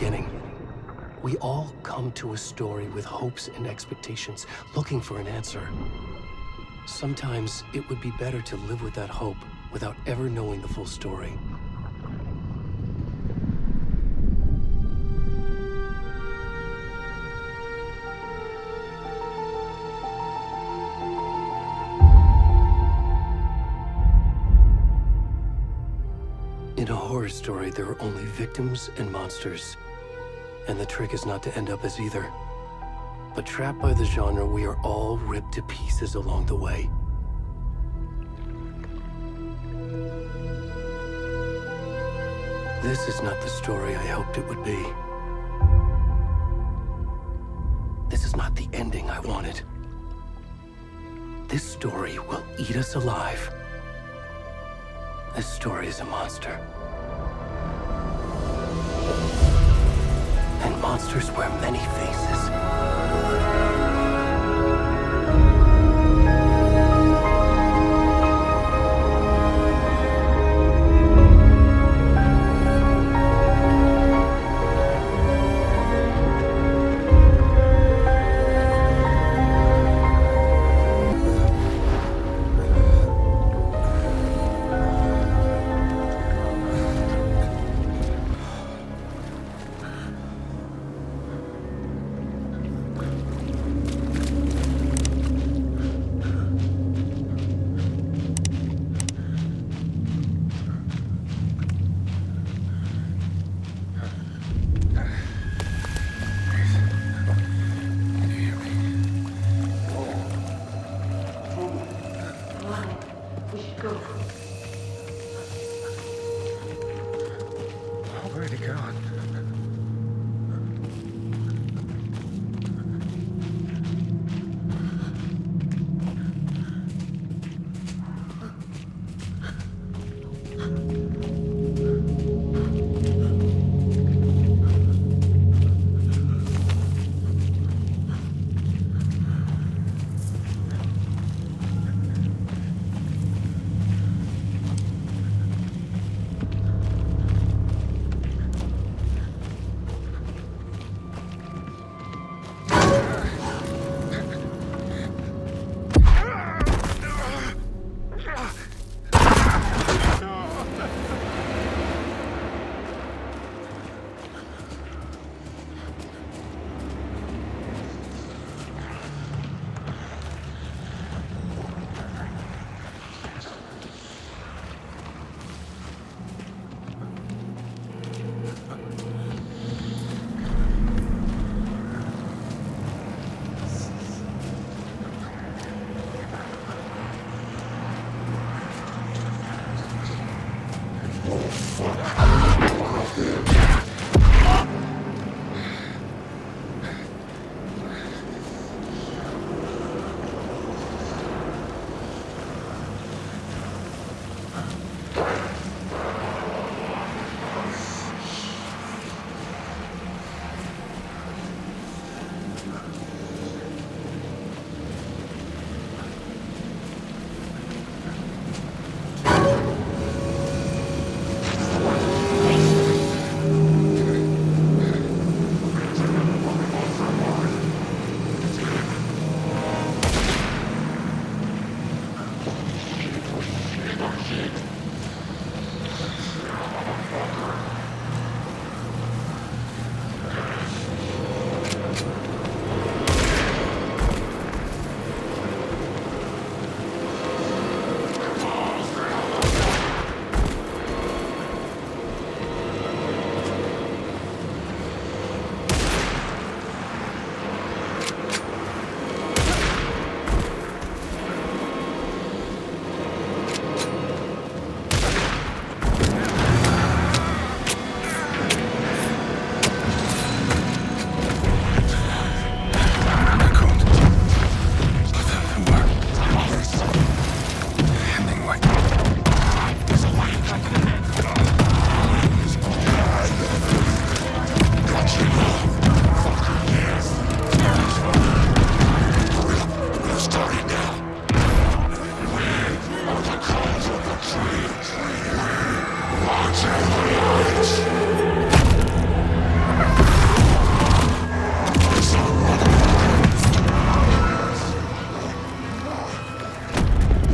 beginning. We all come to a story with hopes and expectations, looking for an answer. Sometimes it would be better to live with that hope without ever knowing the full story. In a horror story, there are only victims and monsters. And the trick is not to end up as either. But trapped by the genre, we are all ripped to pieces along the way. This is not the story I hoped it would be. This is not the ending I wanted. This story will eat us alive. This story is a monster. And monsters wear many faces.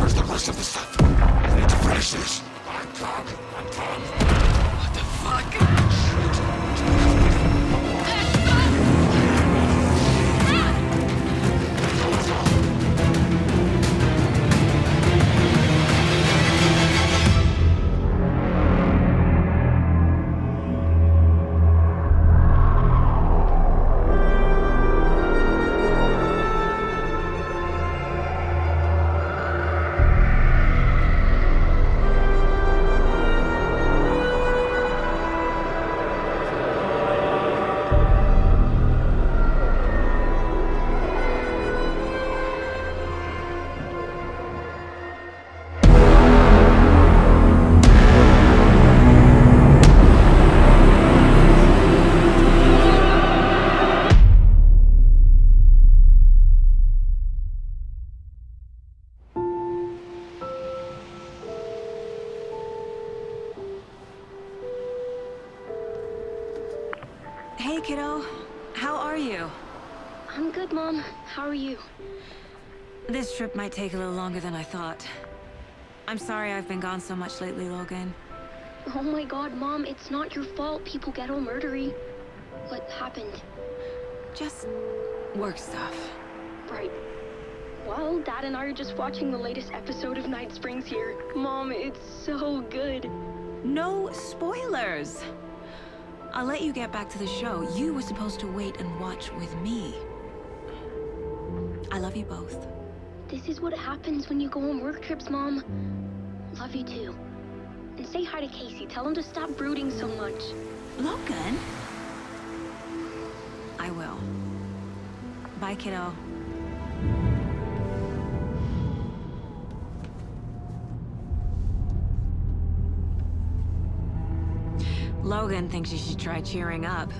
Where's the rest of the stuff? I need to finish this. I'm done. What the fuck? Hey, kiddo. How are you? I'm good, Mom. How are you? This trip might take a little longer than I thought. I'm sorry I've been gone so much lately, Logan. Oh my god, Mom, it's not your fault people get all murdery. What happened? Just work stuff. Right. Well, Dad and I are just watching the latest episode of Night Springs here. Mom, it's so good. No spoilers! I'll let you get back to the show. You were supposed to wait and watch with me. I love you both. This is what happens when you go on work trips, Mom. Love you too. And say hi to Casey. Tell him to stop brooding so much. Logan? I will. Bye, kiddo. Logan thinks you should try cheering up.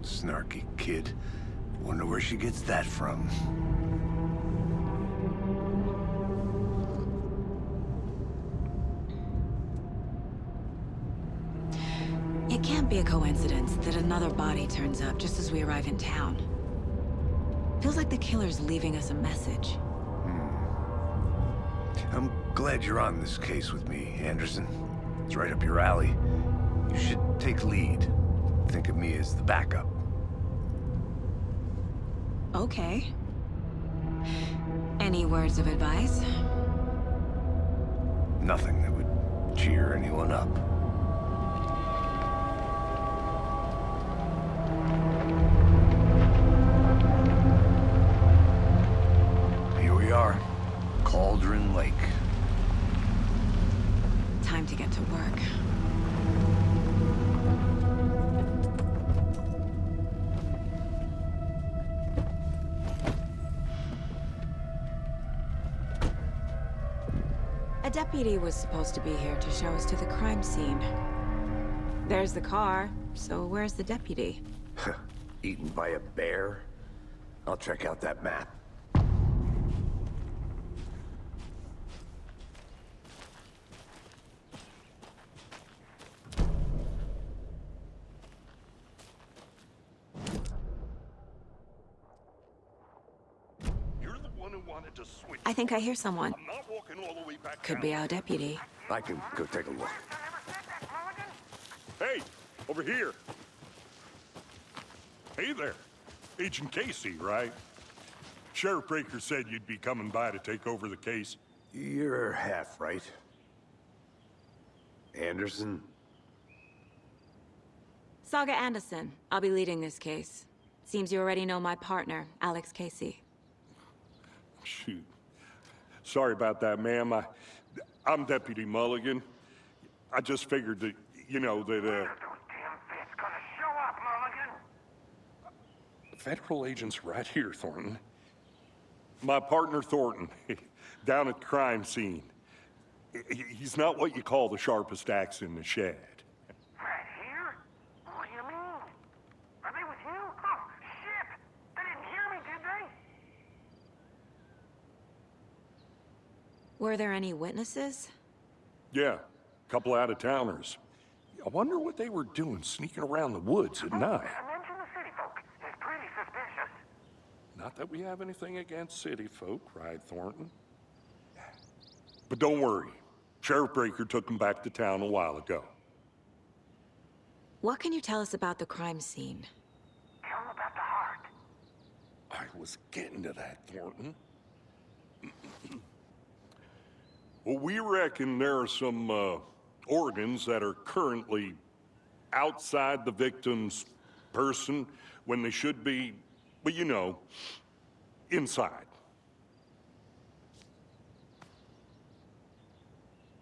Snarky kid. Wonder where she gets that from. It can't be a coincidence that another body turns up just as we arrive in town. Feels like the killer's leaving us a message. I'm glad you're on this case with me, Anderson. It's right up your alley. You should take lead. Think of me as the backup. Okay. Any words of advice? Nothing that would cheer anyone up. Here we are. Cauldron Lake. Time to get to work. A deputy was supposed to be here to show us to the crime scene. There's the car, so where's the deputy? Eaten by a bear? I'll check out that map. I think I hear someone. I'm not walking all the way back Could down. be our deputy. I can go take a look. Hey, over here. Hey there. Agent Casey, right? Sheriff Breaker said you'd be coming by to take over the case. You're half right. Anderson? Saga Anderson. I'll be leading this case. Seems you already know my partner, Alex Casey. Shoot. Sorry about that, ma'am. I'm Deputy Mulligan. I just figured that, you know, that, Federal agents right here, Thornton. My partner, Thornton, down at the crime scene. He's not what you call the sharpest axe in the shed. Right here? What do you mean? Are they with you? Oh, shit! They didn't hear me, did they? Were there any witnesses? Yeah, a couple out-of-towners. I wonder what they were doing sneaking around the woods at night. Mention the city folk. It's pretty suspicious. Not that we have anything against city folk, right, Thornton? But don't worry. Sheriff Breaker took him back to town a while ago. What can you tell us about the crime scene? Tell him about the heart. I was getting to that, Thornton. Well, we reckon there are some organs that are currently outside the victim's person when they should be, well, you know, inside.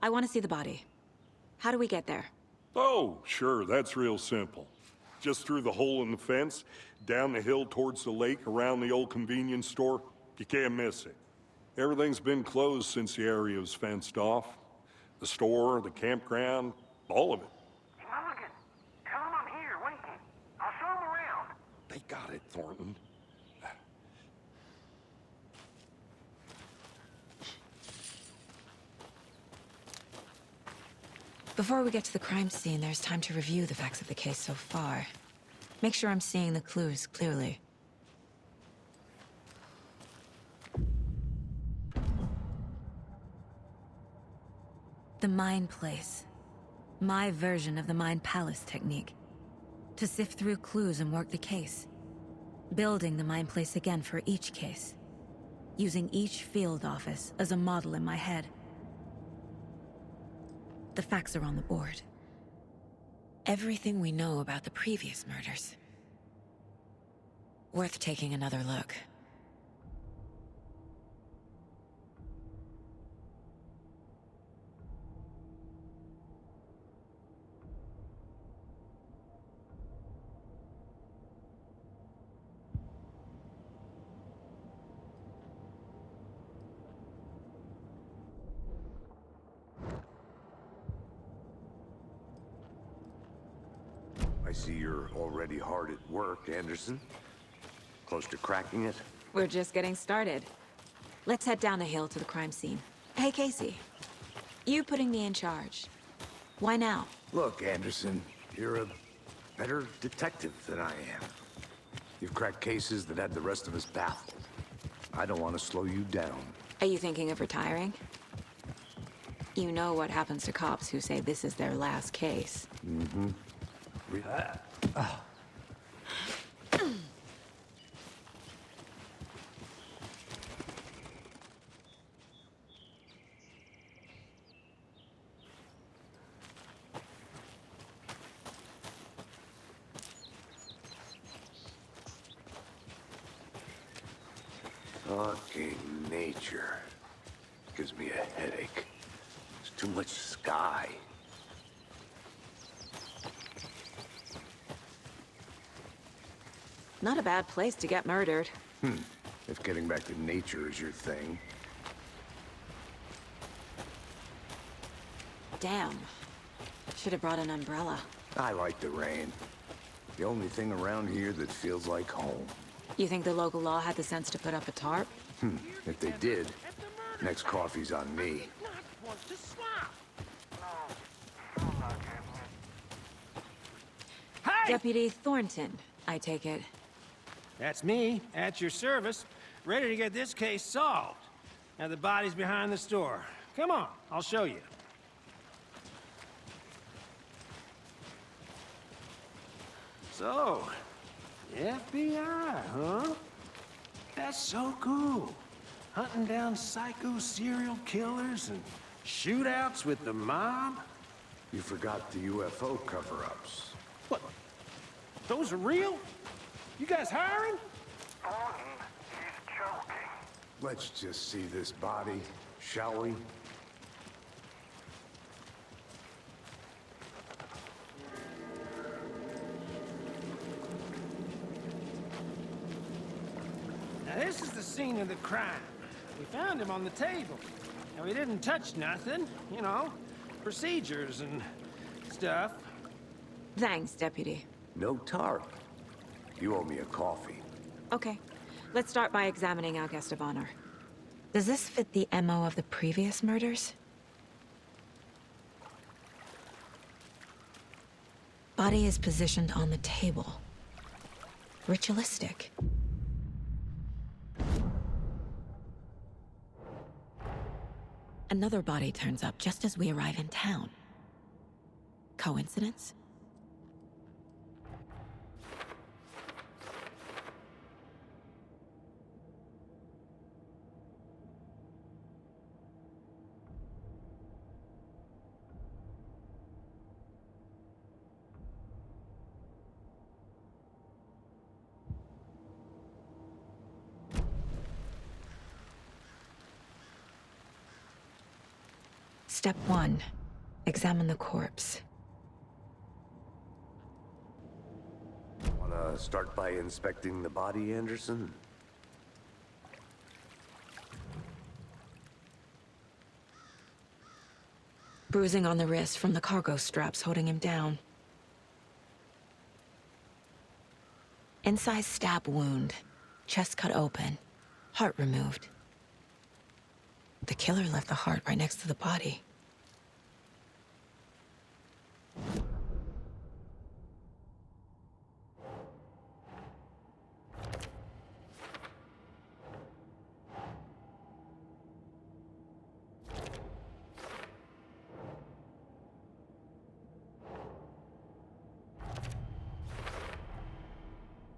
I want to see the body. How do we get there? Oh, sure, that's real simple. Just through the hole in the fence, down the hill towards the lake, around the old convenience store. You can't miss it. Everything's been closed since the area was fenced off. The store, the campground, all of it. Mulligan, tell him I'm here waiting. I'll show him around. They got it, Thornton. Before we get to the crime scene, there's time to review the facts of the case so far. Make sure I'm seeing the clues clearly. The Mind Place. My version of the Mind Palace technique. To sift through clues and work the case. Building the Mind Place again for each case. Using each field office as a model in my head. The facts are on the board. Everything we know about the previous murders. Worth taking another look. I see you're already hard at work, Anderson. Close to cracking it? We're just getting started. Let's head down the hill to the crime scene. Hey, Casey. You putting me in charge. Why now? Look, Anderson, you're a better detective than I am. You've cracked cases that had the rest of us baffled. I don't want to slow you down. Are you thinking of retiring? You know what happens to cops who say this is their last case. Mm-hmm. Fucking nature. Gives me a headache. There's too much sky. Not a bad place to get murdered. If getting back to nature is your thing. Damn. Should have brought an umbrella. I like the rain. The only thing around here that feels like home. You think the local law had the sense to put up a tarp? If they did, next coffee's on me. Hey! Deputy Thornton, I take it. That's me, at your service, ready to get this case solved. Now the body's behind the store. Come on, I'll show you. So, the FBI, huh? That's so cool. Hunting down psycho serial killers and shootouts with the mob. You forgot the UFO cover-ups. What? Those are real? You guys hiring? Thornton, he's joking. Let's just see this body, shall we? Now this is the scene of the crime. We found him on the table. And we didn't touch nothing, you know, procedures and stuff. Thanks, Deputy. No tarp. You owe me a coffee. Okay. Let's start by examining our guest of honor. Does this fit the MO of the previous murders? Body is positioned on the table. Ritualistic. Another body turns up just as we arrive in town. Coincidence? Step 1. Examine the corpse. Wanna start by inspecting the body, Anderson? Bruising on the wrist from the cargo straps holding him down. Incised stab wound. Chest cut open. Heart removed. The killer left the heart right next to the body.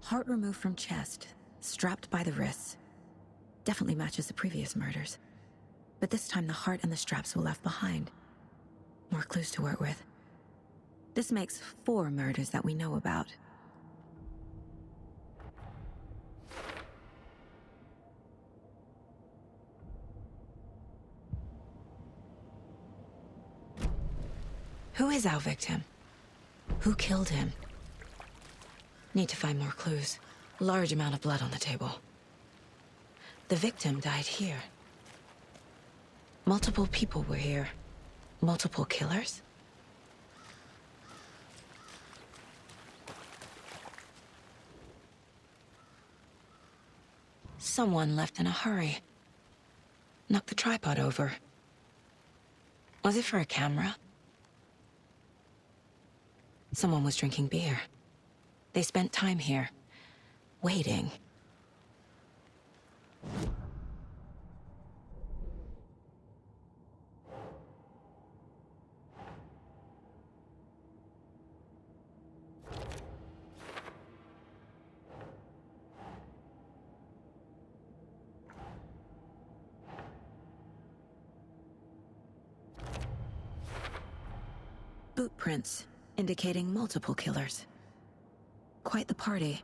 Heart removed from chest, strapped by the wrists. Definitely matches the previous murders. But this time the heart and the straps were left behind. More clues to work with. This makes 4 murders that we know about. Who is our victim? Who killed him? Need to find more clues. Large amount of blood on the table. The victim died here. Multiple people were here. Multiple killers? Someone left in a hurry. Knocked the tripod over. Was it for a camera? Someone was drinking beer. They spent time here, waiting. Boot prints, indicating multiple killers. Quite the party.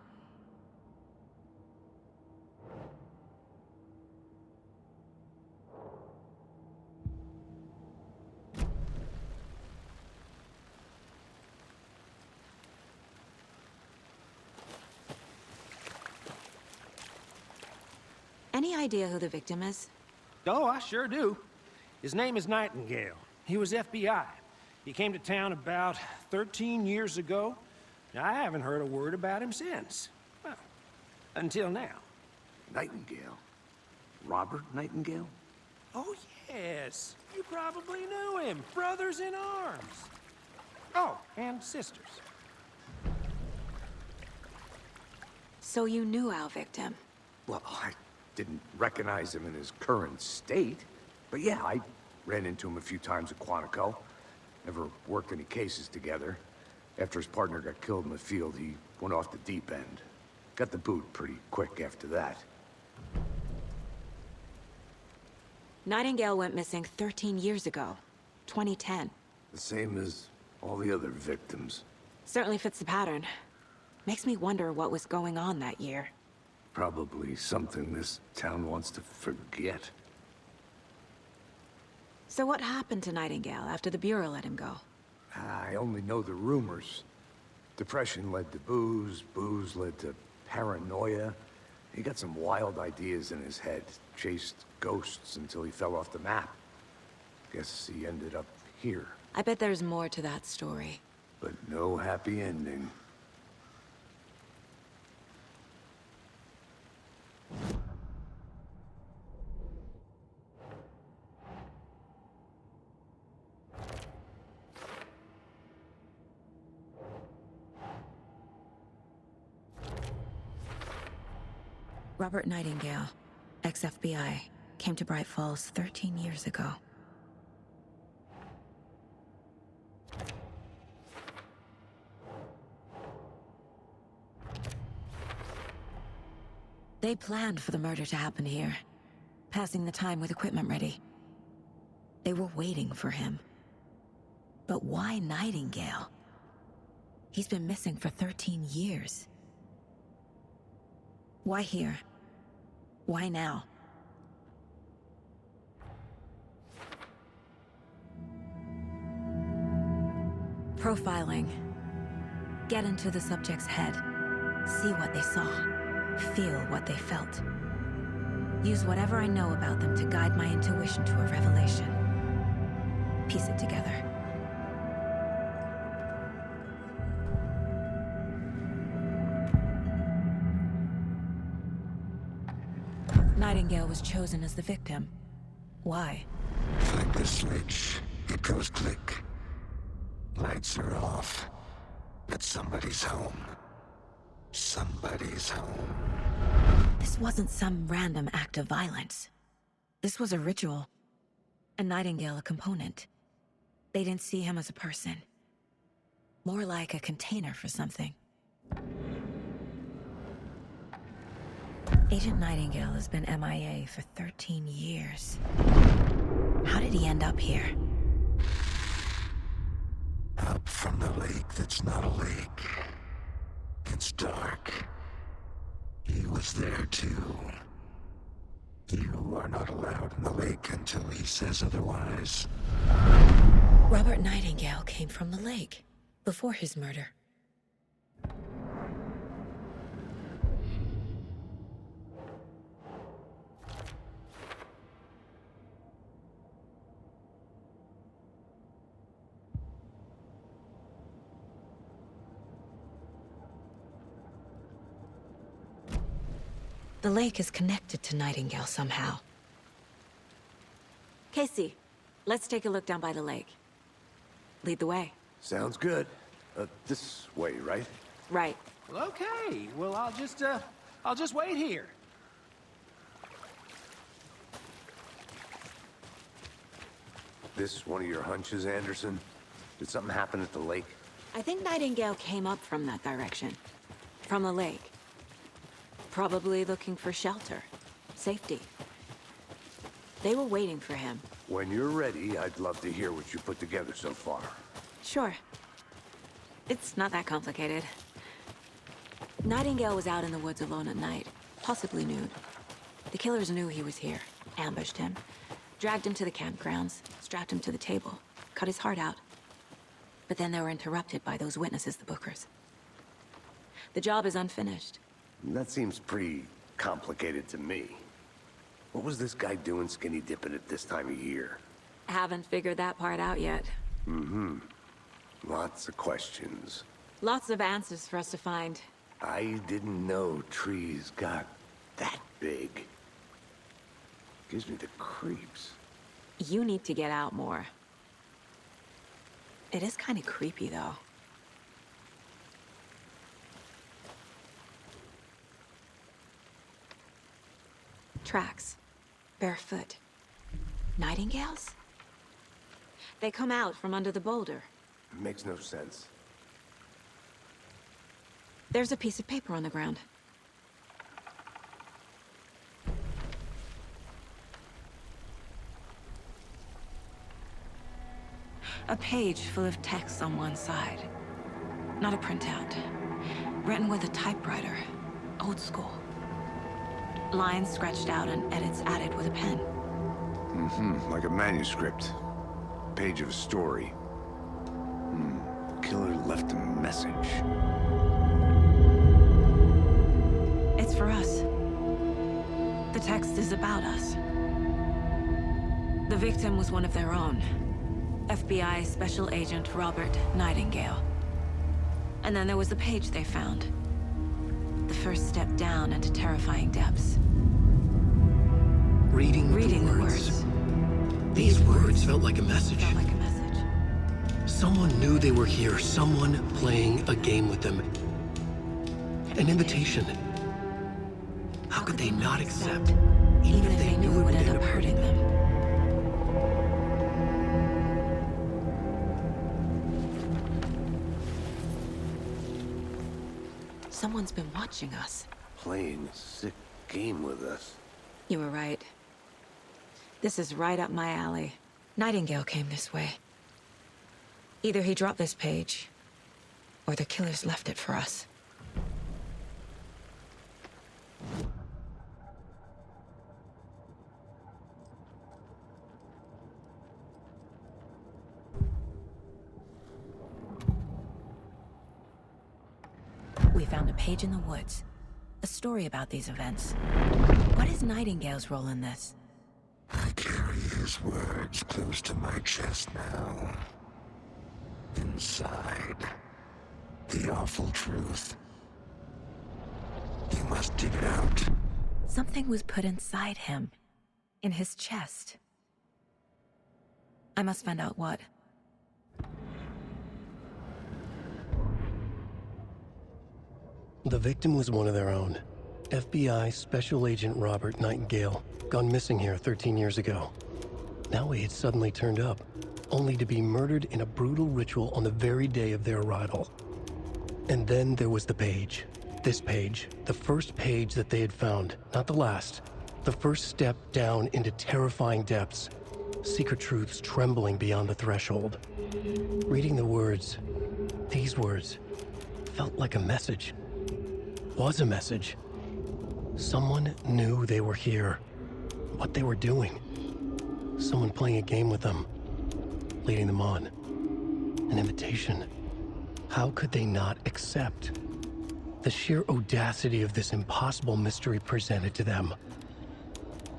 Any idea who the victim is? Oh, I sure do. His name is Nightingale. He was FBI. He came to town about 13 years ago. I haven't heard a word about him since. Well, until now. Nightingale? Robert Nightingale? Oh, yes. You probably knew him. Brothers in arms. Oh, and sisters. So you knew our victim? Well, I didn't recognize him in his current state. But yeah, I ran into him a few times at Quantico. Never worked any cases together. After his partner got killed in the field, he went off the deep end. Got the boot pretty quick after that. Nightingale went missing 13 years ago, 2010. The same as all the other victims. Certainly fits the pattern. Makes me wonder what was going on that year. Probably something this town wants to forget. So what happened to Nightingale after the Bureau let him go? I only know the rumors. Depression led to booze, booze led to paranoia. He got some wild ideas in his head, chased ghosts until he fell off the map. Guess he ended up here. I bet there's more to that story. But no happy ending. Robert Nightingale, ex-FBI, came to Bright Falls 13 years ago. They planned for the murder to happen here, passing the time with equipment ready. They were waiting for him. But why Nightingale? He's been missing for 13 years. Why here? Why now? Profiling. Get into the subject's head. See what they saw. Feel what they felt. Use whatever I know about them to guide my intuition to a revelation. Piece it together. Nightingale was chosen as the victim. Why? Flick the switch. It goes click. Lights are off. But somebody's home. Somebody's home. This wasn't some random act of violence. This was a ritual. And Nightingale a component. They didn't see him as a person. More like a container for something. Agent Nightingale has been MIA for 13 years. How did he end up here? Up from the lake that's not a lake. It's dark. He was there too. You are not allowed in the lake until he says otherwise. Robert Nightingale came from the lake, before his murder. The lake is connected to Nightingale somehow. Casey, let's take a look down by the lake. Lead the way. Sounds good. This way, right? Right. Well, okay. Well, I'll just wait here. This one of your hunches, Anderson? Did something happen at the lake? I think Nightingale came up from that direction. From the lake. Probably looking for shelter. Safety. They were waiting for him. When you're ready, I'd love to hear what you put together so far. Sure. It's not that complicated. Nightingale was out in the woods alone at night, possibly nude. The killers knew he was here, ambushed him, dragged him to the campgrounds, strapped him to the table, cut his heart out. But then they were interrupted by those witnesses, the Bookers. The job is unfinished. That seems pretty complicated to me. What was this guy doing skinny dipping at this time of year? Haven't figured that part out yet. Mm-hmm. Lots of questions. Lots of answers for us to find. I didn't know trees got that big. Gives me the creeps. You need to get out more. It is kind of creepy, though. Tracks. Barefoot. Nightingales? They come out from under the boulder. Makes no sense. There's a piece of paper on the ground. A page full of text on one side. Not a printout. Written with a typewriter. Old school. Lines scratched out and edits added with a pen. Mm-hmm, like a manuscript. Page of a story. Killer left a message. It's for us. The text is about us. The victim was one of their own. FBI Special Agent Robert Nightingale. And then there was the page they found. The first step down into terrifying depths. Reading the words. These words felt like a message. Someone knew they were here. Someone playing a game with them. An invitation. How could they not accept? Even if they knew it would end up hurting them. Someone's been watching us. Playing a sick game with us. You were right. This is right up my alley. Nightingale came this way. Either he dropped this page, or the killers left it for us. We found a page in the woods. A story about these events. What is Nightingale's role in this? I carry his words close to my chest now. Inside, the awful truth. You must dig it out. Something was put inside him. In his chest. I must find out what. The victim was one of their own. FBI Special Agent Robert Nightingale, gone missing here 13 years ago. Now he had suddenly turned up, only to be murdered in a brutal ritual on the very day of their arrival. And then there was the page. This page, the first page that they had found, not the last. The first step down into terrifying depths. Secret truths trembling beyond the threshold. Reading the words, these words, felt like a message. Was a message. Someone knew they were here, what they were doing. Someone playing a game with them, leading them on. An invitation. How could they not accept? The sheer audacity of this impossible mystery presented to them,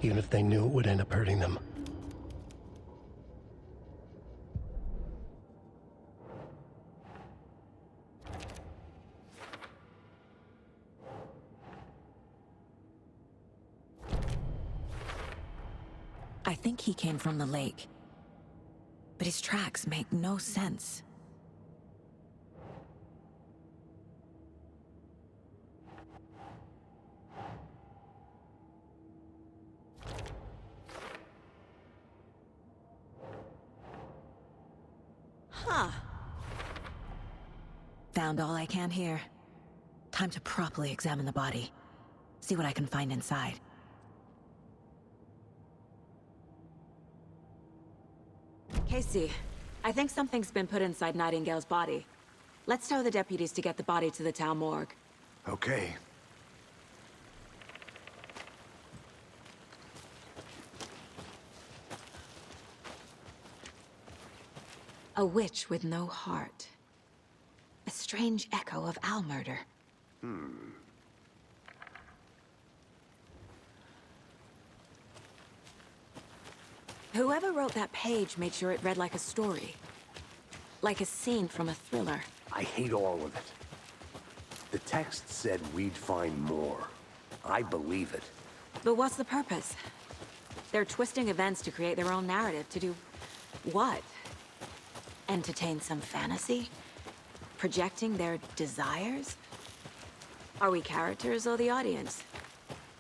even if they knew it would end up hurting them. I think he came from the lake. But his tracks make no sense. Huh. Found all I can here. Time to properly examine the body. See what I can find inside. Casey, I think something's been put inside Nightingale's body. Let's tell the deputies to get the body to the town morgue. Okay. A witch with no heart. A strange echo of Al murder. Whoever wrote that page made sure it read like a story. Like a scene from a thriller. I hate all of it. The text said we'd find more. I believe it. But what's the purpose? They're twisting events to create their own narrative. To do what? Entertain some fantasy? Projecting their desires? Are we characters or the audience?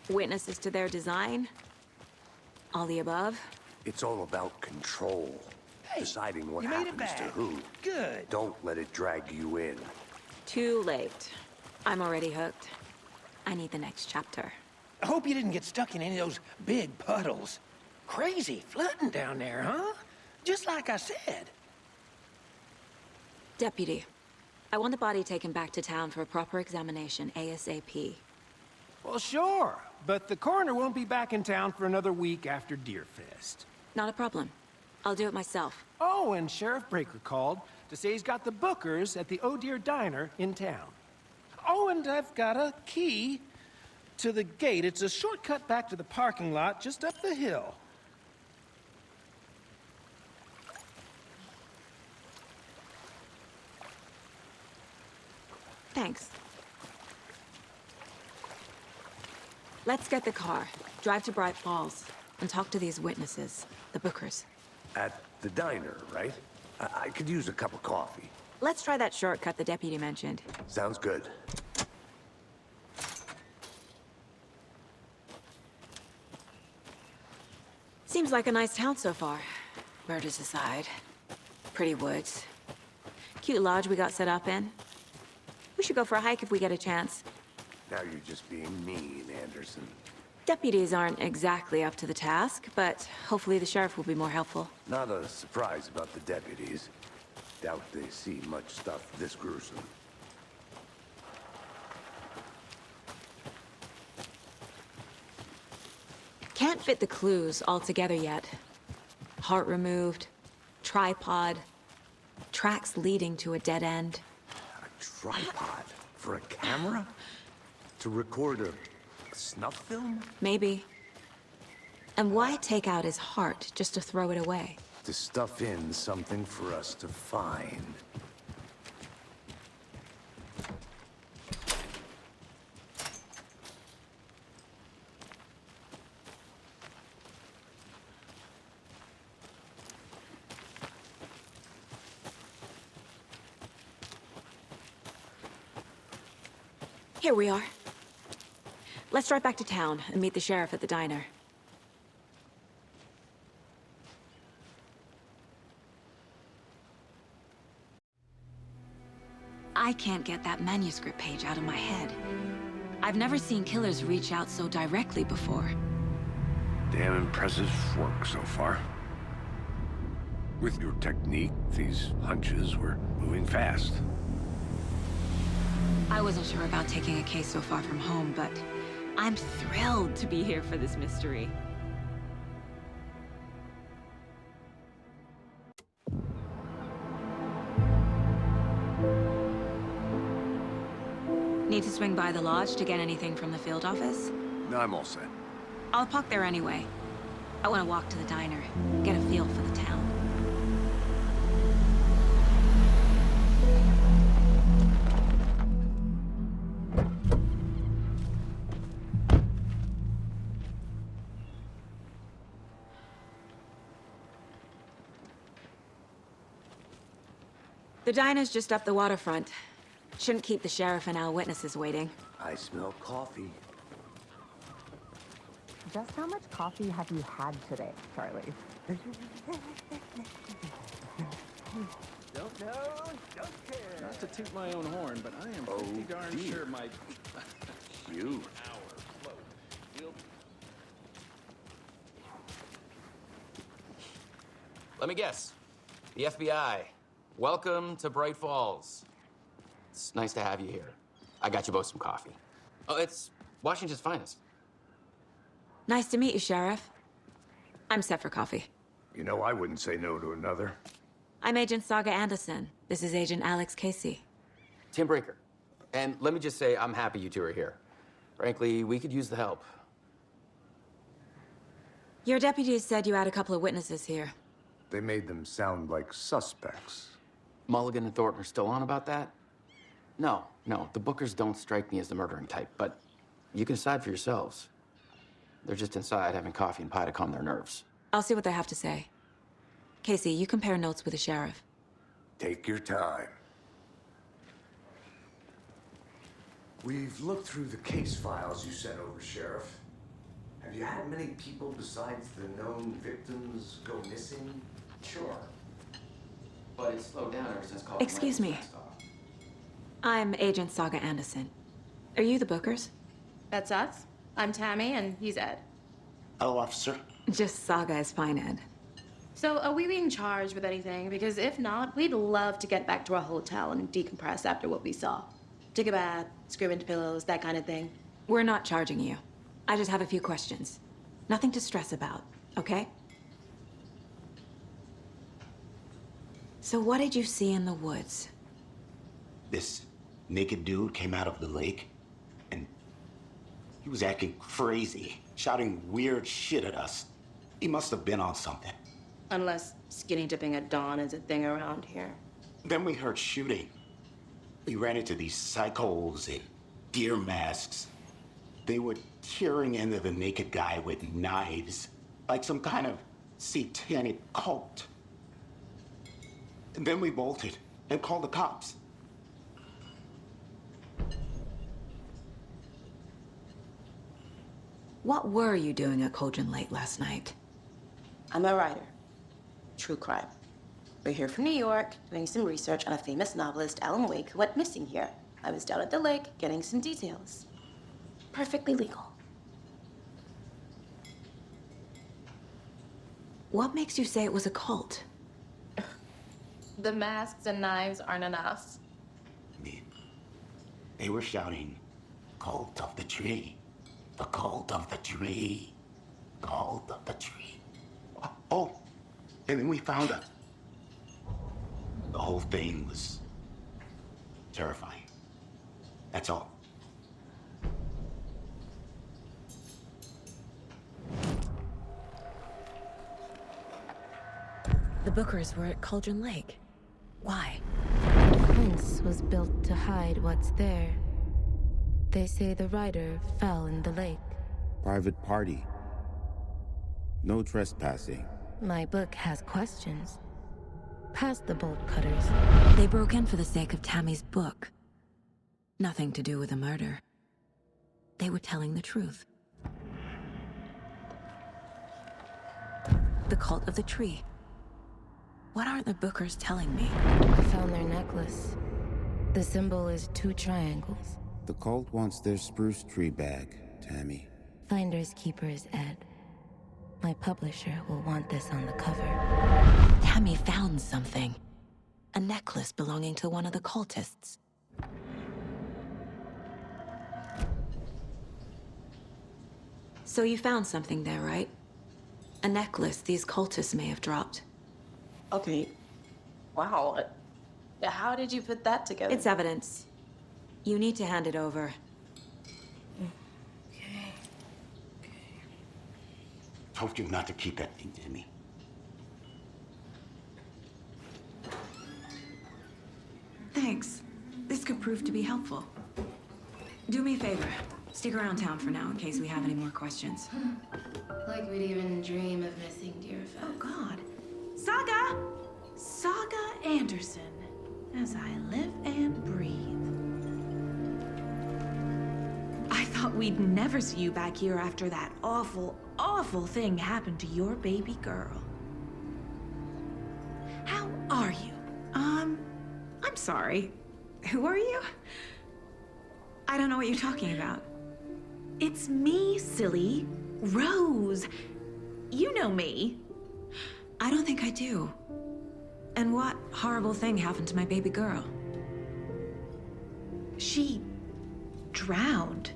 Witnesses to their design? All the above? It's all about control. Hey, deciding what you made it happens to back. who. Good. Don't let it drag you in. Too late. I'm already hooked. I need the next chapter. I hope you didn't get stuck in any of those big puddles. Crazy flooding down there, huh? Just like I said. Deputy, I want the body taken back to town for a proper examination, ASAP. Well, sure. But the coroner won't be back in town for another week after Deerfest. Not a problem. I'll do it myself. Oh, and Sheriff Breaker called to say he's got the bookers at the Oh Dear Diner in town. Oh, and I've got a key to the gate. It's a shortcut back to the parking lot just up the hill. Thanks. Let's get the car, drive to Bright Falls, and talk to these witnesses, the bookers. At the diner, right? I could use a cup of coffee. Let's try that shortcut the deputy mentioned. Sounds good. Seems like a nice town so far. Murders aside. Pretty woods. Cute lodge we got set up in. We should go for a hike if we get a chance. Now you're just being mean, Anderson. Deputies aren't exactly up to the task, but hopefully the sheriff will be more helpful. Not a surprise about the deputies. Doubt they see much stuff this gruesome. Can't fit the clues all together yet. Heart removed, tripod, tracks leading to a dead end. A tripod? For a camera? To record a snuff film? Maybe. And why take out his heart just to throw it away? To stuff in something for us to find. Here we are. Let's drive back to town and meet the sheriff at the diner. I can't get that manuscript page out of my head. I've never seen killers reach out so directly before. Damn impressive work so far. With your technique, these hunches were moving fast. I wasn't sure about taking a case so far from home, but I'm thrilled to be here for this mystery. Need to swing by the lodge to get anything from the field office? No, I'm all set. I'll park there anyway. I want to walk to the diner, get a feel for the town. The diner's just up the waterfront. Shouldn't keep the sheriff and our witnesses waiting. I smell coffee. Just how much coffee have you had today, Charlie? Don't know, don't care. Not to toot my own horn, but I am pretty darn sure my... You. Let me guess. The FBI. Welcome to Bright Falls. It's nice to have you here. I got you both some coffee. Oh, it's Washington's finest. Nice to meet you, Sheriff. I'm set for coffee. You know, I wouldn't say no to another. I'm Agent Saga Anderson. This is Agent Alex Casey. Tim Brinker. And let me just say, I'm happy you two are here. Frankly, we could use the help. Your deputies said you had a couple of witnesses here. They made them sound like suspects. Mulligan and Thornton are still on about that? No, the Bookers don't strike me as the murdering type, but you can decide for yourselves. They're just inside having coffee and pie to calm their nerves. I'll see what they have to say. Casey, you compare notes with the sheriff. Take your time. We've looked through the case files you sent over, Sheriff. Have you had many people besides the known victims go missing? Sure. But it's slowed down ever since Colin Excuse me. I'm Agent Saga Anderson. Are you the Bookers? That's us. I'm Tammy, and he's Ed. Hello, officer. Just Saga is fine, Ed. So, are we being charged with anything? Because if not, we'd love to get back to our hotel and decompress after what we saw. Take a bath, scream into pillows, that kind of thing. We're not charging you. I just have a few questions. Nothing to stress about, okay? So what did you see in the woods? This naked dude came out of the lake, and he was acting crazy, shouting weird shit at us. He must have been on something. Unless skinny dipping at dawn is a thing around here. Then we heard shooting. We ran into these psychos in deer masks. They were tearing into the naked guy with knives, like some kind of satanic cult. And then we bolted and called the cops. What were you doing at Cauldron Lake last night? I'm a writer. True crime. We're here from New York, doing some research on a famous novelist, Alan Wake, who went missing here. I was down at the lake, getting some details. Perfectly legal. What makes you say it was a cult? The masks and knives aren't enough. I mean, they were shouting, "Cult of the tree. The cult of the tree. Cult of the tree." Oh, and then we found out. The whole thing was terrifying. That's all. The Bookers were at Cauldron Lake. Why? The fence was built to hide what's there. They say the rider fell in the lake. Private party. No trespassing. My book has questions. Past the bolt cutters. They broke in for the sake of Tammy's book. Nothing to do with a murder. They were telling the truth. The cult of the tree. What aren't the Bookers telling me? I found their necklace. The symbol is 2 triangles. The cult wants their spruce tree back, Tammy. Finders keepers, Ed. My publisher will want this on the cover. Tammy found something. A necklace belonging to one of the cultists. So you found something there, right? A necklace these cultists may have dropped. Okay. Wow. How did you put that together? It's evidence. You need to hand it over. Okay. Told you not to keep that thing, Tammy. Thanks. This could prove to be helpful. Do me a favor. Stick around town for now in case we have any more questions. Like we'd even dream of missing dear Fez. Oh, God. Saga Anderson. As I live and breathe. I thought we'd never see you back here after that awful, awful thing happened to your baby girl. How are you? I'm sorry. Who are you? I don't know what you're talking about. It's me, silly. Rose. You know me. I don't think I do. And what horrible thing happened to my baby girl? She drowned.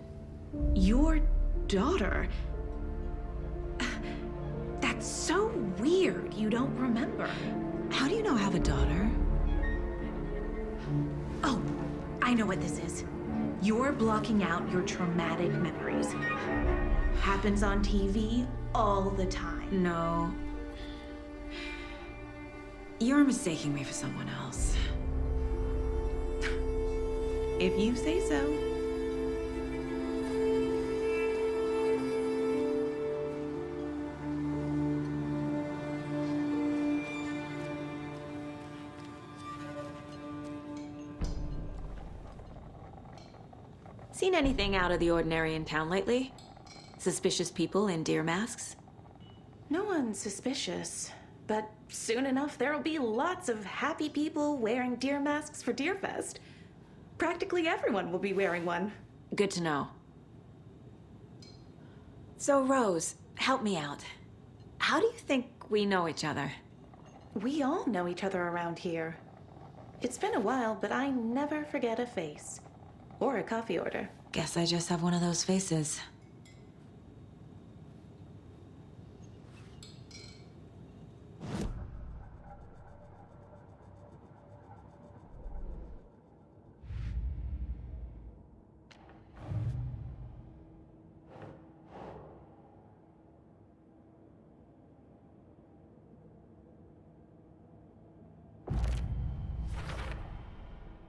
Your daughter. That's so weird you don't remember. How do you know I have a daughter? Oh, I know what this is. You're blocking out your traumatic memories. Happens on TV all the time. No. You're mistaking me for someone else. If you say so. Seen anything out of the ordinary in town lately? Suspicious people in deer masks? No one's suspicious, but soon enough there'll be lots of happy people wearing deer masks for Deerfest. Practically everyone will be wearing one. Good to know. So, Rose, help me out. How do you think we know each other? We all know each other around here. It's been a while, but I never forget a face. Or a coffee order. Guess I just have one of those faces.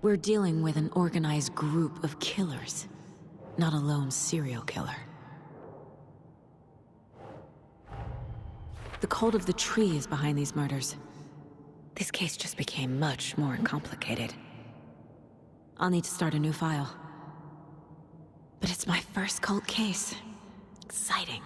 We're dealing with an organized group of killers, not a lone serial killer. The cult of the tree is behind these murders. This case just became much more complicated. I'll need to start a new file. But it's my first cult case. Exciting.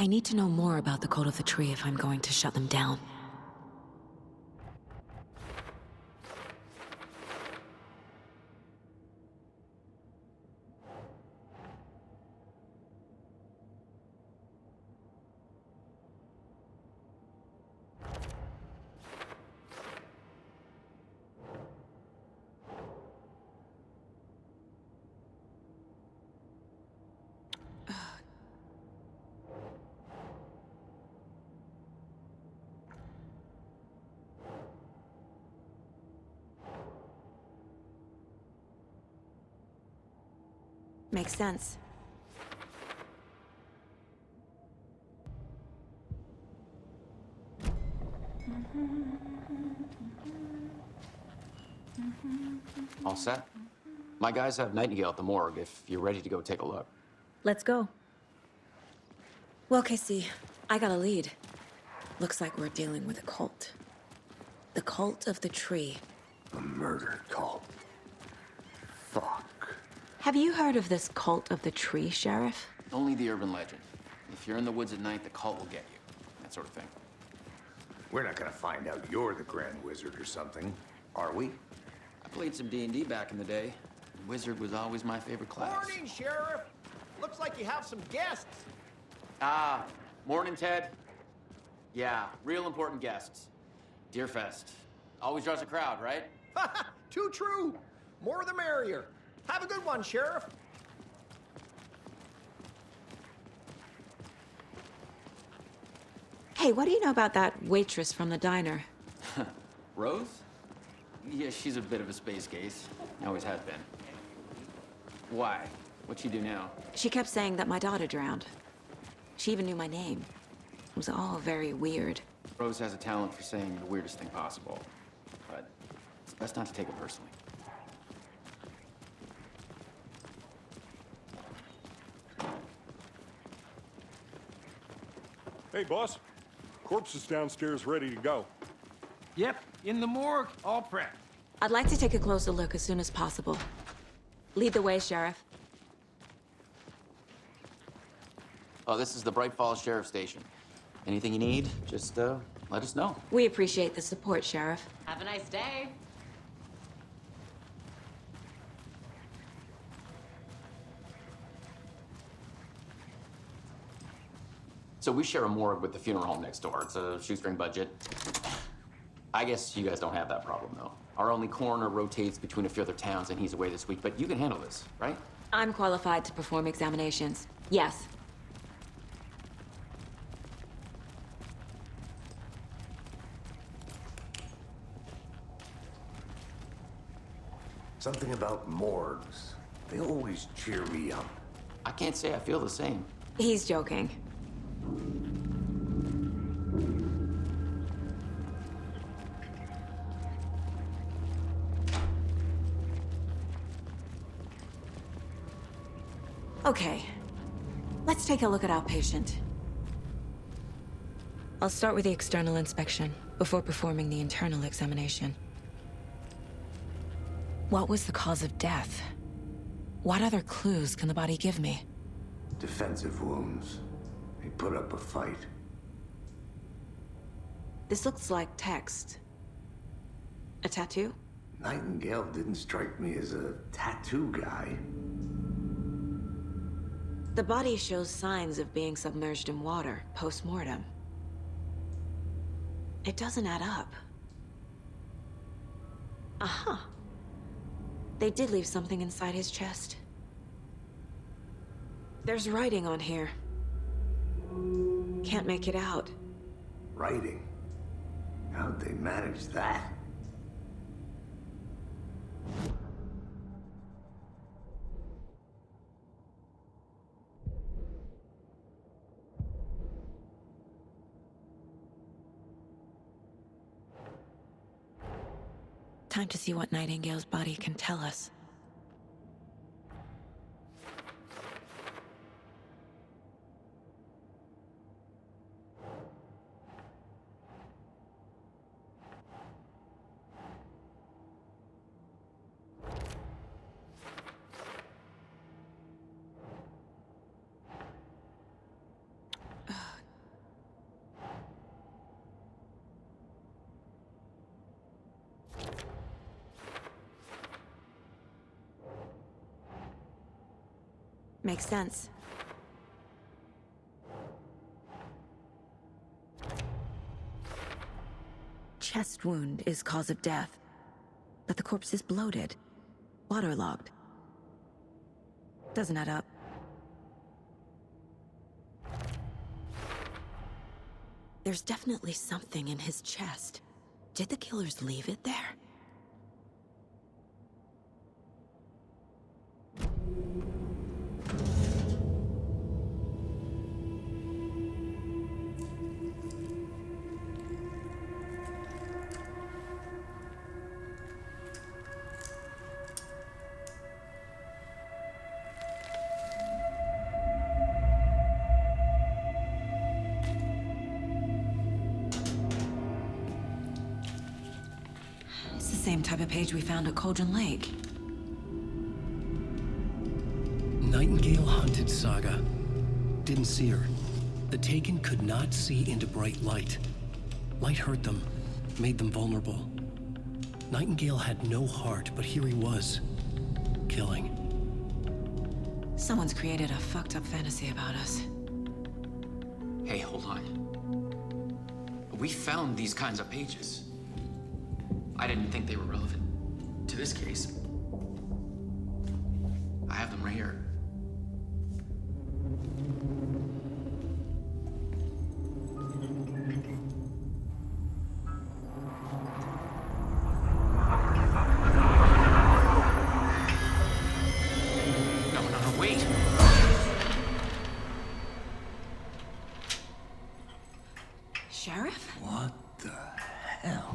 I need to know more about the Cult of the Tree if I'm going to shut them down. Makes sense. All set? My guys have Nightingale at the morgue if you're ready to go take a look. Let's go. Well, Casey, I got a lead. Looks like we're dealing with a cult. The Cult of the Tree. A murder cult. Fuck. Have you heard of this Cult of the Tree, Sheriff? Only the urban legend. If you're in the woods at night, the cult will get you. That sort of thing. We're not gonna find out you're the Grand Wizard or something, are we? I played some D&D back in the day. Wizard was always my favorite class. Morning, Sheriff! Looks like you have some guests. Ah, morning, Ted. Yeah, real important guests. Deerfest. Always draws a crowd, right? Too true. More the merrier. Have a good one, Sheriff. Hey, what do you know about that waitress from the diner? Rose? Yeah, she's a bit of a space case. Always has been. Why? What'd she do now? She kept saying that my daughter drowned. She even knew my name. It was all very weird. Rose has a talent for saying the weirdest thing possible. But it's best not to take it personally. Hey, boss. Corpse is downstairs ready to go. Yep, in the morgue, all prepped. I'd like to take a closer look as soon as possible. Lead the way, Sheriff. Oh, this is the Bright Falls Sheriff Station. Anything you need, just let us know. We appreciate the support, Sheriff. Have a nice day. So we share a morgue with the funeral home next door. It's a shoestring budget. I guess you guys don't have that problem, though. Our only coroner rotates between a few other towns, and he's away this week. But you can handle this, right? I'm qualified to perform examinations. Yes. Something about morgues. They always cheer me up. I can't say I feel the same. He's joking. Okay, let's take a look at our patient. I'll start with the external inspection before performing the internal examination. What was the cause of death? What other clues can the body give me? Defensive wounds. He put up a fight. This looks like text. A tattoo? Nightingale didn't strike me as a tattoo guy. The body shows signs of being submerged in water post-mortem. It doesn't add up. Aha. They did leave something inside his chest. There's writing on here. Can't make it out. Writing? How'd they manage that? Time to see what Nightingale's body can tell us. Makes sense. Chest wound is cause of death, but the corpse is bloated, waterlogged. Doesn't add up. There's definitely something in his chest. Did the killers leave it there? Same type of page we found at Cauldron Lake. Nightingale hunted Saga. Didn't see her. The Taken could not see into bright light. Light hurt them, made them vulnerable. Nightingale had no heart, but here he was, killing. Someone's created a fucked up fantasy about us. Hey, hold on. We found these kinds of pages. I didn't think they were relevant to this case. I have them right here. No, wait! Sheriff? What the hell?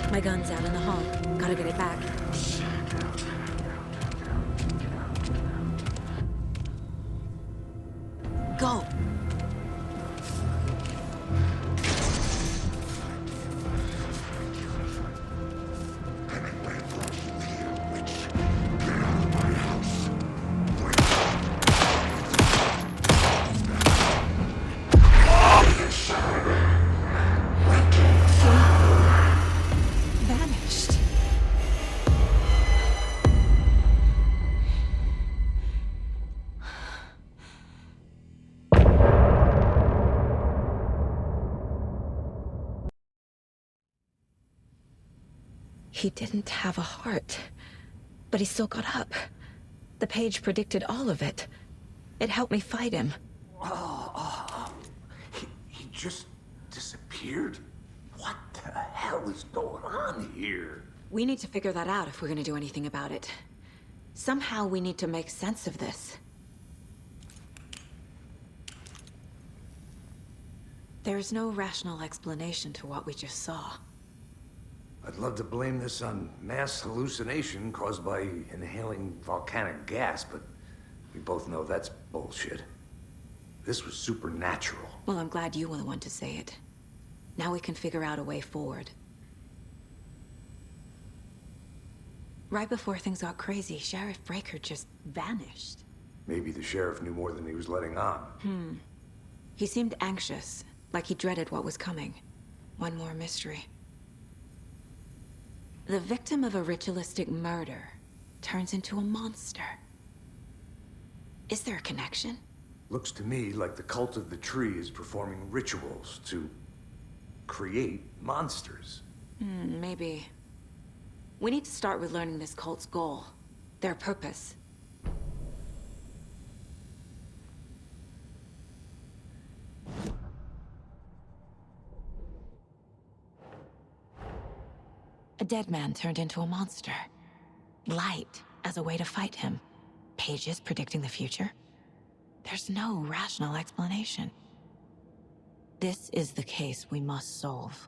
My gun's out in the hall. Gotta get it back. Go! He didn't have a heart, but he still got up. The page predicted all of it. It helped me fight him. He just disappeared? What the hell is going on here? We need to figure that out if we're gonna do anything about it. Somehow we need to make sense of this. There's no rational explanation to what we just saw. I'd love to blame this on mass hallucination caused by inhaling volcanic gas, but we both know that's bullshit. This was supernatural. Well, I'm glad you were the one to say it. Now we can figure out a way forward. Right before things got crazy, Sheriff Breaker just vanished. Maybe the sheriff knew more than he was letting on. He seemed anxious, like he dreaded what was coming. One more mystery. The victim of a ritualistic murder turns into a monster. Is there a connection? Looks to me like the cult of the tree is performing rituals to create monsters. Maybe. We need to start with learning this cult's goal, their purpose. A dead man turned into a monster. Light as a way to fight him. Pages predicting the future. There's no rational explanation. This is the case we must solve.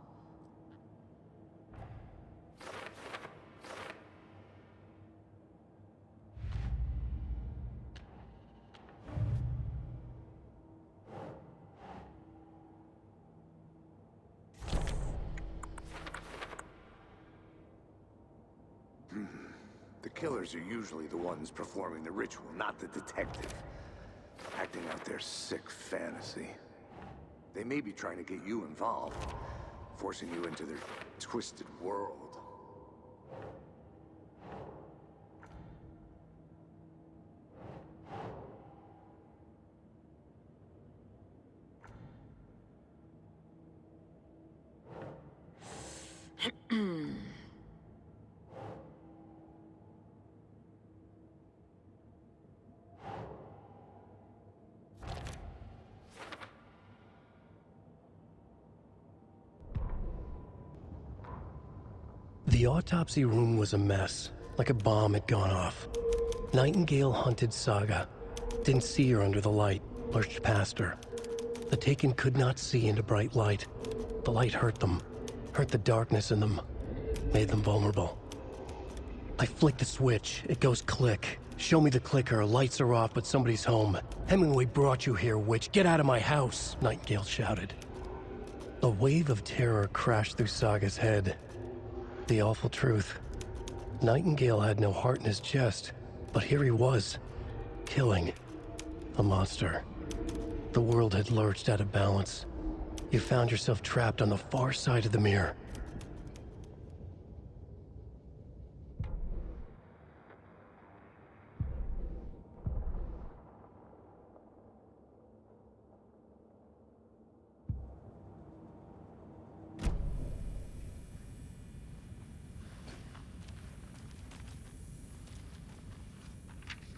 The killers are usually the ones performing the ritual, not the detective. Acting out their sick fantasy. They may be trying to get you involved, forcing you into their twisted world. The autopsy room was a mess, like a bomb had gone off. Nightingale hunted Saga. Didn't see her under the light, lurched past her. The Taken could not see into bright light. The light hurt them, hurt the darkness in them, made them vulnerable. I flick the switch, it goes click. Show me the clicker, lights are off, but somebody's home. Hemingway brought you here, witch. Get out of my house, Nightingale shouted. A wave of terror crashed through Saga's head. The awful truth. Nightingale had no heart in his chest, but here he was, killing a monster. The world had lurched out of balance. You found yourself trapped on the far side of the mirror.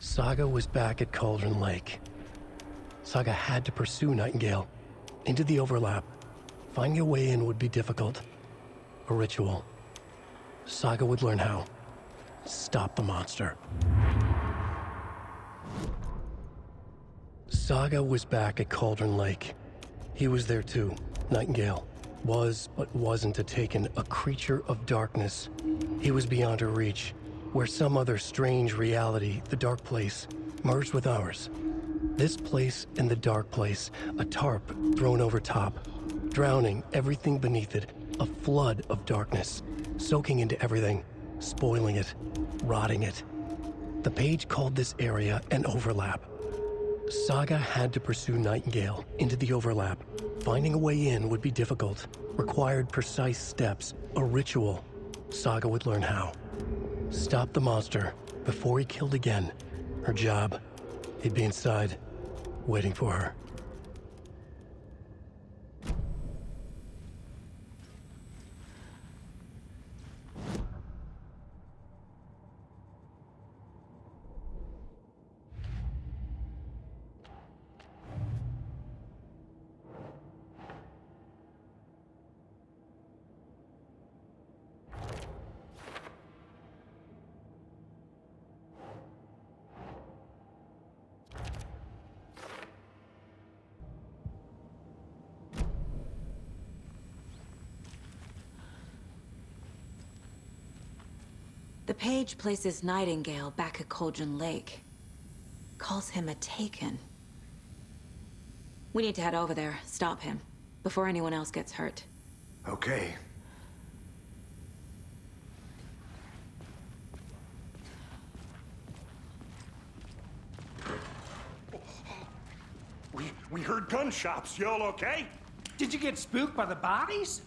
Saga was back at Cauldron Lake. Saga had to pursue Nightingale, into the overlap. Finding a way in would be difficult. A ritual. Saga would learn how. Stop the monster. Saga was back at Cauldron Lake. He was there too, Nightingale. Was, but wasn't a Taken, a creature of darkness. He was beyond her reach. Where some other strange reality, the dark place, merged with ours. This place and the dark place, a tarp thrown over top, drowning everything beneath it, a flood of darkness, soaking into everything, spoiling it, rotting it. The page called this area an overlap. Saga had to pursue Nightingale into the overlap. Finding a way in would be difficult, required precise steps, a ritual. Saga would learn how. Stop the monster before he killed again. Her job. He'd be inside, waiting for her. The page places Nightingale back at Cauldron Lake. Calls him a Taken. We need to head over there, stop him, before anyone else gets hurt. Okay. We heard gunshots. Y'all okay? Did you get spooked by the bodies?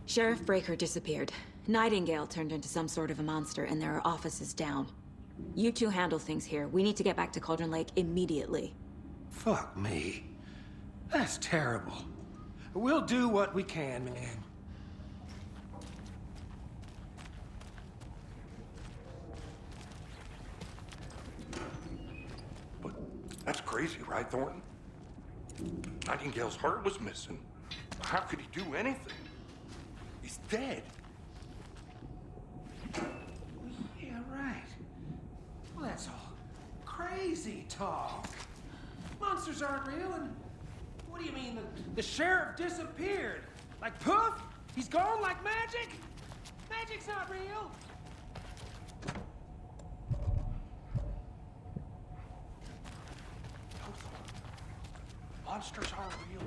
Sheriff Breaker disappeared. Nightingale turned into some sort of a monster, and there are offices down. You two handle things here. We need to get back to Cauldron Lake immediately. Fuck me. That's terrible. We'll do what we can, man. But that's crazy, right, Thornton? Nightingale's heart was missing. How could he do anything? He's dead. Yeah, right. Well, that's all crazy talk. Monsters aren't real, and what do you mean the sheriff disappeared? Like poof? He's gone like magic? Magic's not real. Monsters aren't real,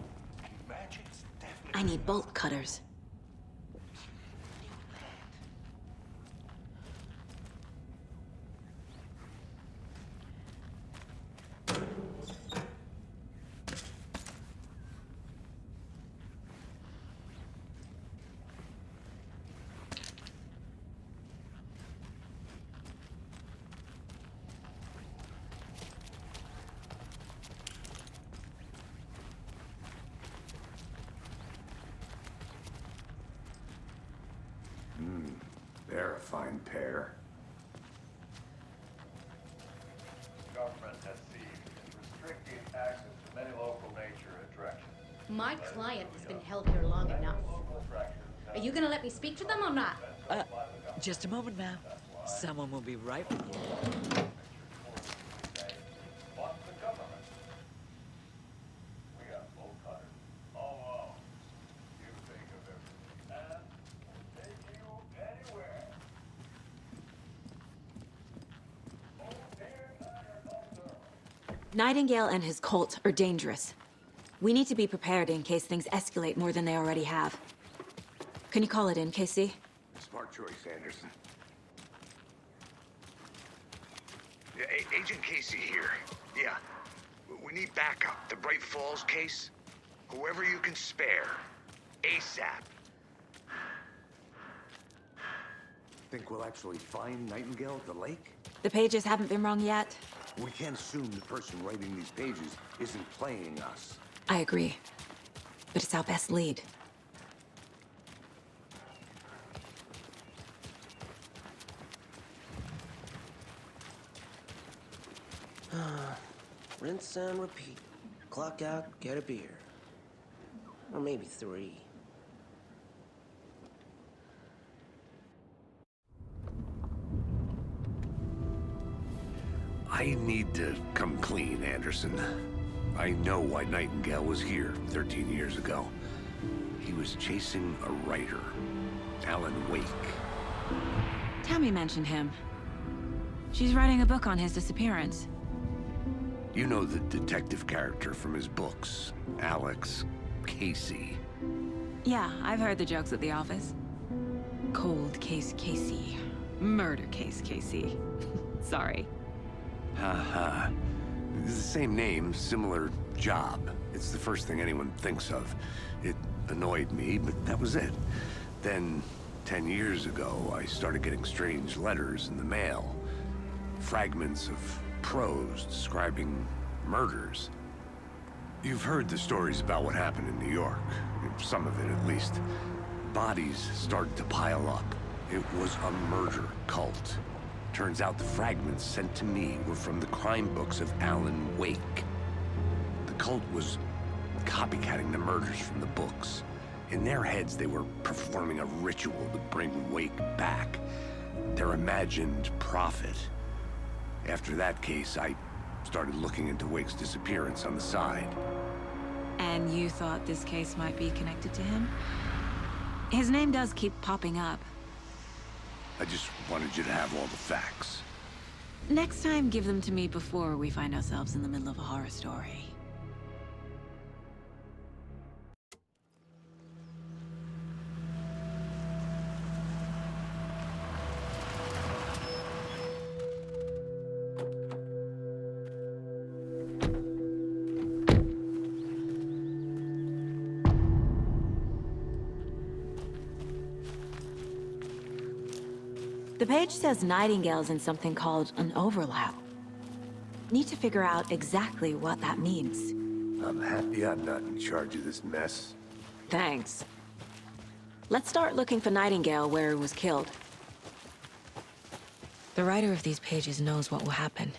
and magic's definitely... I need bolt cutters. They're a fine pair. Government has seized and restricting access to many local nature attractions. My client has been held here long enough. Are you gonna let me speak to them or not? Just a moment, ma'am. Someone will be right with you. Nightingale and his cult are dangerous. We need to be prepared in case things escalate more than they already have. Can you call it in, Casey? Smart choice, Anderson. Yeah, Agent Casey here. Yeah. We need backup. The Bright Falls case. Whoever you can spare. ASAP. Think we'll actually find Nightingale at the lake? The pages haven't been wrong yet. We can't assume the person writing these pages isn't playing us. I agree. But it's our best lead. Rinse and repeat. Clock out, get a beer. Or maybe 3. I need to come clean, Anderson. I know why Nightingale was here 13 years ago. He was chasing a writer, Alan Wake. Tammy mentioned him. She's writing a book on his disappearance. You know the detective character from his books, Alex Casey. Yeah, I've heard the jokes at the office. Cold case Casey. Murder case Casey. Sorry. Haha. It's the same name, similar job. It's the first thing anyone thinks of. It annoyed me, but that was it. Then, 10 years ago, I started getting strange letters in the mail. Fragments of prose describing murders. You've heard the stories about what happened in New York. Some of it, at least. Bodies started to pile up. It was a murder cult. Turns out the fragments sent to me were from the crime books of Alan Wake. The cult was copycatting the murders from the books. In their heads, they were performing a ritual to bring Wake back. Their imagined prophet. After that case, I started looking into Wake's disappearance on the side. And you thought this case might be connected to him? His name does keep popping up. I just wanted you to have all the facts. Next time, give them to me before we find ourselves in the middle of a horror story. The page says Nightingale's in something called an overlap. Need to figure out exactly what that means. I'm happy I'm not in charge of this mess. Thanks. Let's start looking for Nightingale where he was killed. The writer of these pages knows what will happen.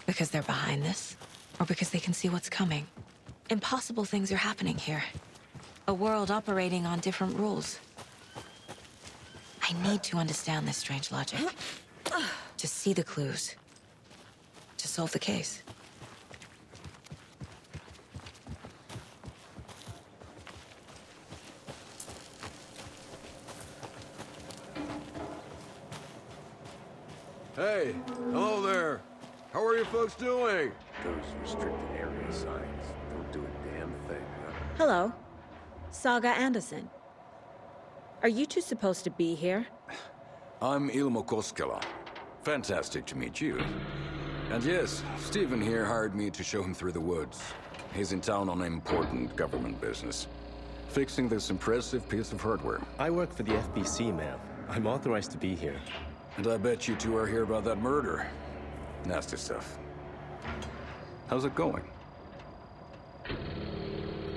Because they're behind this, or because they can see what's coming. Impossible things are happening here. A world operating on different rules. I need to understand this strange logic. To see the clues. To solve the case. Hey, hello there. How are you folks doing? Those restricted area signs don't do a damn thing, huh? Hello. Saga Anderson. Are you two supposed to be here? I'm Ilmo Koskela. Fantastic to meet you. And yes, Stephen here hired me to show him through the woods. He's in town on important government business. Fixing this impressive piece of hardware. I work for the FBC, ma'am. I'm authorized to be here. And I bet you two are here about that murder. Nasty stuff. How's it going?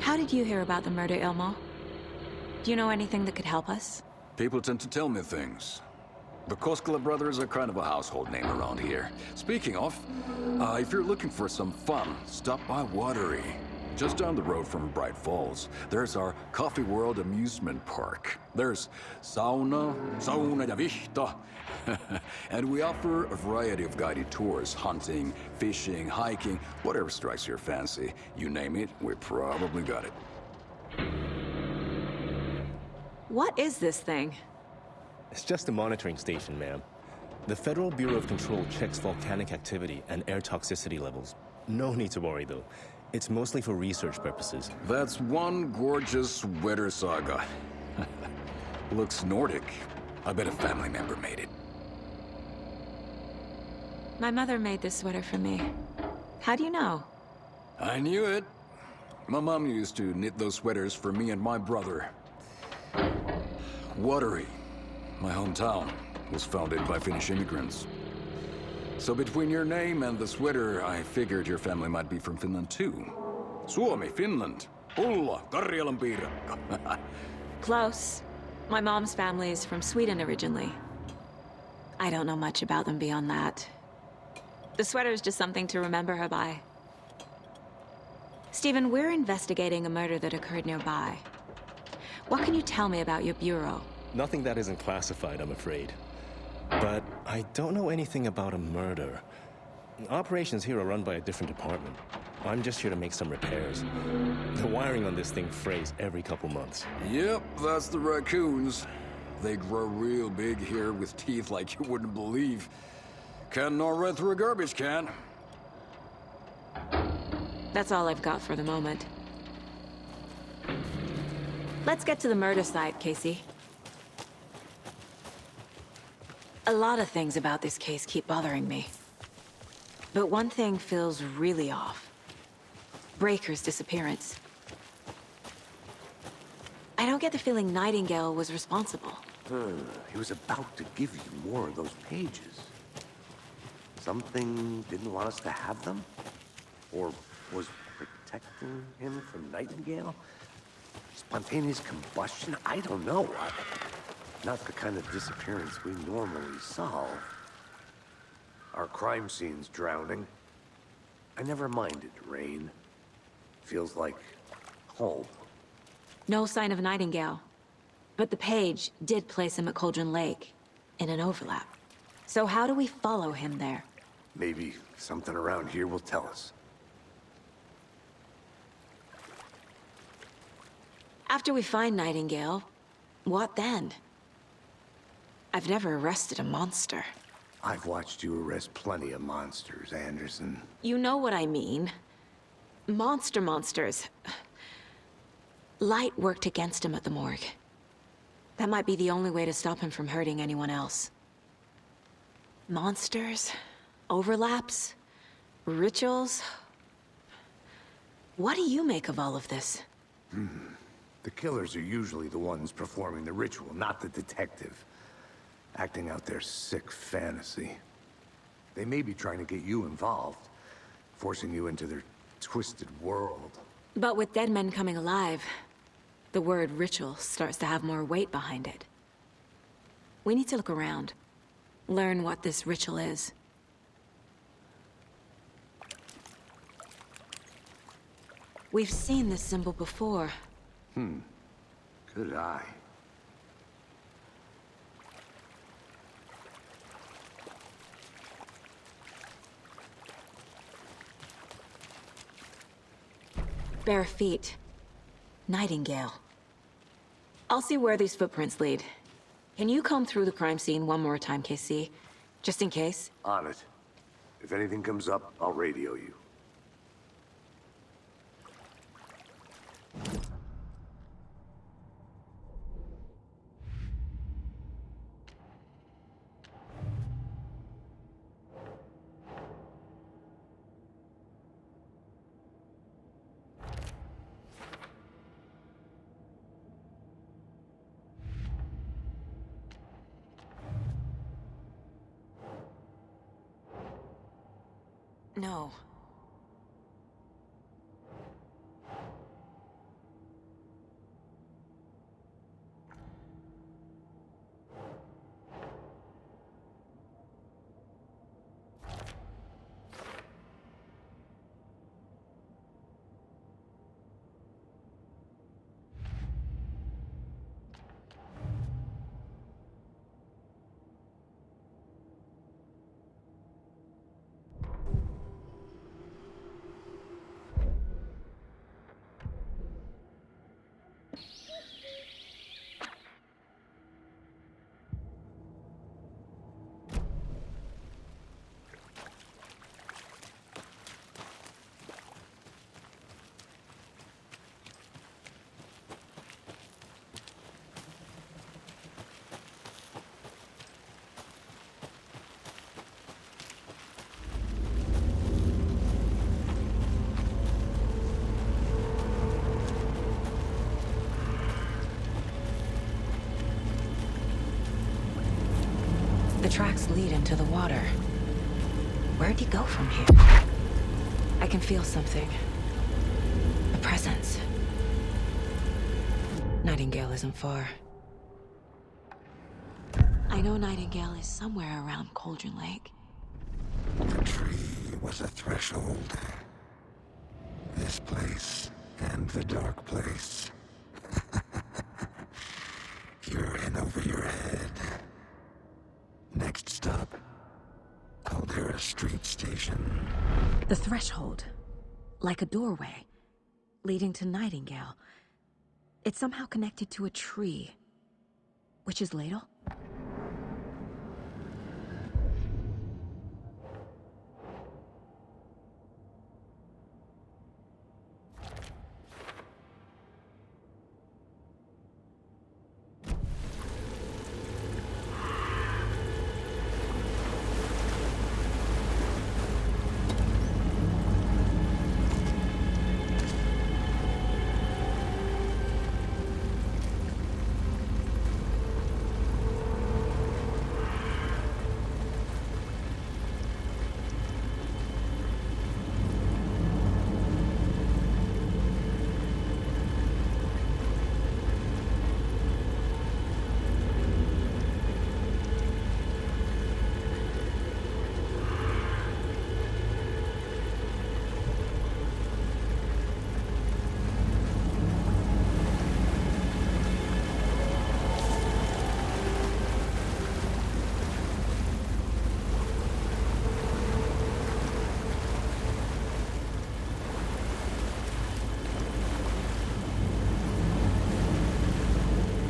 How did you hear about the murder, Ilmo? Do you know anything that could help us? People tend to tell me things. The Koskela brothers are kind of a household name around here. Speaking of, if you're looking for some fun, stop by Watery. Just down the road from Bright Falls, there's our Coffee World amusement park. There's sauna ja vihta. And we offer a variety of guided tours, hunting, fishing, hiking, whatever strikes your fancy. You name it, we probably got it. What is this thing? It's just a monitoring station, ma'am. The Federal Bureau of Control checks volcanic activity and air toxicity levels. No need to worry, though. It's mostly for research purposes. That's one gorgeous sweater, Saga. Looks Nordic. I bet a family member made it. My mother made this sweater for me. How do you know? I knew it. My mom used to knit those sweaters for me and my brother. Watery, my hometown, was founded by Finnish immigrants. So between your name and the sweater, I figured your family might be from Finland too. Suomi, Finland. Ulla, Karjalan piirakka. Close. My mom's family is from Sweden originally. I don't know much about them beyond that. The sweater is just something to remember her by. Stephen, we're investigating a murder that occurred nearby. What can you tell me about your bureau? Nothing that isn't classified, I'm afraid. But I don't know anything about a murder. Operations here are run by a different department. I'm just here to make some repairs. The wiring on this thing frays every couple months. Yep, that's the raccoons. They grow real big here with teeth like you wouldn't believe. Can't gnaw right through a garbage can. That's all I've got for the moment. Let's get to the murder site, Casey. A lot of things about this case keep bothering me. But one thing feels really off. Breaker's disappearance. I don't get the feeling Nightingale was responsible. He was about to give you more of those pages. Something didn't want us to have them? Or was protecting him from Nightingale? Spontaneous combustion? I don't know. Not the kind of disappearance we normally solve. Our crime scene's drowning. I never minded rain. Feels like home. No sign of Nightingale. But the page did place him at Cauldron Lake, in an overlap. So how do we follow him there? Maybe something around here will tell us. After we find Nightingale, what then? I've never arrested a monster. I've watched you arrest plenty of monsters, Anderson. You know what I mean. Monsters. Light worked against him at the morgue. That might be the only way to stop him from hurting anyone else. Monsters? Overlaps? Rituals? What do you make of all of this? The killers are usually the ones performing the ritual, not the detective. acting out their sick fantasy. They may be trying to get you involved, forcing you into their twisted world. But with dead men coming alive, the word ritual starts to have more weight behind it. We need to look around, learn what this ritual is. We've seen this symbol before. Good eye. Bare feet. Nightingale. I'll see where these footprints lead. Can you comb through the crime scene one more time, KC? Just in case? On it. If anything comes up, I'll radio you. No. The tracks lead into the water. Where'd he go from here? I can feel something. A presence. Nightingale isn't far. I know Nightingale is somewhere around Cauldron Lake. The tree was a threshold. This place and the dark place. You're in over your head. Next stop, Caldera Street Station. The threshold. Like a doorway. Leading to Nightingale. It's somehow connected to a tree. Witch's Ladle?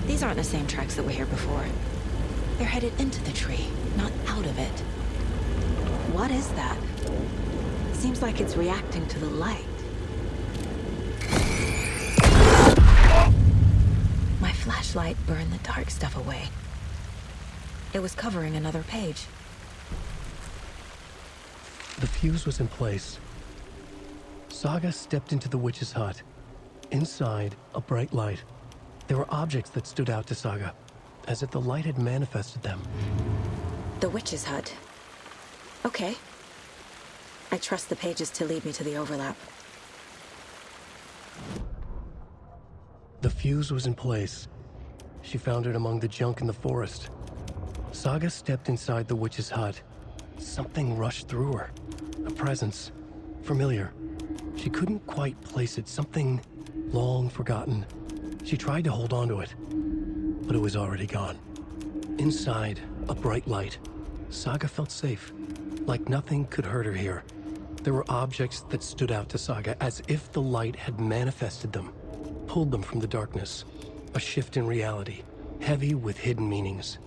These aren't the same tracks that were here before. They're headed into the tree, not out of it. What is that? Seems like it's reacting to the light. My flashlight burned the dark stuff away. It was covering another page. The fuse was in place. Saga stepped into the witch's hut. Inside, a bright light. There were objects that stood out to Saga. as if the light had manifested them. The witch's hut. Okay. I trust the pages to lead me to the overlap. The fuse was in place. She found it among the junk in the forest. Saga stepped inside the witch's hut. Something rushed through her. A presence. Familiar. She couldn't quite place it. Something long forgotten. She tried to hold on to it, but it was already gone. Inside, a bright light. Saga felt safe. Like nothing could hurt her here. There were objects that stood out to Saga as if the light had manifested them. Pulled them from the darkness. A shift in reality, heavy with hidden meanings.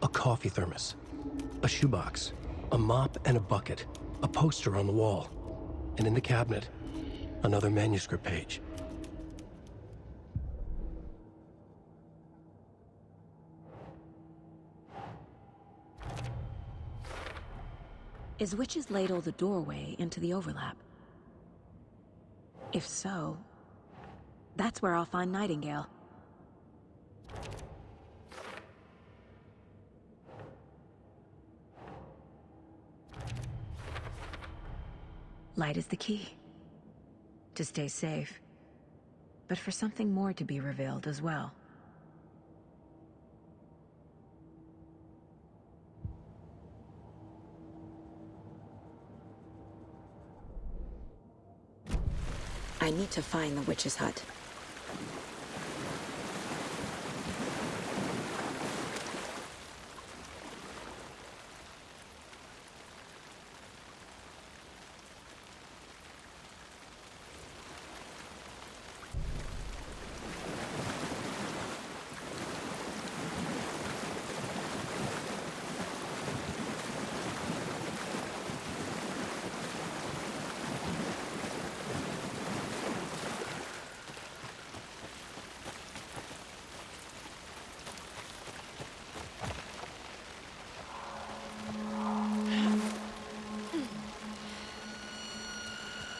A coffee thermos, a shoebox, a mop and a bucket, a poster on the wall, and in the cabinet, another manuscript page. Is Witch's Ladle the doorway into the overlap? If so, that's where I'll find Nightingale. Light is the key. To stay safe. But for something more to be revealed as well. I need to find the witch's hut.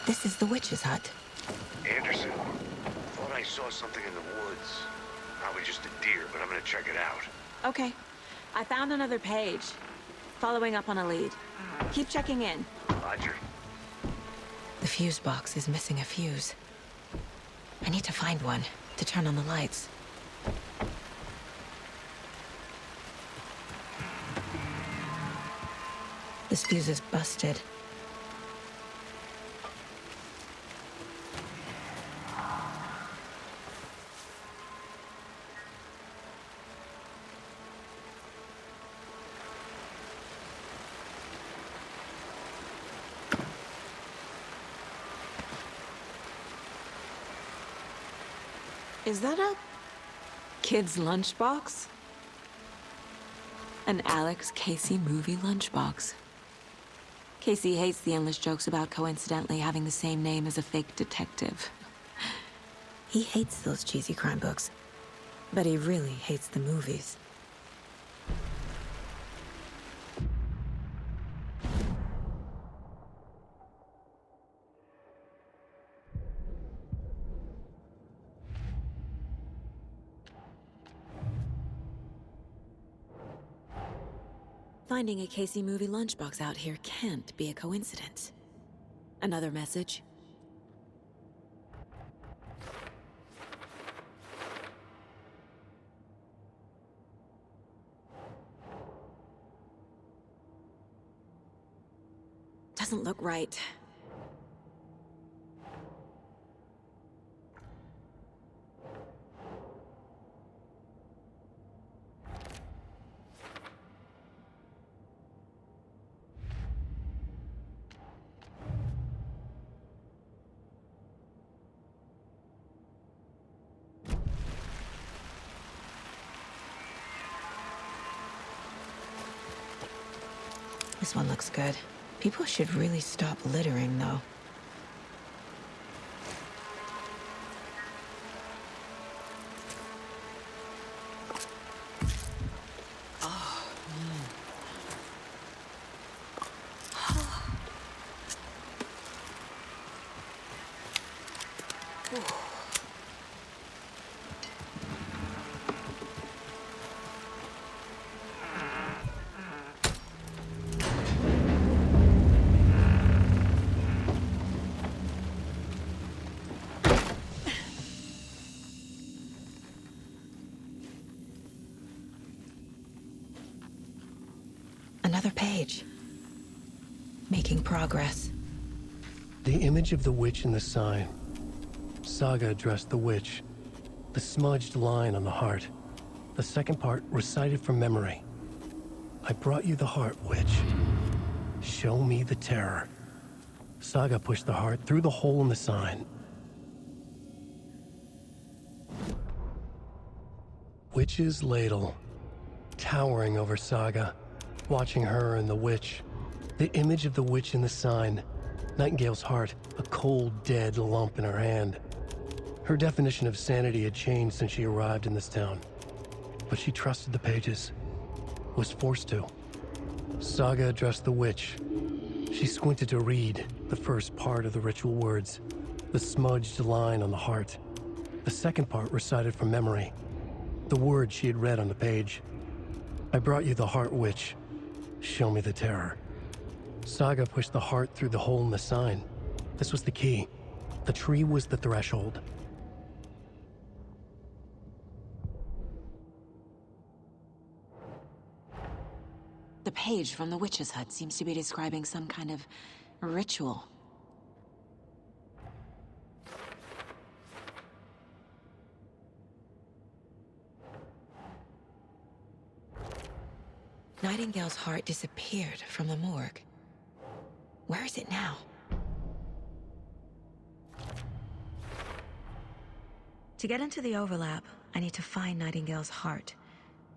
This is the witch's hut. Anderson, thought I saw something in the woods. Probably just a deer, but I'm gonna check it out. Okay. I found another page. Following up on a lead. Keep checking in. Roger. The fuse box is missing a fuse. I need to find one to turn on the lights. This fuse is busted. Is that a kid's lunchbox? An Alex Casey movie lunchbox. Casey hates the endless jokes about coincidentally having the same name as a fake detective. He hates those cheesy crime books, but he really hates the movies. Finding a Casey movie lunchbox out here can't be a coincidence. Another message? Doesn't look right. This one looks good. People should really stop littering, though. Another page. Making progress. The image of the witch in the sign. Saga addressed the witch. The smudged line on the heart. The second part recited from memory. I brought you the heart, witch. Show me the terror. Saga pushed the heart through the hole in the sign. Witch's ladle. Towering over Saga. Watching her and the witch. The image of the witch in the sign. Nightingale's heart, a cold, dead lump in her hand. Her definition of sanity had changed since she arrived in this town. But she trusted the pages. Was forced to. Saga addressed the witch. She squinted to read the first part of the ritual words. The smudged line on the heart. The second part recited from memory. The words she had read on the page. I brought you the heart, witch. Show me the terror. Saga pushed the heart through the hole in the sign. This was the key. The tree was the threshold. The page from the witch's hut seems to be describing some kind of ritual. Nightingale's heart disappeared from the morgue. Where is it now? To get into the overlap, I need to find Nightingale's heart.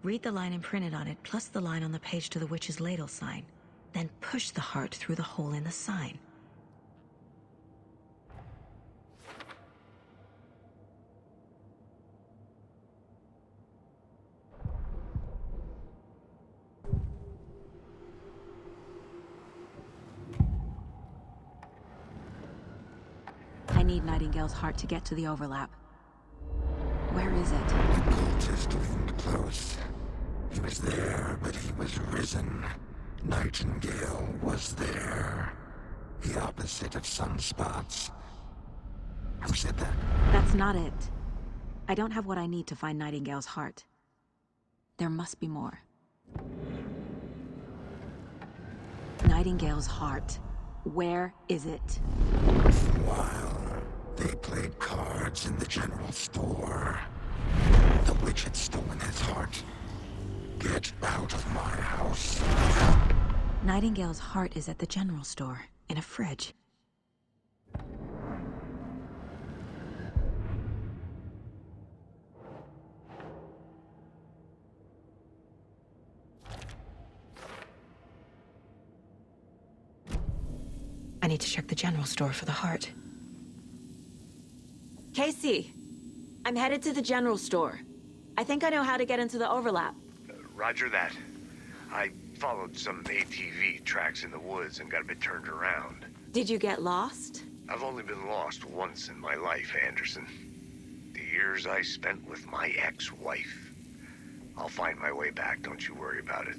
Read the line imprinted on it, plus the line on the page to the witch's ladle sign. Then push the heart through the hole in the sign. I need Nightingale's heart to get to the overlap. Where is it? The cultist leaned close. He was there, but he was risen. Nightingale was there. The opposite of sunspots. Who said that? That's not it. I don't have what I need to find Nightingale's heart. There must be more. Nightingale's heart. Where is it? While they played cards in the general store, the witch had stolen his heart. Get out of my house. Nightingale's heart is at the general store, in a fridge. I need to check the general store for the heart. Casey, I'm headed to the general store. I think I know how to get into the overlap. Roger that. I followed some ATV tracks in the woods and got a bit turned around. Did you get lost? I've only been lost once in my life, Anderson. The years I spent with my ex-wife. I'll find my way back, don't you worry about it.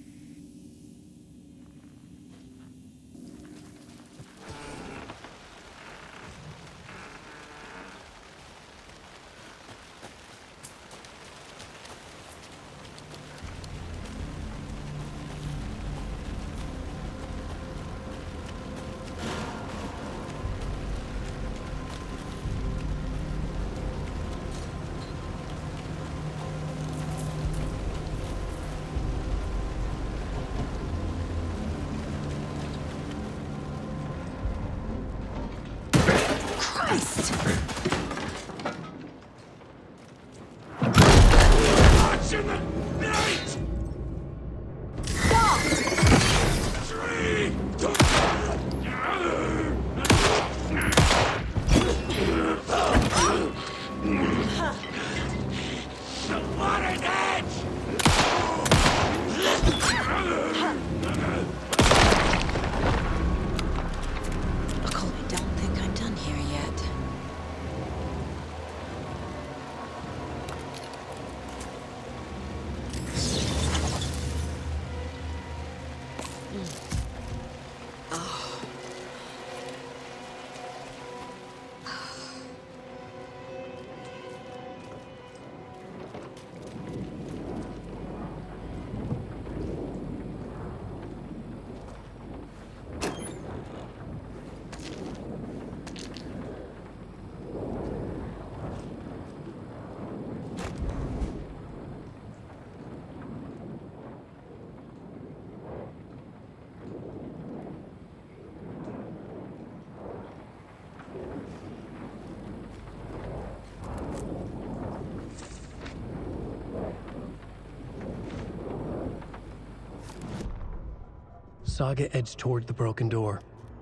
Saga edged toward the broken door,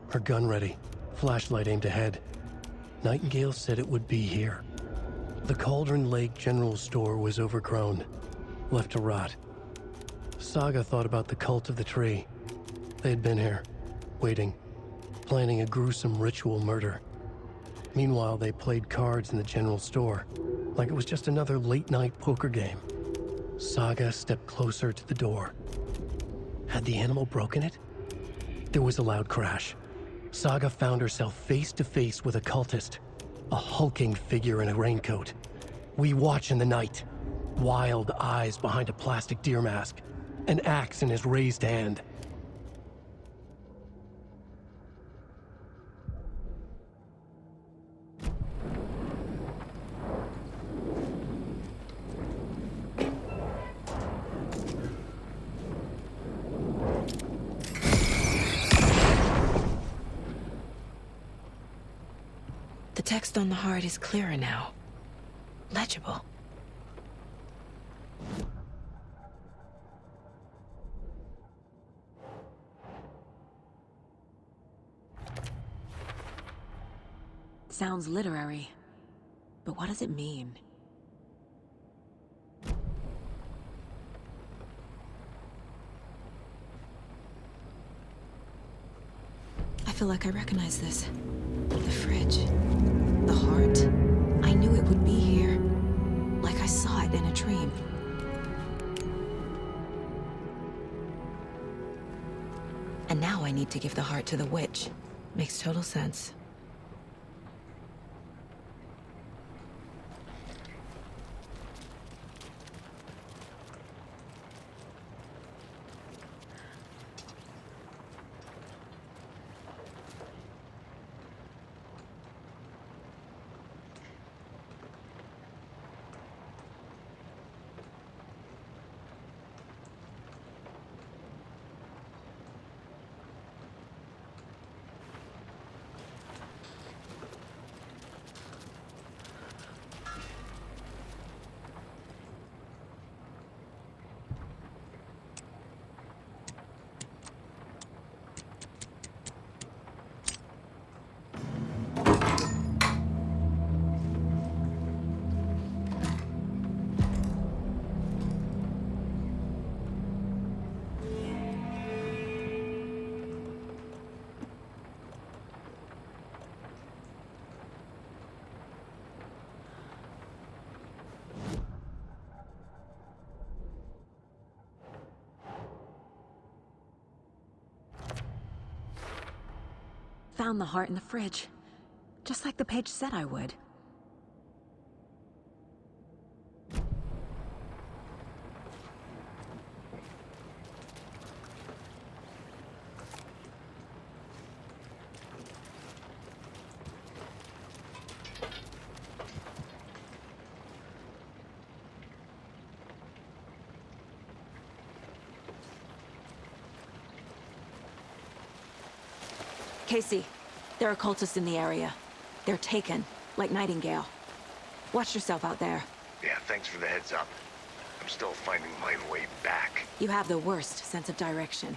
her gun ready, flashlight aimed ahead. Nightingale said it would be here. The Cauldron Lake General Store was overgrown, left to rot. Saga thought about the cult of the tree. They had been here, waiting, planning a gruesome ritual murder. Meanwhile, they played cards in the general store, like it was just another late-night poker game. Saga stepped closer to the door. Had the animal broken it? There was a loud crash. Saga found herself face to face with a cultist, a hulking figure in a raincoat. We watch in the night. Wild eyes behind a plastic deer mask, an axe in his raised hand. The text on the heart is clearer now. Legible. Sounds literary, but what does it mean? I feel like I recognize this. The fridge. The heart. I knew it would be here. Like I saw it in a dream. And now I need to give the heart to the witch. Makes total sense. Found the heart in the fridge, just like the page said I would. Casey, there are cultists in the area. They're taken, like Nightingale. Watch yourself out there. Yeah, thanks for the heads up. I'm still finding my way back. You have the worst sense of direction.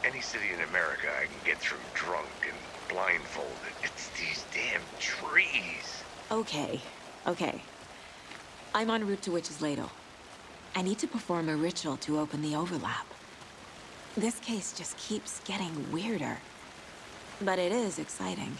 Any city in America I can get through drunk and blindfolded. It's these damn trees. Okay. I'm en route to Witch's Ladle. I need to perform a ritual to open the overlap. This case just keeps getting weirder. But it is exciting.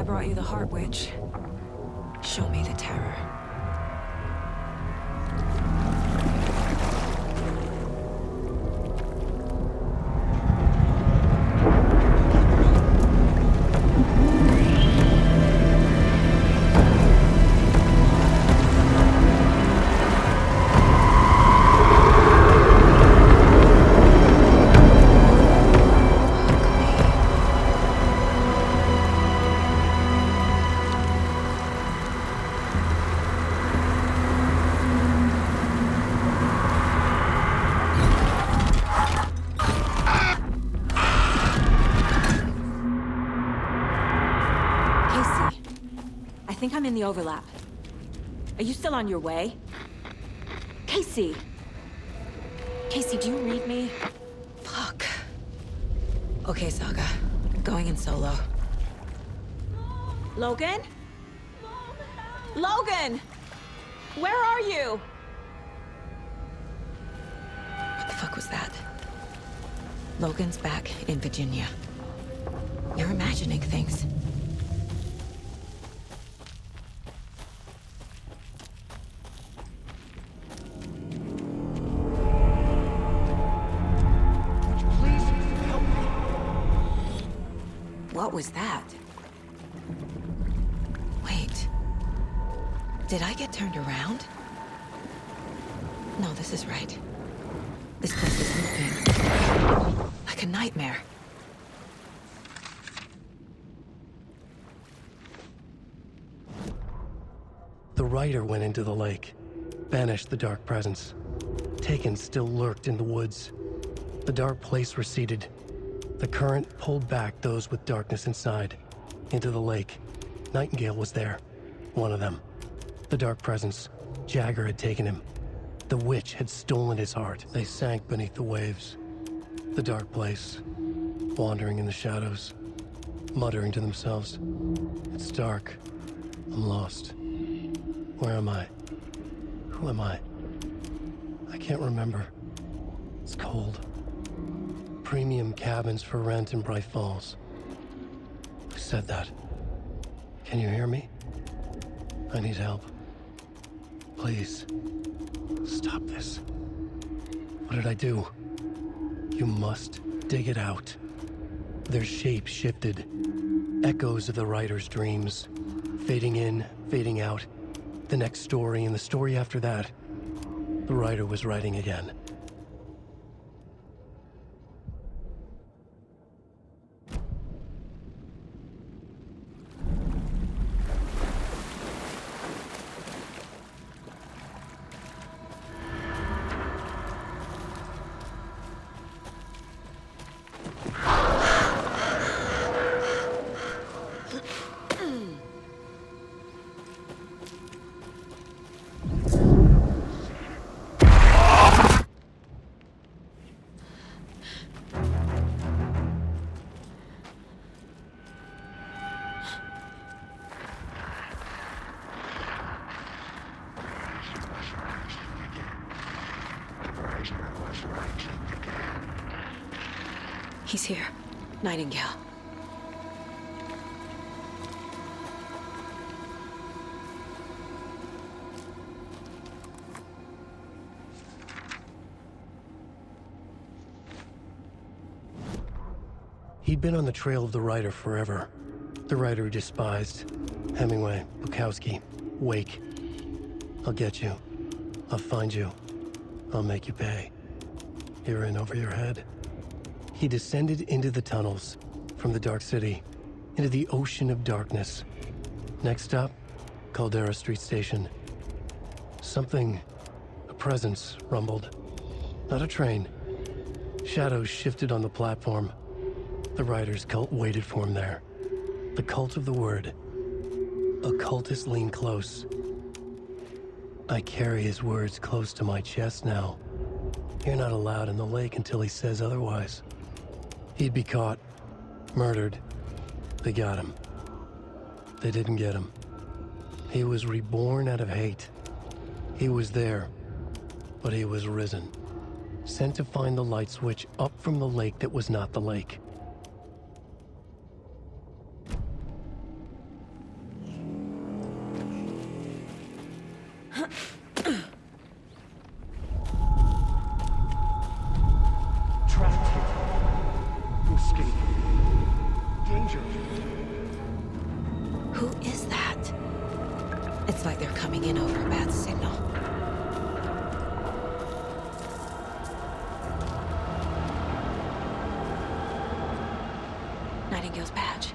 brought you the Heart Witch. Show me the terror. I'm in the overlap. Are you still on your way? Casey! Casey, do you read me? Fuck. Okay, Saga. Going in solo. Logan? Logan! Where are you? What the fuck was that? Logan's back in Virginia. You're imagining things. What was that? Wait. Did I get turned around? No, this is right. This place is moving. Like a nightmare. The writer went into the lake, banished the dark presence. Taken still lurked in the woods. The dark place receded. The current pulled back those with darkness inside, into the lake. Nightingale was there, one of them. The dark presence, Jagger had taken him. The witch had stolen his heart. They sank beneath the waves. The dark place, wandering in the shadows, muttering to themselves. It's dark. I'm lost. Where am I? Who am I? I can't remember. It's cold. Premium cabins for rent in Bright Falls. Who said that? Can you hear me? I need help. Please. Stop this. What did I do? You must dig it out. Their shape shifted. Echoes of the writer's dreams. Fading in, fading out. The next story and the story after that. The writer was writing again. He's here. Nightingale. He'd been on the trail of the writer forever. The writer who despised. Hemingway, Bukowski, Wake. I'll get you. I'll find you. I'll make you pay. You're in over your head. He descended into the tunnels, from the Dark City, into the ocean of darkness. Next stop, Caldera Street Station. Something, a presence, rumbled. Not a train. Shadows shifted on the platform. The writer's cult waited for him there. The cult of the word. A cultist leaned close. I carry his words close to my chest now. You're not allowed in the lake until he says otherwise. He'd be caught, murdered. They got him. They didn't get him. He was reborn out of hate. He was there, but he was risen. Sent to find the light switch up from the lake that was not the lake. Trapped here. To escape. Danger. Who is that? It's like they're coming in over a bad signal. Nightingale's badge.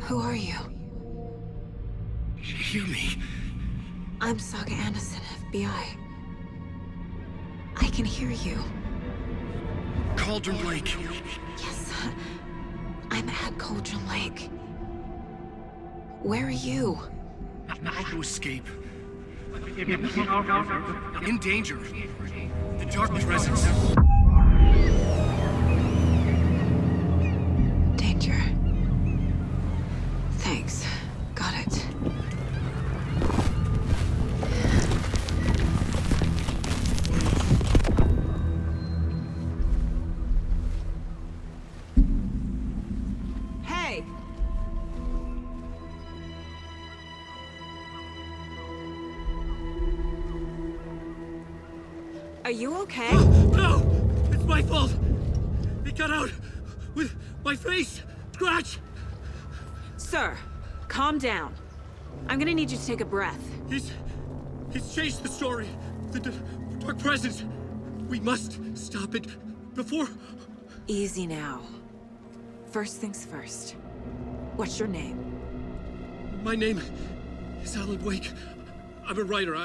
Who are you? Hear me. I'm Saga Anderson, FBI. I can hear you. Cauldron Lake. Yes, I'm at Cauldron Lake. Where are you? How to escape. In danger. The dark presence. Danger. Thanks. Got it. Are you okay? No! It's my fault! It got out with my face scratch! Sir, calm down. I'm gonna need you to take a breath. He's changed the story. The dark presence. We must stop it before... Easy now. First things first. What's your name? My name is Alan Wake. I'm a writer.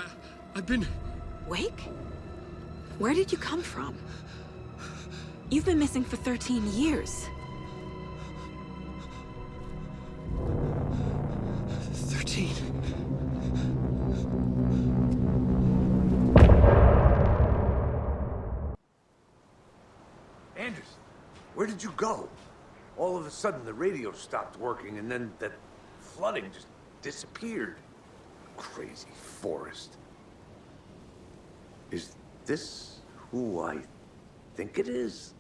I've been... Wake? Where did you come from? You've been missing for 13 years. 13. Anderson, where did you go? All of a sudden, the radio stopped working, and then that flooding just disappeared. Crazy forest. Is this who I think it is?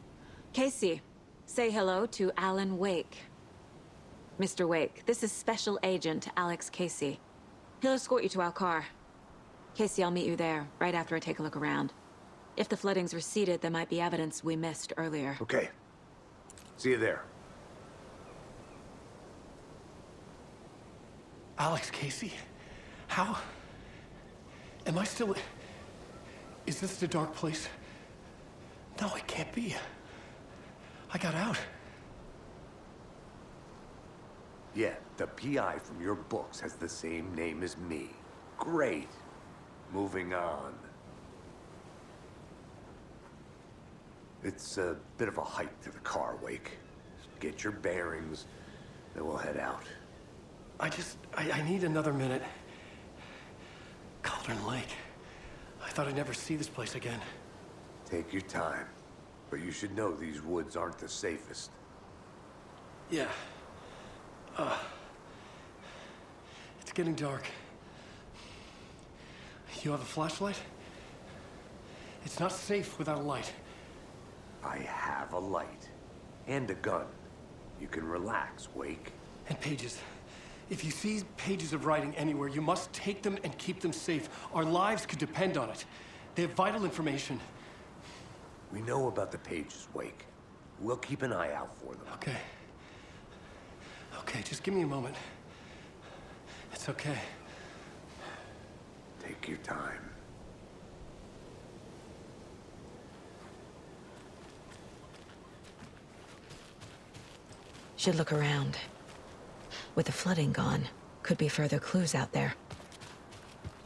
Casey, say hello to Alan Wake. Mr. Wake, this is Special Agent Alex Casey. He'll escort you to our car. Casey, I'll meet you there, right after I take a look around. If the flooding's receded, there might be evidence we missed earlier. Okay. See you there. Alex Casey? How? Am I still... Is this the dark place? No, it can't be. I got out. Yeah, the PI from your books has the same name as me. Great. Moving on. It's a bit of a hike to the car, Wake. Get your bearings, then we'll head out. I need another minute. Cauldron Lake. I thought I'd never see this place again. Take your time. But you should know these woods aren't the safest. Yeah. It's getting dark. You have a flashlight? It's not safe without a light. I have a light. And a gun. You can relax, Wake. And pages. If you see pages of writing anywhere, you must take them and keep them safe. Our lives could depend on it. They have vital information. We know about the pages, Wake. We'll keep an eye out for them. Okay. Okay, just give me a moment. It's okay. Take your time. Should look around. With the flooding gone, could be further clues out there.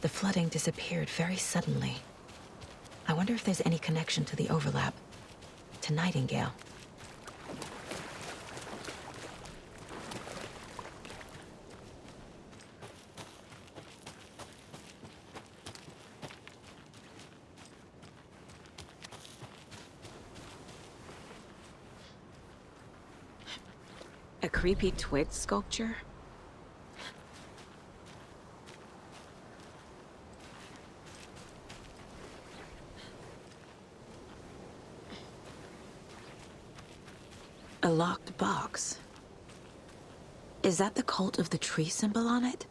The flooding disappeared very suddenly. I wonder if there's any connection to the overlap. To Nightingale. A creepy twig sculpture? A locked box. Is that the cult of the tree symbol on it?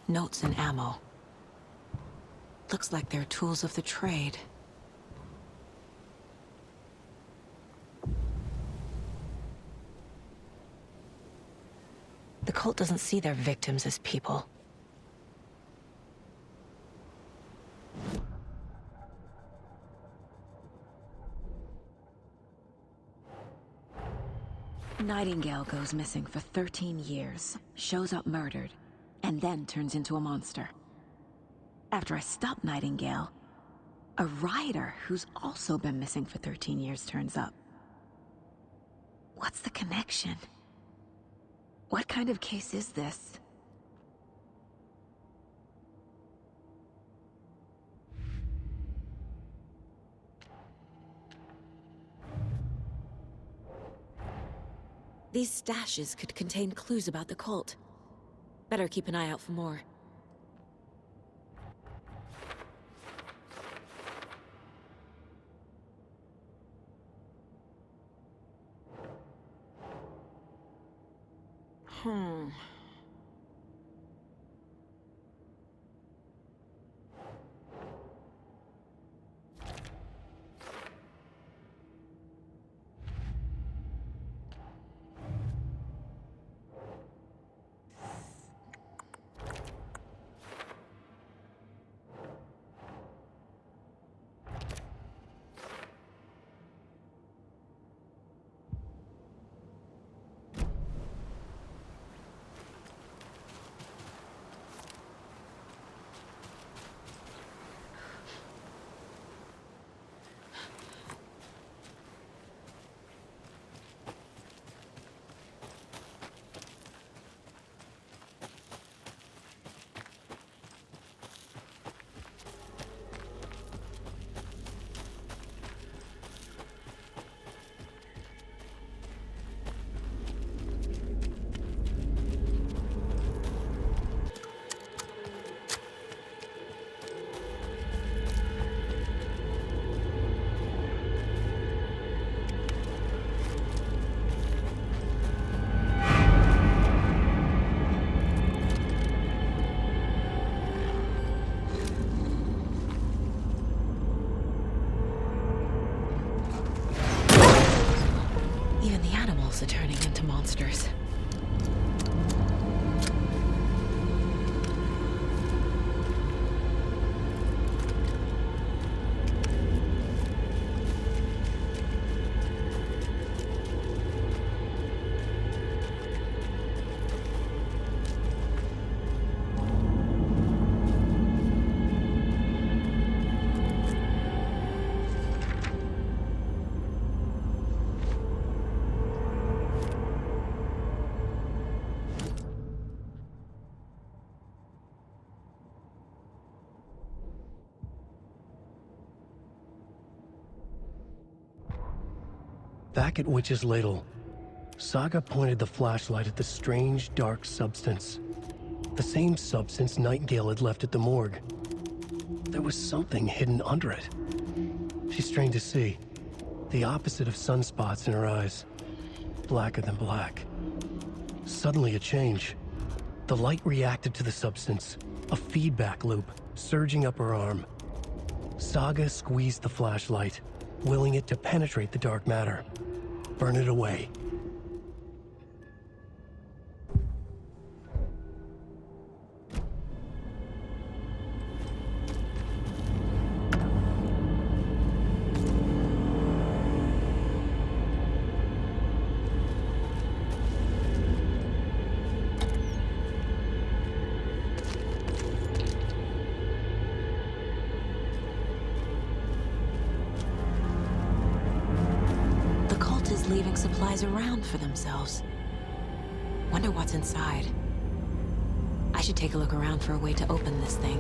Notes and ammo. Looks like they're tools of the trade. The cult doesn't see their victims as people. Nightingale goes missing for 13 years, shows up murdered, and then turns into a monster. After I stop Nightingale, a rider who's also been missing for 13 years turns up. What's the connection? What kind of case is this? These stashes could contain clues about the cult. Better keep an eye out for more. Even the animals are turning into monsters. Back at Witch's Ladle, Saga pointed the flashlight at the strange, dark substance. The same substance Nightingale had left at the morgue. There was something hidden under it. She strained to see. The opposite of sunspots in her eyes. Blacker than black. Suddenly a change. The light reacted to the substance. A feedback loop, surging up her arm. Saga squeezed the flashlight, willing it to penetrate the dark matter. Burn it away. Leaving supplies around for themselves. Wonder what's inside. I should take a look around for a way to open this thing.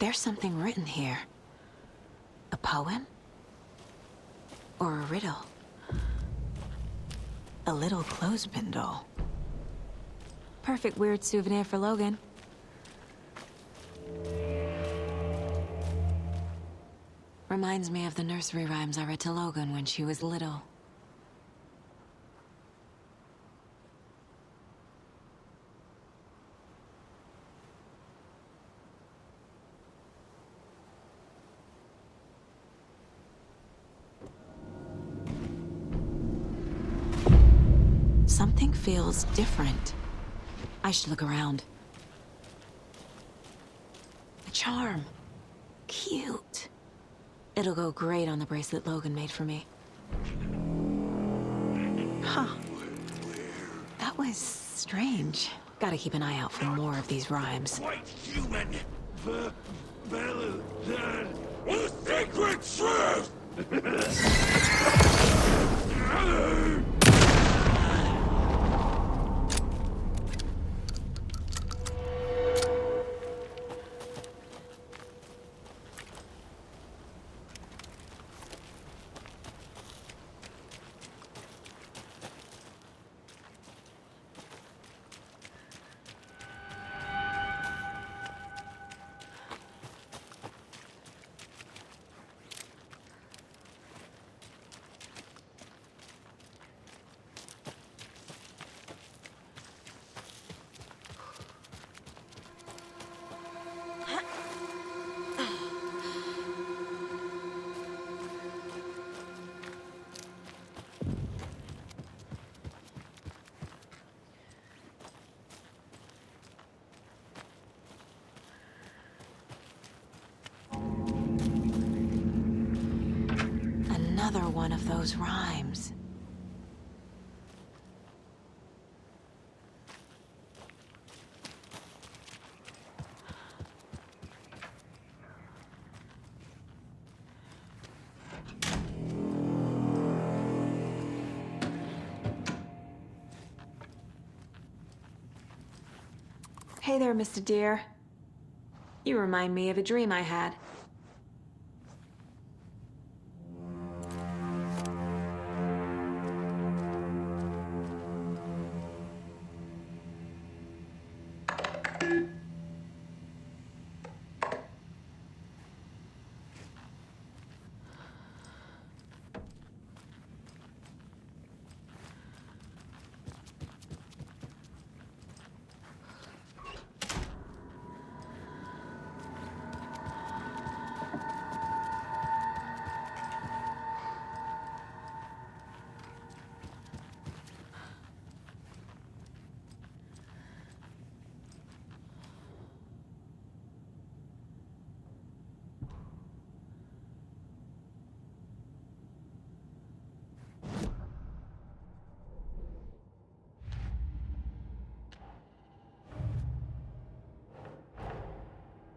There's something written here. A poem? Or a riddle? A little clothespin doll. Perfect weird souvenir for Logan. Reminds me of the nursery rhymes I read to Logan when she was little. Something feels different. I should look around. A charm. Cute. It'll go great on the bracelet Logan made for me. Huh. That was strange. Gotta keep an eye out for more of these rhymes. White human, the value, the sacred truth! Another one of those rhymes. Hey there, Mr. Deer. You remind me of a dream I had.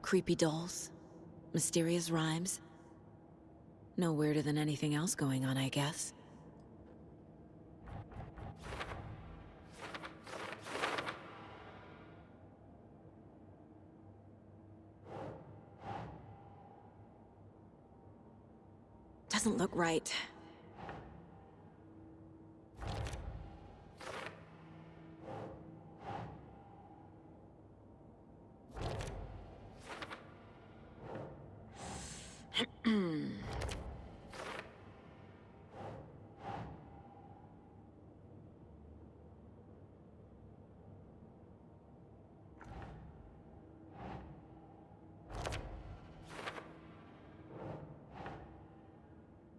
Creepy dolls, mysterious rhymes. No weirder than anything else going on, I guess. Doesn't look right.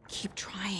Keep trying.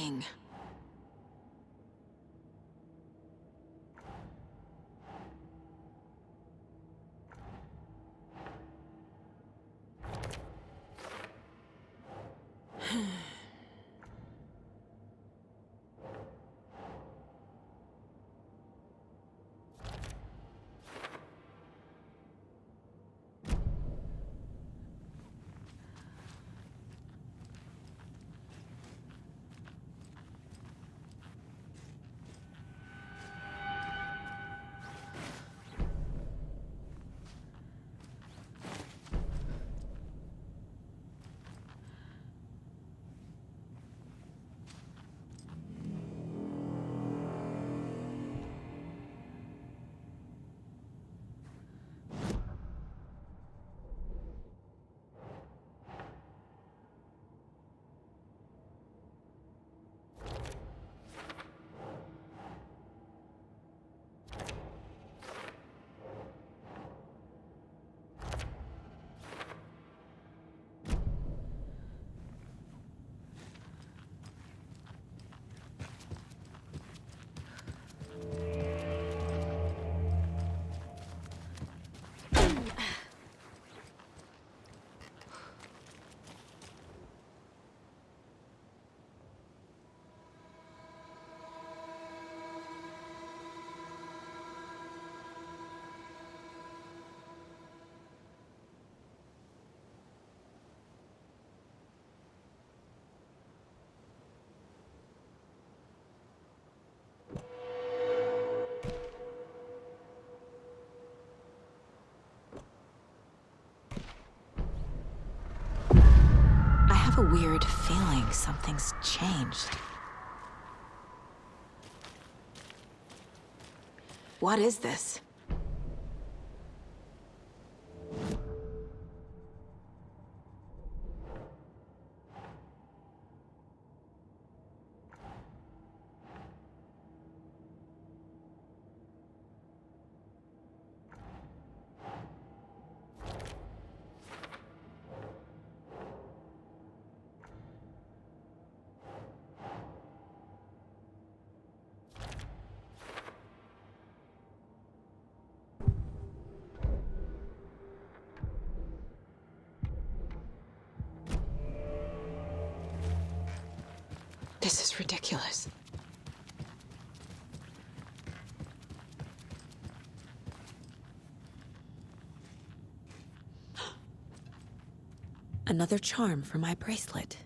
a weird feeling something's changed. What is this? This is ridiculous. Another charm for my bracelet.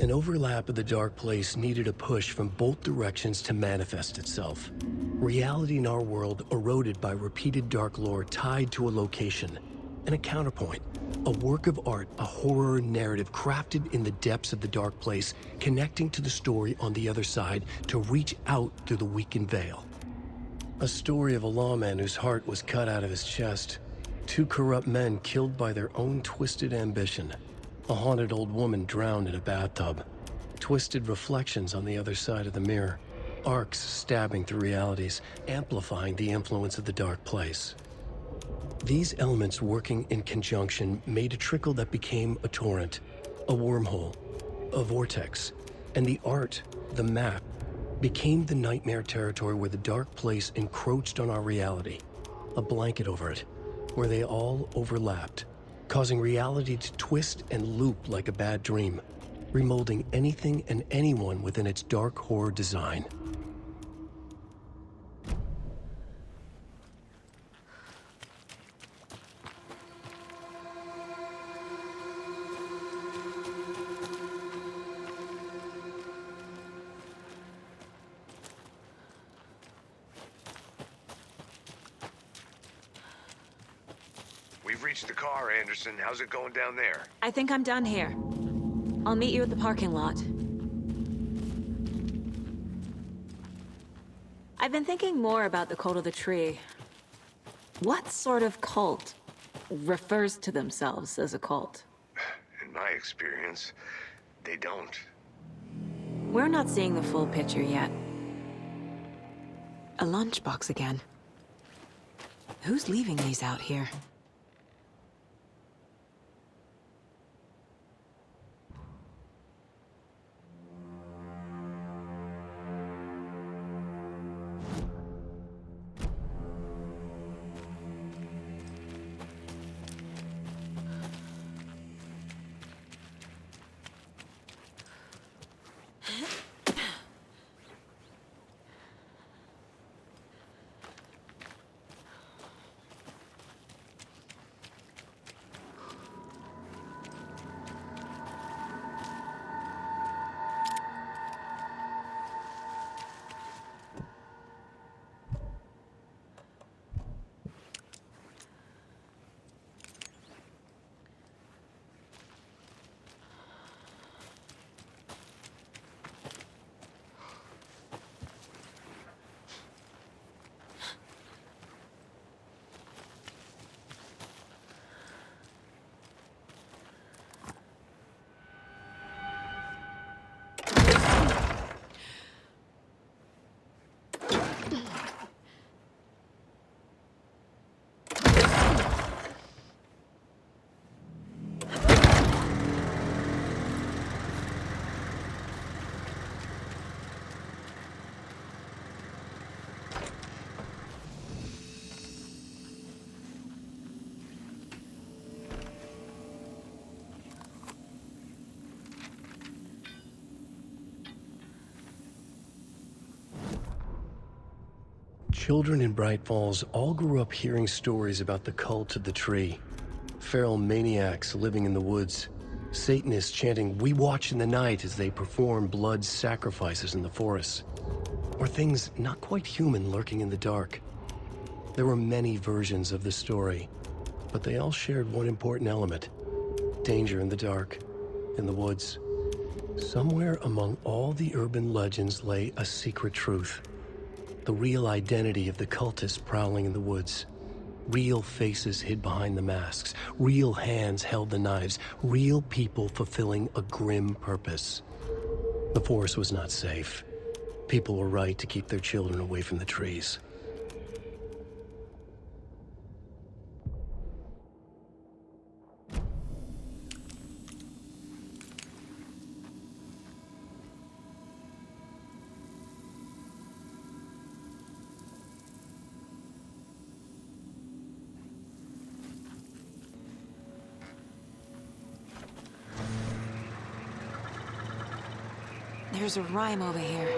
An overlap of the dark place needed a push from both directions to manifest itself. Reality in our world eroded by repeated dark lore tied to a location. And a counterpoint, a work of art, a horror narrative crafted in the depths of the dark place, connecting to the story on the other side to reach out through the weakened veil. A story of a lawman whose heart was cut out of his chest. Two corrupt men killed by their own twisted ambition. A haunted old woman drowned in a bathtub. Twisted reflections on the other side of the mirror. Arcs stabbing through realities, amplifying the influence of the dark place. These elements working in conjunction made a trickle that became a torrent, a wormhole, a vortex, and the art, the map, became the nightmare territory where the dark place encroached on our reality. A blanket over it, where they all overlapped, causing reality to twist and loop like a bad dream, remolding anything and anyone within its dark horror design. We've reached the car, Anderson. How's it going down there? I think I'm done here. I'll meet you at the parking lot. I've been thinking more about the cult of the tree. What sort of cult refers to themselves as a cult? In my experience, they don't. We're not seeing the full picture yet. A lunchbox again. Who's leaving these out here? children in Bright Falls all grew up hearing stories about the cult of the tree. Feral maniacs living in the woods. Satanists chanting, "We watch in the night," as they perform blood sacrifices in the forests. Or things not quite human lurking in the dark. There were many versions of the story, but they all shared one important element. Danger in the dark, in the woods. Somewhere among all the urban legends lay a secret truth. The real identity of the cultists prowling in the woods. Real faces hid behind the masks. Real hands held the knives. Real people fulfilling a grim purpose. The forest was not safe. People were right to keep their children away from the trees. There's a rhyme over here.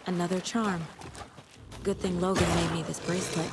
Another charm. Good thing Logan made me this bracelet.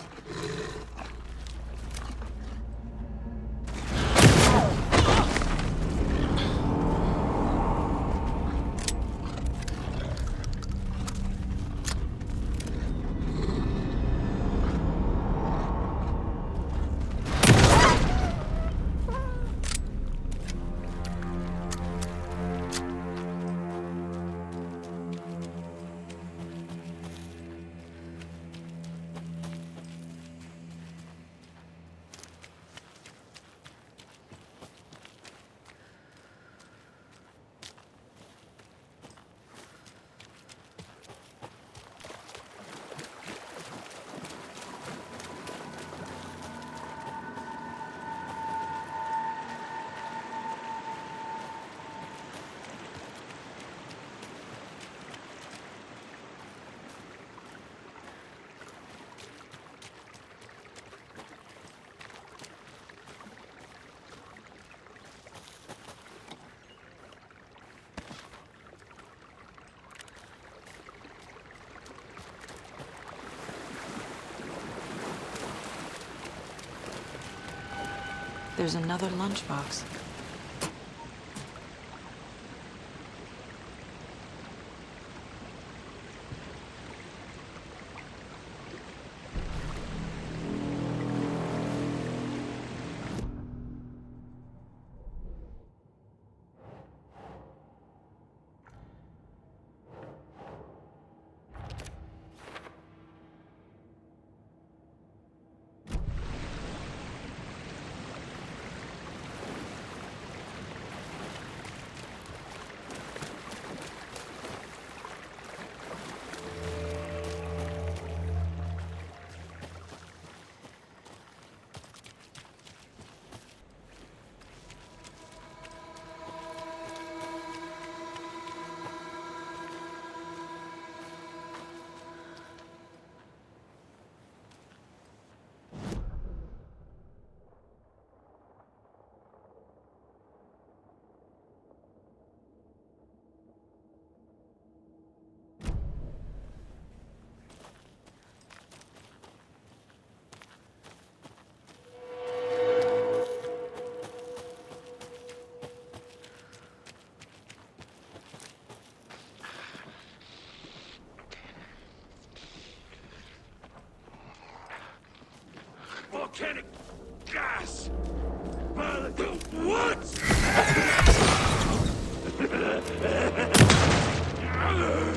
There's another lunchbox.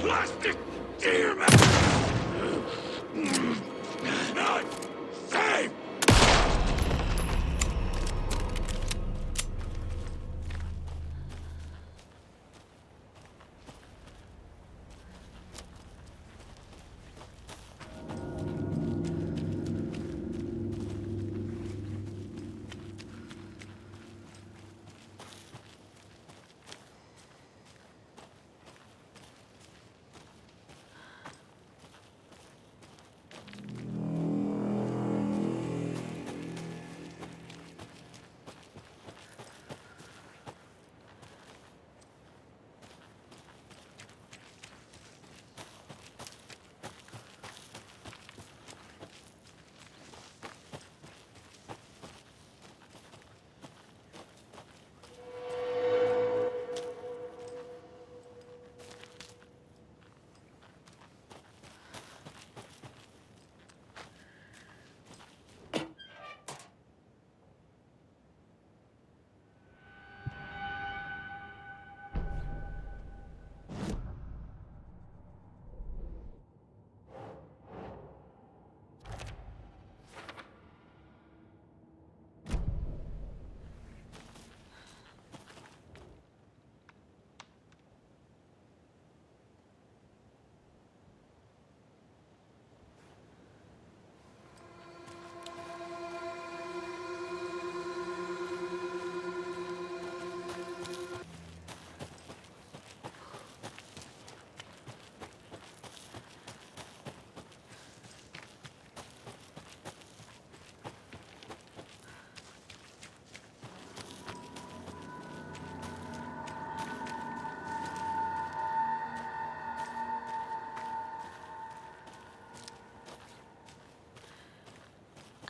Plastic deer man! Not safe!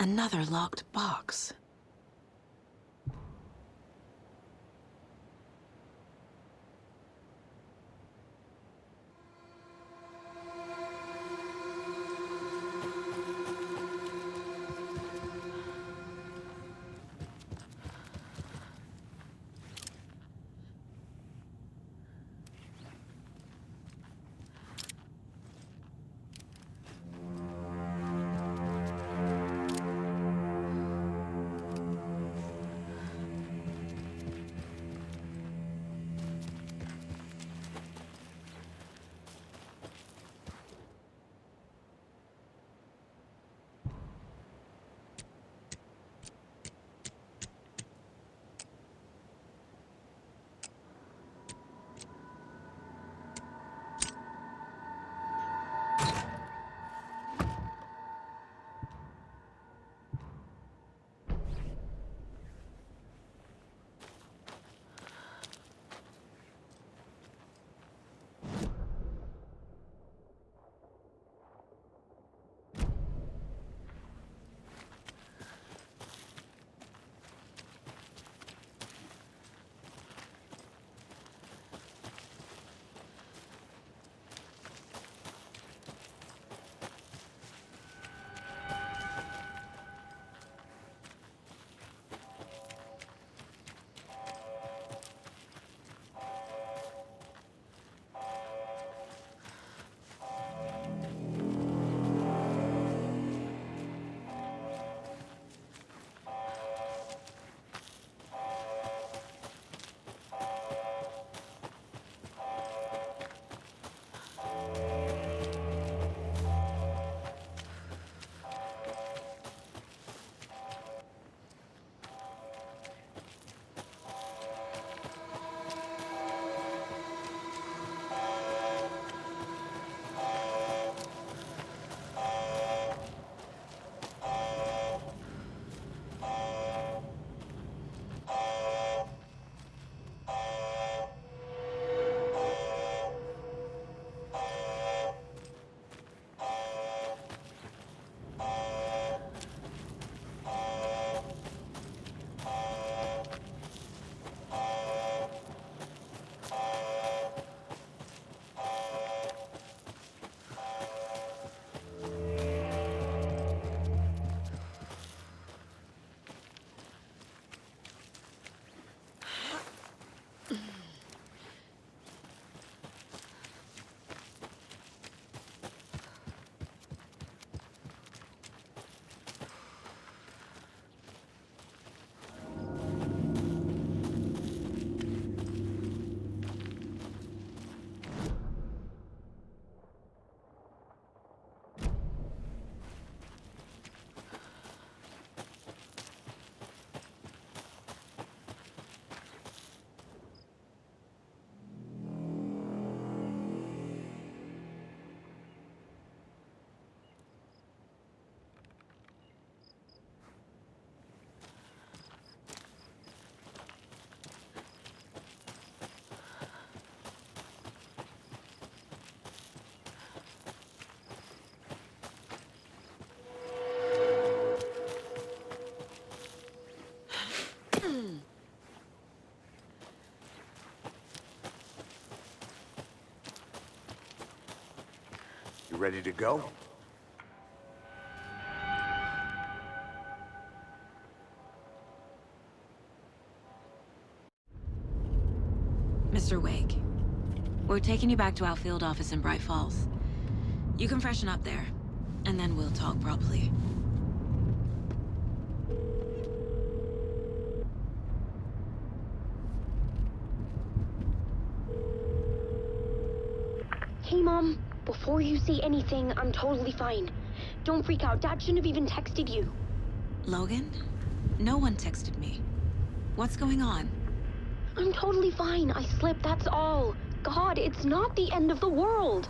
Another locked box. ready to go? Mr. Wake, we're taking you back to our field office in Bright Falls. You can freshen up there, and then we'll talk properly. Hey, Mom. Before you say anything, I'm totally fine. Don't freak out. Dad shouldn't have even texted you. Logan? No one texted me. What's going on? I'm totally fine. I slipped, that's all. God, it's not the end of the world.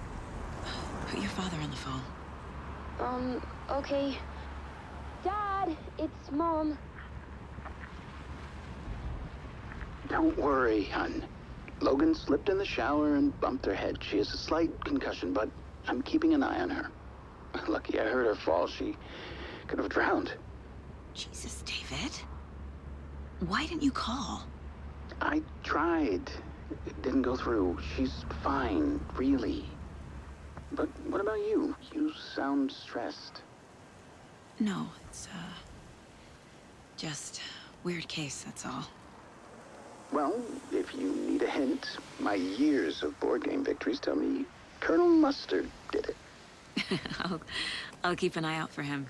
Put your father on the phone. Okay. Dad, it's Mom. Don't worry, hon. Logan slipped in the shower and bumped her head. She has a slight concussion, but I'm keeping an eye on her. Lucky I heard her fall. She could have drowned. Jesus, David. Why didn't you call? I tried. It didn't go through. She's fine, really. But what about you? You sound stressed. No, it's, just weird case, that's all. Well, if you need a hint, my years of board game victories tell me Colonel Mustard did it. I'll keep an eye out for him.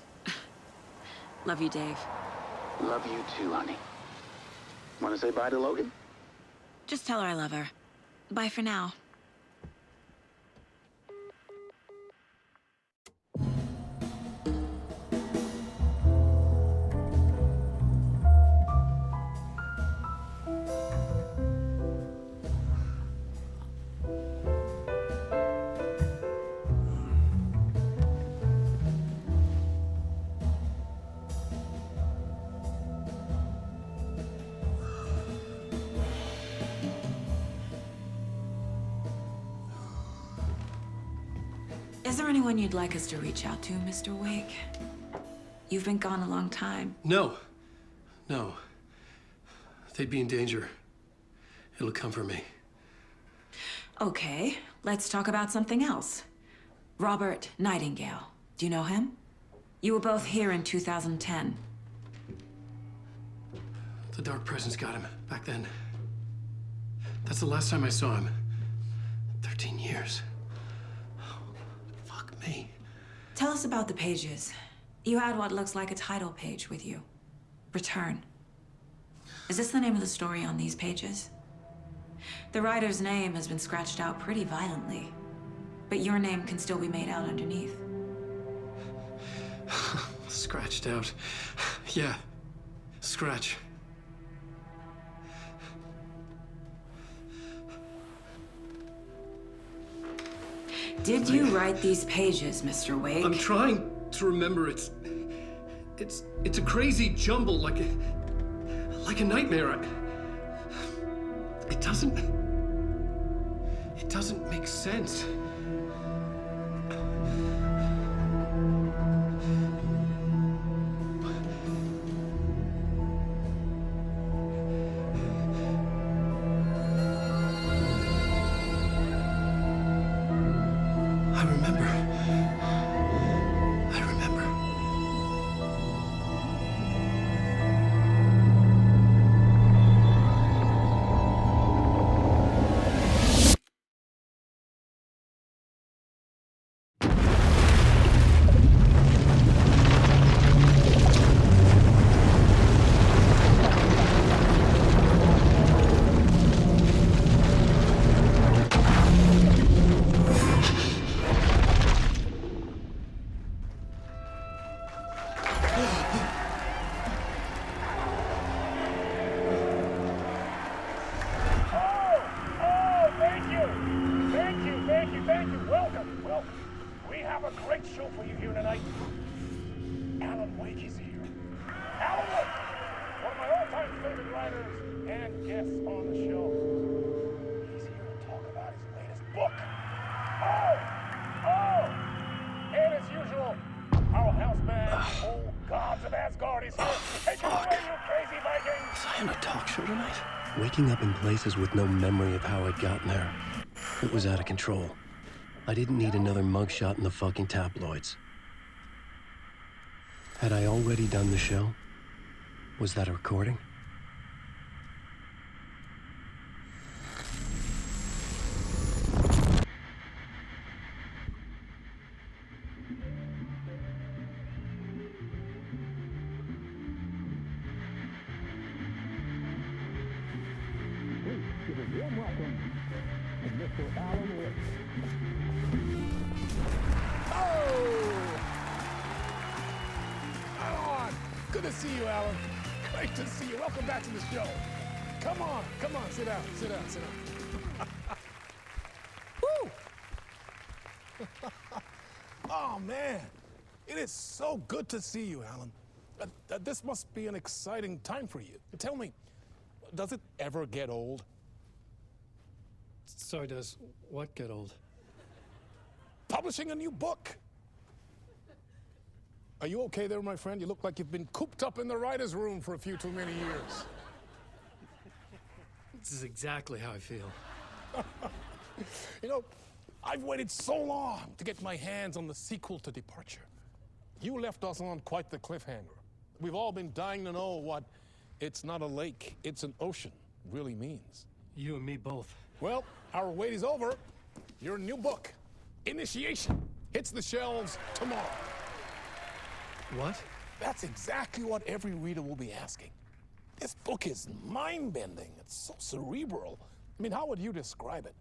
Love you, Dave. Love you too, honey. Want to say bye to Logan? Just tell her I love her. Bye for now. Is there anyone you'd like us to reach out to, Mr. Wake? You've been gone a long time. No. No. They'd be in danger. It'll come for me. Okay, let's talk about something else. Robert Nightingale. Do you know him? You were both here in 2010. The Dark Presence got him back then. That's the last time I saw him. 13 years. Fuck me. Tell us about the pages. You had what looks like a title page with you. Return. Is this the name of the story on these pages? The writer's name has been scratched out pretty violently, but your name can still be made out underneath. Scratched out. Yeah. Scratch. Did you write these pages, Mr. Wake? I'm trying to remember. It's a crazy jumble, like a nightmare. It doesn't make sense. Waking up in places with no memory of how I'd gotten there. It was out of control. I didn't need another mugshot in the fucking tabloids. Had I already done the show? Was that a recording? Good to see you, Alan. Great to see you. Welcome back to the show. Come on, sit down. Woo! Oh, man. It is so good to see you, Alan. This must be an exciting time for you. Tell me, does it ever get old? So does what get old? Publishing a new book. Are you okay there, my friend? You look like you've been cooped up in the writer's room for a few too many years. This is exactly how I feel. You know, I've waited so long to get my hands on the sequel to Departure. You left us on quite the cliffhanger. We've all been dying to know what "it's not a lake, it's an ocean" really means. You and me both. Well, our wait is over. Your new book, Initiation, hits the shelves tomorrow. What? That's exactly what every reader will be asking. This book is mind-bending. It's so cerebral. I mean, how would you describe it?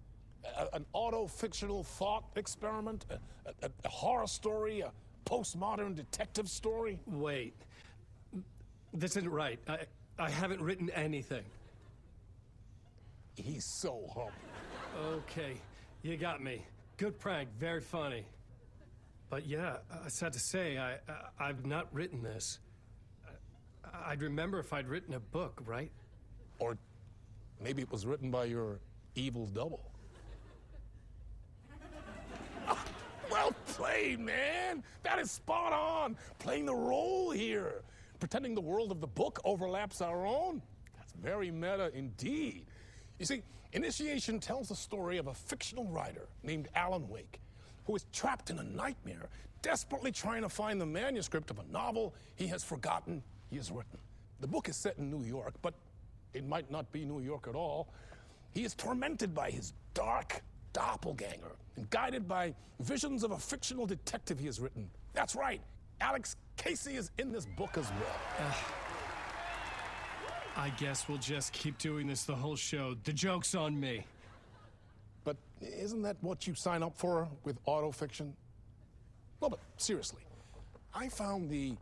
An auto-fictional thought experiment? A horror story? A postmodern detective story? Wait. This isn't right. I haven't written anything. He's so humble. Okay, you got me. Good prank, very funny. But yeah, sad to say, I've not written this. I'd remember if I'd written a book, right? Or maybe it was written by your evil double. Well played, man! That is spot on! Playing the role here. Pretending the world of the book overlaps our own. That's very meta indeed. You see, Initiation tells the story of a fictional writer named Alan Wake, who is trapped in a nightmare, desperately trying to find the manuscript of a novel he has forgotten he has written. The book is set in New York, but it might not be New York at all. He is tormented by his dark doppelganger and guided by visions of a fictional detective he has written. That's right, Alex Casey is in this book as well. I guess we'll just keep doing this the whole show. The joke's on me. But isn't that what you sign up for with autofiction? No, but seriously, I found the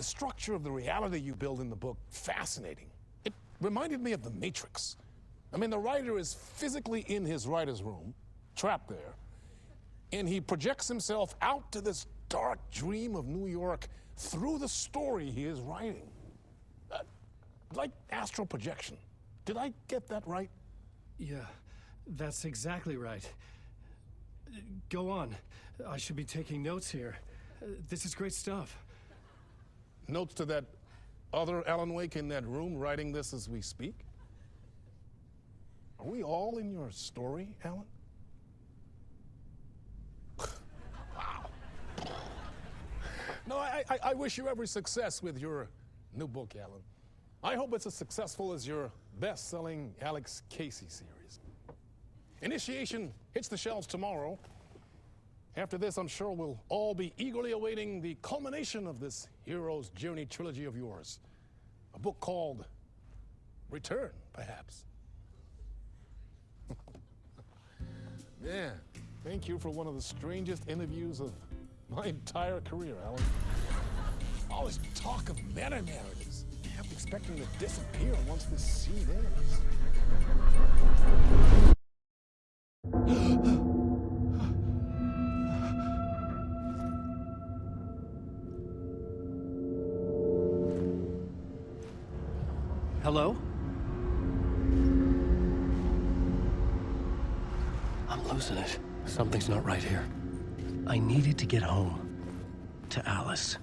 structure of the reality you build in the book fascinating. It reminded me of The Matrix. I mean, the writer is physically in his writer's room, trapped there, and he projects himself out to this dark dream of New York through the story he is writing. Like astral projection. Did I get that right? Yeah, that's exactly right. Go on. I should be taking notes here. This is great stuff. Notes to that other Alan Wake in that room writing this as we speak? Are we all in your story, Alan? Wow. No, I wish you every success with your new book, Alan. I hope it's as successful as your best-selling Alex Casey series. Initiation hits the shelves tomorrow. After this, I'm sure we'll all be eagerly awaiting the culmination of this hero's journey trilogy of yours. A book called Return, perhaps. Yeah, thank you for one of the strangest interviews of my entire career, Alan. All this talk of meta-narratives. I'm expecting to disappear once this scene ends. Hello? I'm losing it. Something's not right here. I needed to get home. To Alice.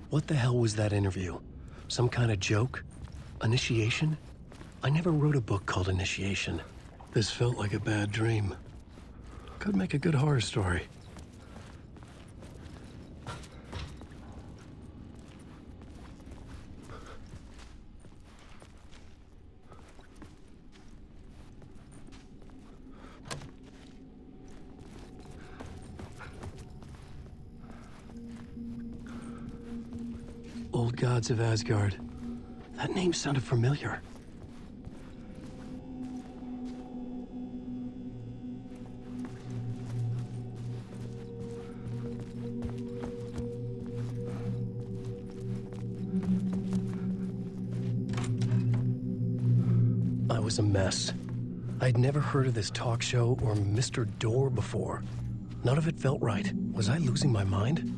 What the hell was that interview? Some kind of joke? Initiation? I never wrote a book called Initiation. This felt like a bad dream. Could make a good horror story. Old Gods of Asgard. That name sounded familiar. I was a mess. I'd never heard of this talk show or Mr. Door before. None of it felt right. Was I losing my mind?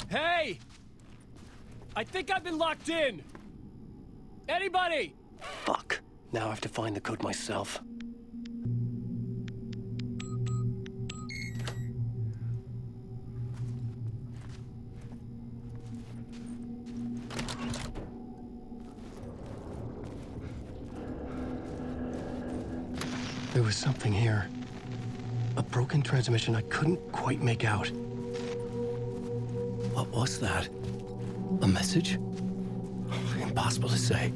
Hey! I think I've been locked in! Anybody? Fuck. Now I have to find the code myself. There was something here. A broken transmission I couldn't quite make out. What was that? A message? Impossible to say.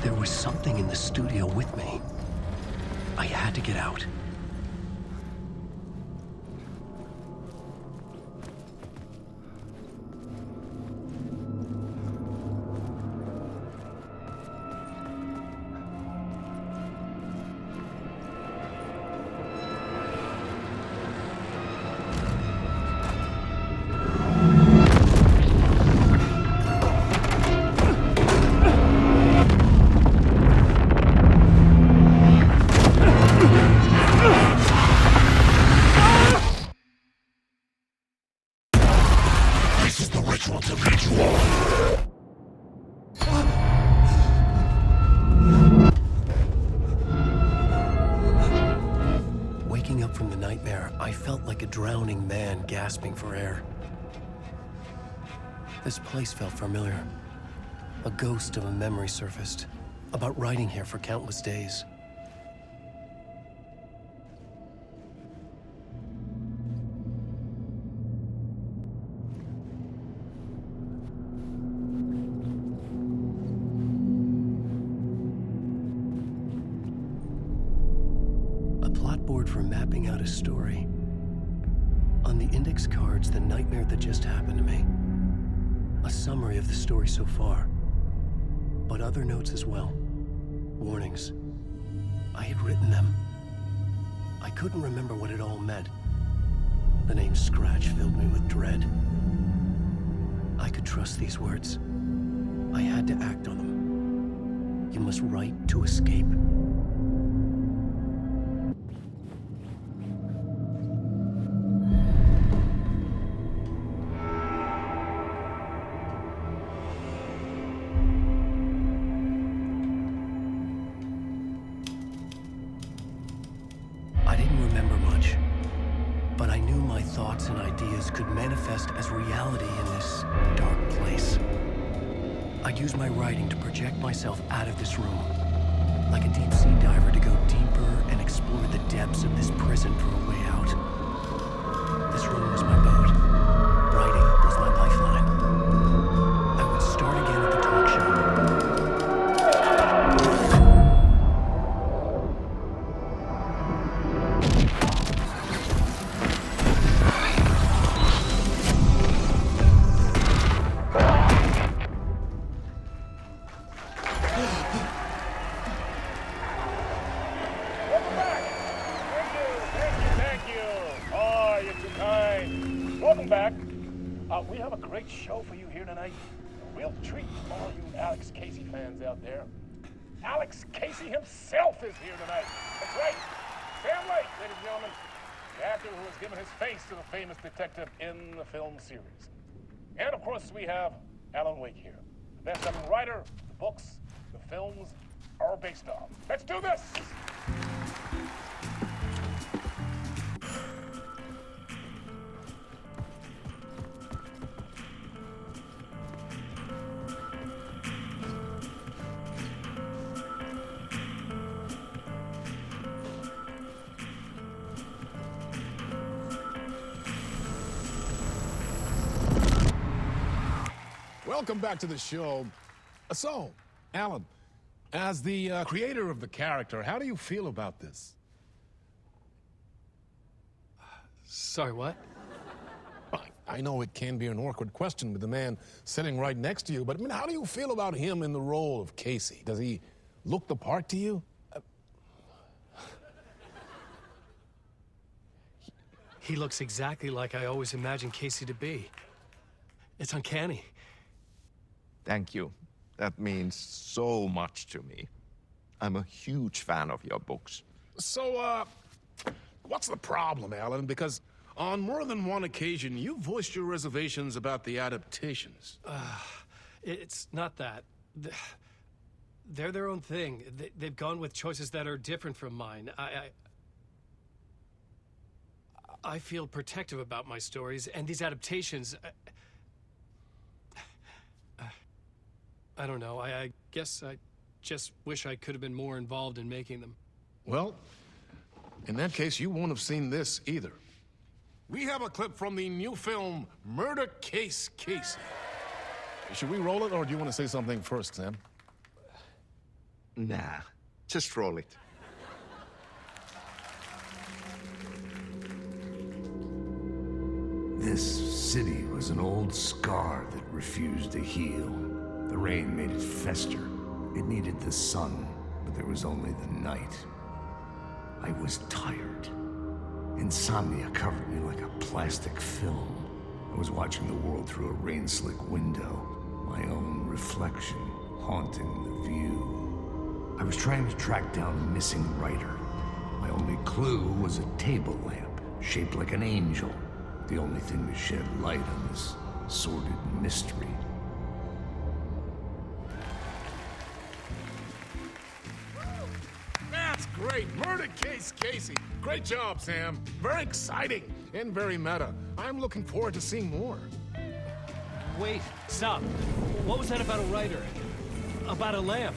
There was something in the studio with me. I had to get out. Waking up from the nightmare, I felt like a drowning man gasping for air. This place felt familiar. A ghost of a memory surfaced, about riding here for countless days. Board for mapping out a story. On the index cards, the nightmare that just happened to me. A summary of the story so far, but other notes as well. Warnings. I had written them. I couldn't remember what it all meant. The name Scratch filled me with dread. I could trust these words. I had to act on them. You must write to escape. Thoughts and ideas could manifest as reality in this dark place. I'd use my writing to project myself out of this room, like a deep-sea diver to go deeper and explore the depths of this prison for a way out. This room was my boat. Writing was my lifeline. I would start again at the talk show. We have a great show for you here tonight. A real treat for all you Alex Casey fans out there. Alex Casey himself is here tonight. That's right, Sam Lake, ladies and gentlemen, the actor who has given his face to the famous detective in the film series. And of course, we have Alan Wake here, the best-selling writer the books the films are based on. Let's do this! Welcome back to the show. So, Alan, as the creator of the character, how do you feel about this? Sorry, what? I know it can be an awkward question with the man sitting right next to you, but I mean, how do you feel about him in the role of Casey? Does he look the part to you? He looks exactly like I always imagined Casey to be. It's uncanny. Thank you. That means so much to me. I'm a huge fan of your books. So, what's the problem, Alan? Because on more than one occasion, you voiced your reservations about the adaptations. It's not that. They're their own thing. They've gone with choices that are different from mine. I feel protective about my stories, and these adaptations... I don't know. I guess I just wish I could have been more involved in making them. Well, in that case, you won't have seen this either. We have a clip from the new film, Murder Case Casey. Should we roll it, or do you want to say something first, Sam? Nah, just roll it. This city was an old scar that refused to heal. The rain made it fester. It needed the sun, but there was only the night. I was tired. Insomnia covered me like a plastic film. I was watching the world through a rain-slick window, my own reflection haunting the view. I was trying to track down a missing writer. My only clue was a table lamp, shaped like an angel, the only thing to shed light on this sordid mystery. That's great! Murder Case Casey! Great job, Sam. Very exciting and very meta. I'm looking forward to seeing more. Wait, stop. What was that about a writer? About a lamp?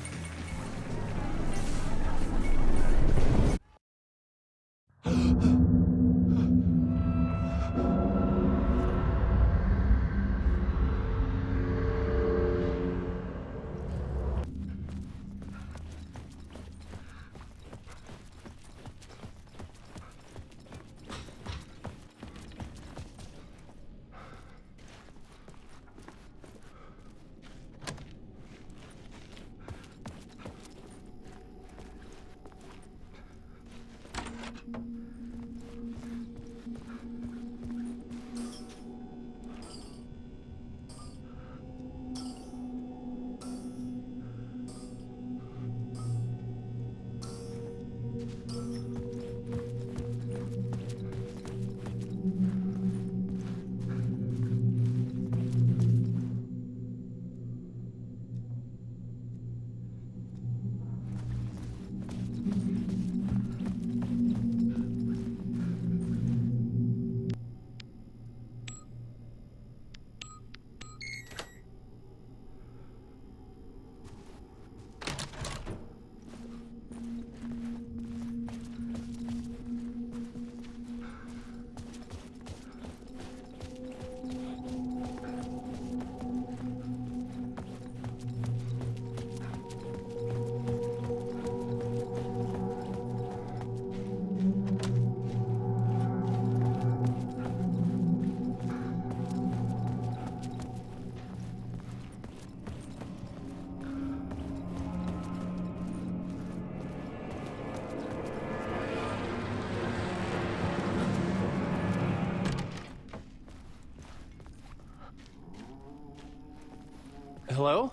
Hello?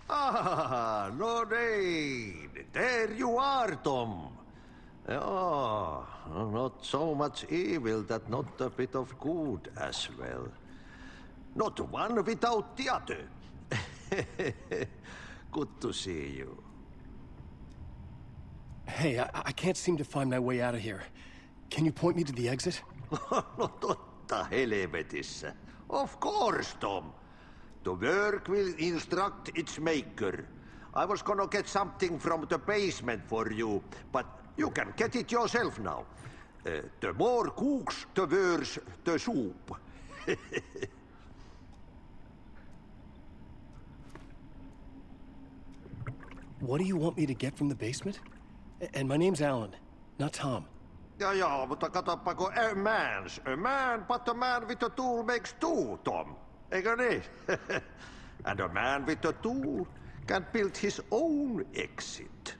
Ah, Lorraine! There you are, Tom. Oh, not so much evil that not a bit of good as well. Not one without the other. Good to see you. Hey, I can't seem to find my way out of here. Can you point me to the exit? No totta helvetissä. Of course, Tom. The work will instruct its maker. I was gonna get something from the basement for you, but you can get it yourself now. The more cooks, the worse the soup. What do you want me to get from the basement? And my name's Alan, not Tom. Ja, mutta katsoppa, a man, but a man with a tool makes two, Tom. Eikö niin? And a man with a tool can build his own exit.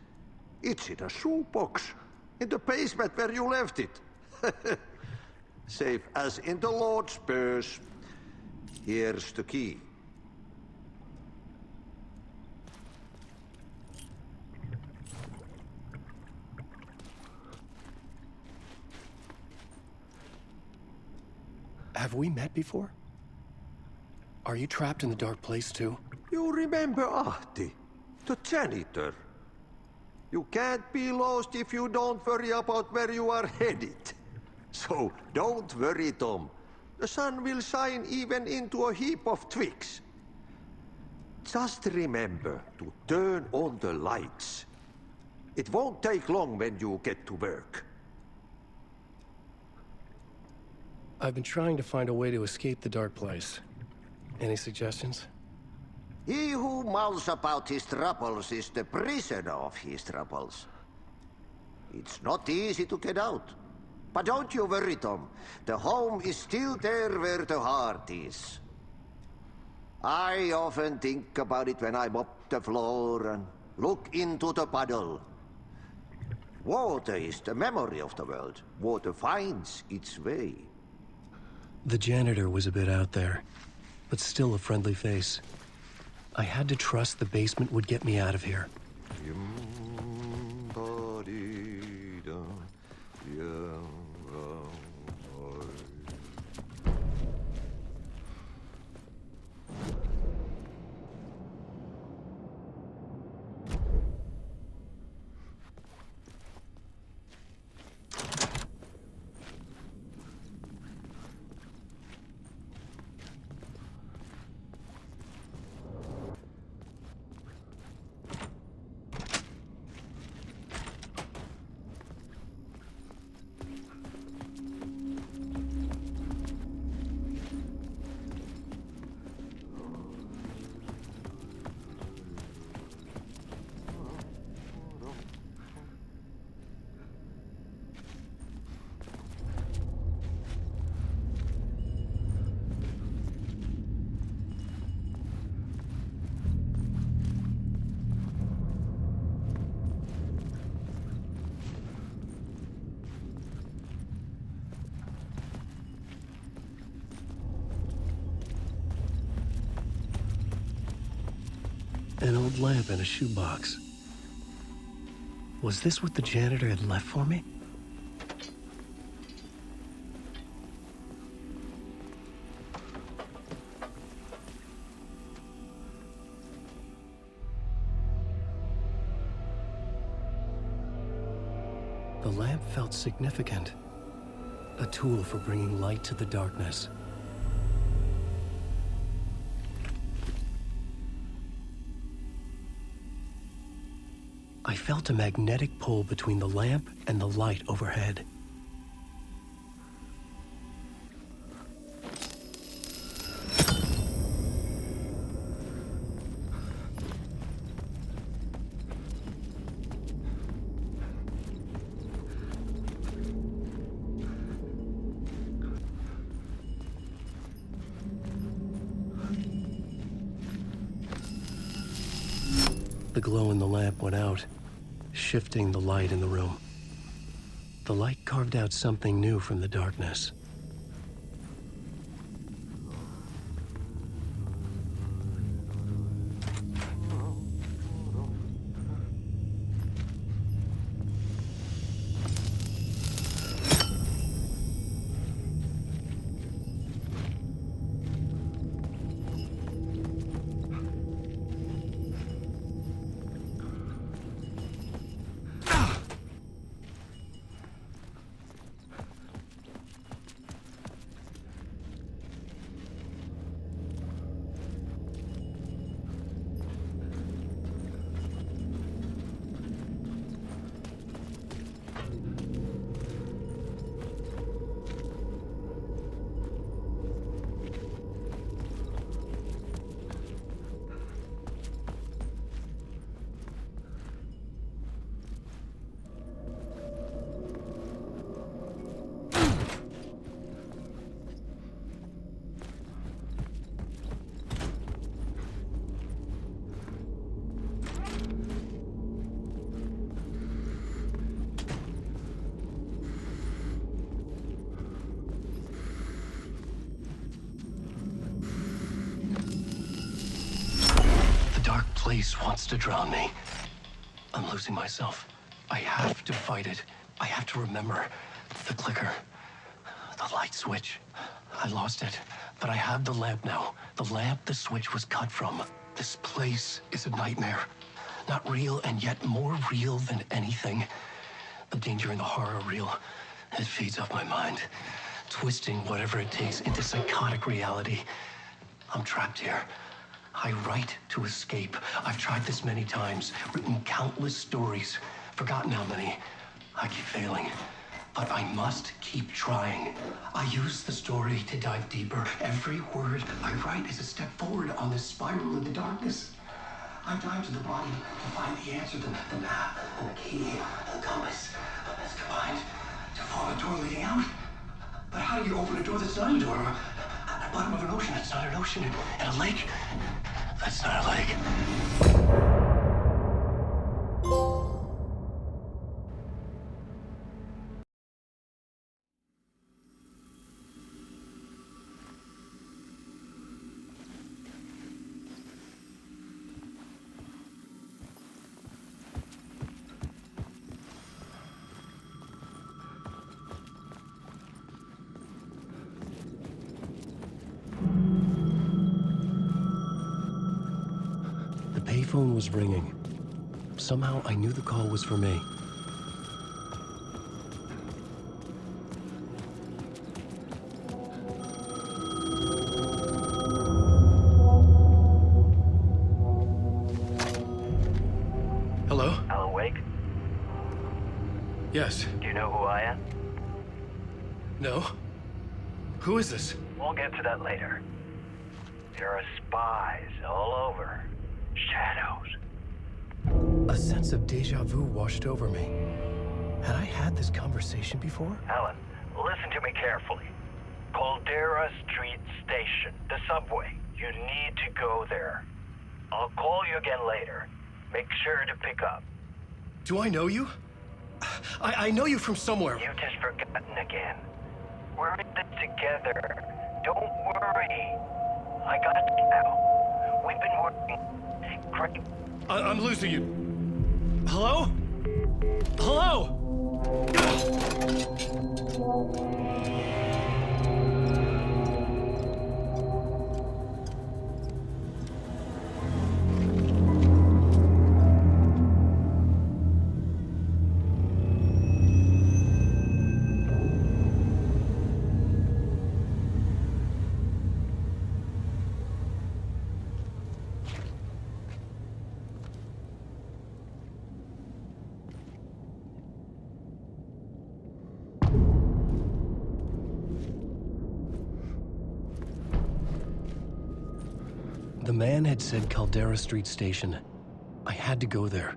It's in a shoebox, in the basement where you left it. Safe as in the Lord's purse. Here's the key. Have we met before? Are you trapped in the dark place too? You remember Ahti, the janitor. You can't be lost if you don't worry about where you are headed. So don't worry, Tom. The sun will shine even into a heap of twigs. Just remember to turn on the lights. It won't take long when you get to work. I've been trying to find a way to escape the dark place. Any suggestions? He who mulls about his troubles is the prisoner of his troubles. It's not easy to get out. But don't you worry, Tom. The home is still there where the heart is. I often think about it when I mop the floor and look into the puddle. Water is the memory of the world. Water finds its way. The janitor was a bit out there, but still a friendly face. I had to trust the basement would get me out of here. An old lamp in a shoebox. Was this what the janitor had left for me? The lamp felt significant. A tool for bringing light to the darkness. I felt a magnetic pull between the lamp and the light overhead. glow in the lamp went out, shifting the light in the room. The light carved out something new from the darkness. Place wants to drown me. I'm losing myself. I have to fight it. I have to remember. The clicker. The light switch. I lost it. But I have the lamp now. The lamp the switch was cut from. This place is a nightmare. Not real, and yet more real than anything. The danger and the horror are real. It feeds off my mind. Twisting whatever it takes into psychotic reality. I'm trapped here. I write to escape. I've tried this many times, written countless stories, forgotten how many. I keep failing, but I must keep trying. I use the story to dive deeper. Every word I write is a step forward on this spiral in the darkness. I dive to the bottom to find the answer, the map, and the key, and the compass. It's combined to form a door leading out. But how do you open a door that's not a door? At the bottom of an ocean, that's not an ocean. And a lake, that's not a lake. The payphone was ringing. Somehow I knew the call was for me. Hello? Alan Wake? Yes. Do you know who I am? No? Who is this? We'll get to that later. There are spies all over. Shadows. A sense of deja vu washed over me. Had I had this conversation before? Alan, listen to me carefully. Caldera Street Station, the subway. You need to go there. I'll call you again later. Make sure to pick up. Do I know you? I know you from somewhere. You've just forgotten again. We're in this together. Don't worry. I got you now. We've been working great. I'm losing you. Hello? Hello? The man had said Caldera Street Station. I had to go there.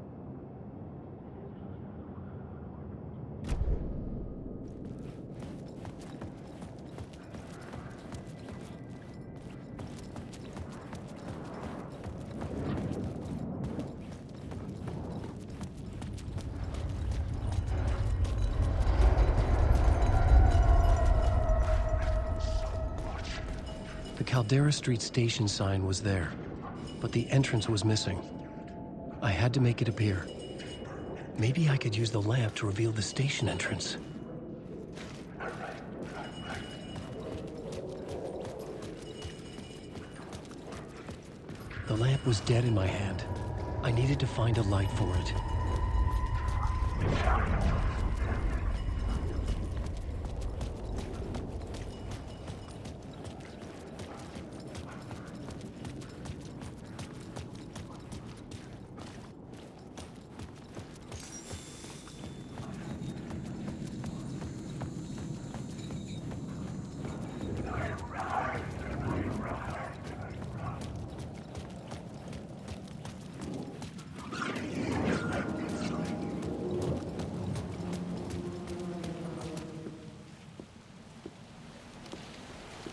Caldera Street station sign was there, but the entrance was missing. I had to make it appear. Maybe I could use the lamp to reveal the station entrance. The lamp was dead in my hand. I needed to find a light for it.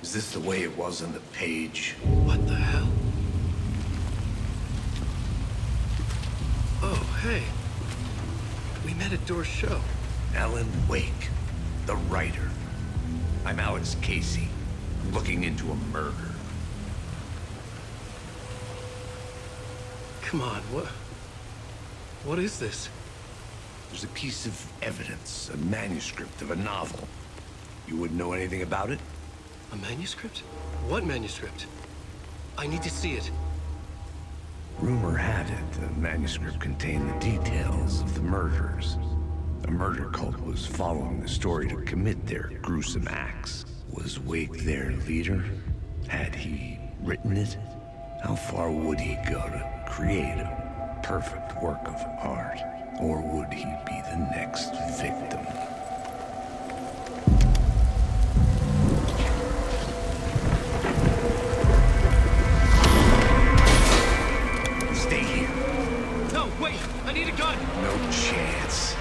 Is this the way it was on the page? What the hell? Oh, hey. We met at Door's show. Alan Wake, the writer. I'm Alex Casey. I'm looking into a murder. Come on, what is this? There's a piece of evidence, a manuscript of a novel. You wouldn't know anything about it? A manuscript? What manuscript? I need to see it. Rumor had it the manuscript contained the details of the murders. A murder cult was following the story to commit their gruesome acts. Was Wake their leader? Had he written it? How far would he go to create a perfect work of art? Or would he be the next victim? Stay here. No, wait! I need a gun! No chance.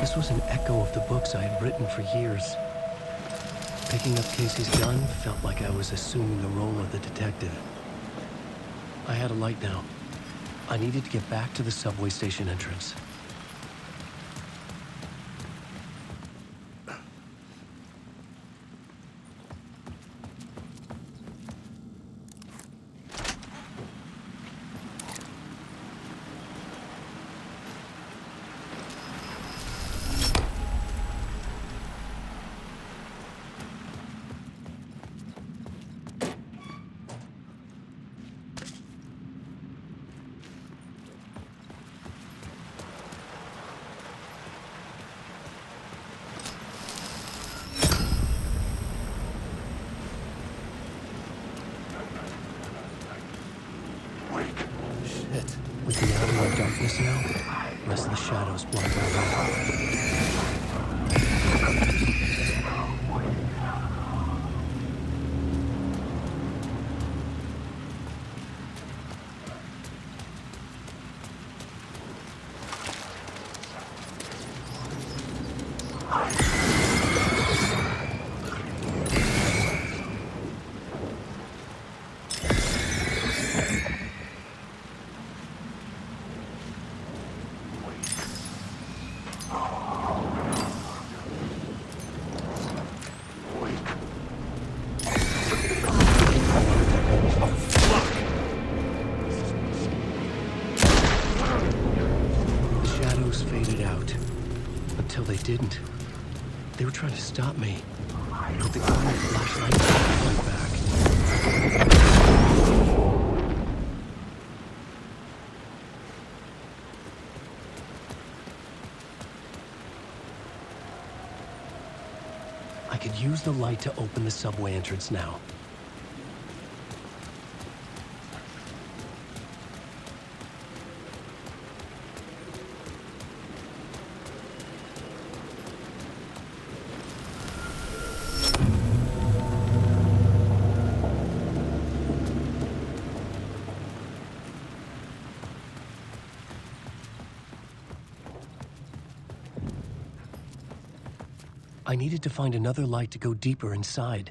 This was an echo of the books I had written for years. Picking up Casey's gun felt like I was assuming the role of the detective. I had a light now. I needed to get back to the subway station entrance. With the outer darkness now, the rest of the shadows blind my way. until they didn't. They were trying to stop me. But the armor flashlight kept my back. I could use the light to open the subway entrance now. I needed to find another light to go deeper inside.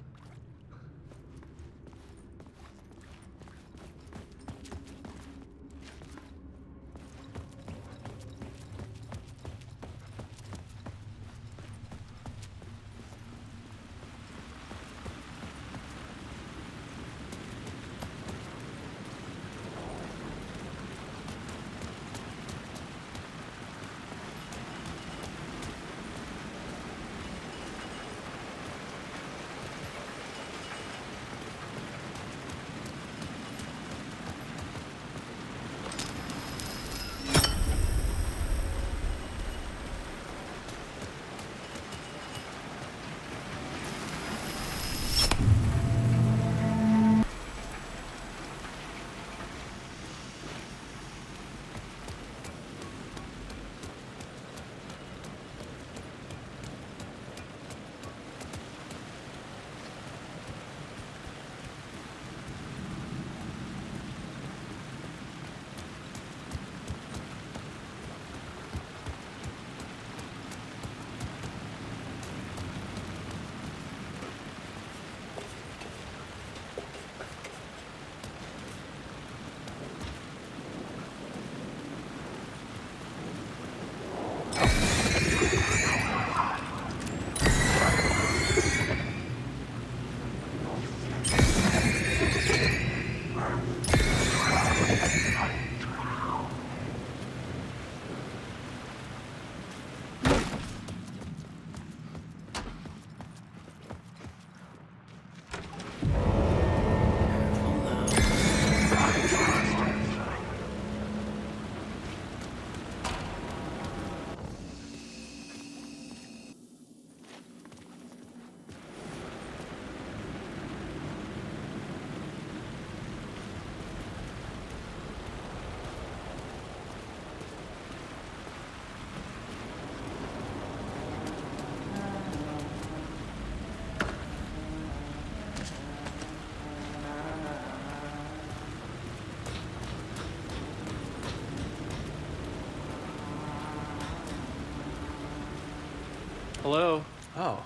Hello? Oh.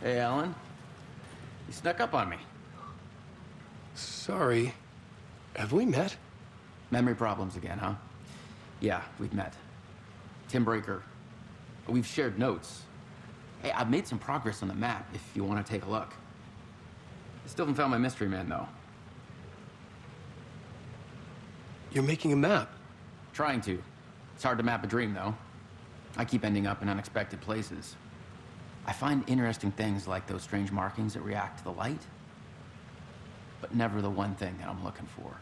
Hey, Alan. You snuck up on me. Sorry. Have we met? Memory problems again, huh? Yeah, we've met. Tim Breaker. We've shared notes. Hey, I've made some progress on the map if you want to take a look. I still haven't found my mystery man, though. You're making a map? Trying to. It's hard to map a dream, though. I keep ending up in unexpected places. I find interesting things like those strange markings that react to the light, but never the one thing that I'm looking for.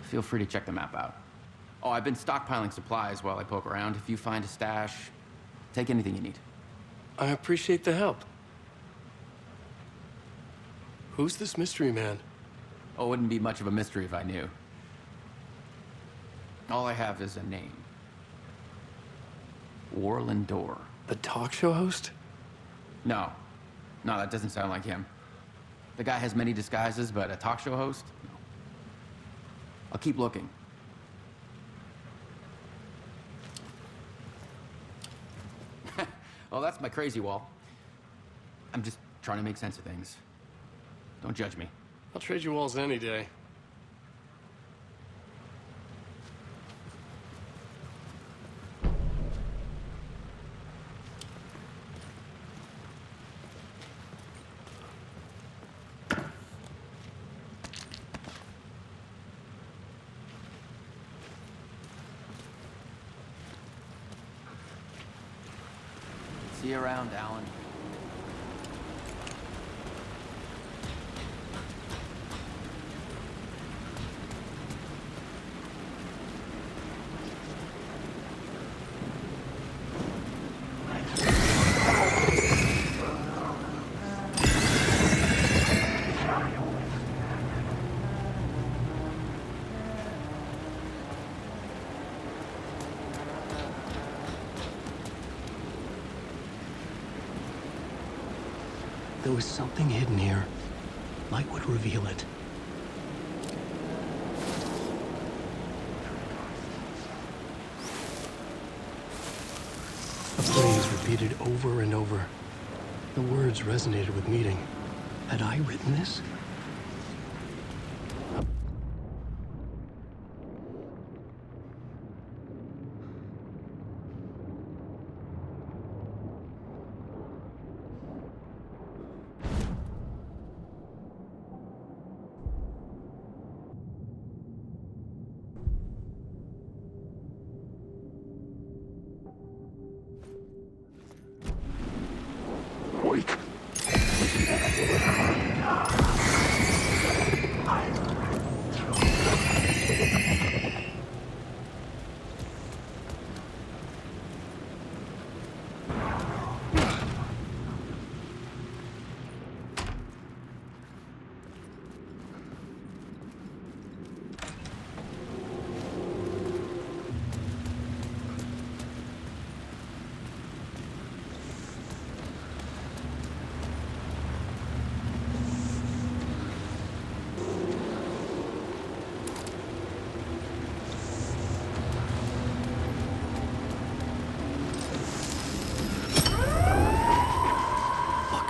Feel free to check the map out. Oh, I've been stockpiling supplies while I poke around. If you find a stash, take anything you need. I appreciate the help. Who's this mystery man? Oh, it wouldn't be much of a mystery if I knew. All I have is a name. Warland Dorr. The talk show host? No. No, that doesn't sound like him. The guy has many disguises, but a talk show host? No. I'll keep looking. Well, that's my crazy wall. I'm just trying to make sense of things. Don't judge me. I'll trade you walls any day. See you around, Alan. There was something hidden here. Light would reveal it. A phrase repeated over and over. The words resonated with meaning. Had I written this?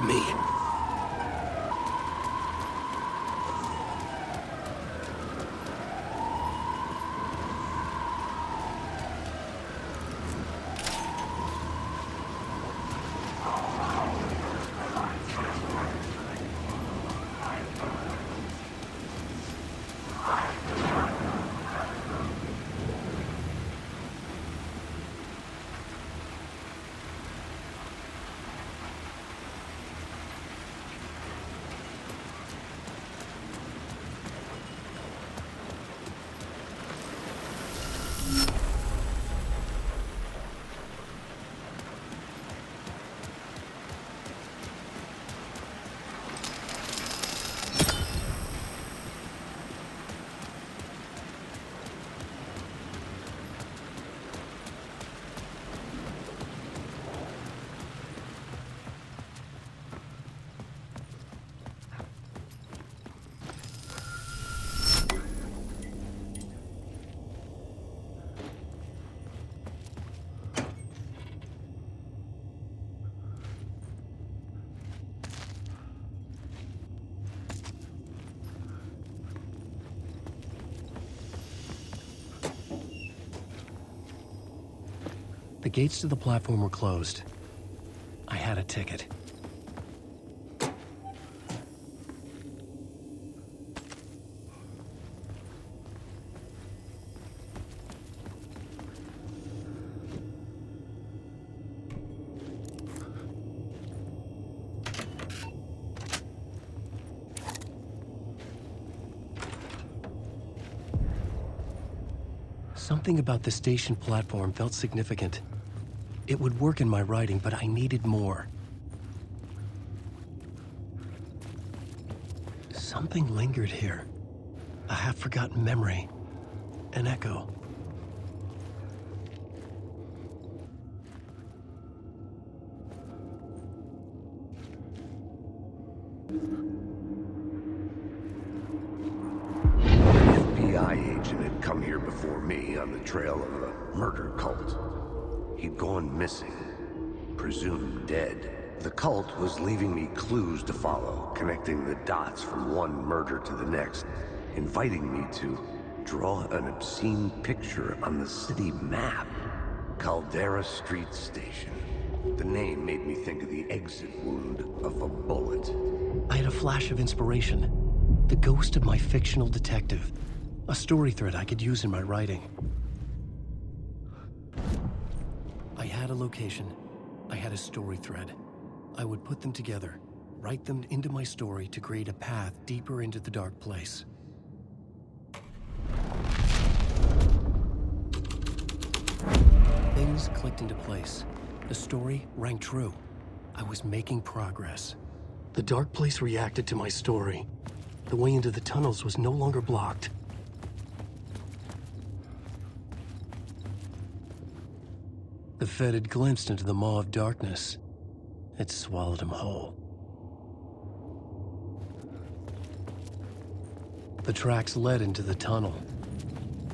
Me. The gates to the platform were closed. I had a ticket. Something about the station platform felt significant. It would work in my writing, but I needed more. Something lingered here. A half-forgotten memory. An echo. Agent had come here before me on the trail of a murder cult. He'd gone missing, presumed dead. The cult was leaving me clues to follow, connecting the dots from one murder to the next, inviting me to draw an obscene picture on the city map. Caldera Street Station. The name made me think of the exit wound of a bullet. I had a flash of inspiration. The ghost of my fictional detective. A story thread I could use in my writing. I had a location. I had a story thread. I would put them together, write them into my story to create a path deeper into the dark place. Things clicked into place. The story rang true. I was making progress. The dark place reacted to my story. The way into the tunnels was no longer blocked. The Fed had glimpsed into the maw of darkness. It swallowed him whole. The tracks led into the tunnel.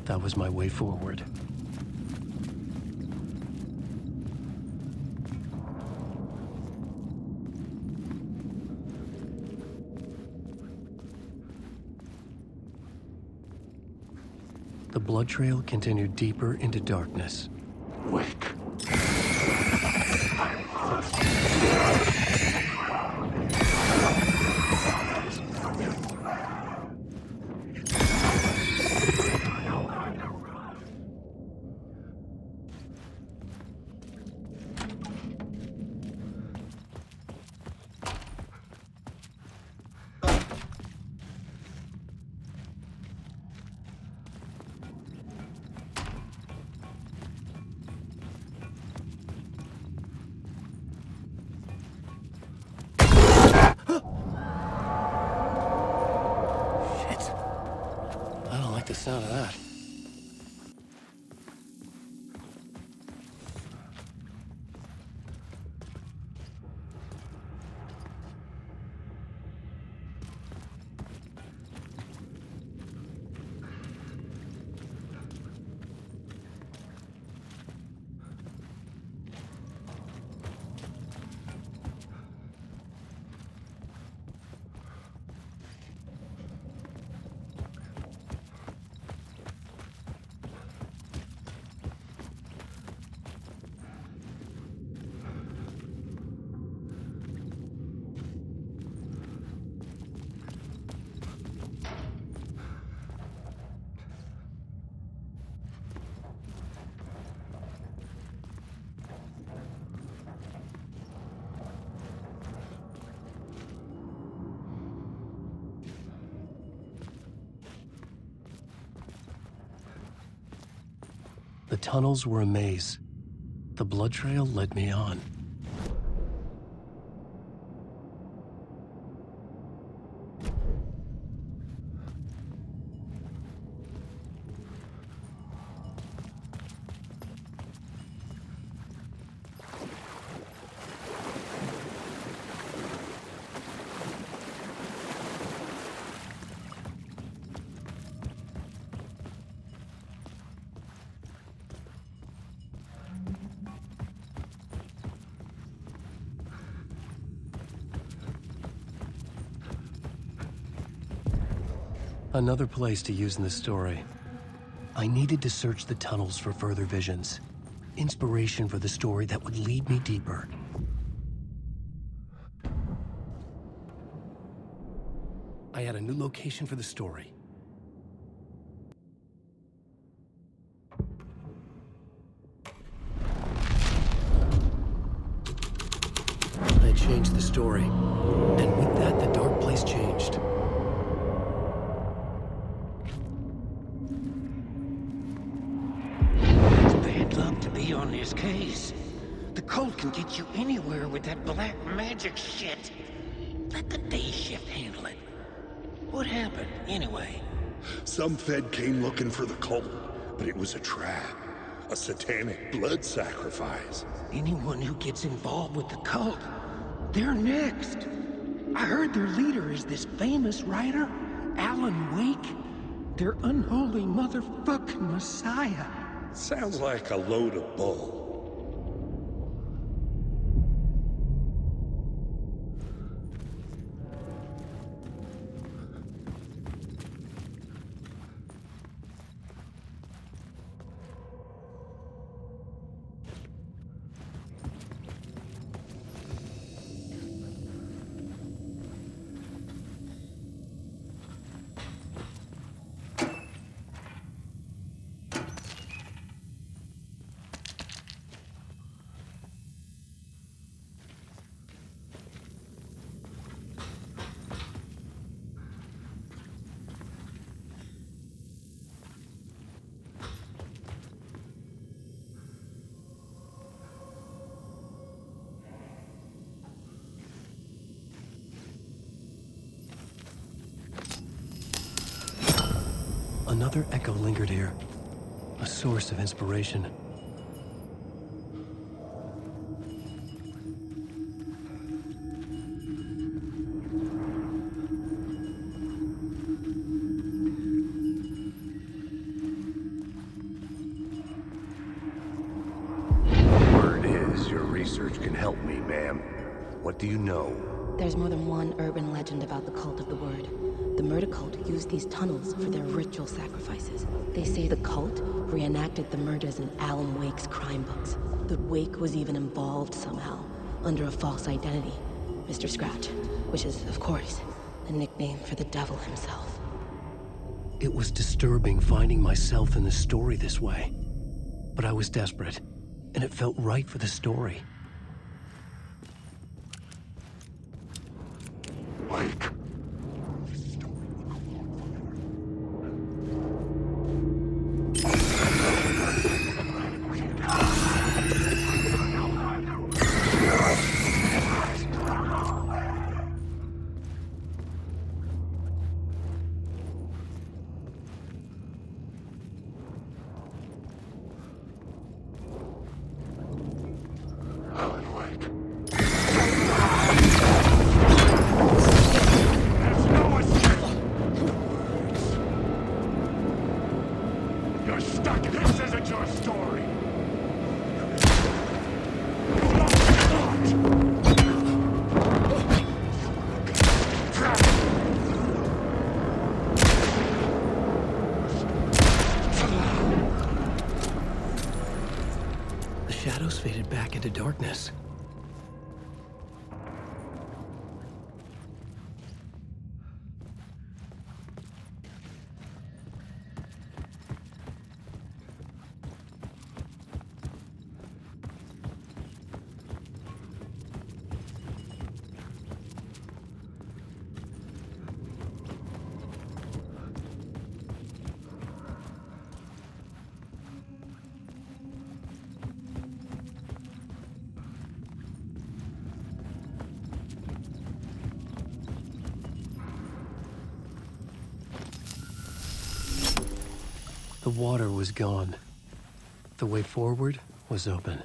That was my way forward. The blood trail continued deeper into darkness. Wake. The sound of that. The tunnels were a maze. The blood trail led me on. Another place to use in the story. I needed to search the tunnels for further visions. Inspiration for the story that would lead me deeper. I had a new location for the story. I changed the story, and with that, the dark place changed. On this case. The cult can get you anywhere with that black magic shit. Let the day shift handle it. What happened, anyway? Some Fed came looking for the cult, but it was a trap. A satanic blood sacrifice. Anyone who gets involved with the cult, they're next. I heard their leader is this famous writer, Alan Wake. Their unholy motherfucking messiah. Sounds like a load of bull. another echo lingered here. A source of inspiration. Word is, your research can help me, ma'am. What do you know? There's more than one urban legend about the Cult of the Word. The murder cult used these tunnels for their ritual sacrifices. They say the cult reenacted the murders in Alan Wake's crime books. That Wake was even involved somehow, under a false identity. Mr. Scratch, which is, of course, a nickname for the devil himself. It was disturbing finding myself in the story this way. But I was desperate, and it felt right for the story. Wake. Shadows faded back into darkness. The water was gone. The way forward was open.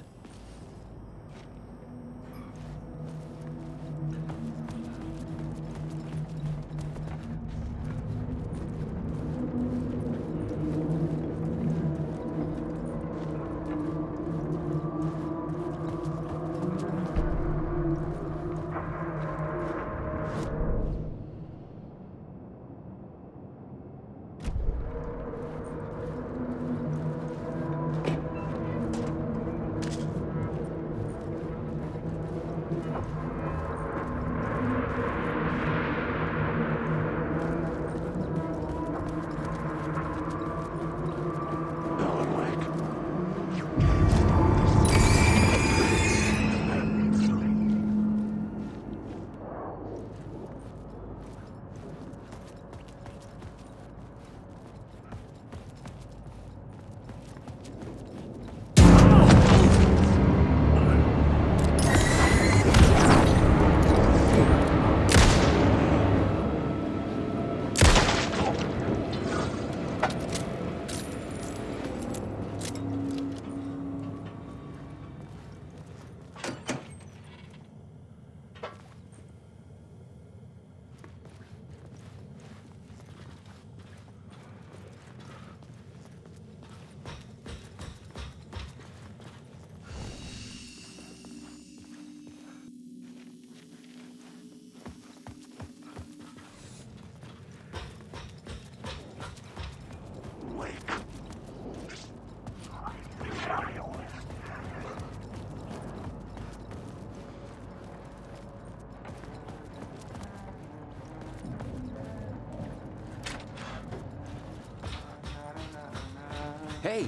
Hey,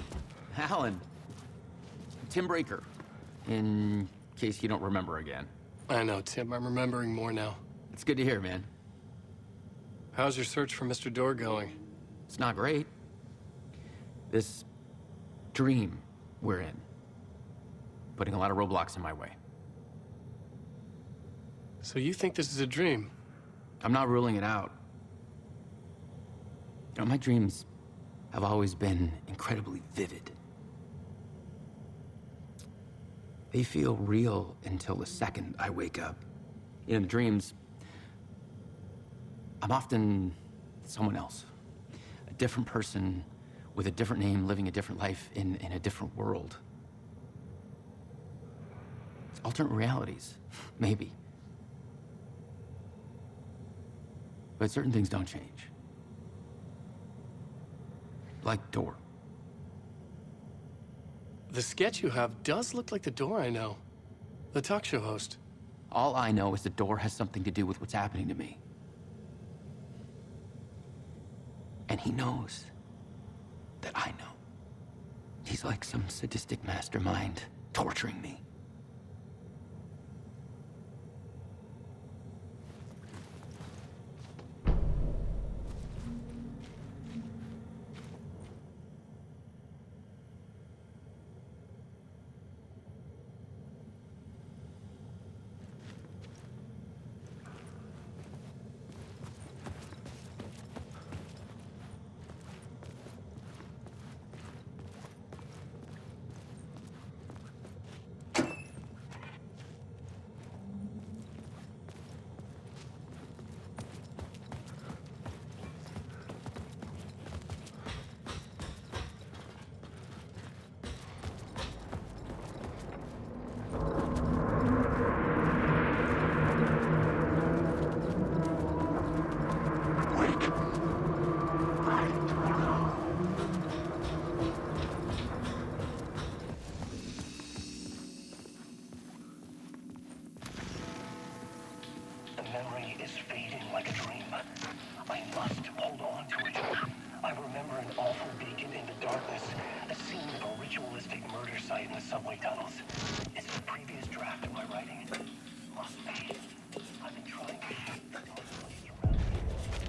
Alan. Tim Breaker, in case you don't remember again. I know, Tim. I'm remembering more now. It's good to hear, man. How's your search for Mr. Door going? It's not great. This dream we're in, putting a lot of roadblocks in my way. So you think this is a dream? I'm not ruling it out. You know, my dreams have always been incredibly vivid. They feel real until the second I wake up. In dreams, I'm often someone else. A different person with a different name, living a different life in a different world. It's alternate realities, maybe. But certain things don't change. Like Door. The sketch you have does look like the Door I know. The talk show host. All I know is the Door has something to do with what's happening to me. And he knows that I know. He's like some sadistic mastermind torturing me.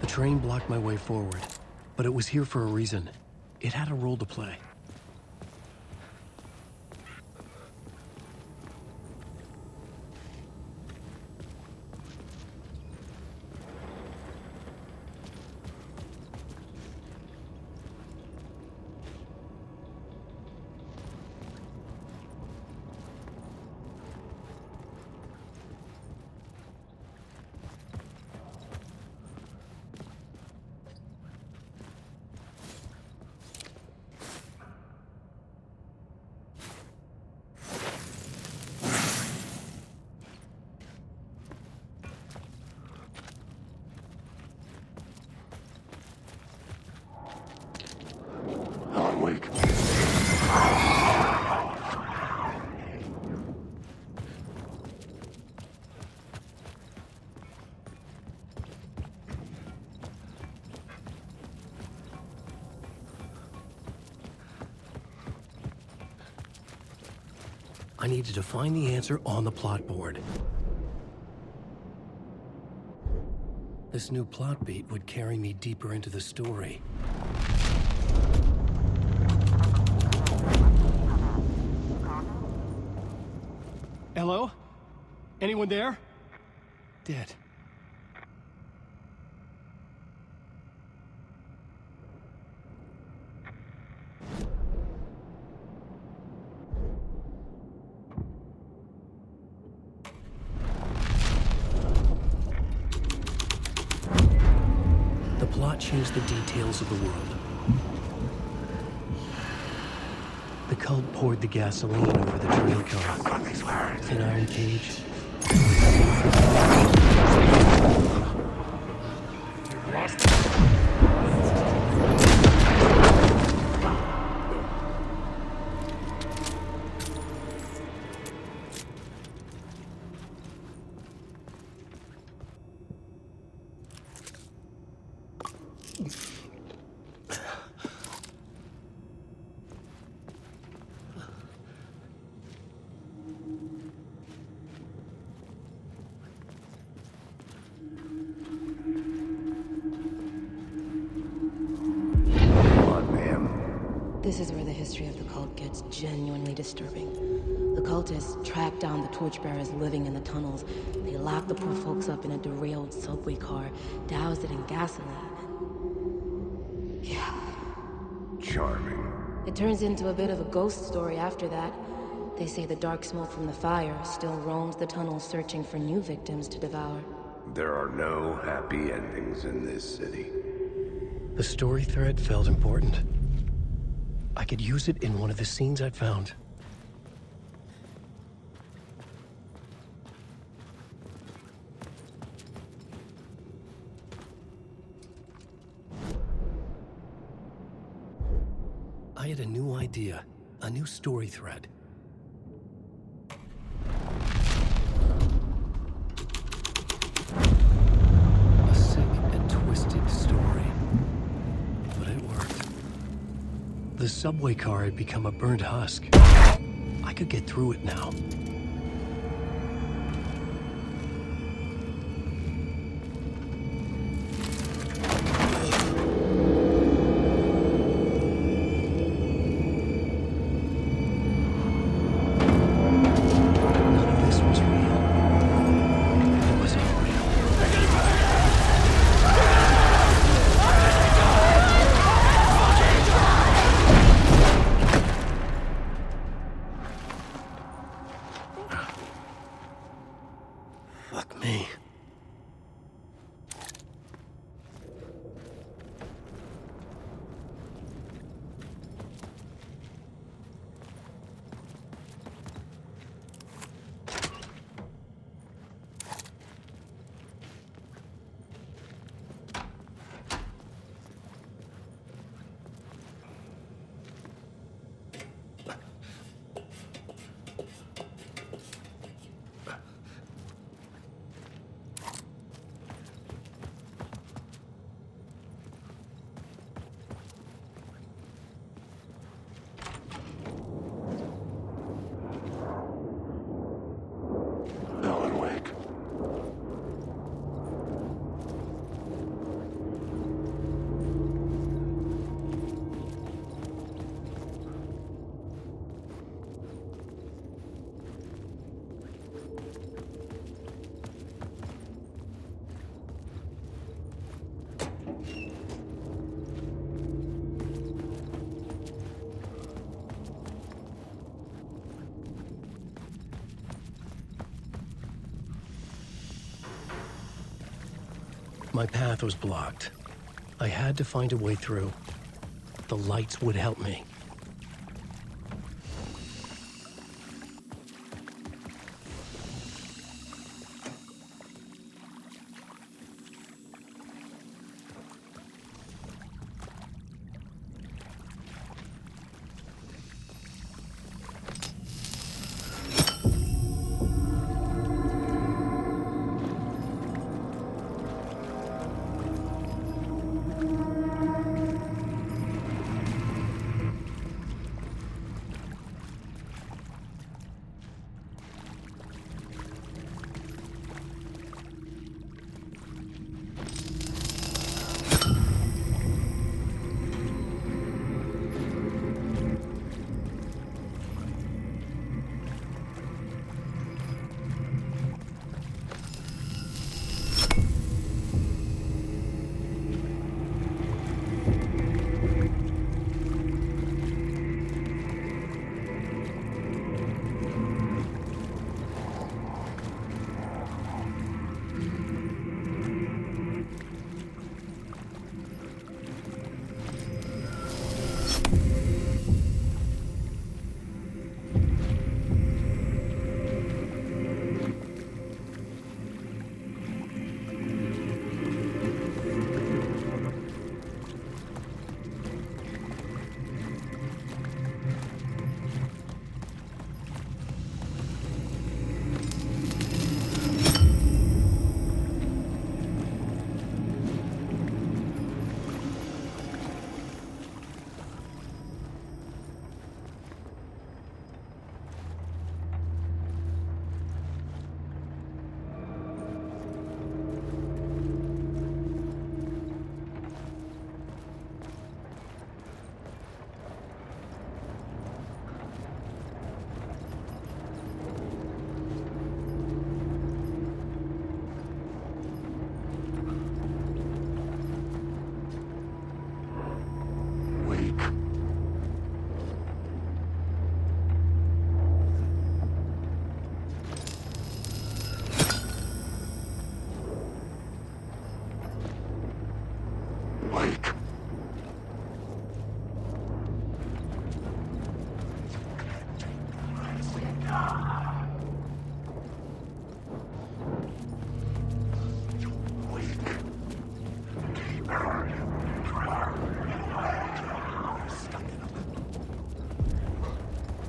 The train blocked my way forward, but it was here for a reason. It had a role to play. I needed to find the answer on the plot board. This new plot beat would carry me deeper into the story. Hello? Anyone there? Dead. The plot changed the details of the world. The cult poured the gasoline over the train car. An iron cage. This is where the history of the cult gets genuinely disturbing. The cultists track down the torchbearers living in the tunnels. They lock the poor folks up in a derailed subway car, douse it in gasoline. Yeah, charming. It turns into a bit of a ghost story after that. They say the dark smoke from the fire still roams the tunnels searching for new victims to devour. There are no happy endings in this city. The story thread felt important. I could use it in one of the scenes I found. I had a new idea, a new story thread. A sick and twisted story. But it worked. The subway car had become a burnt husk. I could get through it now. My path was blocked. I had to find a way through. The lights would help me.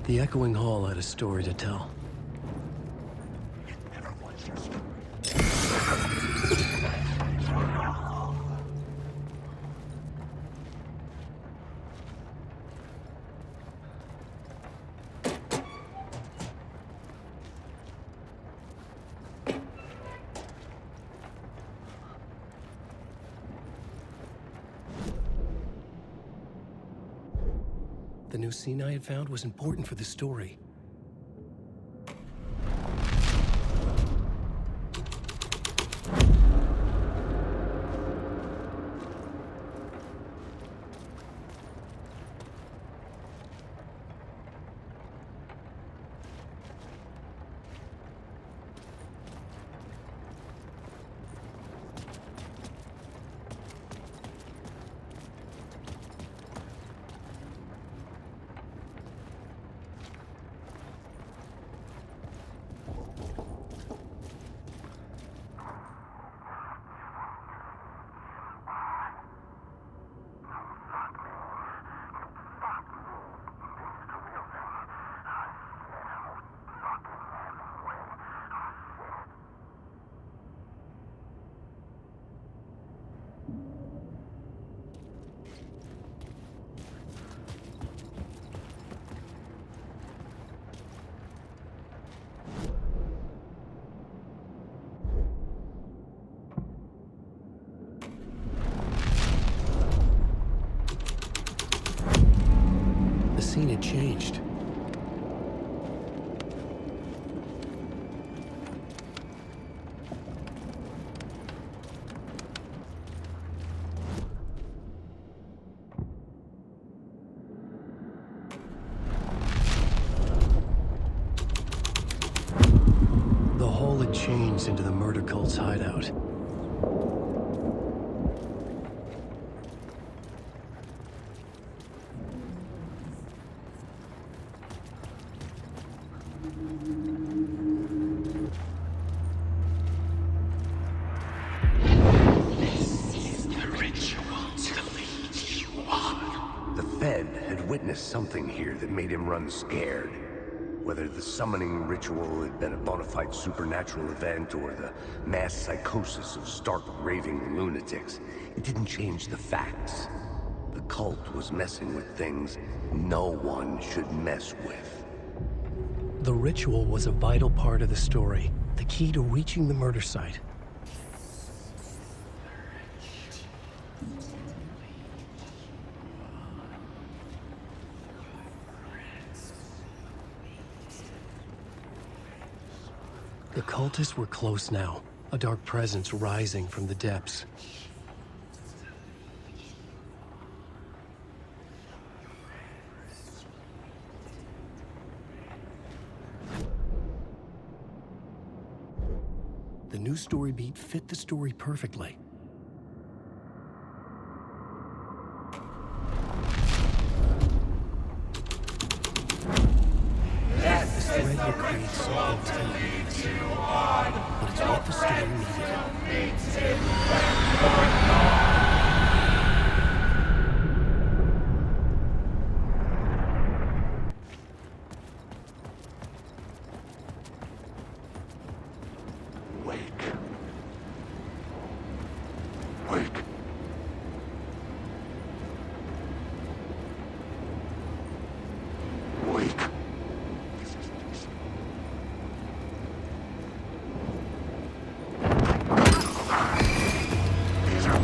The echoing hall had a story to tell. The new scene I had found was important for the story. The scene had changed. The hole had changed into the murder cult's hideout. Something here that made him run scared. Whether the summoning ritual had been a bona fide supernatural event or the mass psychosis of stark raving lunatics, it didn't change the facts. The cult was messing with things no one should mess with. The ritual was a vital part of the story, the key to reaching the murder site. The cultists were close now, a dark presence rising from the depths. The new story beat fit the story perfectly. This thread will create something tenuous, but it's what the story needed. These are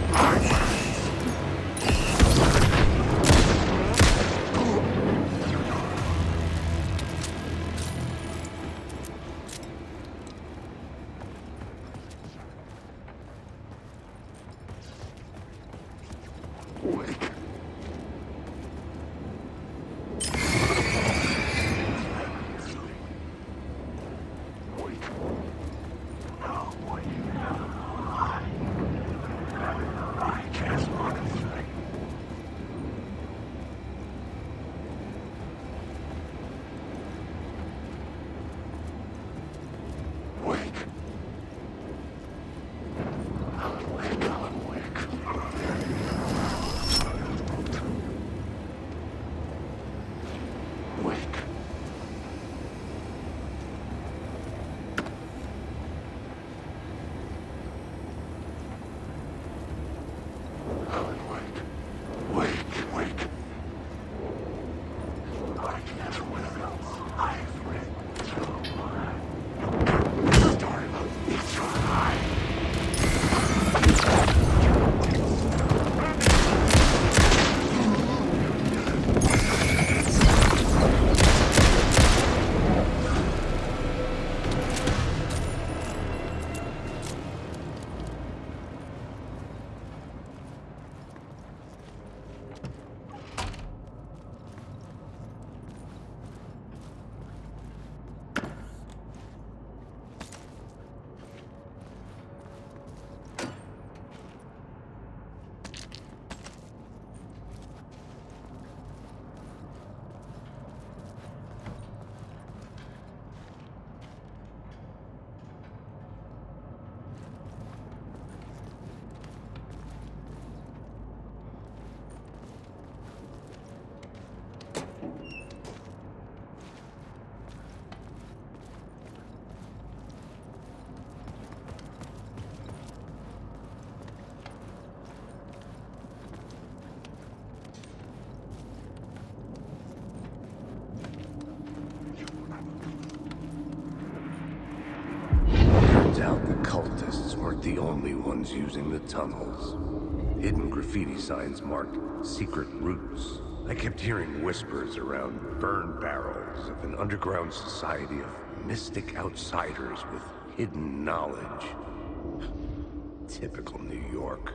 only ones using the tunnels. Hidden graffiti signs marked secret routes. I kept hearing whispers around burn barrels of an underground society of mystic outsiders with hidden knowledge. Typical New York.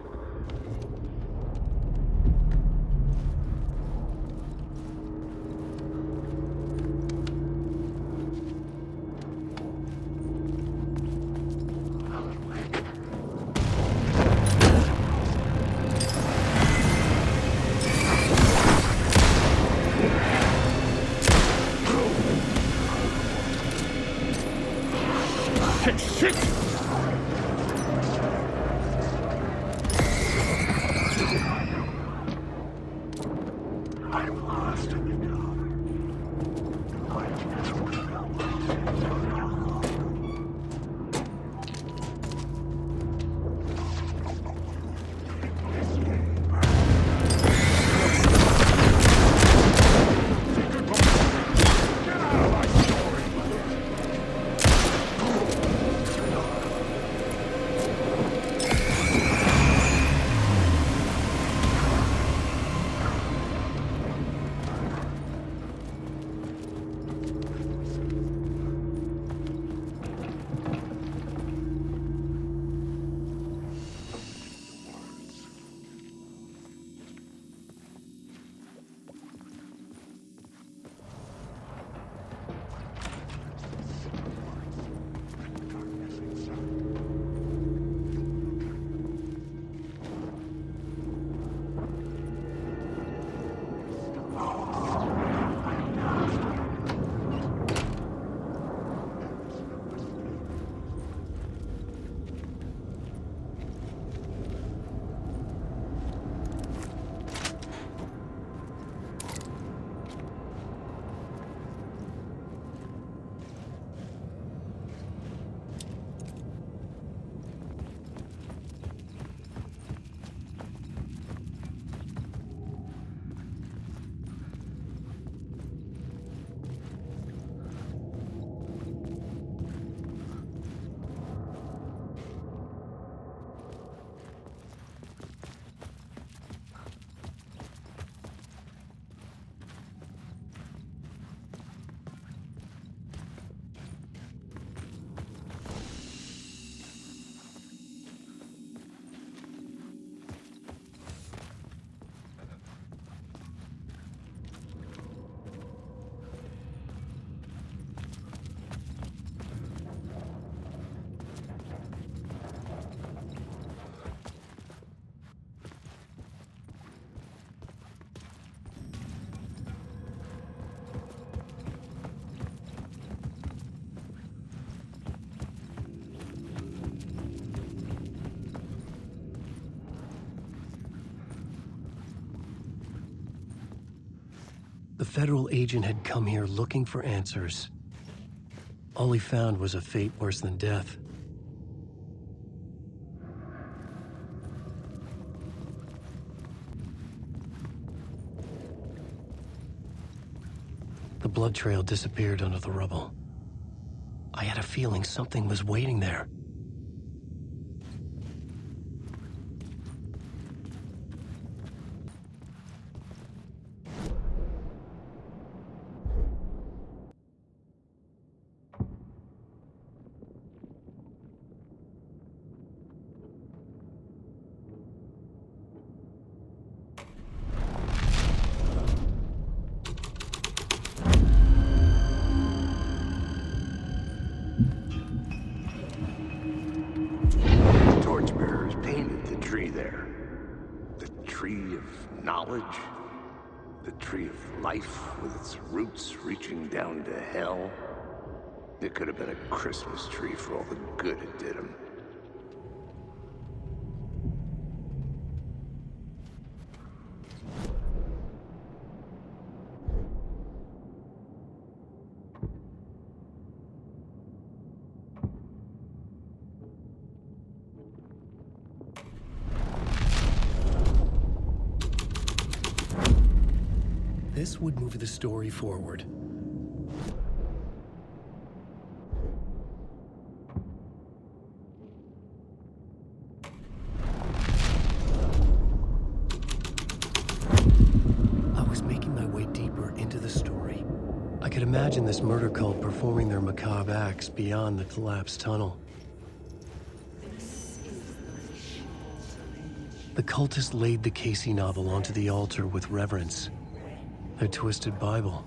The federal agent had come here looking for answers. All he found was a fate worse than death. The blood trail disappeared under the rubble. I had a feeling something was waiting there. Down to hell. It could have been a Christmas tree for all the good it did him. This would move the story forward. could imagine this murder cult performing their macabre acts beyond the collapsed tunnel. The cultists laid the Casey novel onto the altar with reverence. Their twisted Bible.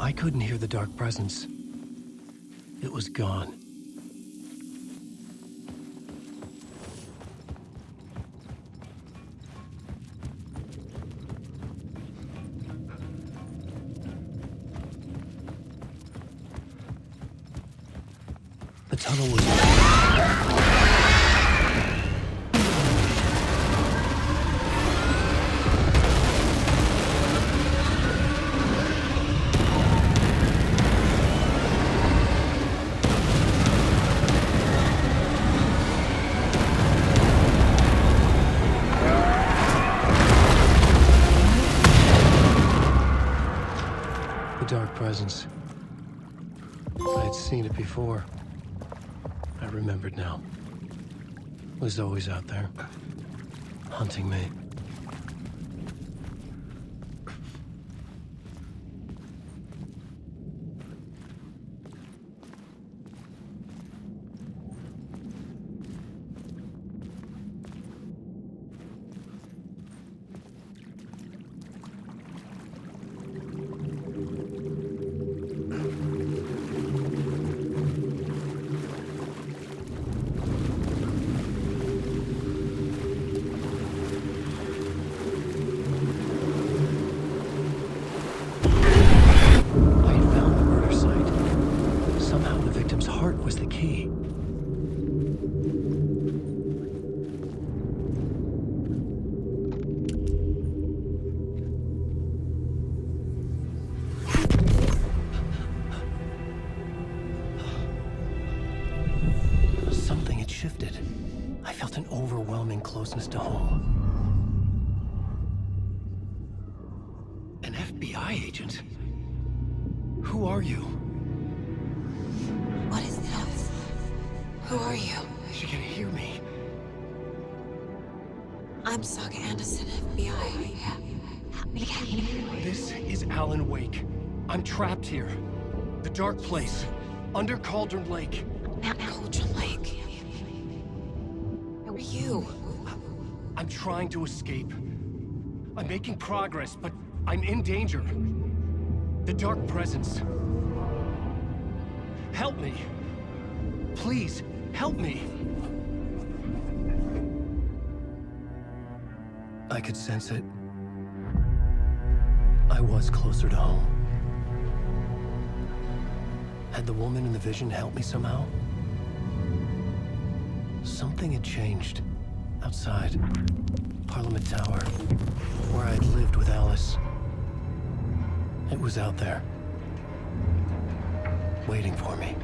I couldn't hear the dark presence. It was gone. The tunnel was... presence. I had seen it before. I remembered now. It was always out there, hunting me. Closeness to home. An FBI agent? Who are you? What is this? Who are you? She can hear me. I'm Saga Anderson, FBI. This is Alan Wake. I'm trapped here. The dark place. Under Cauldron Lake. Cauldron Lake? Who are you? I'm trying to escape. I'm making progress, but I'm in danger. The dark presence. Help me. Please, help me. I could sense it. I was closer to home. Had the woman in the vision helped me somehow? Something had changed. Outside. Parliament Tower. Where I'd lived with Alice. It was out there. Waiting for me.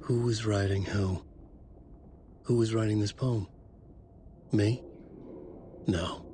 Who was writing who? Who was writing this poem? Me? No.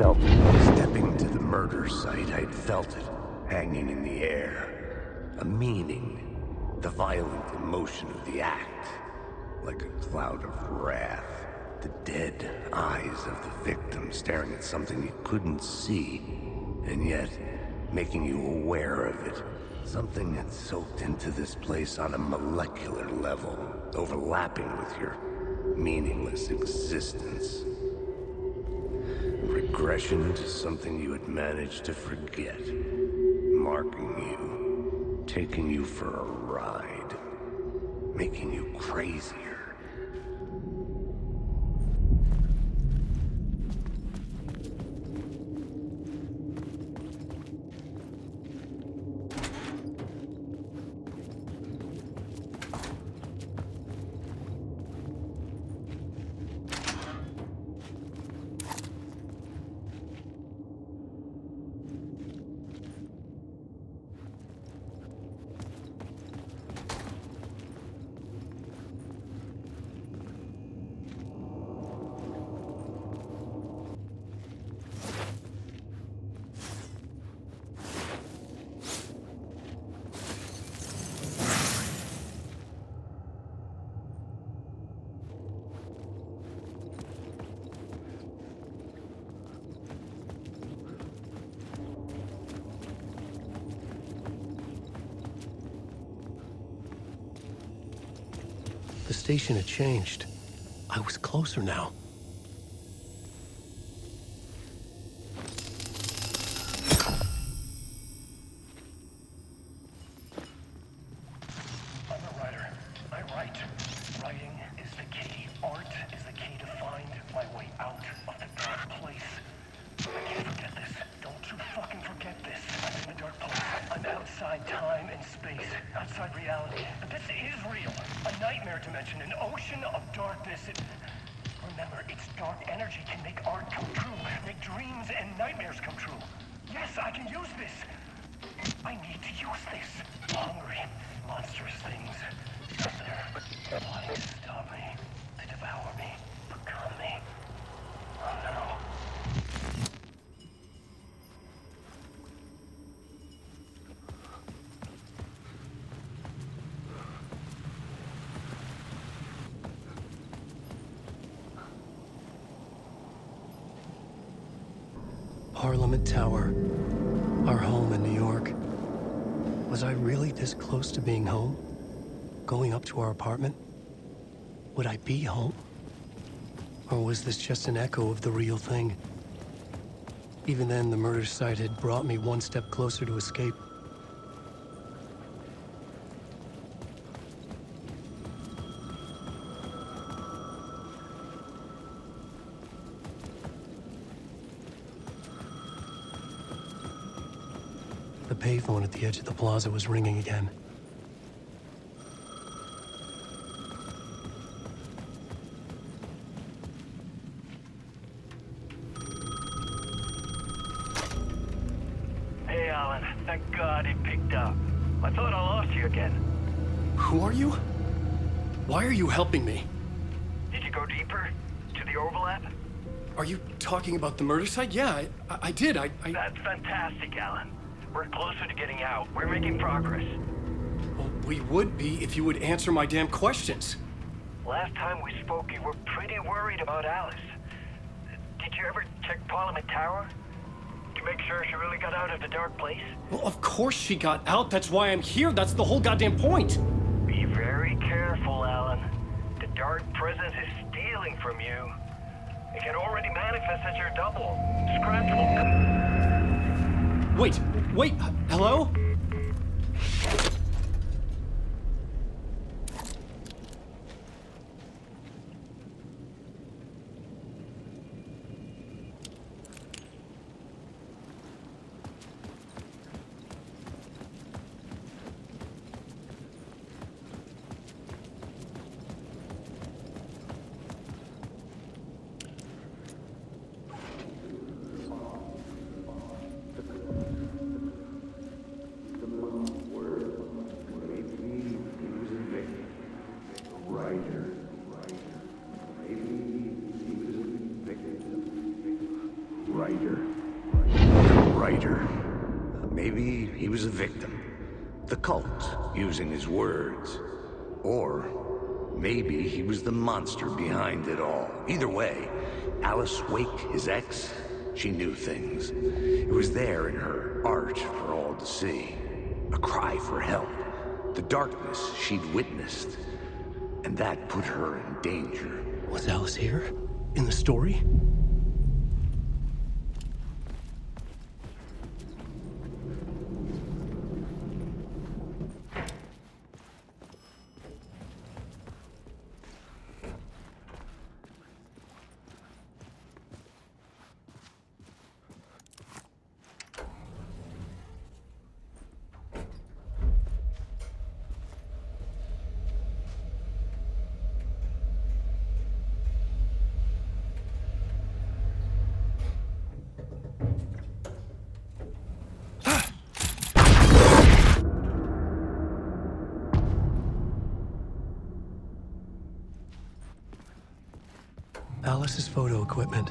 felt it. Stepping to the murder site, I'd felt it, hanging in the air. A meaning, the violent emotion of the act, like a cloud of wrath. The dead eyes of the victim staring at something you couldn't see, and yet making you aware of it. Something that soaked into this place on a molecular level, overlapping with your meaningless existence. Regression to something you had managed to forget. Marking you, taking you for a ride, making you crazier. The station had changed. I was closer now. I'm a writer. I write. Writing is the key. Art is the key to find my way out of the dark place. I can't forget this. Don't you fucking forget this. I'm in the dark place. I'm outside time and space. Outside reality. But this is real. A nightmare dimension. An ocean of darkness. Remember, its dark energy can make art come true. Make dreams and nightmares come true. Yes, I can use this. I need to use this. Hungry, monstrous things. Out there. Plotting to stop me. To devour me. Become me. Oh no. Parliament Tower, our home in New York. Was I really this close to being home? Going up to our apartment? Would I be home? Or was this just an echo of the real thing? Even then, the murder site had brought me one step closer to escape. The payphone at the edge of the plaza was ringing again. Hey, Alan. Thank God it picked up. I thought I lost you again. Who are you? Why are you helping me? Did you go deeper? To the overlap? Are you talking about the murder site? Yeah, I did. That's fantastic, Alan. We're closer to getting out. We're making progress. Well, we would be if you would answer my damn questions. Last time we spoke, you were pretty worried about Alice. Did you ever check Parliament Tower? To make sure she really got out of the dark place? Well, of course she got out. That's why I'm here. That's the whole goddamn point. Be very careful, Alan. The dark presence is stealing from you. It can already manifest as your double. Scratch will... Wait, hello? writer. Maybe he was a victim. The cult, using his words. Or maybe he was the monster behind it all. Either way, Alice Wake, his ex, she knew things. It was there in her art for all to see. A cry for help. The darkness she'd witnessed. And that put her in danger. Was Alice here? In the story? Alice's photo equipment,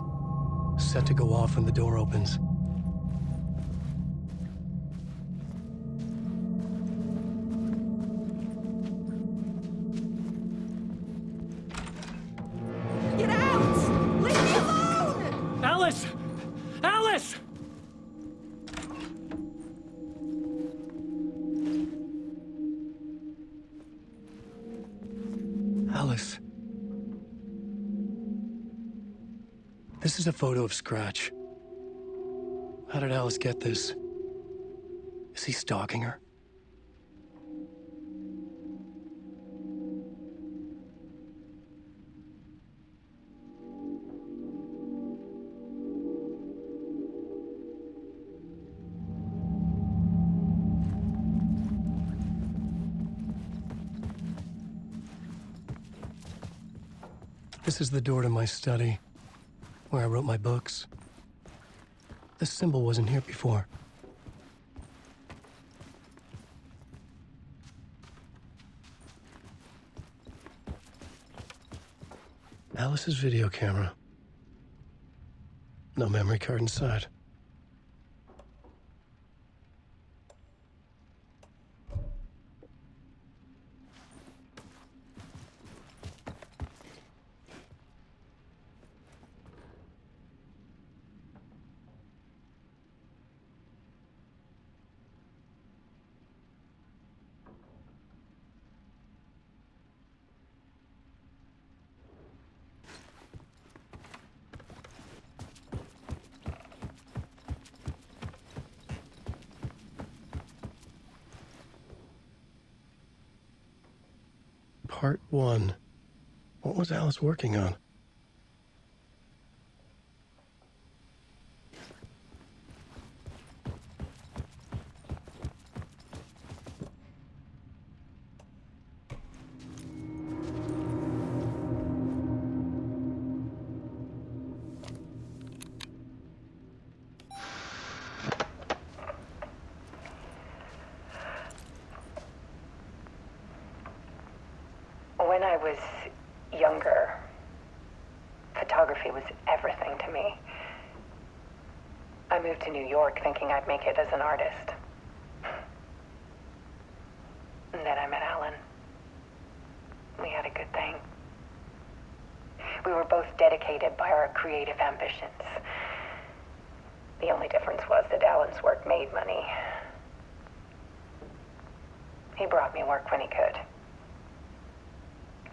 set to go off when the door opens. Get out! Leave me alone! Alice! Alice! Alice. This is a photo of Scratch. How did Alice get this? Is he stalking her? This is the door to my study, where I wrote my books. This symbol wasn't here before. Alice's video camera. No memory card inside. Part 1. What was Alice working on? When I was younger, photography was everything to me. I moved to New York thinking I'd make it as an artist. And then I met Alan. We had a good thing. We were both dedicated by our creative ambitions. The only difference was that Alan's work made money. He brought me work when he could.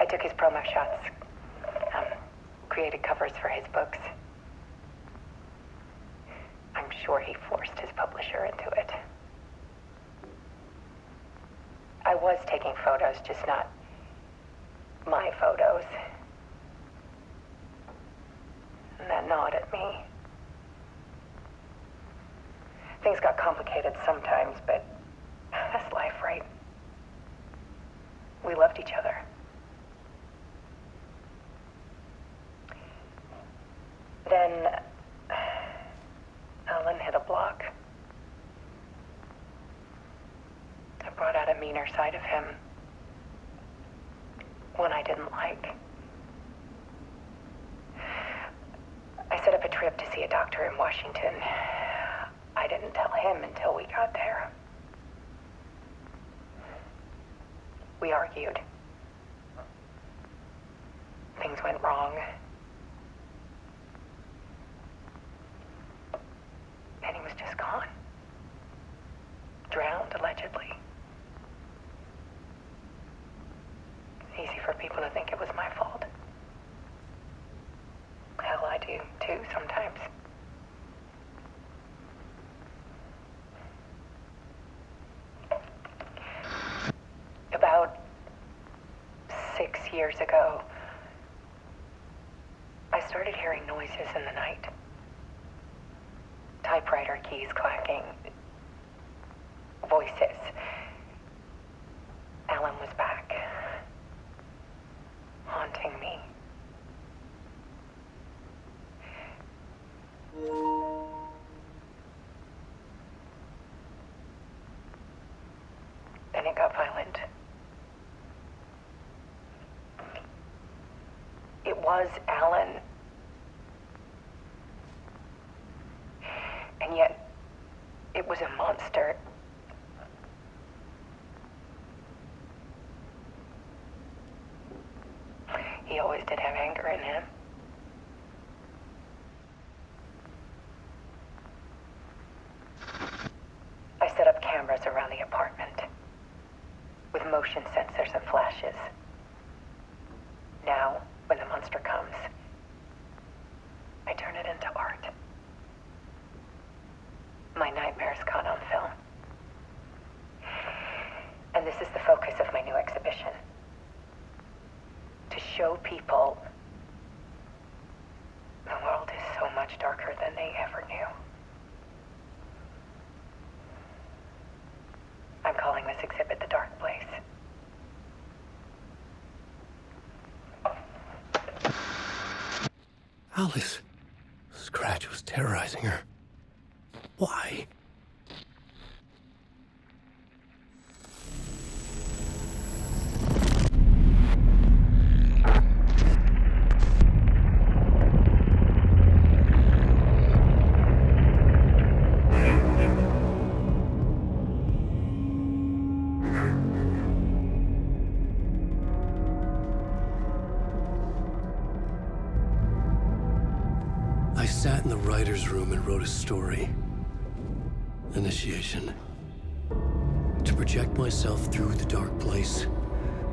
I took his promo shots, created covers for his books. I'm sure he forced his publisher into it. I was taking photos, just not my photos. And that gnawed at me. Things got complicated sometimes, but that's life, right? We loved each other. Then Alan hit a block. I brought out a meaner side of him. One I didn't like. I set up a trip to see a doctor in Washington. I didn't tell him until we got there. We argued. Things went wrong. And he was just gone. Drowned, allegedly. It's easy for people to think it was my fault. Hell, I do, too, sometimes. About 6 years ago, I started hearing noises in the night. Typewriter keys clacking. Voices. Alan was back. Haunting me. Then it got violent. It was Alan. And yet, it was a monster. He always did have anger in him. I set up cameras around the apartment with motion sensors and flashes. Now, when the monster comes, I turn it into art. My nightmares caught on film. And this is the focus of my new exhibition. To show people the world is so much darker than they ever knew. I'm calling this exhibit The Dark Place. Alice. Scratch was terrorizing her. Why? I sat in the writer's room and wrote a story. Initiation. To project myself through the dark place,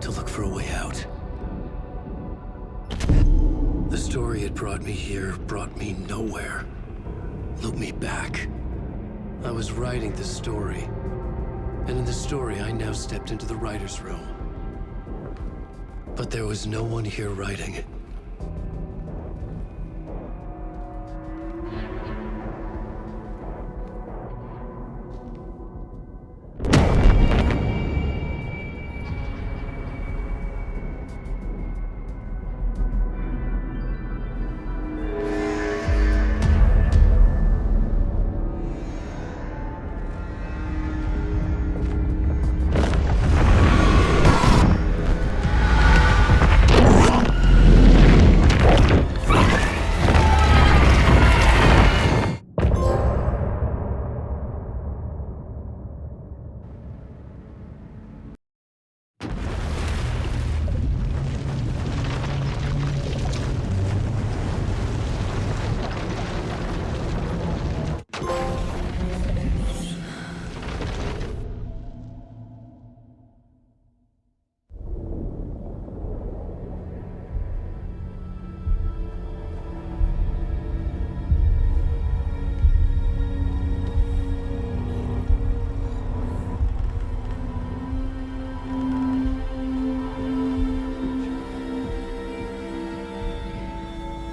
to look for a way out. The story had brought me here, brought me nowhere. Looped me back. I was writing the story. And in the story, I now stepped into the writer's room. But there was no one here writing.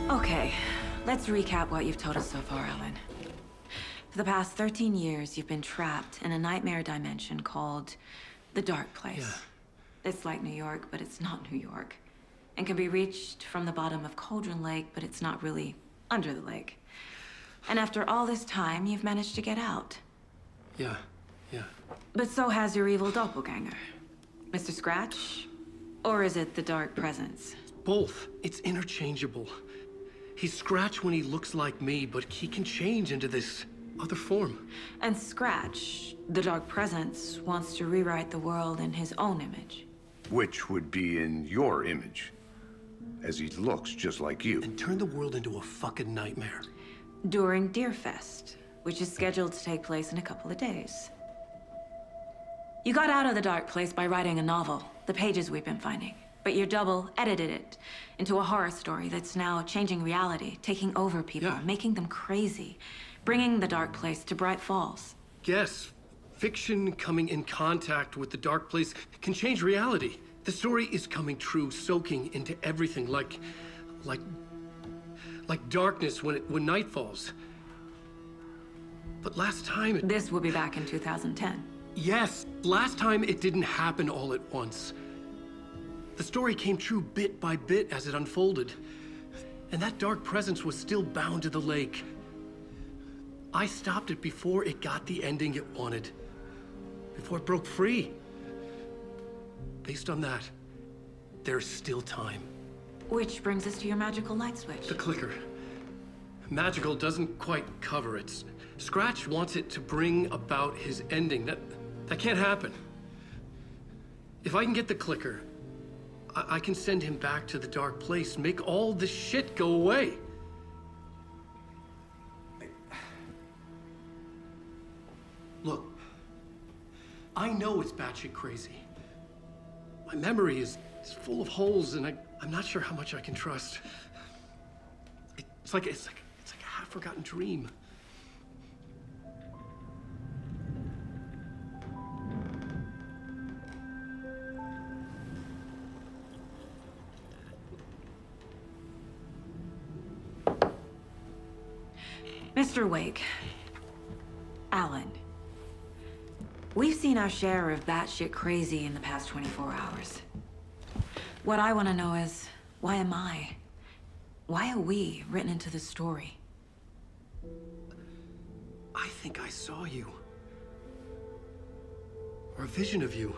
Okay, let's recap what you've told us so far, Alan. For the past 13 years, you've been trapped in a nightmare dimension called the Dark Place. Yeah. It's like New York, but it's not New York. And can be reached from the bottom of Cauldron Lake, but it's not really under the lake. And after all this time, you've managed to get out. Yeah. But so has your evil doppelganger. Mr. Scratch? Or is it the Dark Presence? Both. It's interchangeable. He's Scratch when he looks like me, but he can change into this other form. And Scratch, the Dark Presence, wants to rewrite the world in his own image. Which would be in your image, as he looks just like you. And turn the world into a fucking nightmare. During Deerfest, which is scheduled to take place in a couple of days. You got out of the dark place by writing a novel, the pages we've been finding. But your double edited it into a horror story that's now changing reality, taking over people, making them crazy, bringing the dark place to Bright Falls. Yes, fiction coming in contact with the dark place can change reality. The story is coming true, soaking into everything like darkness when night falls. But last time This will be back in 2010. Yes, last time it didn't happen all at once. The story came true bit by bit as it unfolded. And that dark presence was still bound to the lake. I stopped it before it got the ending it wanted. Before it broke free. Based on that, there's still time. Which brings us to your magical light switch. The clicker. Magical doesn't quite cover it. Scratch wants it to bring about his ending. That can't happen. If I can get the clicker, I can send him back to the dark place, make all this shit go away. Look, I know it's batshit crazy. My memory is full of holes, and I'm not sure how much I can trust. It's like a half-forgotten dream. Mr. Wake, Alan, we've seen our share of batshit crazy in the past 24 hours. What I want to know is, why am I? Why are we written into the story? I think I saw you. Or a vision of you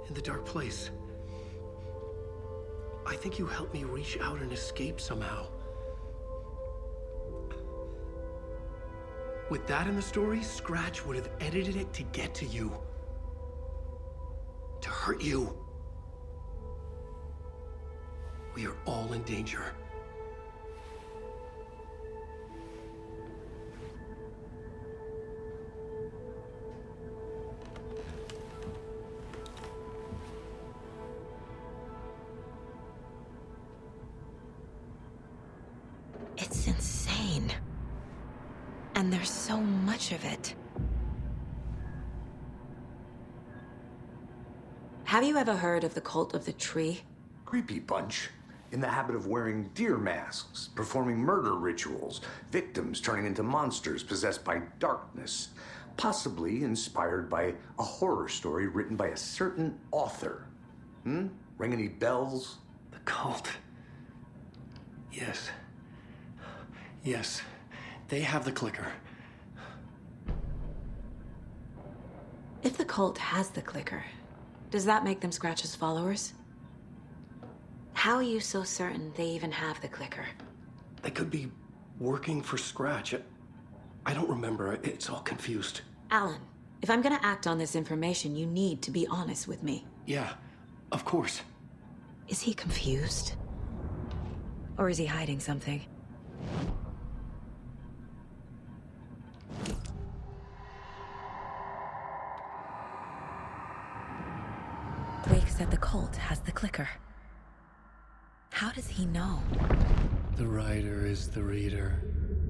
in the dark place. I think you helped me reach out and escape somehow. With that in the story, Scratch would have edited it to get to you. To hurt you. We are all in danger. It's insane. And there's so much of it. Have you ever heard of the Cult of the Tree? Creepy bunch. In the habit of wearing deer masks, performing murder rituals, victims turning into monsters possessed by darkness, possibly inspired by a horror story written by a certain author. Ring any bells? The cult. Yes. Yes. They have the clicker. If the cult has the clicker, does that make them Scratch's followers? How are you so certain they even have the clicker? They could be working for Scratch. I don't remember. It's all confused. Alan, if I'm gonna act on this information, you need to be honest with me. Yeah, of course. Is he confused? Or is he hiding something? Wake said the cult has the clicker. How does he know? The writer is the reader.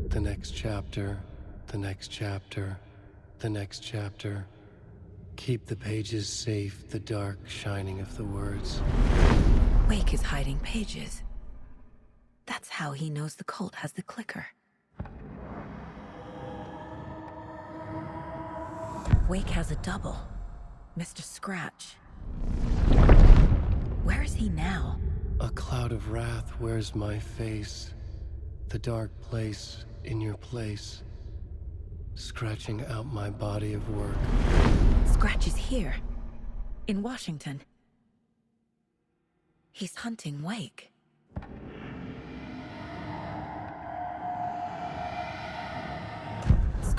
The next chapter, the next chapter, the next chapter. Keep the pages safe, the dark shining of the words. Wake is hiding pages. That's how he knows the cult has the clicker. Wake has a double. Mr. Scratch. Where is he now? A cloud of wrath wears my face. The dark place in your place. Scratching out my body of work. Scratch is here. In Washington. He's hunting Wake.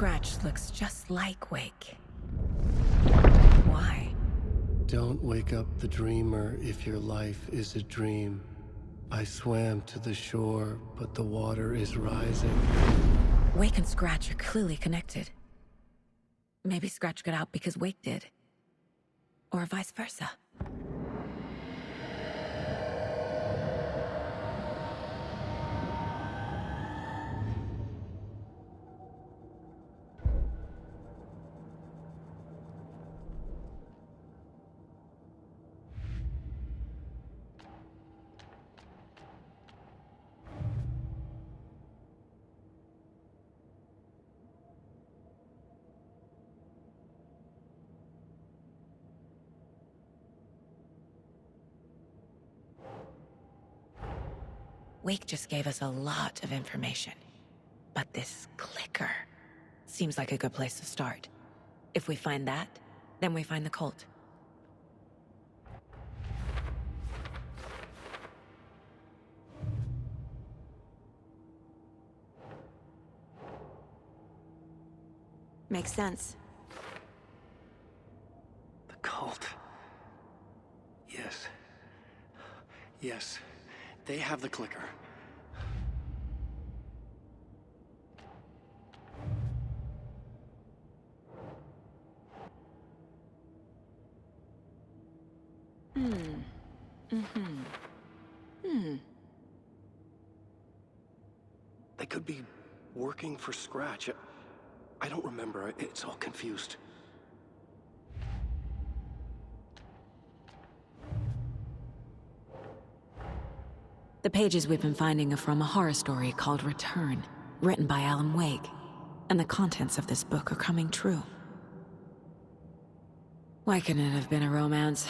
scratch looks just like Wake. Why? Don't wake up the dreamer if your life is a dream. I swam to the shore, but the water is rising. Wake and Scratch are clearly connected. Maybe Scratch got out because Wake did. Or vice versa. Wake just gave us a lot of information. But this clicker seems like a good place to start. If we find that, then we find the cult. Makes sense. The cult. Yes. Yes. They have the clicker. They could be working for Scratch. I don't remember. It's all confused. The pages we've been finding are from a horror story called Return, written by Alan Wake. And the contents of this book are coming true. Why couldn't it have been a romance?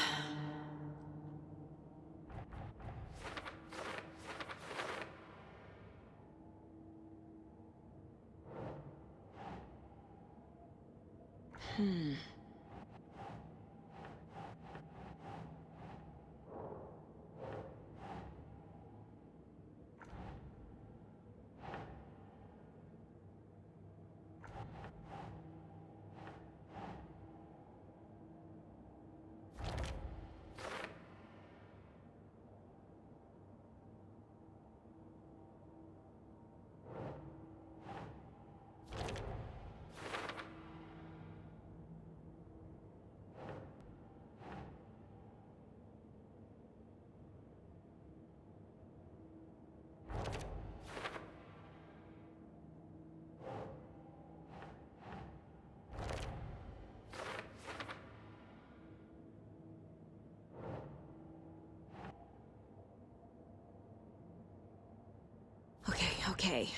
Okay.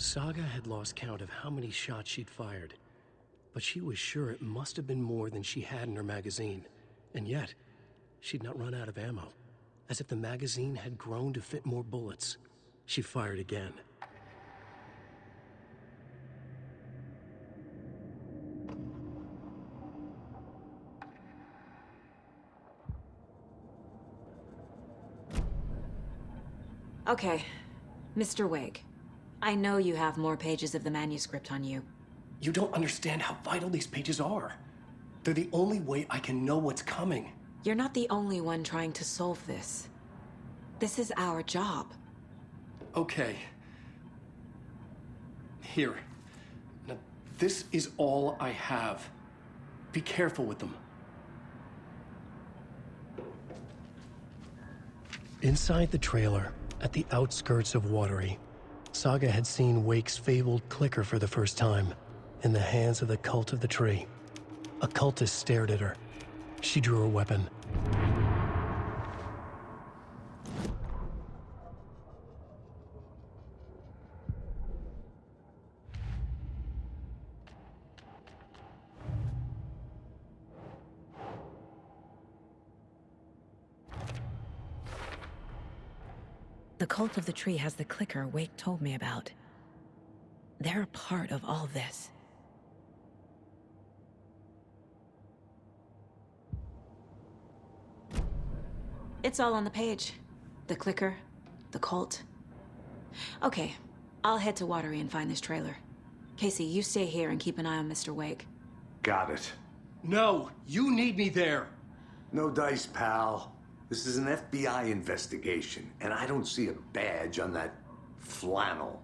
Saga had lost count of how many shots she'd fired, but she was sure it must have been more than she had in her magazine. And yet, she'd not run out of ammo. As if the magazine had grown to fit more bullets, she fired again. Okay, Mr. Wake. I know you have more pages of the manuscript on you. You don't understand how vital these pages are. They're the only way I can know what's coming. You're not the only one trying to solve this. This is our job. Okay. Here. Now, this is all I have. Be careful with them. Inside the trailer, at the outskirts of Watery, Saga had seen Wake's fabled clicker for the first time, in the hands of the Cult of the Tree. A cultist stared at her. She drew her weapon. The Cult of the Tree has the clicker Wake told me about. They're a part of all this. It's all on the page. The clicker, the cult. Okay, I'll head to Watery and find this trailer. Casey, you stay here and keep an eye on Mr. Wake. Got it. No, you need me there. No dice, pal. This is an FBI investigation, and I don't see a badge on that flannel.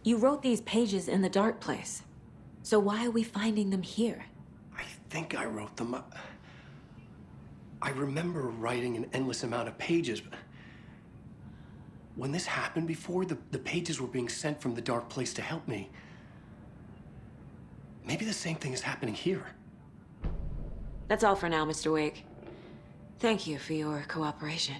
You wrote these pages in the dark place. So why are we finding them here? I think I wrote them. I remember writing an endless amount of pages, but when this happened before, the pages were being sent from the dark place to help me. Maybe the same thing is happening here. That's all for now, Mr. Wake. Thank you for your cooperation.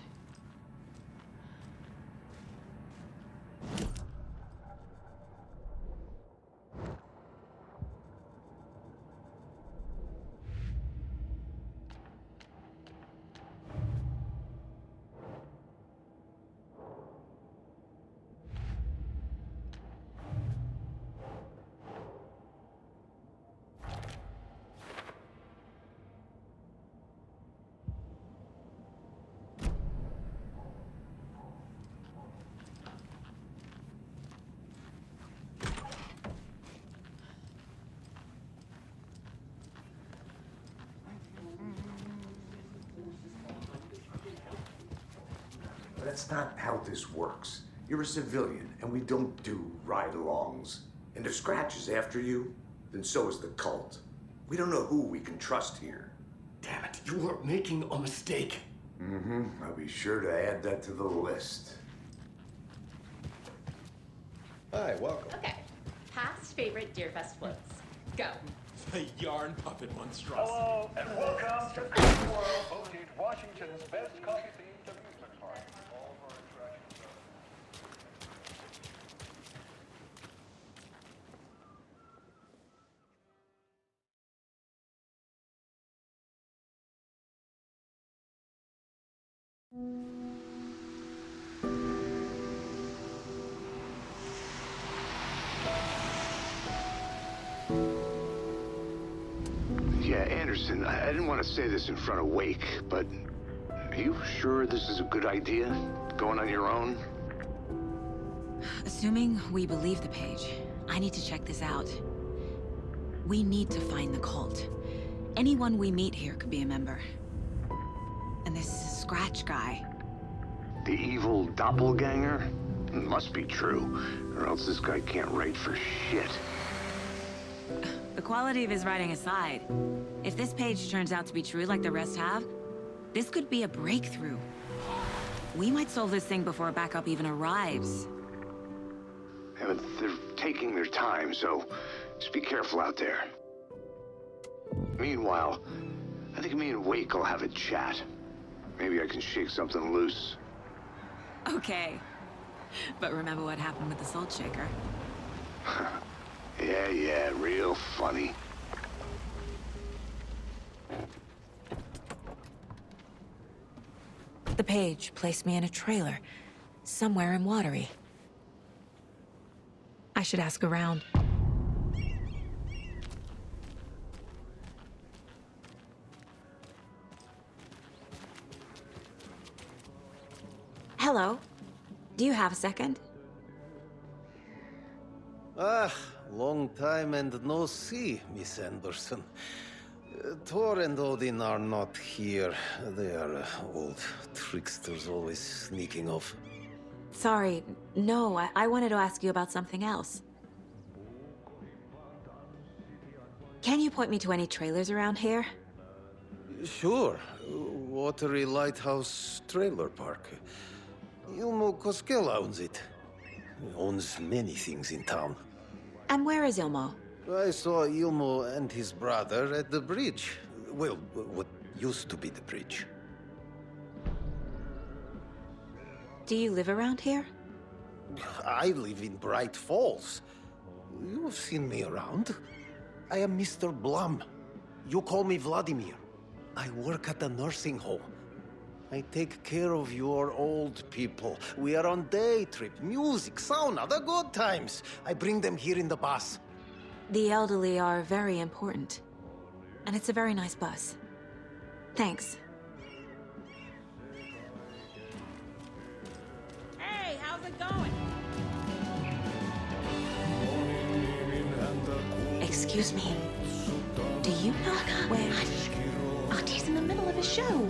That's not how this works. You're a civilian, and we don't do ride-alongs. And if Scratch is after you, then so is the cult. We don't know who we can trust here. Damn it, you are making a mistake. Mm-hmm. I'll be sure to add that to the list. Hi, welcome. Okay. Past favorite Deerfest floats. Go. The yarn puppet monstrosity. Hello, and welcome to the world hosting Washington's best coffee-themed amusement park. All of our attractions are... Yeah, Anderson, I didn't want to say this in front of Wake, but are you sure this is a good idea? Going on your own? Assuming we believe the page, I need to check this out. We need to find the cult. Anyone we meet here could be a member. And and this Scratch guy. The evil doppelganger? It must be true, or else this guy can't write for shit. The quality of his writing aside, if this page turns out to be true like the rest have, this could be a breakthrough. We might solve this thing before a backup even arrives. Yeah, but they're taking their time, so just be careful out there. Meanwhile, I think me and Wake will have a chat. Maybe I can shake something loose. Okay. But remember what happened with the Salt Shaker? Yeah, real funny. The page placed me in a trailer, somewhere in Watery. I should ask around. Hello. Do you have a second? Long time and no see, Miss Anderson. Thor and Odin are not here. They are old tricksters always sneaking off. Sorry, no, I wanted to ask you about something else. Can you point me to any trailers around here? Sure. Watery Lighthouse Trailer Park. Ilmo Koskela owns it. He owns many things in town. And where is Ilmo? I saw Ilmo and his brother at the bridge. Well, what used to be the bridge. Do you live around here? I live in Bright Falls. You've seen me around. I am Mr. Blum. You call me Vladimir. I work at a nursing home. I take care of your old people. We are on day trip, music, sauna, the good times. I bring them here in the bus. The elderly are very important. And it's a very nice bus. Thanks. Hey, how's it going? Excuse me. Do you know where... Octavie's in the middle of a show.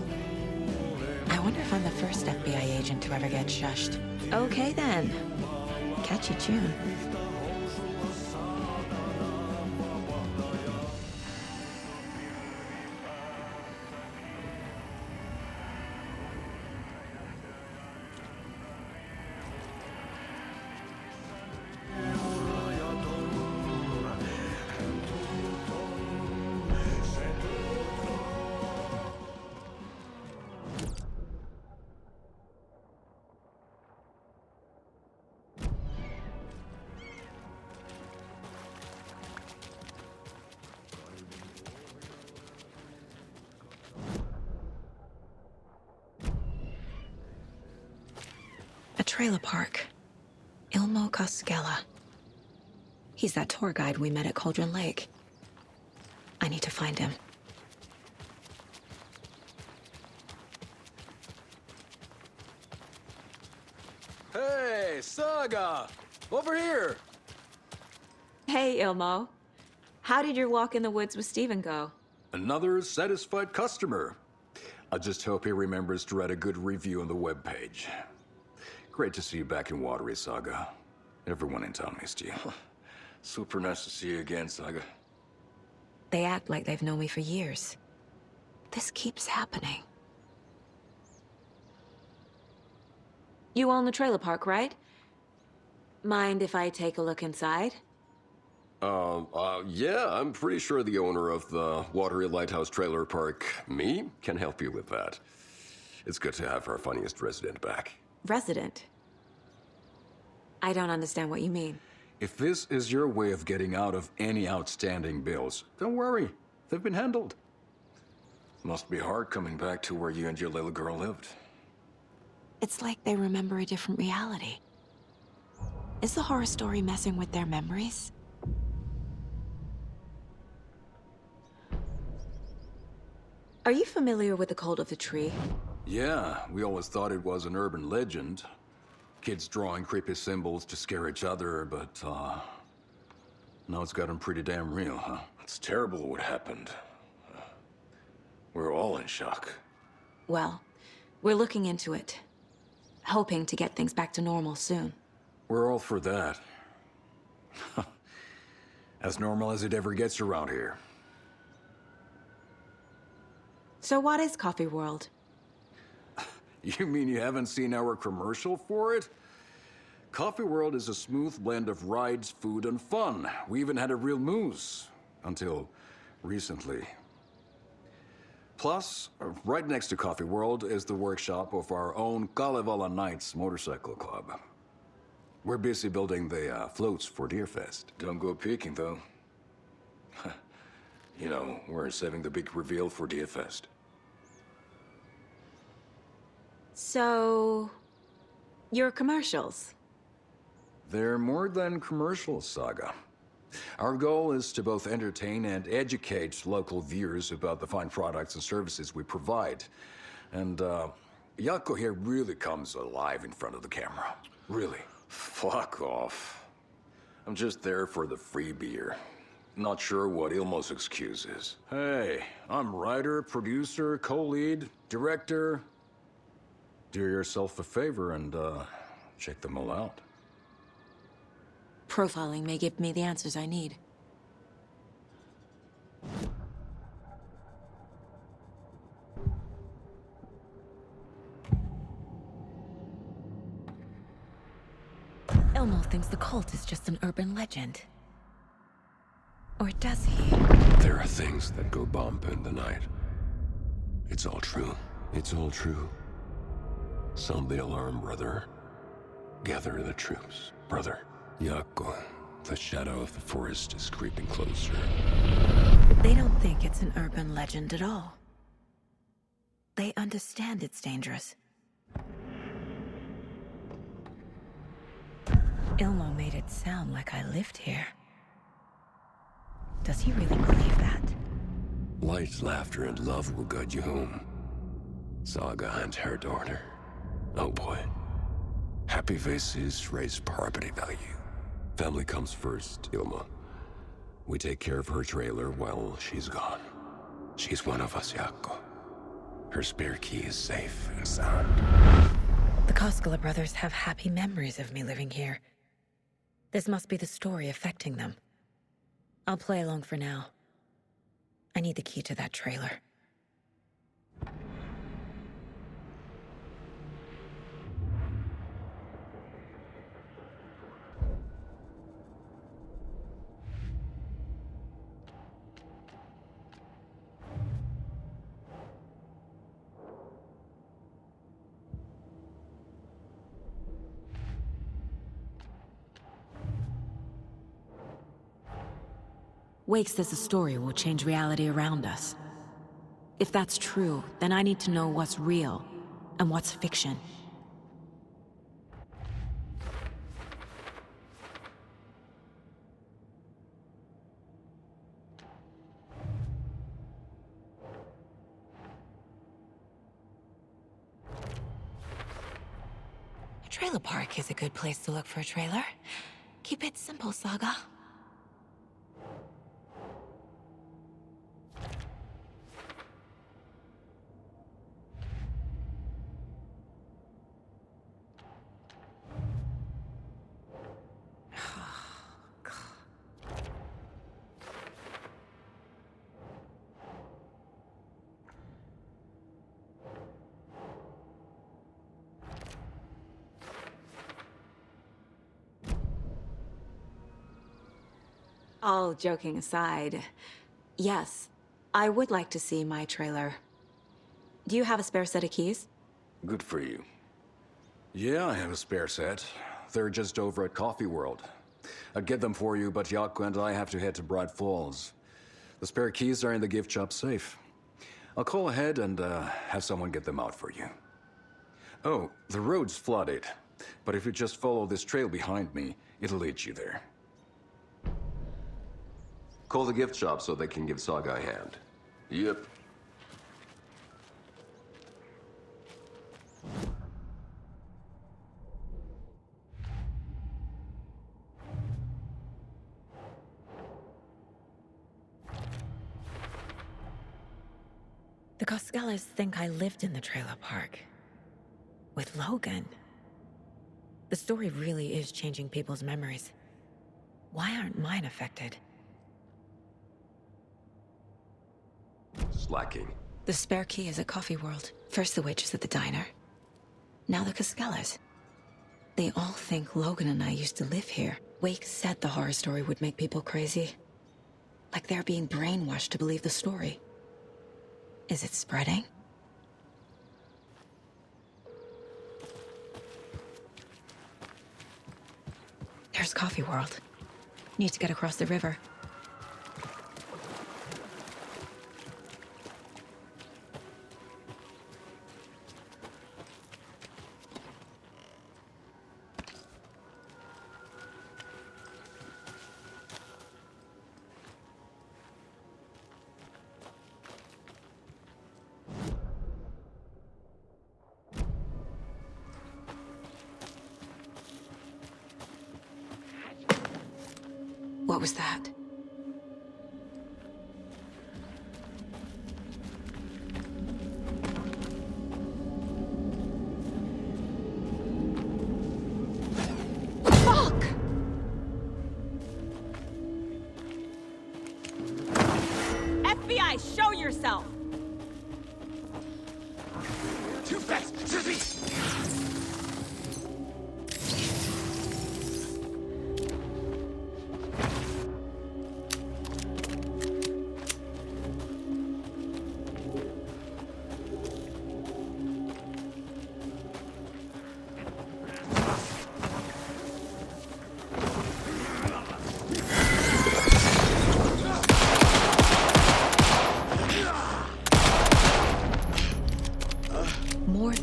I wonder if I'm the first FBI agent to ever get shushed. Okay then. Catchy tune. Trailer park. Ilmo Koskela. He's that tour guide we met at Cauldron Lake. I need to find him. Hey, Saga! Over here! Hey, Ilmo. How did your walk in the woods with Steven go? Another satisfied customer. I just hope he remembers to write a good review on the webpage. Great to see you back in Watery, Saga. Everyone in town missed you. Super nice to see you again, Saga. They act like they've known me for years. This keeps happening. You own the trailer park, right? Mind if I take a look inside? Yeah, I'm pretty sure the owner of the Watery Lighthouse Trailer Park, me, can help you with that. It's good to have our funniest resident back. Resident? I don't understand what you mean. If this is your way of getting out of any outstanding bills, don't worry. They've been handled. Must be hard coming back to where you and your little girl lived. It's like they remember a different reality. Is the horror story messing with their memories? Are you familiar with the Cult of the Tree? Yeah, we always thought it was an urban legend. Kids drawing creepy symbols to scare each other, but, now it's gotten pretty damn real, huh? It's terrible what happened. We're all in shock. Well, We're looking into it. Hoping to get things back to normal soon. We're all for that. As normal as it ever gets around here. So what is Coffee World? You mean you haven't seen our commercial for it? Coffee World is a smooth blend of rides, food, and fun. We even had a real moose. Until recently. Plus, right next to Coffee World is the workshop of our own Kalevala Knights motorcycle club. We're busy building the floats for Deerfest. Don't go peeking, though. You know, we're saving the big reveal for Deerfest. So... your commercials? They're more than commercials, Saga. Our goal is to both entertain and educate local viewers about the fine products and services we provide. And, Jaakko here really comes alive in front of the camera. Really. Fuck off. I'm just there for the free beer. Not sure what Ilmo's excuse is. Hey, I'm writer, producer, co-lead, director. Do yourself a favor and, check them all out. Profiling may give me the answers I need. Elmo thinks the cult is just an urban legend. Or does he? There are things that go bump in the night. It's all true. It's all true. Sound the alarm, brother. Gather the troops, brother. Jaakko, the shadow of the forest is creeping closer. They don't think it's an urban legend at all. They understand it's dangerous. Ilmo made it sound like I lived here. Does he really believe that? Light, laughter, and love will guide you home. Saga and her daughter. Oh boy. Happy faces raise property value. Family comes first, Ilma. We take care of her trailer while she's gone. She's one of us, Jaakko. Her spare key is safe and sound. The Koskela brothers have happy memories of me living here. This must be the story affecting them. I'll play along for now. I need the key to that trailer. Wake says the story will change reality around us. If that's true, then I need to know what's real and what's fiction. A trailer park is a good place to look for a trailer. Keep it simple, Saga. All joking aside, yes, I would like to see my trailer. Do you have a spare set of keys? Good for you. Yeah, I have a spare set. They're just over at Coffee World. I'd get them for you, but Jaakko and I have to head to Bright Falls. The spare keys are in the gift shop safe. I'll call ahead and have someone get them out for you. Oh, the road's flooded, but if you just follow this trail behind me, it'll lead you there. Call the gift shop so they can give Saga a hand. Yep. The Koskelas think I lived in the trailer park. With Logan, the story really is changing people's memories. Why aren't mine affected? Slacking. The spare key is at Coffee World. First the waitress at the diner. Now the Cascallas. They all think Logan and I used to live here. Wake said the horror story would make people crazy. Like they're being brainwashed to believe the story. Is it spreading? There's Coffee World. Need to get across the river. What was that? Fuck! FBI, show yourself! Too fast!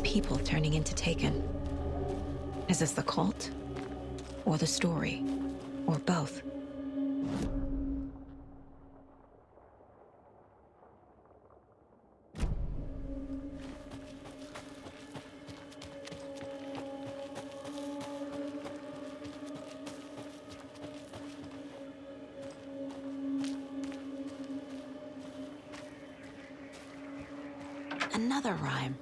People turning into Taken. Is this the cult? Or the story? Or both? Another rhyme.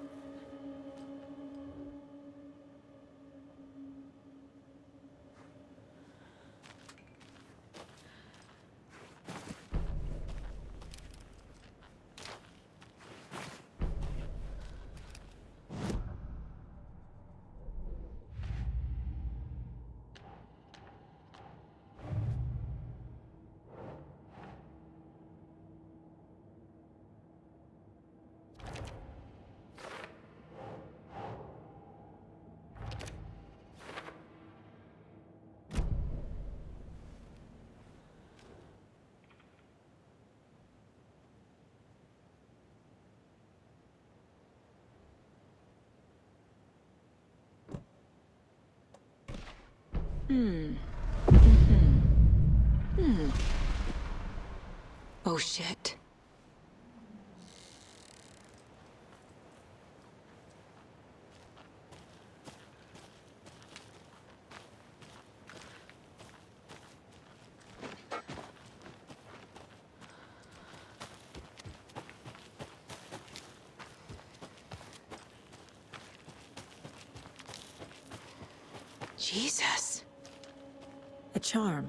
Oh shit. Jesus. A charm.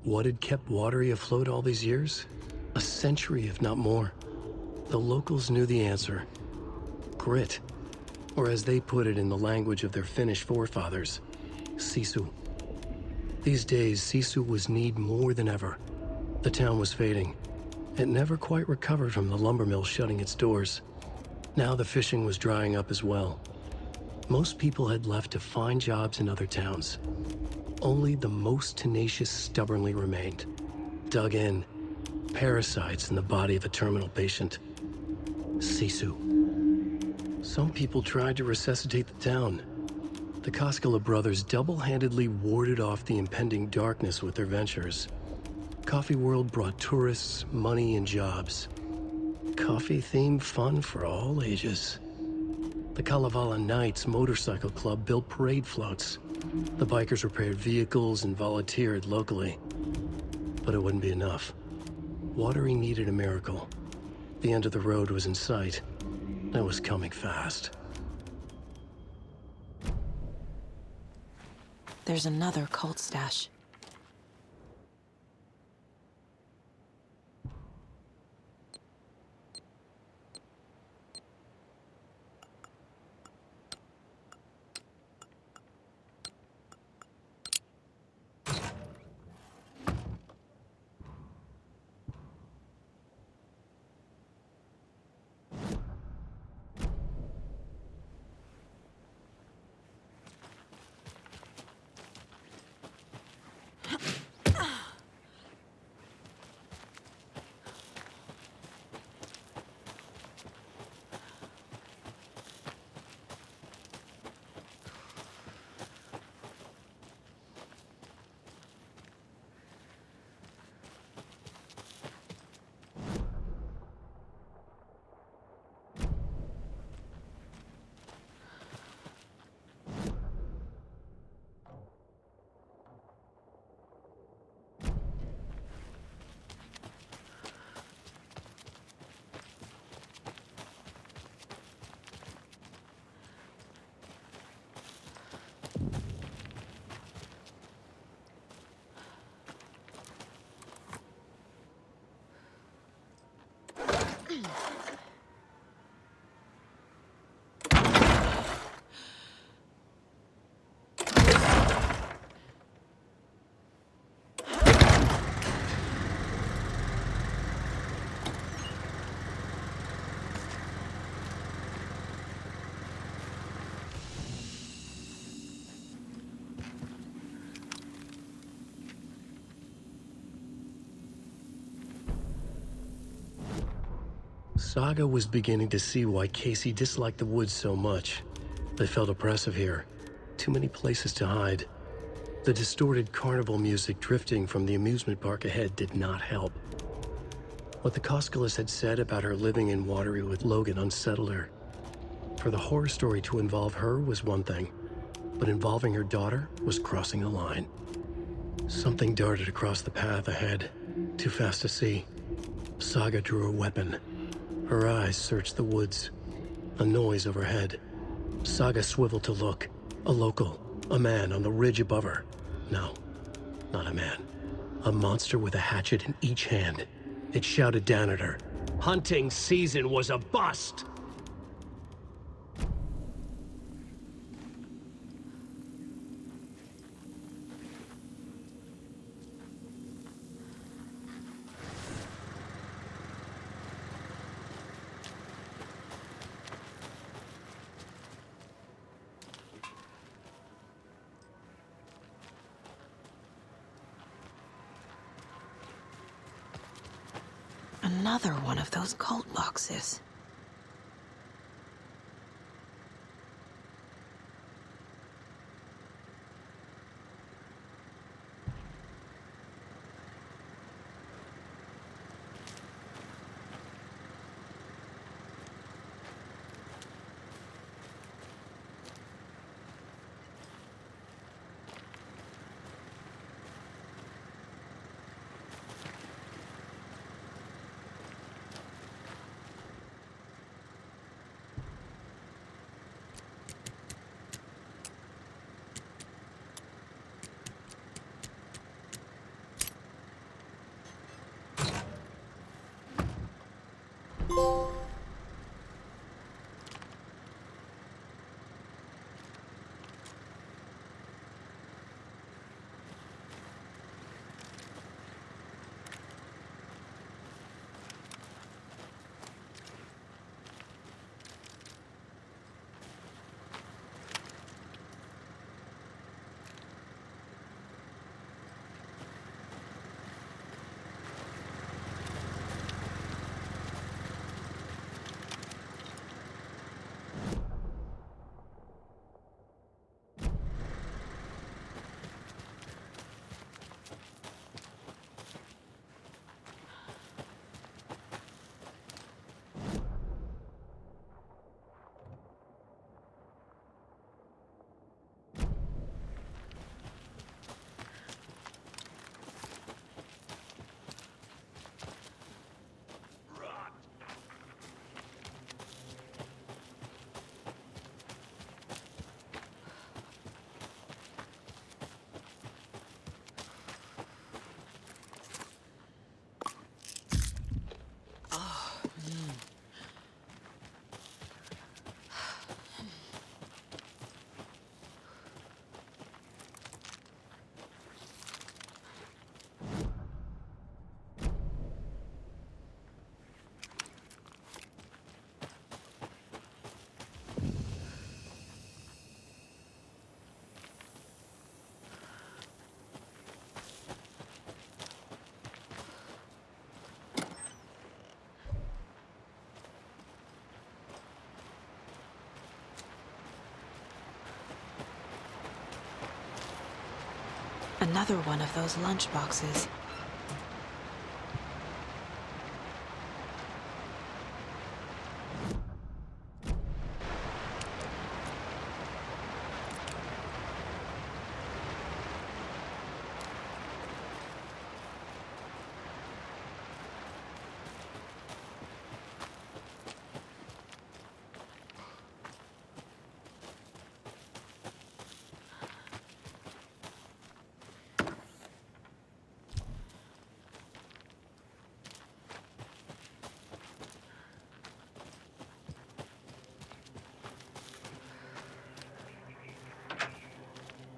What had kept Watery afloat all these years? A century, if not more. The locals knew the answer. Grit. Or as they put it in the language of their Finnish forefathers, sisu. These days, Sisu was needed more than ever. The town was fading. It never quite recovered from the lumber mill shutting its doors. Now the fishing was drying up as well. Most people had left to find jobs in other towns. Only the most tenacious stubbornly remained. Dug in, parasites in the body of a terminal patient. Sisu. Some people tried to resuscitate the town. The Koskela brothers double-handedly warded off the impending darkness with their ventures. Coffee World brought tourists, money, and jobs. Coffee-themed fun for all ages. The Kalevala Knights Motorcycle Club built parade floats. The bikers repaired vehicles and volunteered locally. But it wouldn't be enough. Watery needed a miracle. The end of the road was in sight. It was coming fast. There's another cult stash. Saga was beginning to see why Casey disliked the woods so much. They felt oppressive here. Too many places to hide. The distorted carnival music drifting from the amusement park ahead did not help. What the Koskelas had said about her living in Watery with Logan unsettled her. For the horror story to involve her was one thing, but involving her daughter was crossing a line. Something darted across the path ahead, too fast to see. Saga drew her weapon. Her eyes searched the woods. A noise overhead. Saga swiveled to look. A local. A man on the ridge above her. No, not a man. A monster with a hatchet in each hand. It shouted down at her. Hunting season was a bust! Another one of those cult boxes. Another one of those lunchboxes.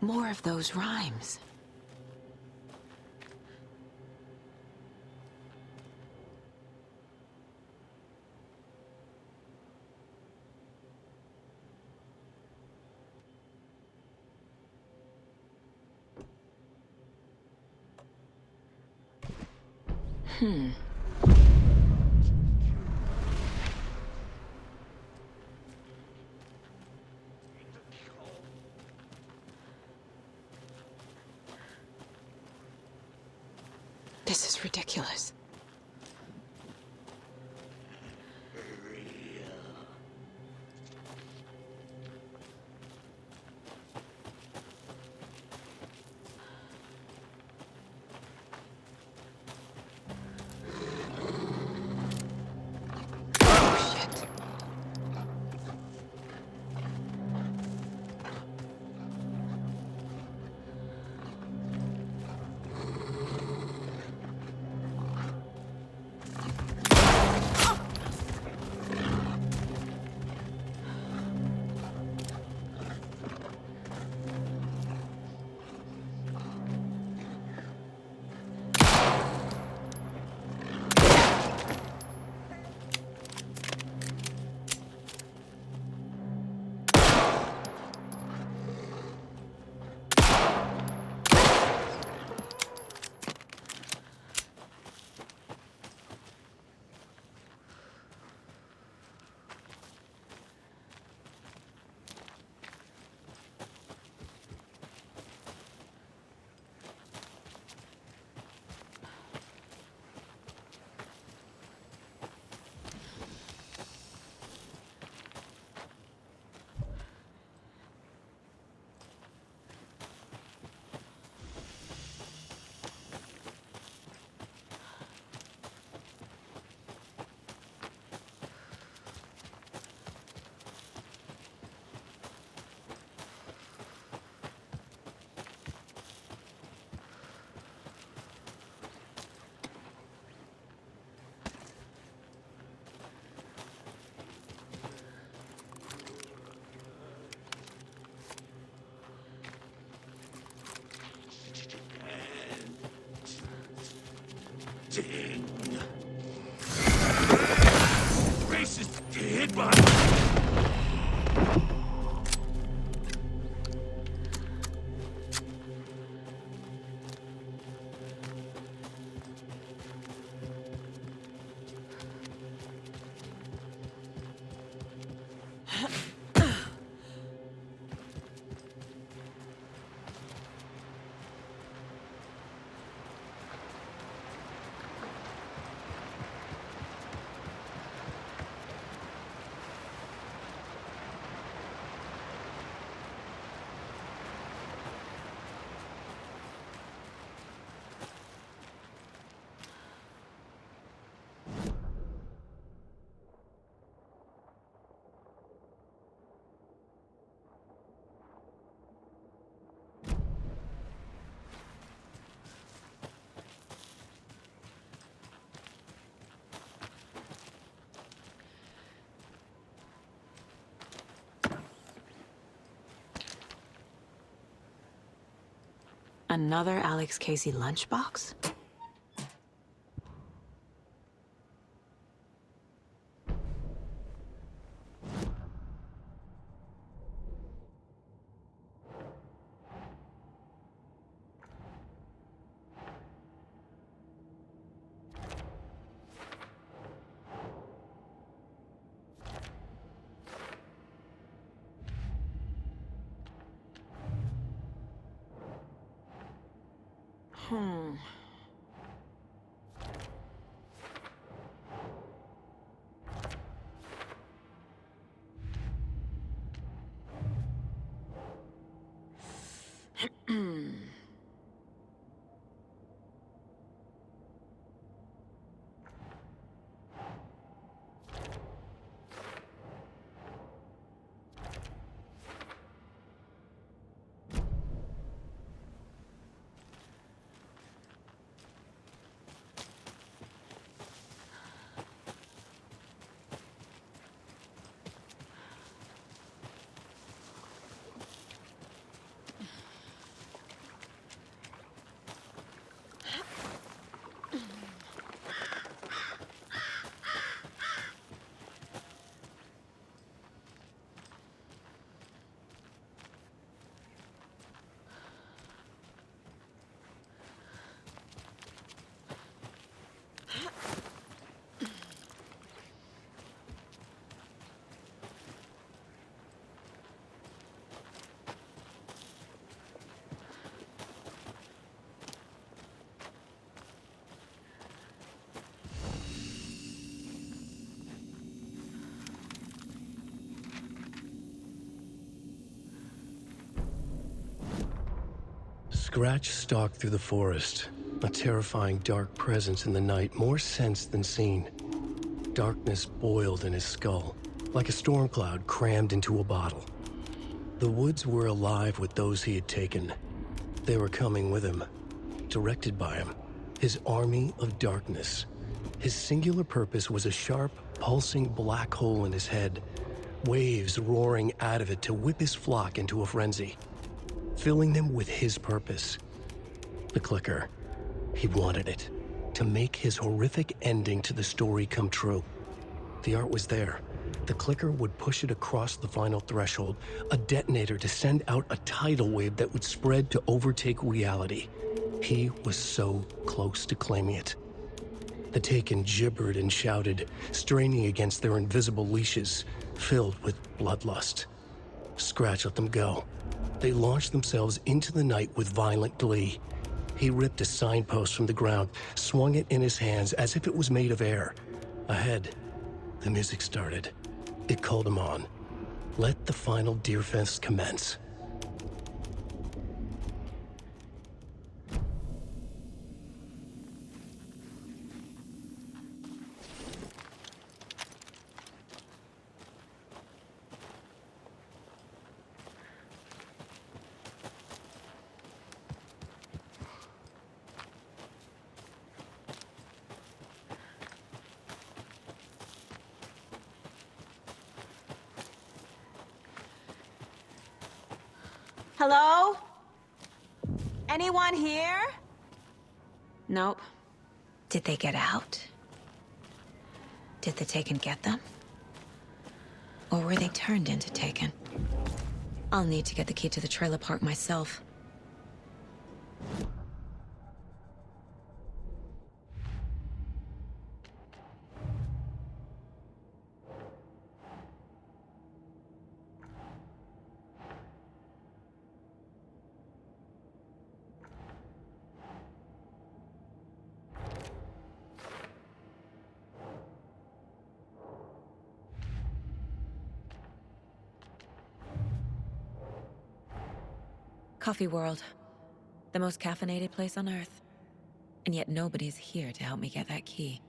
More of those rhymes. This is ridiculous. Racist hitbox! Another Alex Casey lunchbox? Scratch stalked through the forest, a terrifying dark presence in the night, more sensed than seen. Darkness boiled in his skull, like a storm cloud crammed into a bottle. The woods were alive with those he had taken. They were coming with him, directed by him, his army of darkness. His singular purpose was a sharp, pulsing black hole in his head, waves roaring out of it to whip his flock into a frenzy, filling them with his purpose. The clicker. He wanted it, to make his horrific ending to the story come true. The art was there. The clicker would push it across the final threshold, a detonator to send out a tidal wave that would spread to overtake reality. He was so close to claiming it. The Taken gibbered and shouted, straining against their invisible leashes, filled with bloodlust. Scratch let them go. They launched themselves into the night with violent glee. He ripped a signpost from the ground, swung it in his hands as if it was made of air. Ahead, the music started. It called him on. Let the final Deerfest commence. Hello? Anyone here? Nope. Did they get out? Did the Taken get them? Or were they turned into Taken? I'll need to get the key to the trailer park myself. Coffee World. The most caffeinated place on Earth. And yet nobody's here to help me get that key.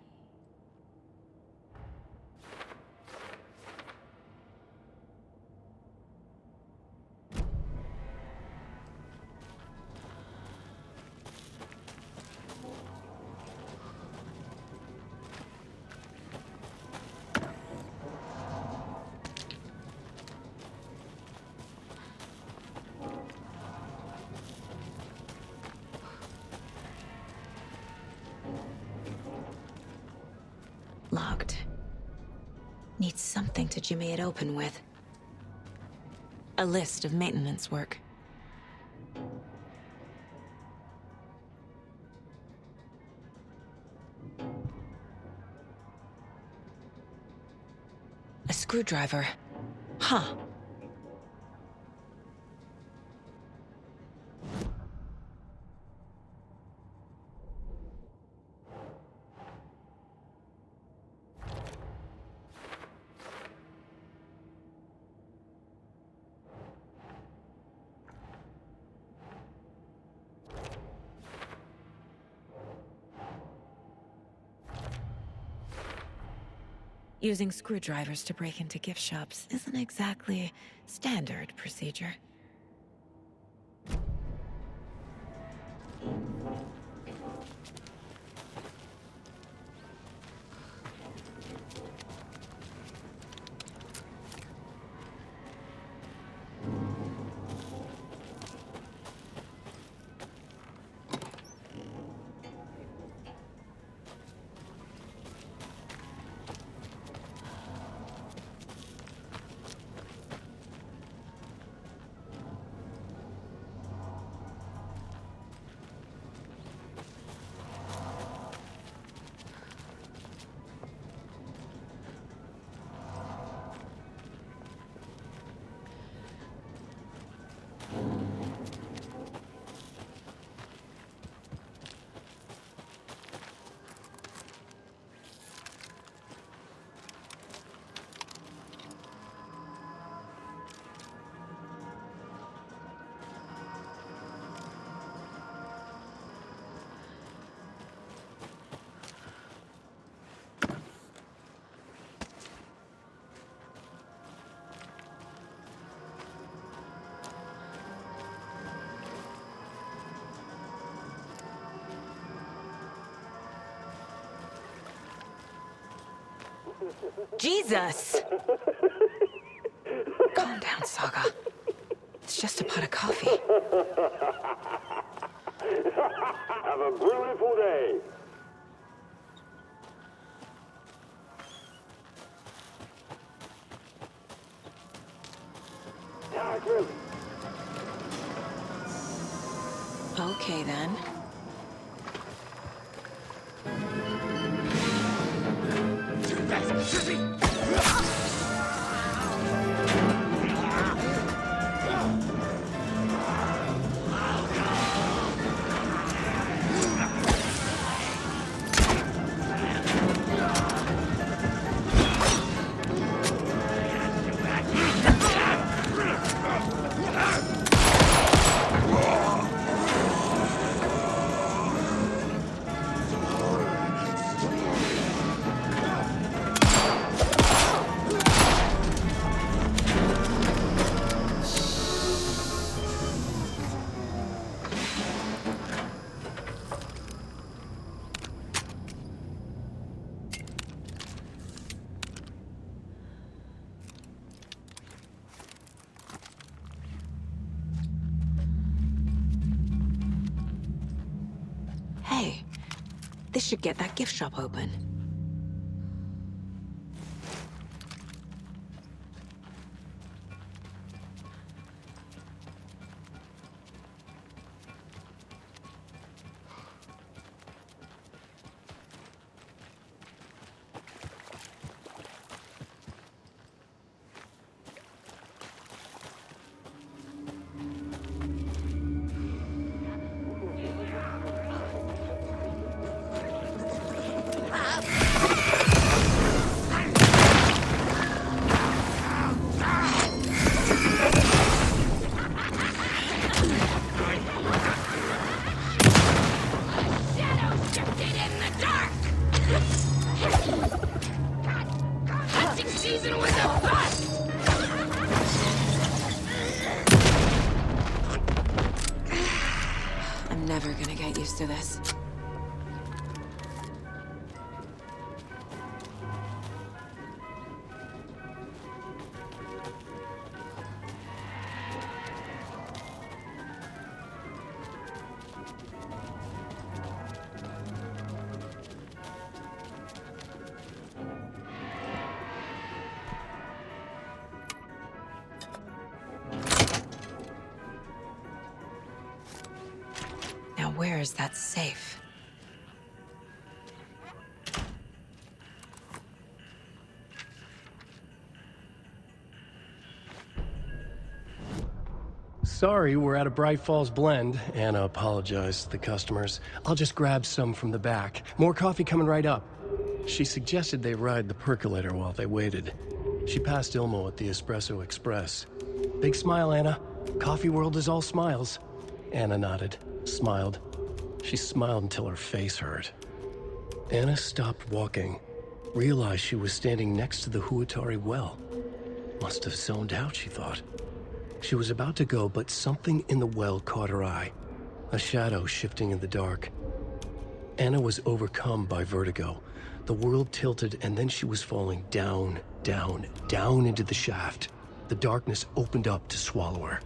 Locked. Needs something to jimmy it open with. A list of maintenance work. A screwdriver. Huh. Using screwdrivers to break into gift shops isn't exactly standard procedure. Jesus! Calm down, Saga. It's just a pot of coffee. Have a beautiful day. Okay, then. Hey, this should get that gift shop open. I'm never gonna get used to this. Now where is that safe? Sorry, we're at a Bright Falls blend. Anna apologized to the customers. I'll just grab some from the back. More coffee coming right up. She suggested they ride the percolator while they waited. She passed Ilmo at the Espresso Express. Big smile, Anna. Coffee world is all smiles. Anna nodded, smiled. She smiled until her face hurt. Anna stopped walking Realized she was standing next to the Huatari well. Must have zoned out, she thought. She was about to go, but something in the well caught her eye. A shadow shifting in the dark. Anna was overcome by vertigo. The world tilted, and then she was falling down, down, down into the shaft. The darkness opened up to swallow her.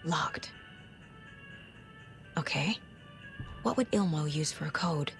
Locked. Okay. What would Ilmo use for a code?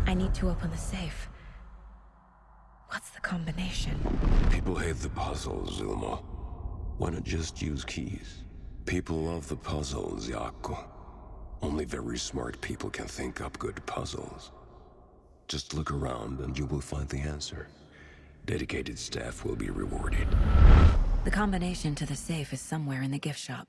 I need to open the safe. What's the combination? People hate the puzzles, Ilmo. Why not just use keys? People love the puzzles, Yaku. Only very smart people can think up good puzzles. Just look around and you will find the answer. Dedicated staff will be rewarded. The combination to the safe is somewhere in the gift shop.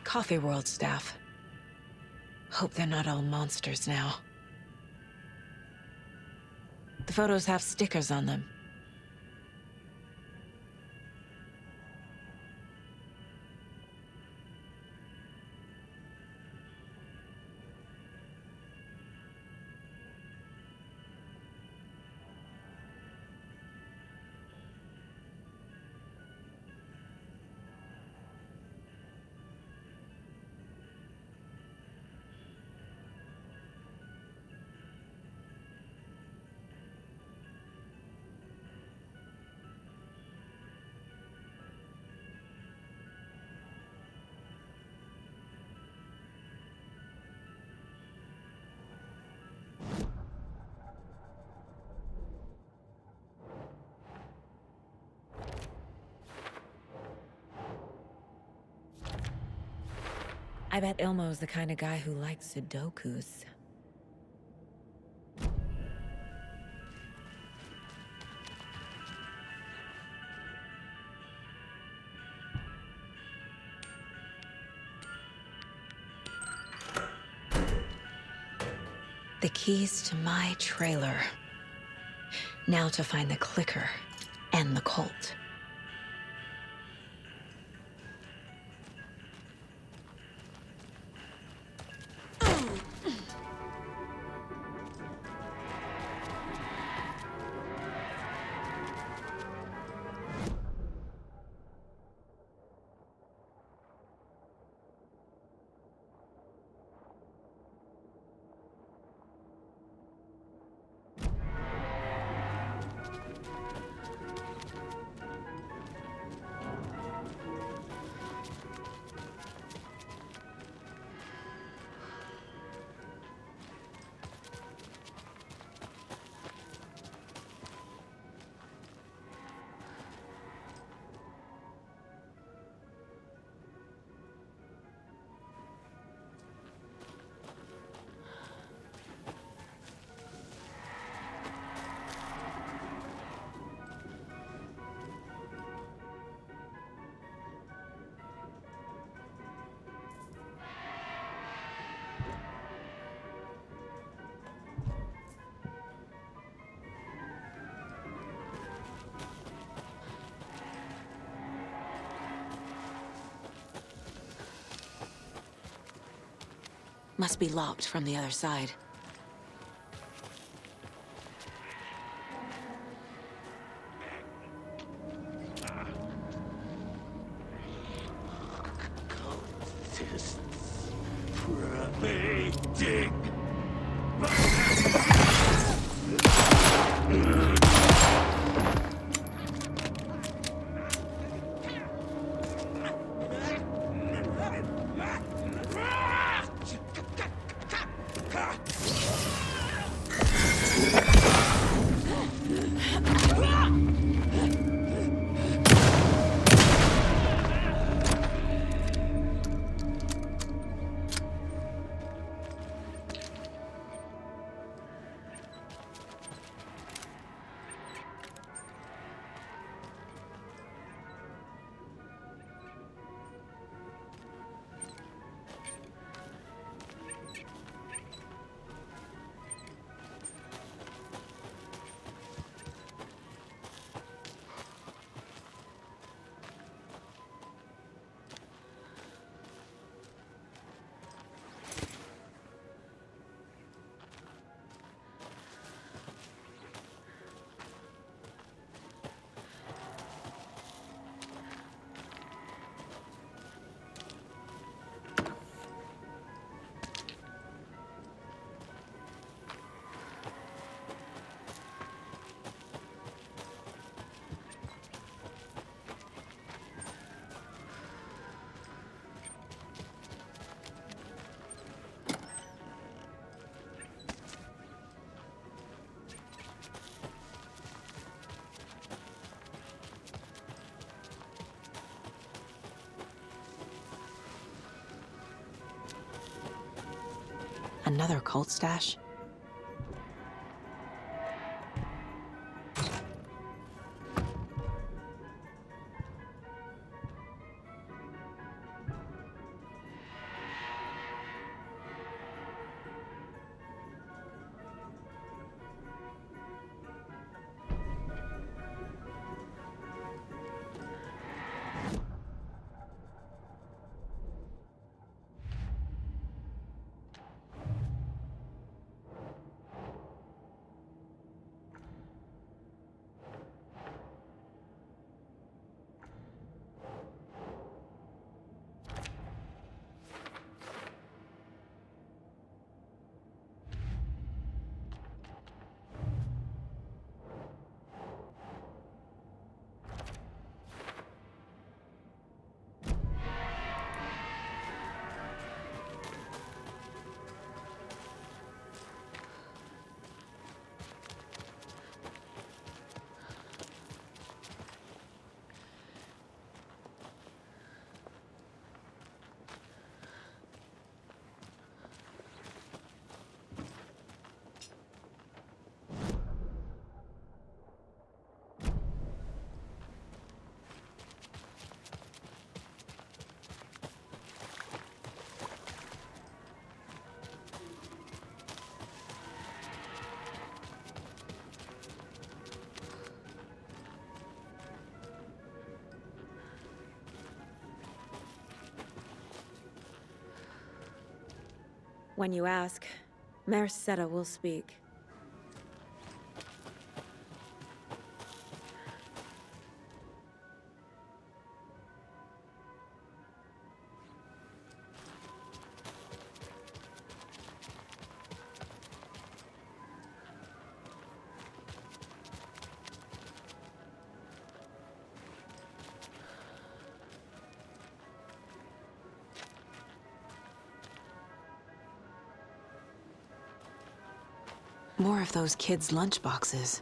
Coffee World staff. Hope they're not all monsters now. The photos have stickers on them. I bet Ilmo's the kind of guy who likes Sudokus. The keys to my trailer. Now to find the clicker and the cult. Must be locked from the other side. Cultists parading. Another cult stash? When you ask, Merceda will speak. More of those kids' lunchboxes.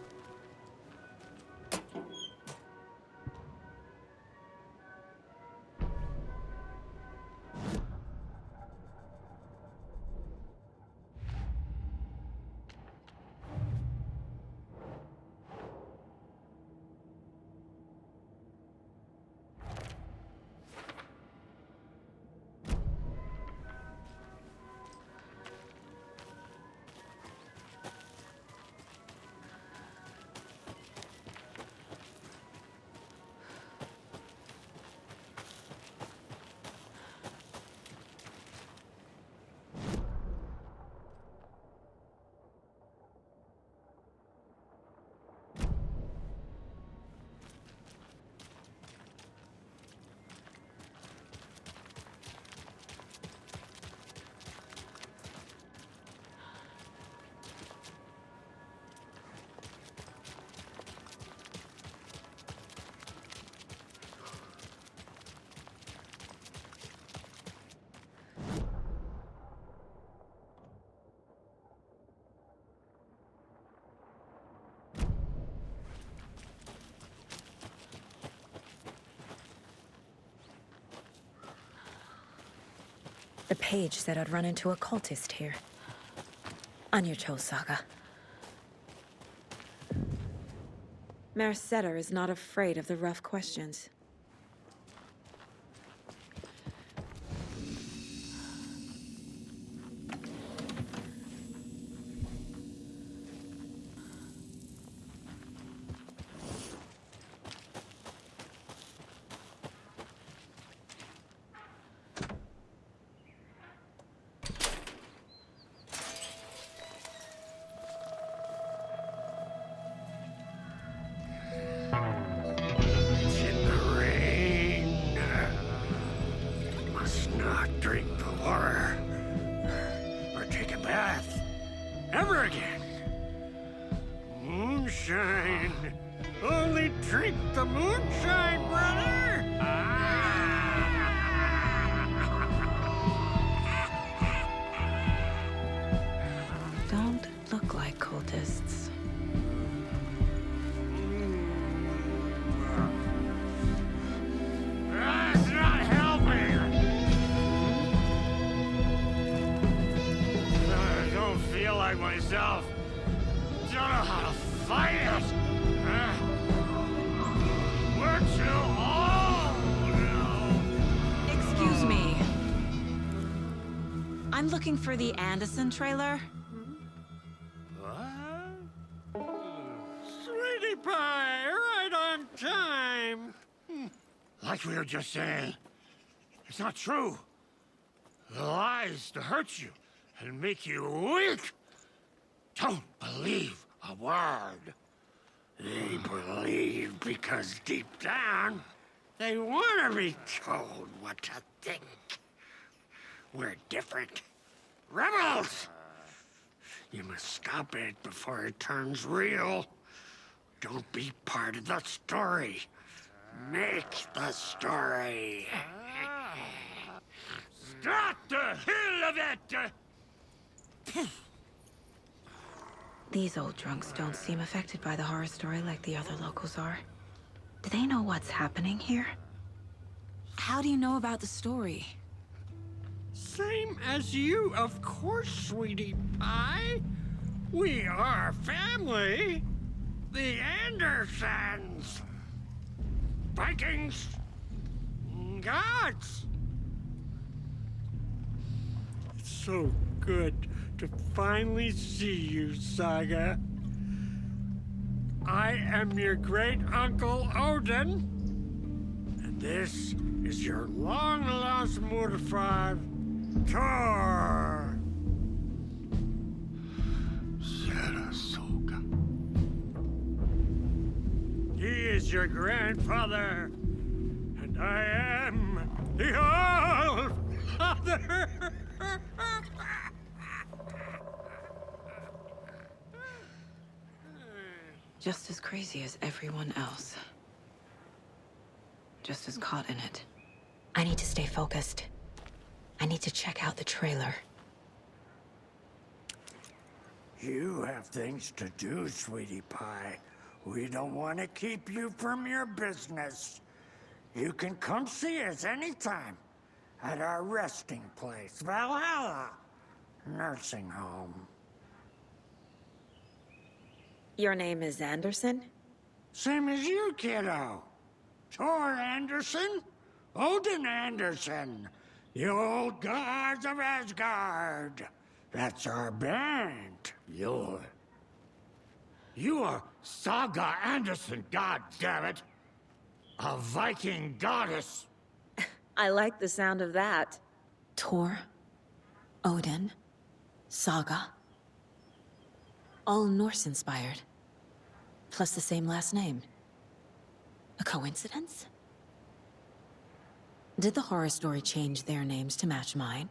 The page said I'd run into a cultist here. On your toes, Saga. Merceder is not afraid of the rough questions. Don't look like cultists. That's not helping! I don't feel like myself. Don't know how to fight it. We're too old now. Excuse me. I'm looking for the Anderson trailer. Sweetie pie, right on time. Like we were just saying, it's not true. The lies to hurt you and make you weak. Don't believe a word. They believe because deep down, they want to be told what to think. We're different. Rebels! You must stop it before it turns real. Don't be part of the story. Make the story. Stop the hell of it! These old drunks don't seem affected by the horror story like the other locals are. Do they know what's happening here? How do you know about the story? Same as you, of course, sweetie pie. We are family. The Andersons. Vikings. Gods. It's so good to finally see you, Saga. I am your great-uncle Odin. And this is your long-lost mortified Tor. Sarasota. He is your grandfather, and I am the All-Father. Just as crazy as everyone else. Just as caught in it. I need to stay focused. I need to check out the trailer. You have things to do, sweetie pie. We don't want to keep you from your business. You can come see us anytime at our resting place, Valhalla Nursing Home. Your name is Anderson? Same as you, kiddo. Tor Anderson, Odin Anderson, the old gods of Asgard. That's our band. You are Saga Anderson, goddammit. A Viking goddess. I like the sound of that. Tor, Odin, Saga. All Norse-inspired. Plus the same last name. A coincidence? Did the horror story change their names to match mine?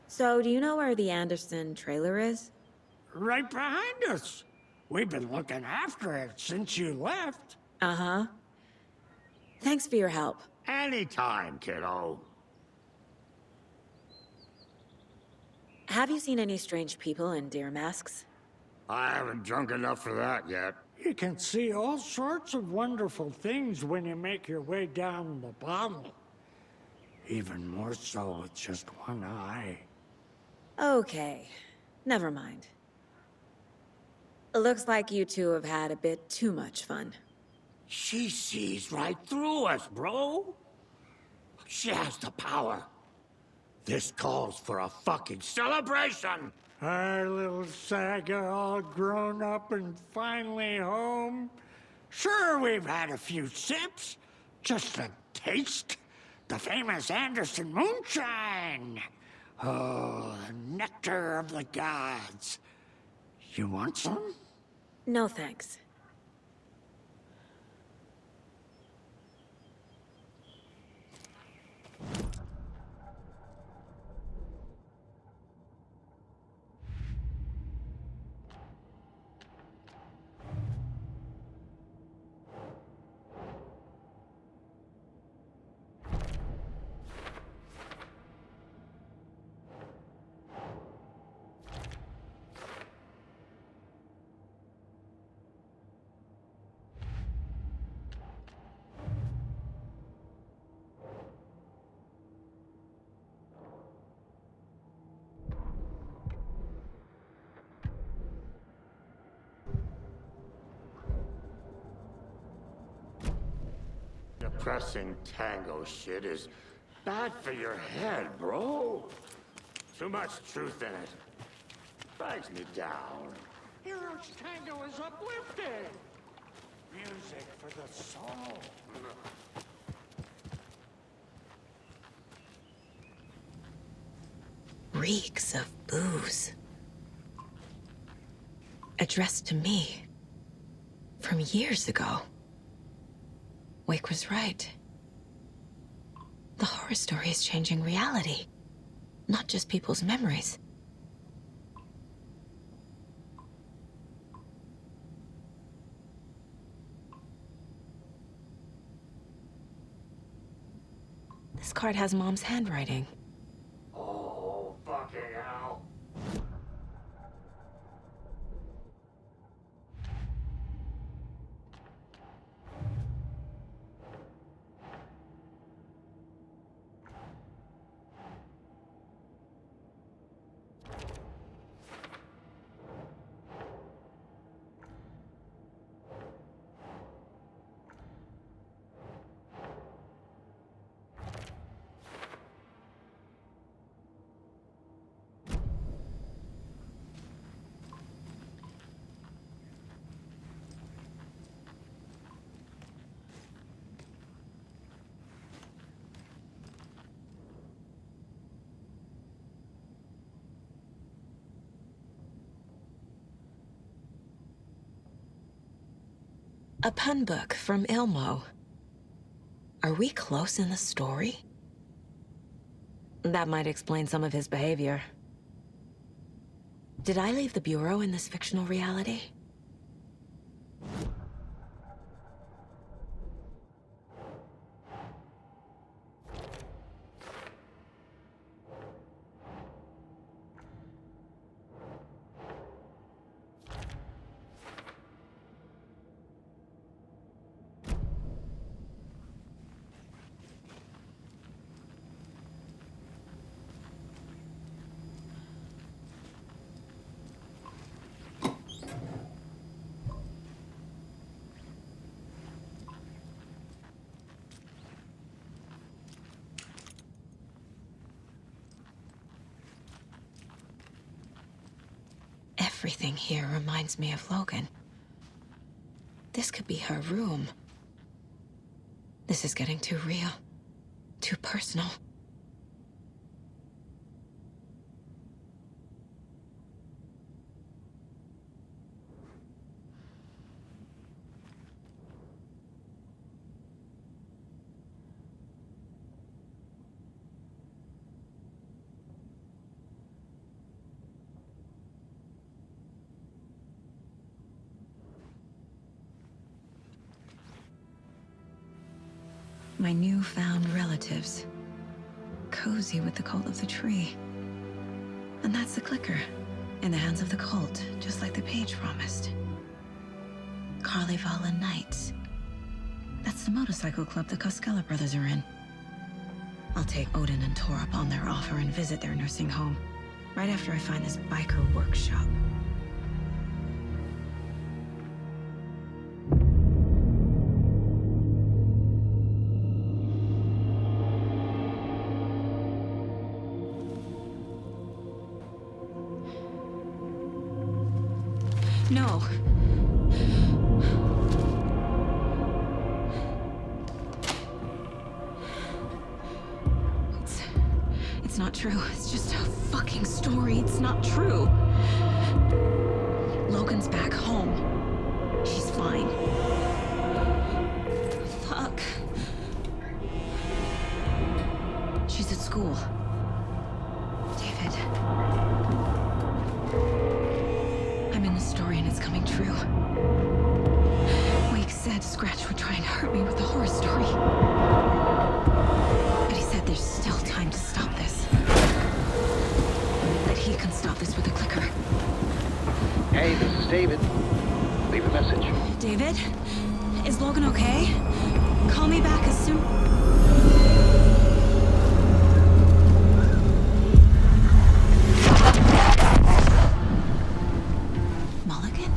So, do you know where the Anderson trailer is? Right behind us. We've been looking after it since you left. Uh-huh. Thanks for your help. Anytime, kiddo. Have you seen any strange people in deer masks? I haven't drunk enough for that yet. You can see all sorts of wonderful things when you make your way down the bottle. Even more so with just one eye. Okay, never mind. Looks like you two have had a bit too much fun. She sees right through us, bro. She has the power. This calls for a fucking celebration! Our little Saga all grown up and finally home. Sure, we've had a few sips. Just a taste. The famous Anderson moonshine. Oh, the nectar of the gods. You want some? No thanks. Depressing tango shit is bad for your head, bro. Too much truth in it. Drags me down. Hero's tango is uplifting. Music for the soul. Reeks of booze. Addressed to me. From years ago. Wake was right. The horror story is changing reality, not just people's memories. This card has Mom's handwriting. Oh, fucking hell. A pun book from Ilmo. Are we close in the story? That might explain some of his behavior. Did I leave the Bureau in this fictional reality? Everything here reminds me of Logan. This could be her room. This is getting too real. Too personal. My newfound relatives. Cozy with the cult of the tree. And that's the clicker. In the hands of the cult, just like the page promised. Carlivala Knights. That's the motorcycle club the Costello brothers are in. I'll take Odin and Tor up on their offer and visit their nursing home, right after I find this biker workshop. No. It's not true. It's just a fucking story. It's not true. Logan's back home. She's fine. Fuck. She's at school. David. I'm in the story and it's coming true. Wake said Scratch would try and hurt me with the horror story. But he said there's still time to stop this. That he can stop this with a clicker. Hey, this is David. Leave a message. David? Is Logan okay? Call me back as soon... Mulligan?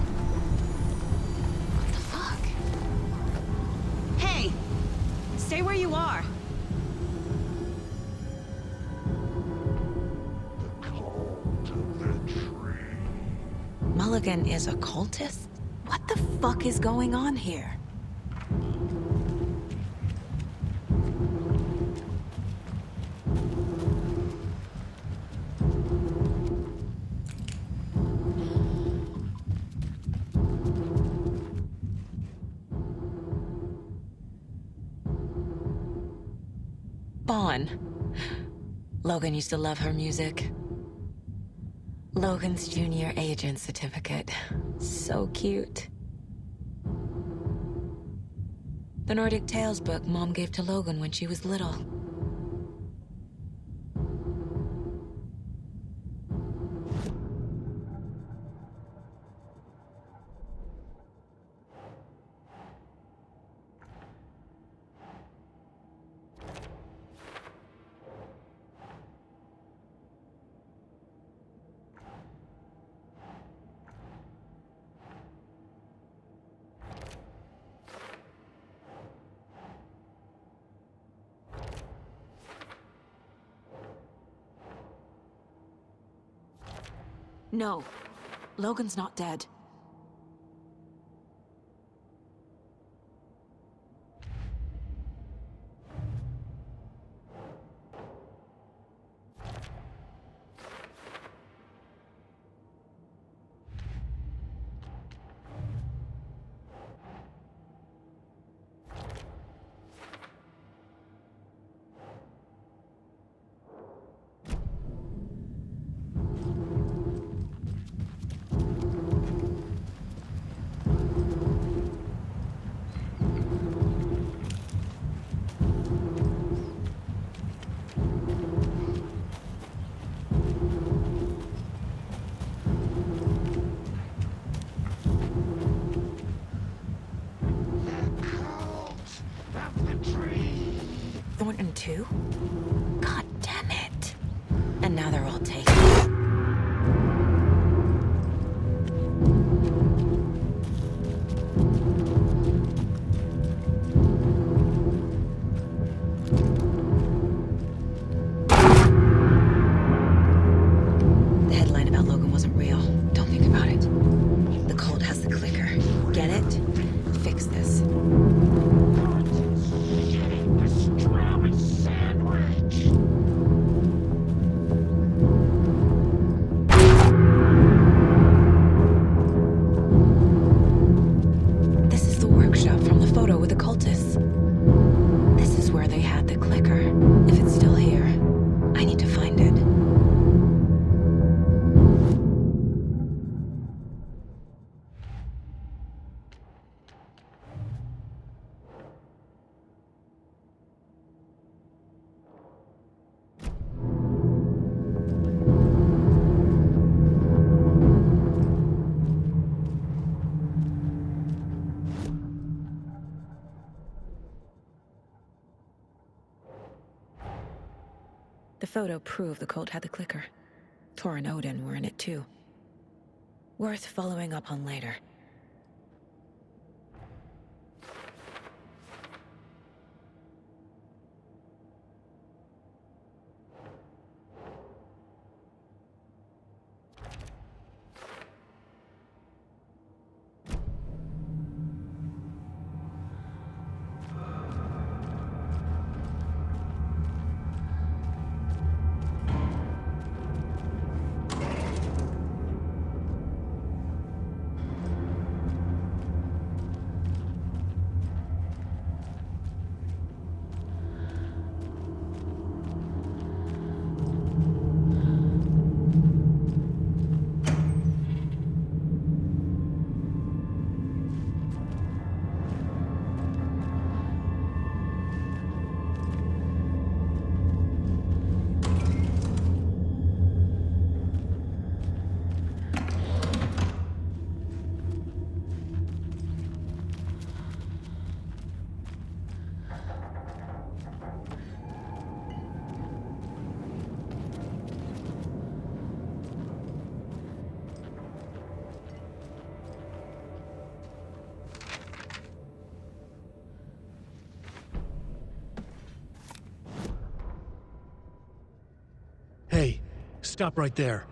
What the fuck? Hey! Stay where you are! Mulligan is a cultist? What the fuck is going on here? Bon. Logan used to love her music. Logan's junior agent certificate. So cute. The Nordic Tales book Mom gave to Logan when she was little. No, Logan's not dead. Thornton too? God damn it. And now they're all taken. The headline about Logan wasn't real. Don't think about it. The cult has the clicker. Get it? Fix this. photo proved the cult had the clicker. Tor and Odin were in it too. Worth following up on later. Hey, stop right there.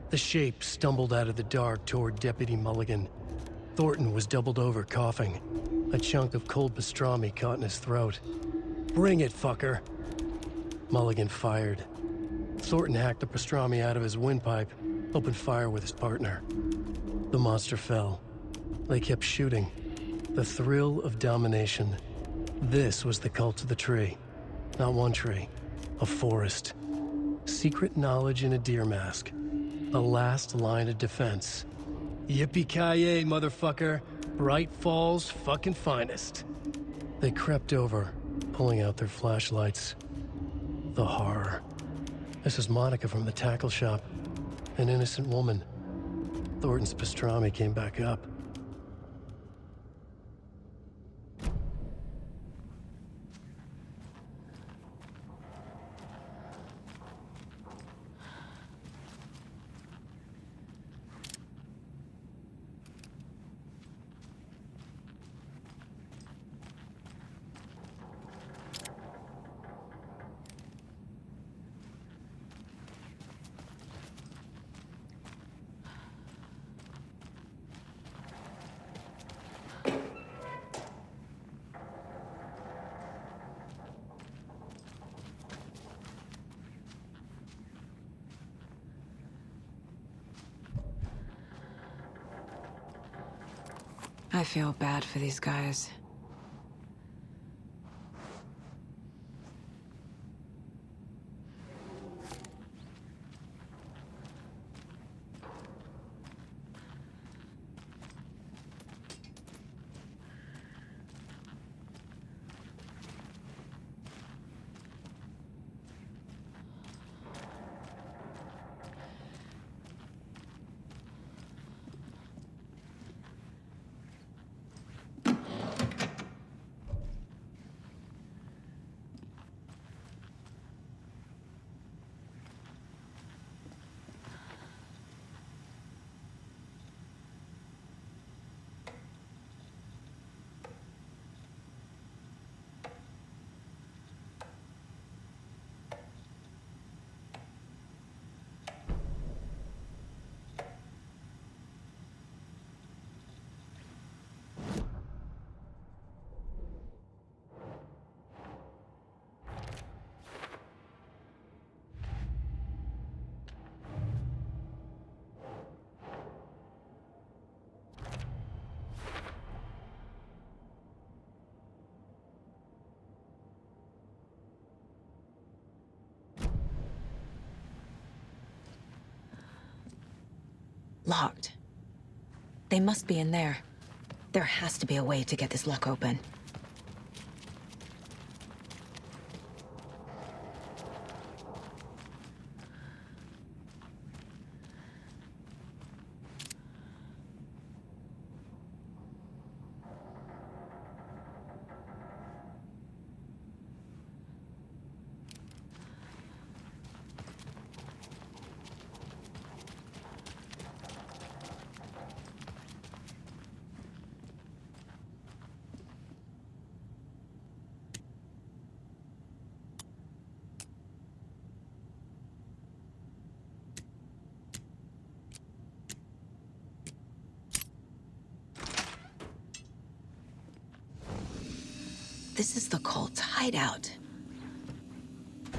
The shape stumbled out of the dark toward Deputy Mulligan. Thornton was doubled over, coughing. A chunk of cold pastrami caught in his throat. Bring it, fucker! Mulligan fired. Thornton hacked the pastrami out of his windpipe, opened fire with his partner. The monster fell. They kept shooting. The thrill of domination. This was the cult of the tree. Not one tree, a forest. Secret knowledge in a deer mask. A last line of defense. Yippee-ki-yay, motherfucker. Bright Falls' fucking finest. They crept over, pulling out their flashlights. The horror. This is Monica from the tackle shop. An innocent woman. Thornton's pastrami came back up. I feel bad for these guys. Locked. They must be in there. There has to be a way to get this lock open. This is the cult's hideout.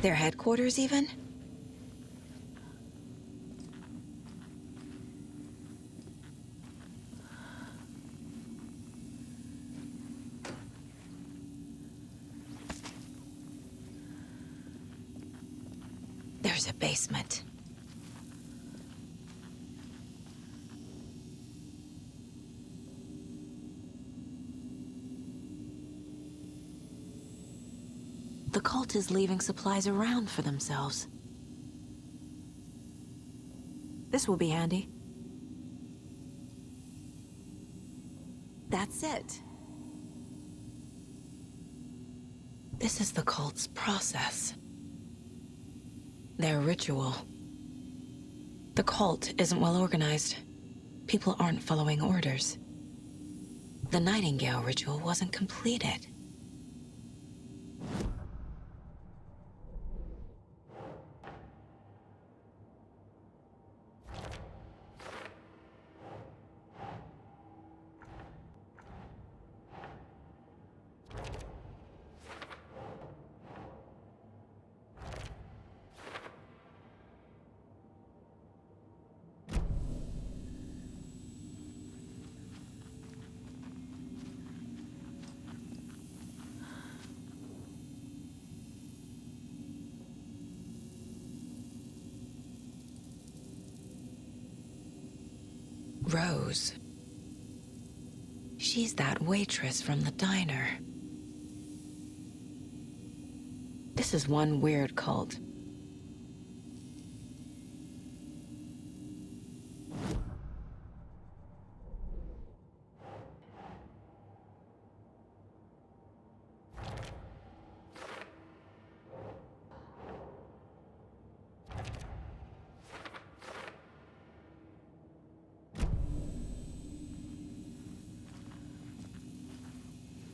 Their headquarters, even? There's a basement. The cult is leaving supplies around for themselves. This will be handy. That's it. This is the cult's process. Their ritual. The cult isn't well organized. People aren't following orders. The Nightingale ritual wasn't completed. Rose. She's that waitress from the diner. This is one weird cult.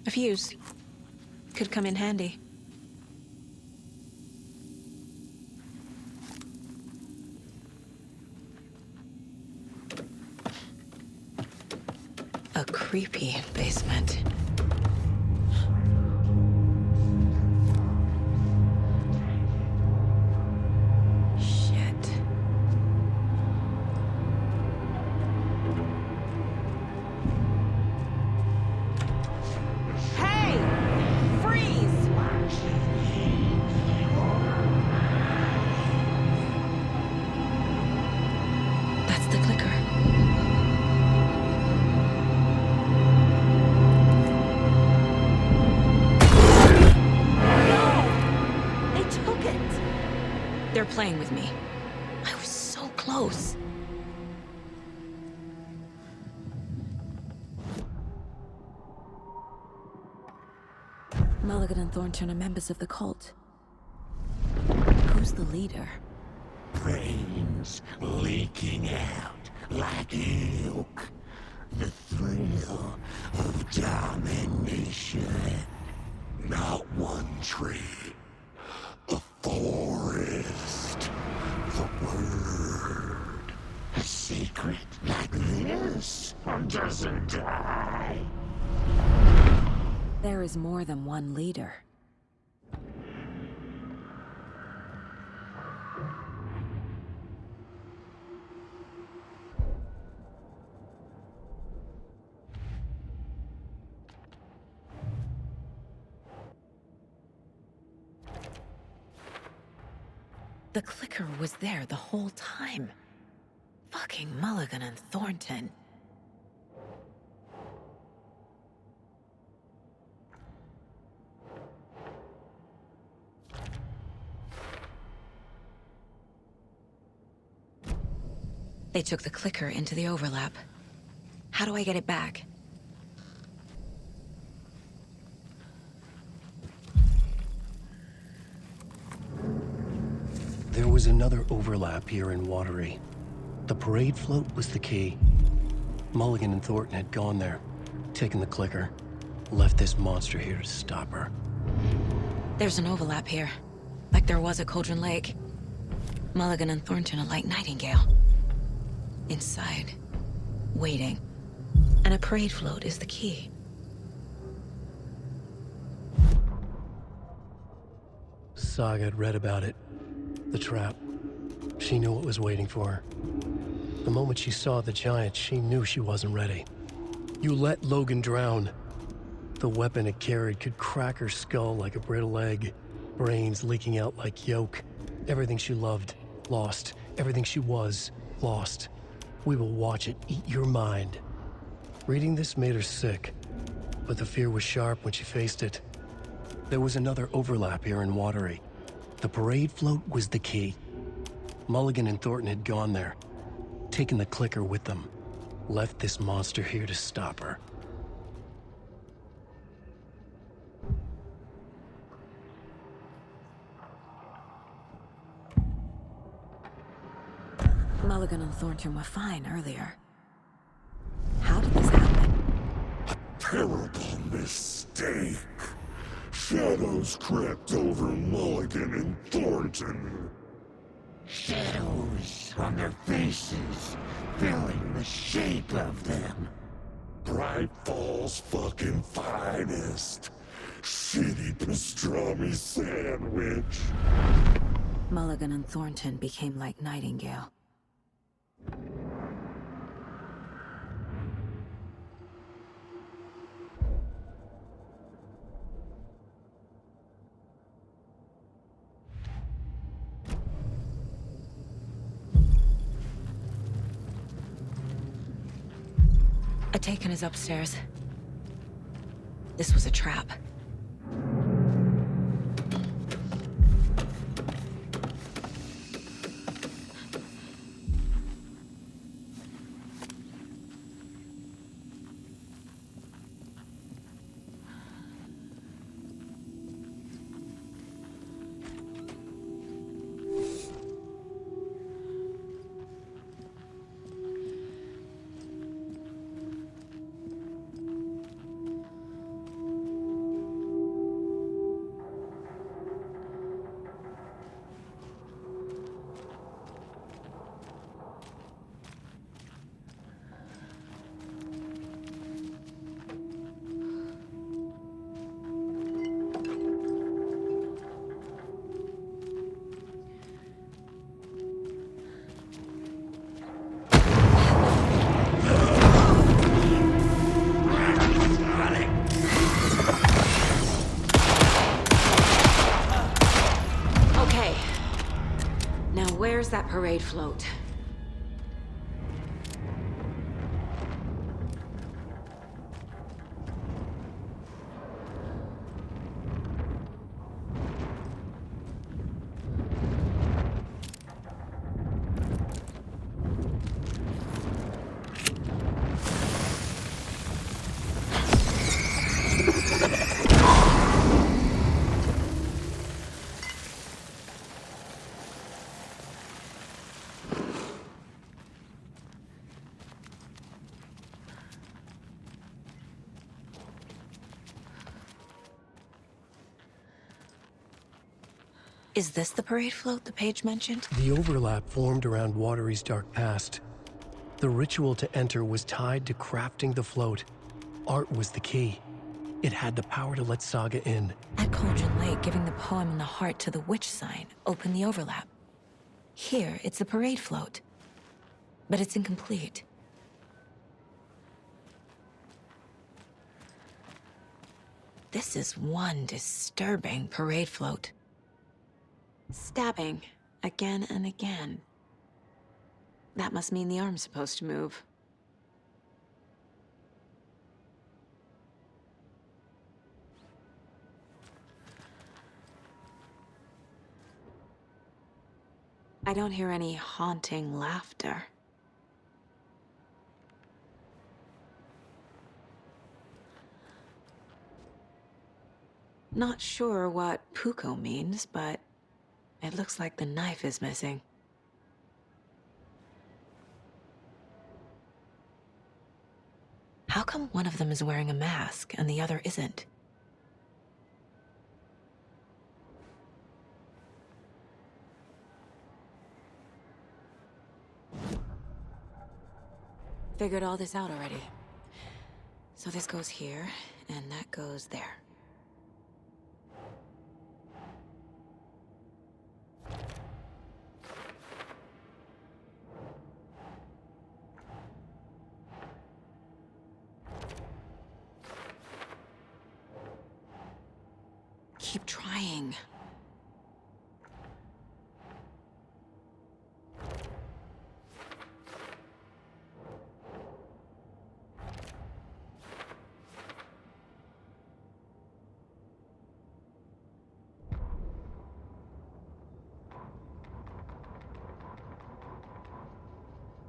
A fuse. Could come in handy. A creepy basement. They're playing with me. I was so close. Mulligan and Thornton are members of the cult. Who's the leader? Brains leaking out like milk. The thrill of domination. Not one tree. A forest. The word. A secret like this doesn't die. There is more than one leader. The clicker was there the whole time. Fucking Mulligan and Thornton. They took the clicker into the overlap. How do I get it back? There was another overlap here in Watery. The parade float was the key. Mulligan and Thornton had gone there, taken the clicker, left this monster here to stop her. There's an overlap here, like there was at Cauldron Lake. Mulligan and Thornton are like Nightingale. Inside, waiting. And a parade float is the key. Saga had read about it. The trap. She knew what was waiting for her. The moment she saw the giant, she knew she wasn't ready. You let Logan drown. The weapon it carried could crack her skull like a brittle egg, brains leaking out like yolk. Everything she loved, lost. Everything she was, lost. We will watch it eat your mind. Reading this made her sick, but the fear was sharp when she faced it. There was another overlap here in Watery. The parade float was the key. Mulligan and Thornton had gone there, taken the clicker with them, left this monster here to stop her. Mulligan and Thornton were fine earlier. How did this happen? Terrible mistake. Shadows crept over Mulligan and Thornton. Shadows on their faces, filling the shape of them. Bright Falls fucking finest. Shitty pastrami sandwich. Mulligan and Thornton became like Nightingale. Taken is upstairs. This was a trap. Where's that parade float? Is this the parade float the page mentioned? The overlap formed around Watery's dark past. The ritual to enter was tied to crafting the float. Art was the key. It had the power to let Saga in. At Cauldron Lake, giving the poem and the heart to the witch sign opened the overlap. Here, it's the parade float. But it's incomplete. This is one disturbing parade float. Stabbing, again and again. That must mean the arm's supposed to move. I don't hear any haunting laughter. Not sure what Puko means, but it looks like the knife is missing. How come one of them is wearing a mask and the other isn't? Figured all this out already. So this goes here, and that goes there. Keep trying.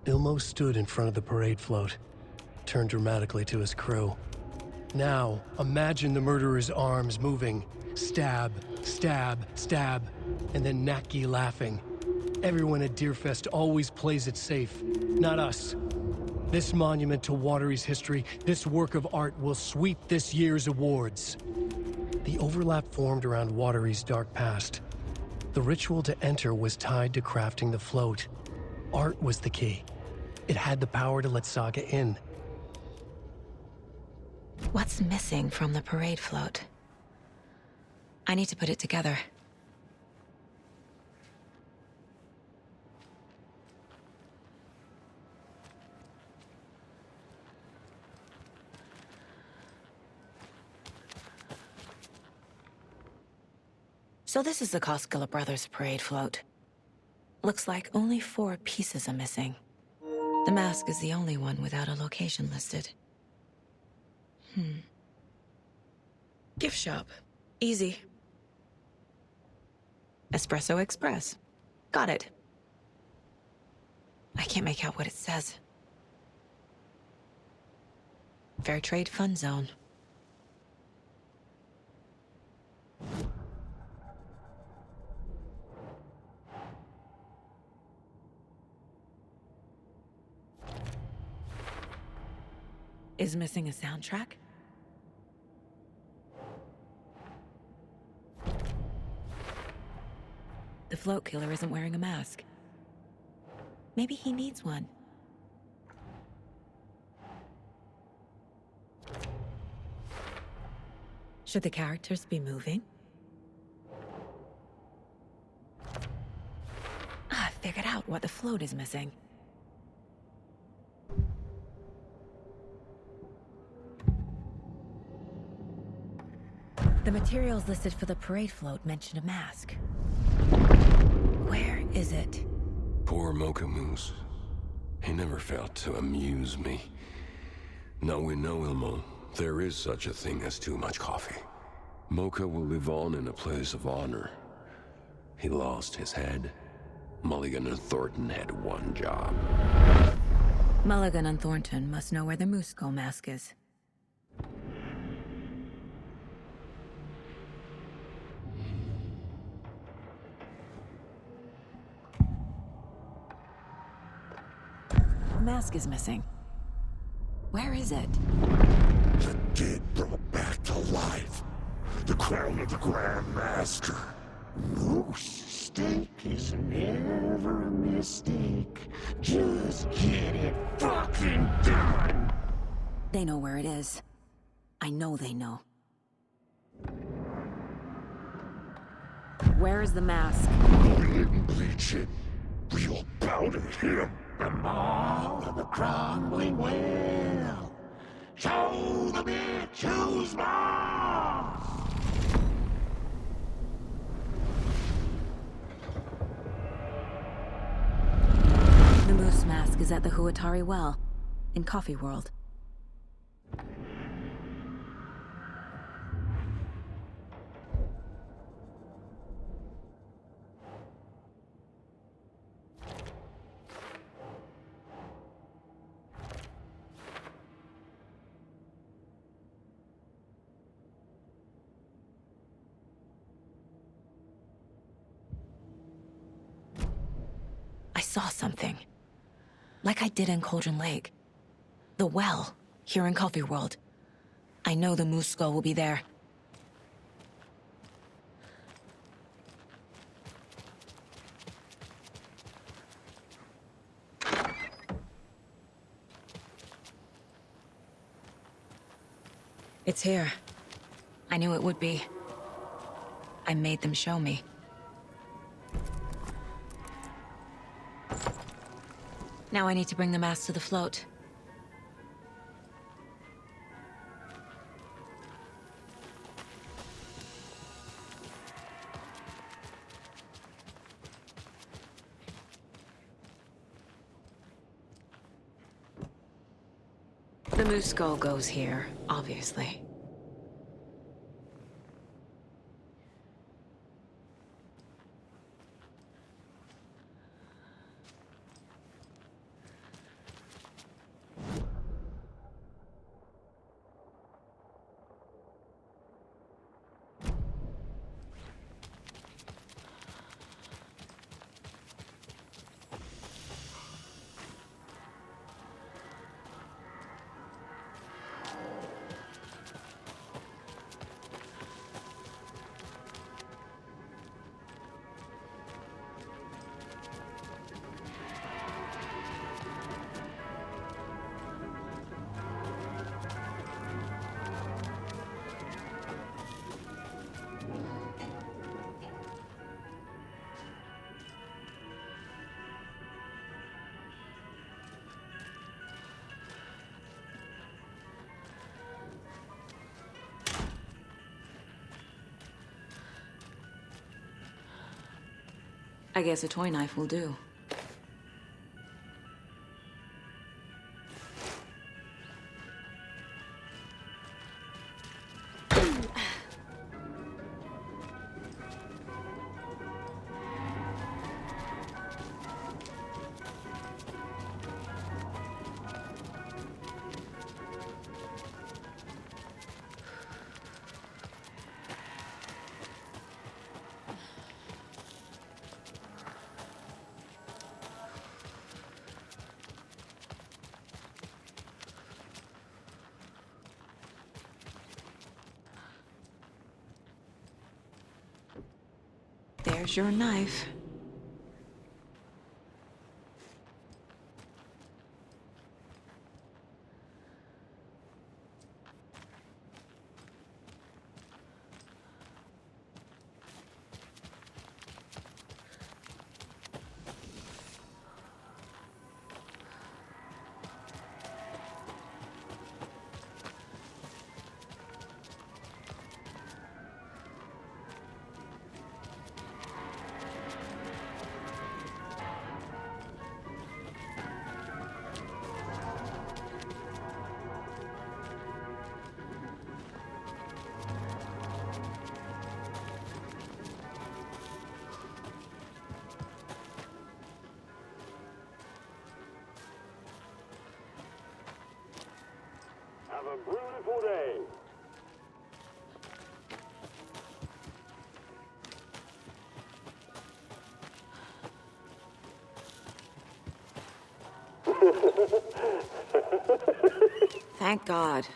Ilmo stood in front of the parade float, turned dramatically to his crew. Now, imagine the murderer's arms moving. Stab, stab, stab, and then Naki laughing. Everyone at Deerfest always plays it safe, not us. This monument to Watery's history, this work of art will sweep this year's awards. The overlap formed around Watery's dark past. The ritual to enter was tied to crafting the float. Art was the key. It had the power to let Saga in. What's missing from the parade float? I need to put it together. So this is the Koskela Brothers parade float. Looks like only 4 pieces are missing. The mask is the only one without a location listed. Gift shop. Easy. Espresso Express. Got it. I can't make out what it says. Fair Trade Fund Zone. Is missing a soundtrack? The float killer isn't wearing a mask. Maybe he needs one. Should the characters be moving? I figured out what the float is missing. The materials listed for the parade float mention a mask. Where is it? Poor Mocha Moose. He never failed to amuse me. Now we know, Ilmo, there is such a thing as too much coffee. Mocha will live on in a place of honor. He lost his head. Mulligan and Thornton had one job. Mulligan and Thornton must know where the Moose Skull mask is. The mask is missing. Where is it? The dead brought back to life. The crown of the Grand Master. Moose steak is never a mistake. Just get it fucking done. They know where it is. I know they know. Where is the mask? Bully it and bleach it. Real powder him. The maw of the crumbling well. Show the bitch who's boss. The moose mask is at the Huatari Well, in Coffee World. I saw something. Like I did in Cauldron Lake. The well, here in Coffee World. I know the Moose Skull will be there. It's here. I knew it would be. I made them show me. Now I need to bring the mask to the float. The moose skull goes here, obviously. I guess a toy knife will do. There's your knife. Have a beautiful day. Thank God.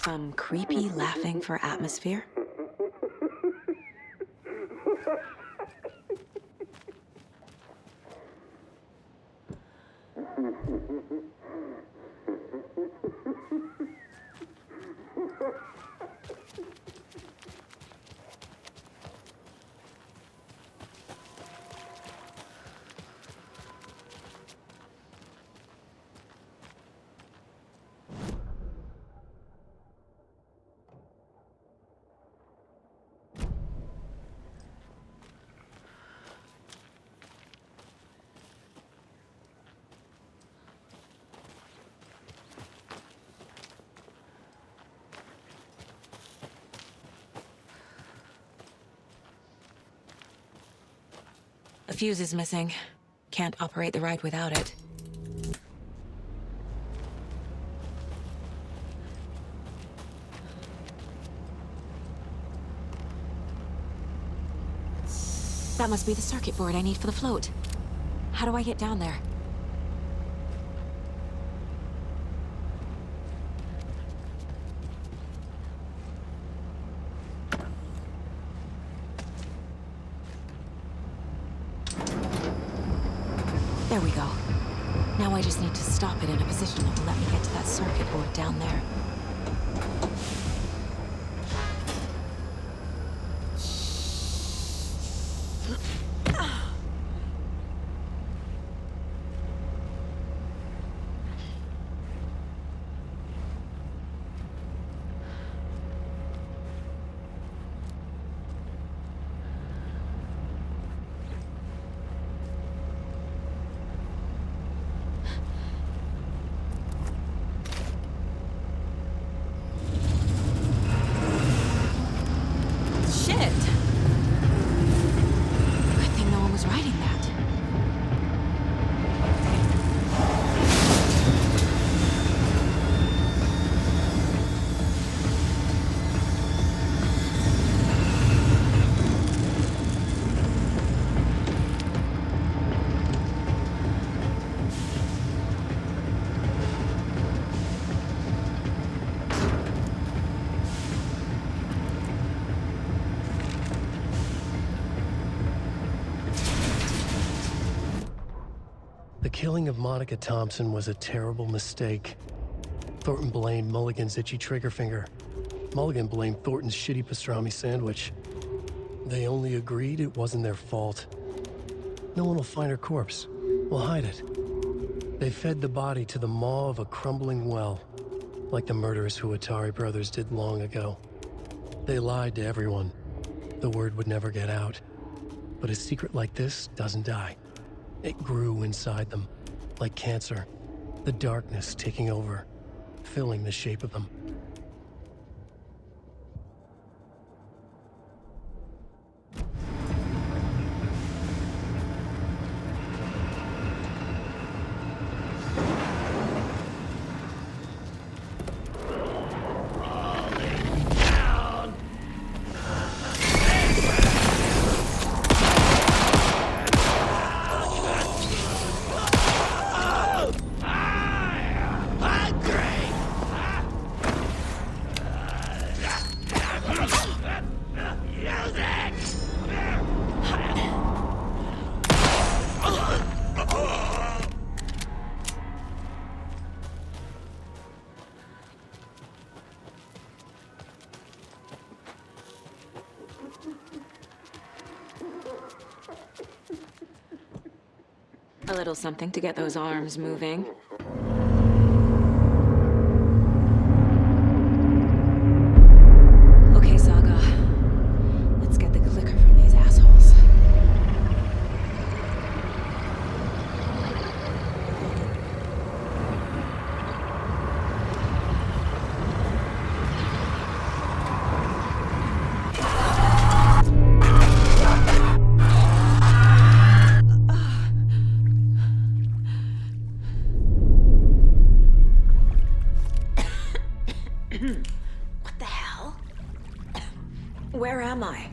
Some creepy laughing for atmosphere. A fuse is missing. Can't operate the ride without it. That must be the circuit board I need for the float. How do I get down there? There we go. Now I just need to stop it in a position that will let me get to that circuit board down there. The killing of Monica Thompson was a terrible mistake. Thornton blamed Mulligan's itchy trigger finger. Mulligan blamed Thornton's shitty pastrami sandwich. They only agreed it wasn't their fault. No one will find her corpse. We'll hide it. They fed the body to the maw of a crumbling well, like the murderous Huatari brothers did long ago. They lied to everyone. The word would never get out. But a secret like this doesn't die. It grew inside them, like cancer, the darkness taking over, filling the shape of them. A little something to get those arms moving. Okay, Saga. Let's get the clicker from these assholes. What the hell? Where am I?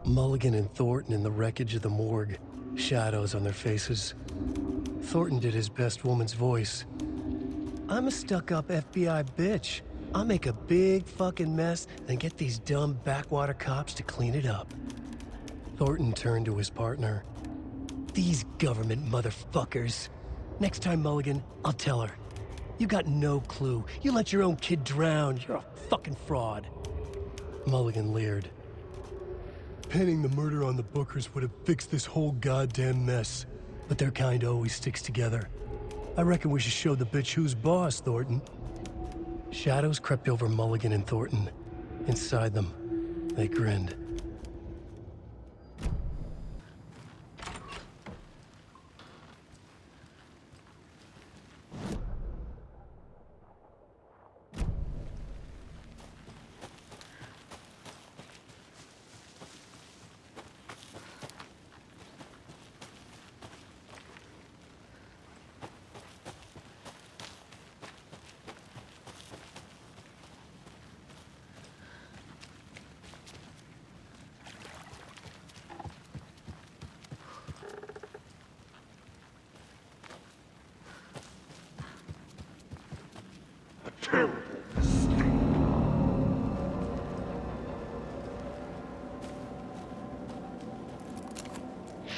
Mulligan and Thornton in the wreckage of the morgue, shadows on their faces. Thornton did his best woman's voice. I'm a stuck-up FBI bitch. I'll make a big fucking mess, then get these dumb backwater cops to clean it up. Thornton turned to his partner. These government motherfuckers. Next time, Mulligan, I'll tell her. You got no clue. You let your own kid drown. You're a fucking fraud. Mulligan leered. Pinning the murder on the Bookers would have fixed this whole goddamn mess. But their kind always sticks together. I reckon we should show the bitch who's boss, Thornton. Shadows crept over Mulligan and Thornton. Inside them, they grinned.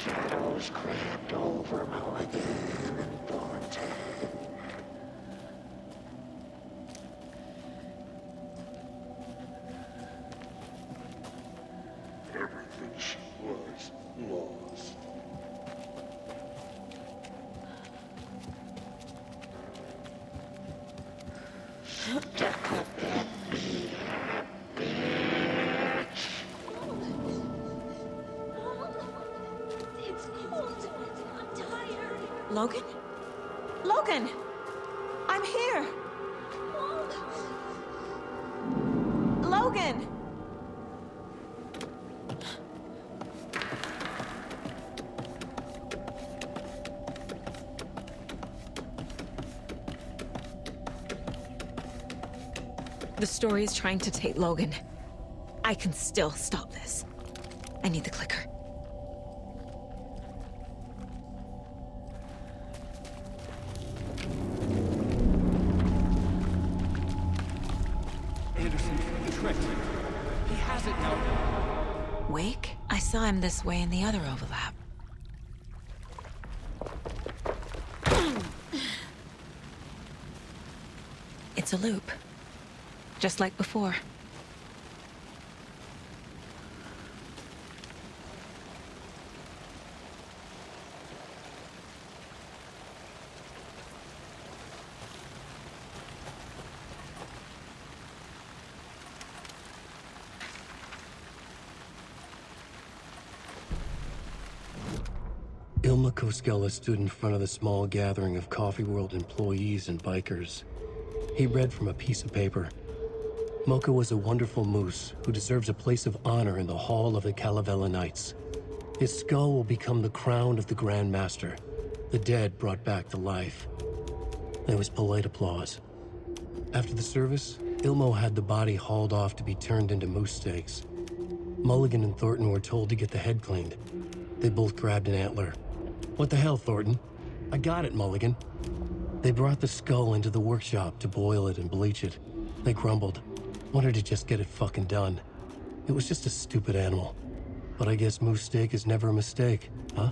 Shadows crept over Mulligan and Thornton. Everything she was lost. Stuck up at me, bitch. It's cold. I'm tired. Logan? Logan! I'm here! Logan! The story is trying to take Logan. I can still stop this. I need the clicker. Anderson, tricked. He has it now. Wake? I saw him this way in the other overlap. It's a loop. Just like before. Ilma Koskela stood in front of the small gathering of Coffee World employees and bikers. He read from a piece of paper. Mocha was a wonderful moose who deserves a place of honor in the Hall of the Calavella Knights. His skull will become the crown of the Grand Master, the dead brought back to life. There was polite applause. After the service, Ilmo had the body hauled off to be turned into moose steaks. Mulligan and Thornton were told to get the head cleaned. They both grabbed an antler. What the hell, Thornton? I got it, Mulligan. They brought the skull into the workshop to boil it and bleach it. They grumbled. Wanted to just get it fucking done. It was just a stupid animal. But I guess moose steak is never a mistake, huh?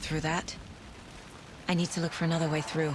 through that. I need to look for another way through.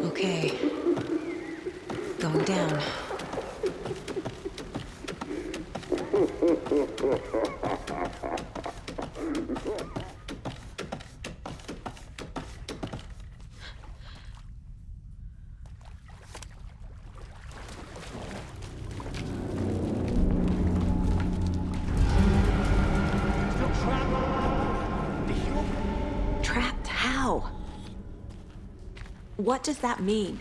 Okay. Going down. Trapped how? What does that mean?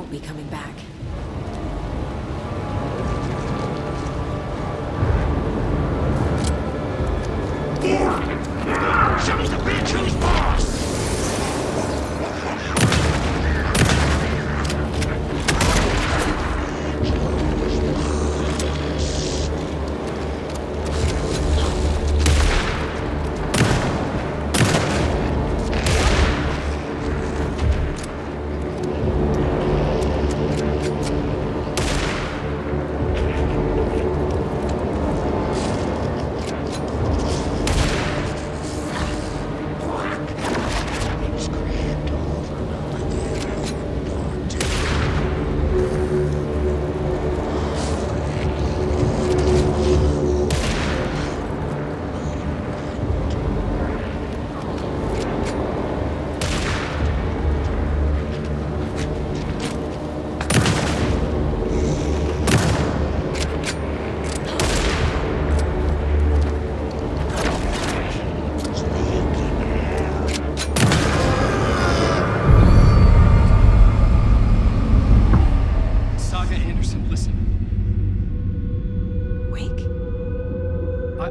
won't be coming back. Show the bitch who's boss!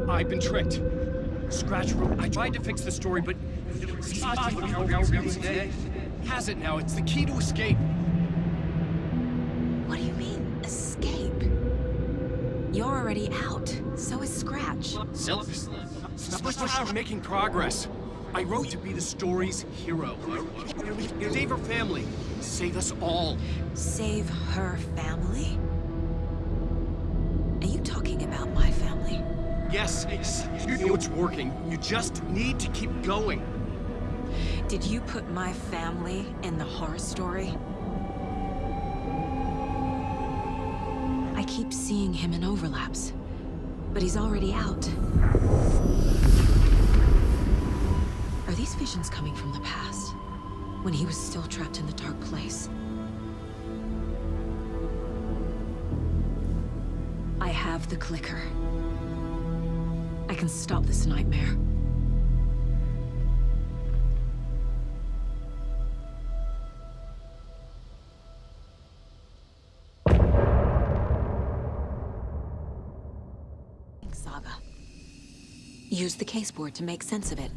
I've been tricked. Scratch wrote. I tried to fix the story, but has it now. It's the key to escape. What do you mean, escape? You're already out. So is Scratch. We're making progress. I wrote to be the story's hero. Save her family. Save us all. Save her family? Are you talking about my family? Yes, you know it's working. You just need to keep going. Did you put my family in the horror story? I keep seeing him in overlaps, but he's already out. Are these visions coming from the past, when he was still trapped in the dark place? I have the clicker. I can stop this nightmare. Saga. Use the caseboard to make sense of it.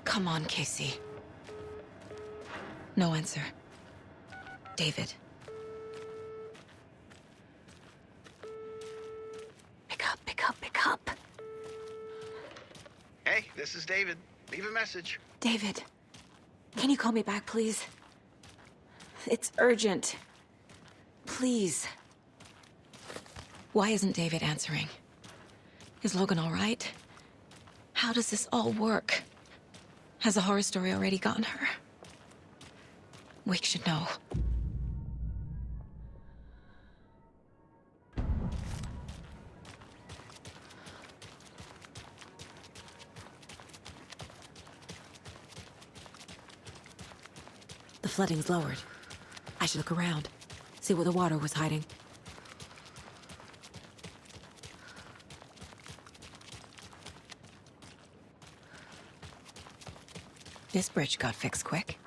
Come on, Casey. No answer. David. Pick up, pick up, pick up. Hey, this is David. Leave a message. David, can you call me back, please? It's urgent. Please. Why isn't David answering? Is Logan all right? How does this all work? Has the horror story already gotten her? Wake should know. The flooding's lowered. I should look around, see where the water was hiding. This bridge got fixed quick.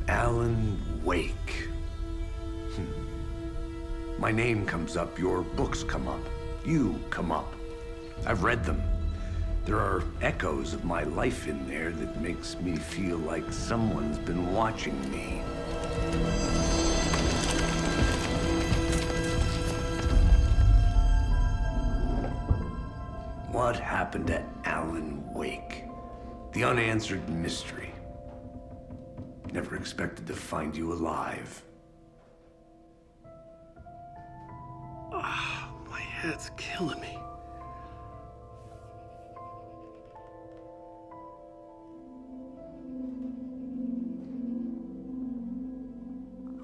Alan Wake. My name comes up, your books come up, you come up. I've read them. There are echoes of my life in there that makes me feel like someone's been watching me. What happened to Alan Wake? The unanswered mystery. Never expected to find you alive. My head's killing me.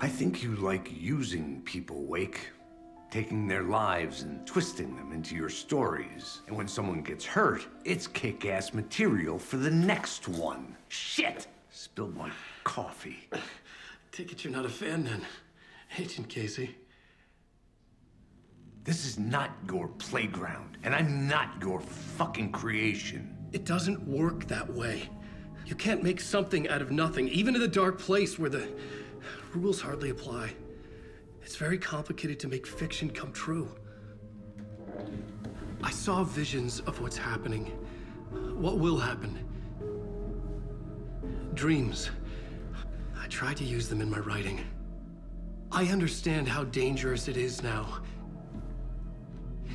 I think you like using people, Wake. Taking their lives and twisting them into your stories. And when someone gets hurt, it's kick-ass material for the next one. Shit! Spilled my coffee. Take it you're not a fan then, Agent Casey. This is not your playground, and I'm not your fucking creation. It doesn't work that way. You can't make something out of nothing, even in the dark place where the rules hardly apply. It's very complicated to make fiction come true. I saw visions of what's happening, what will happen. Dreams. I tried to use them in my writing. I understand how dangerous it is now.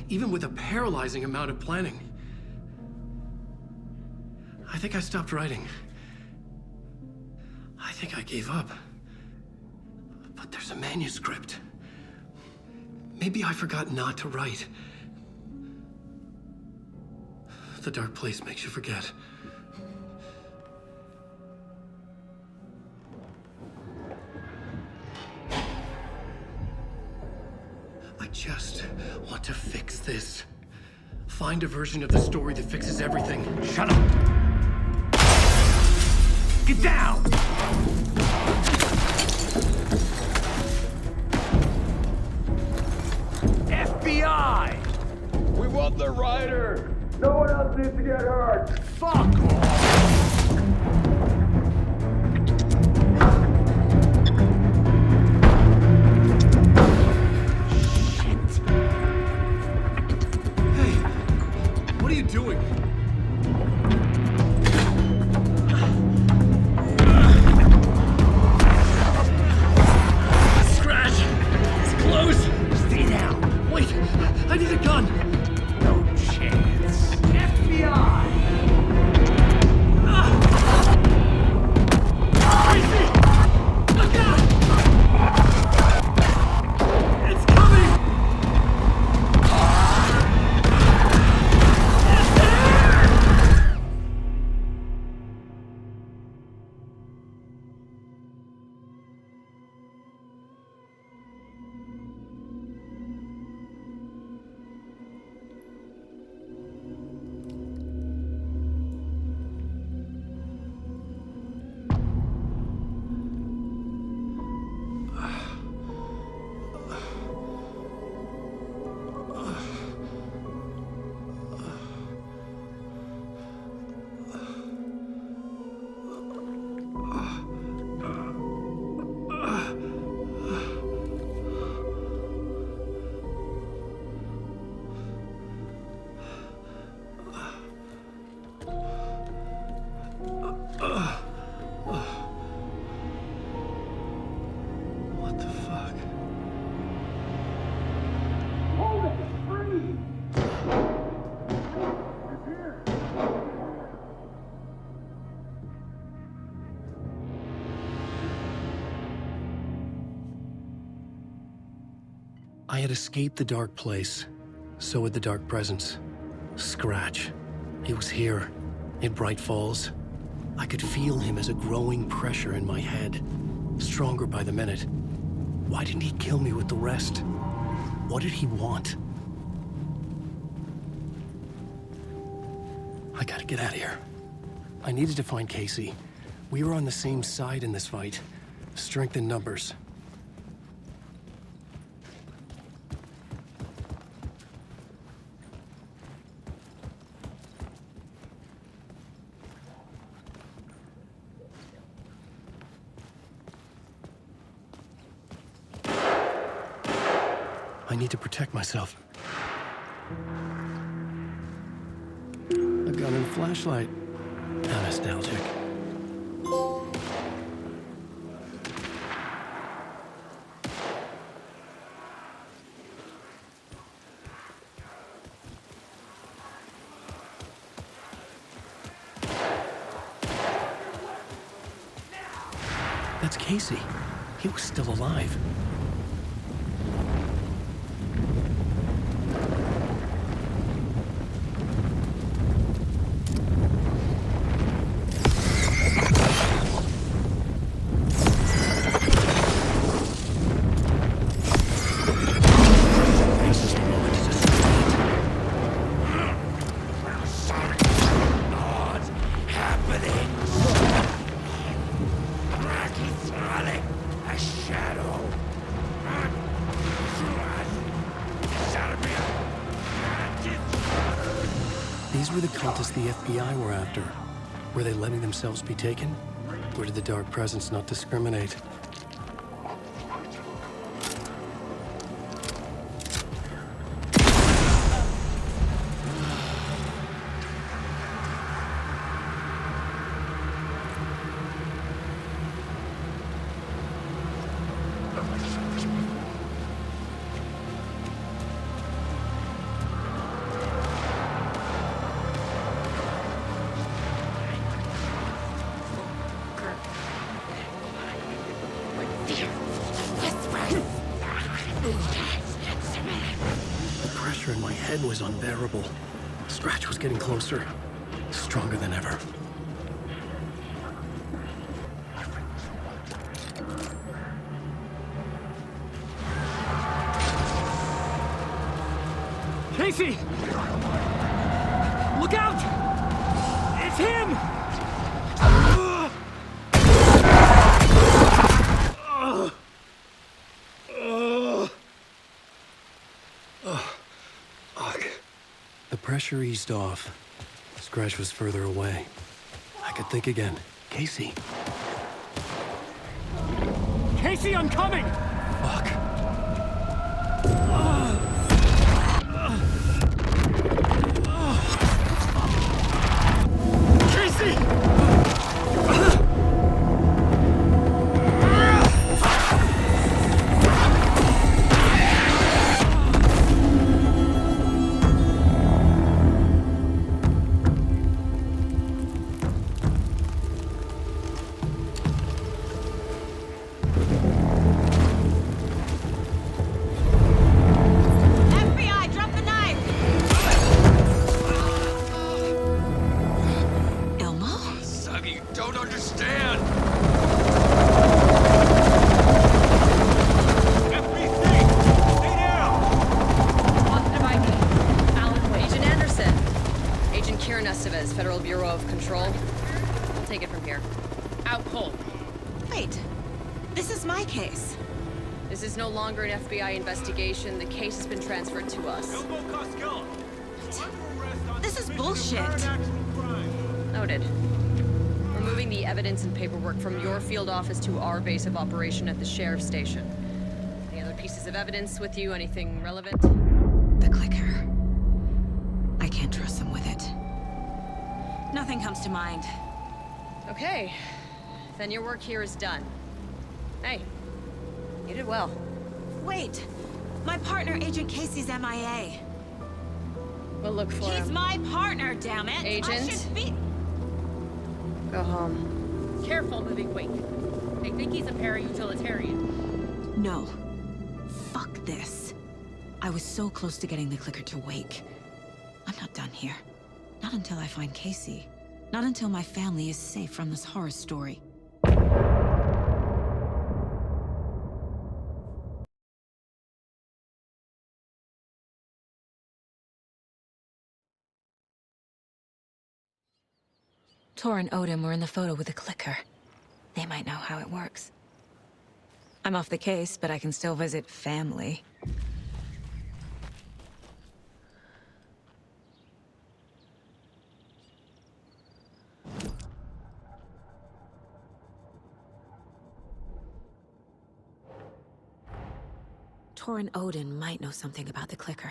Even with a paralyzing amount of planning. I think I stopped writing. I think I gave up. But there's a manuscript. Maybe I forgot not to write. The dark place makes you forget. I just want to fix this. Find a version of the story that fixes everything. Shut up! Get down! FBI! We want the writer! No one else needs to get hurt! Fuck off! What are you doing? Scratch! It's close! Stay down! Wait! I need a gun! No chance. FBI! Crazy! Look out! It's coming! What the fuck? Hold it! Freeze! It's here! I had escaped the dark place. So had the dark presence. Scratch. He was here, in Bright Falls. I could feel him as a growing pressure in my head, stronger by the minute. Why didn't he kill me with the rest? What did he want? I gotta get out of here. I needed to find Casey. We were on the same side in this fight. Strength in numbers. need to protect myself. A gun and flashlight. How nostalgic. That's Casey. He was still alive. These were the cultists the FBI were after. Were they letting themselves be taken? Or did the Dark Presence not discriminate? The pressure in my head was unbearable. Scratch was getting closer, stronger than ever. Casey! Look out! It's him! The pressure eased off. Scratch was further away. I could think again. Casey. Casey, I'm coming! Fuck. Casey! FBI investigation. The case has been transferred to us. This is bullshit. Noted. We're moving the evidence and paperwork from your field office to our base of operation at the sheriff's station. Any other pieces of evidence with you? Anything relevant? The clicker. I can't trust them with it. Nothing comes to mind. Okay. Then your work here is done. Hey, you did well. Wait! My partner, Agent Casey's MIA. We'll look for him. He's my partner, damn it! Agent? I should be... Go home. Careful, moving Wake. They think he's a para-utilitarian. No. Fuck this. I was so close to getting the clicker to Wake. I'm not done here. Not until I find Casey. Not until my family is safe from this horror story. Tor and Odin were in the photo with a clicker. They might know how it works. I'm off the case, but I can still visit family. Tor and Odin might know something about the clicker.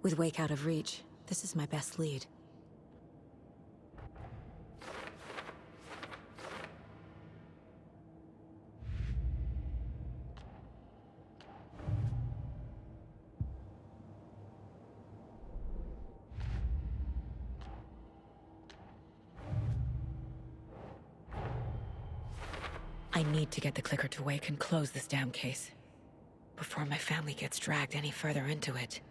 With Wake out of reach, this is my best lead. I need to get the clicker to Wake and close this damn case before my family gets dragged any further into it.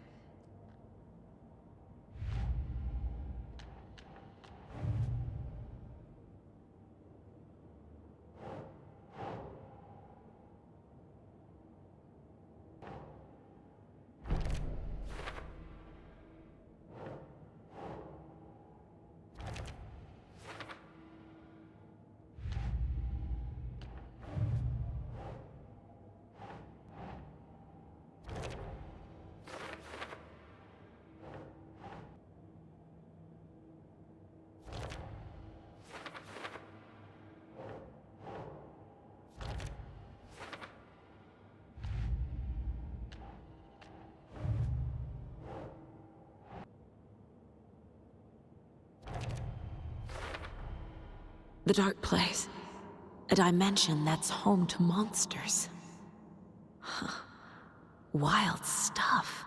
The dark place. A dimension that's home to monsters. Huh. Wild stuff.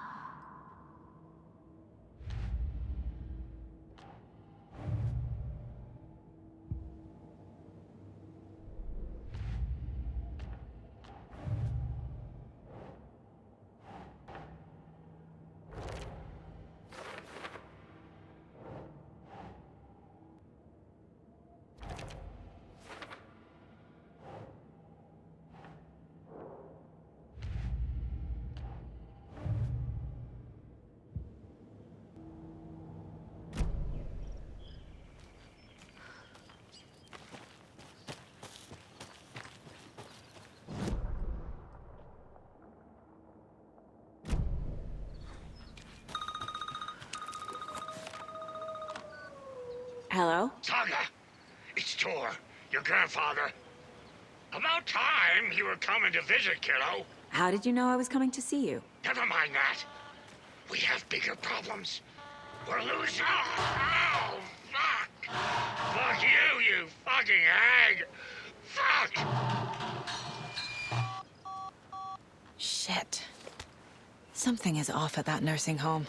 Hello? Saga! It's Tor, your grandfather. About time you were coming to visit, kiddo. How did you know I was coming to see you? Never mind that. We have bigger problems. We're losing. Oh, fuck! Fuck you, you fucking hag! Fuck! Shit. Something is off at that nursing home.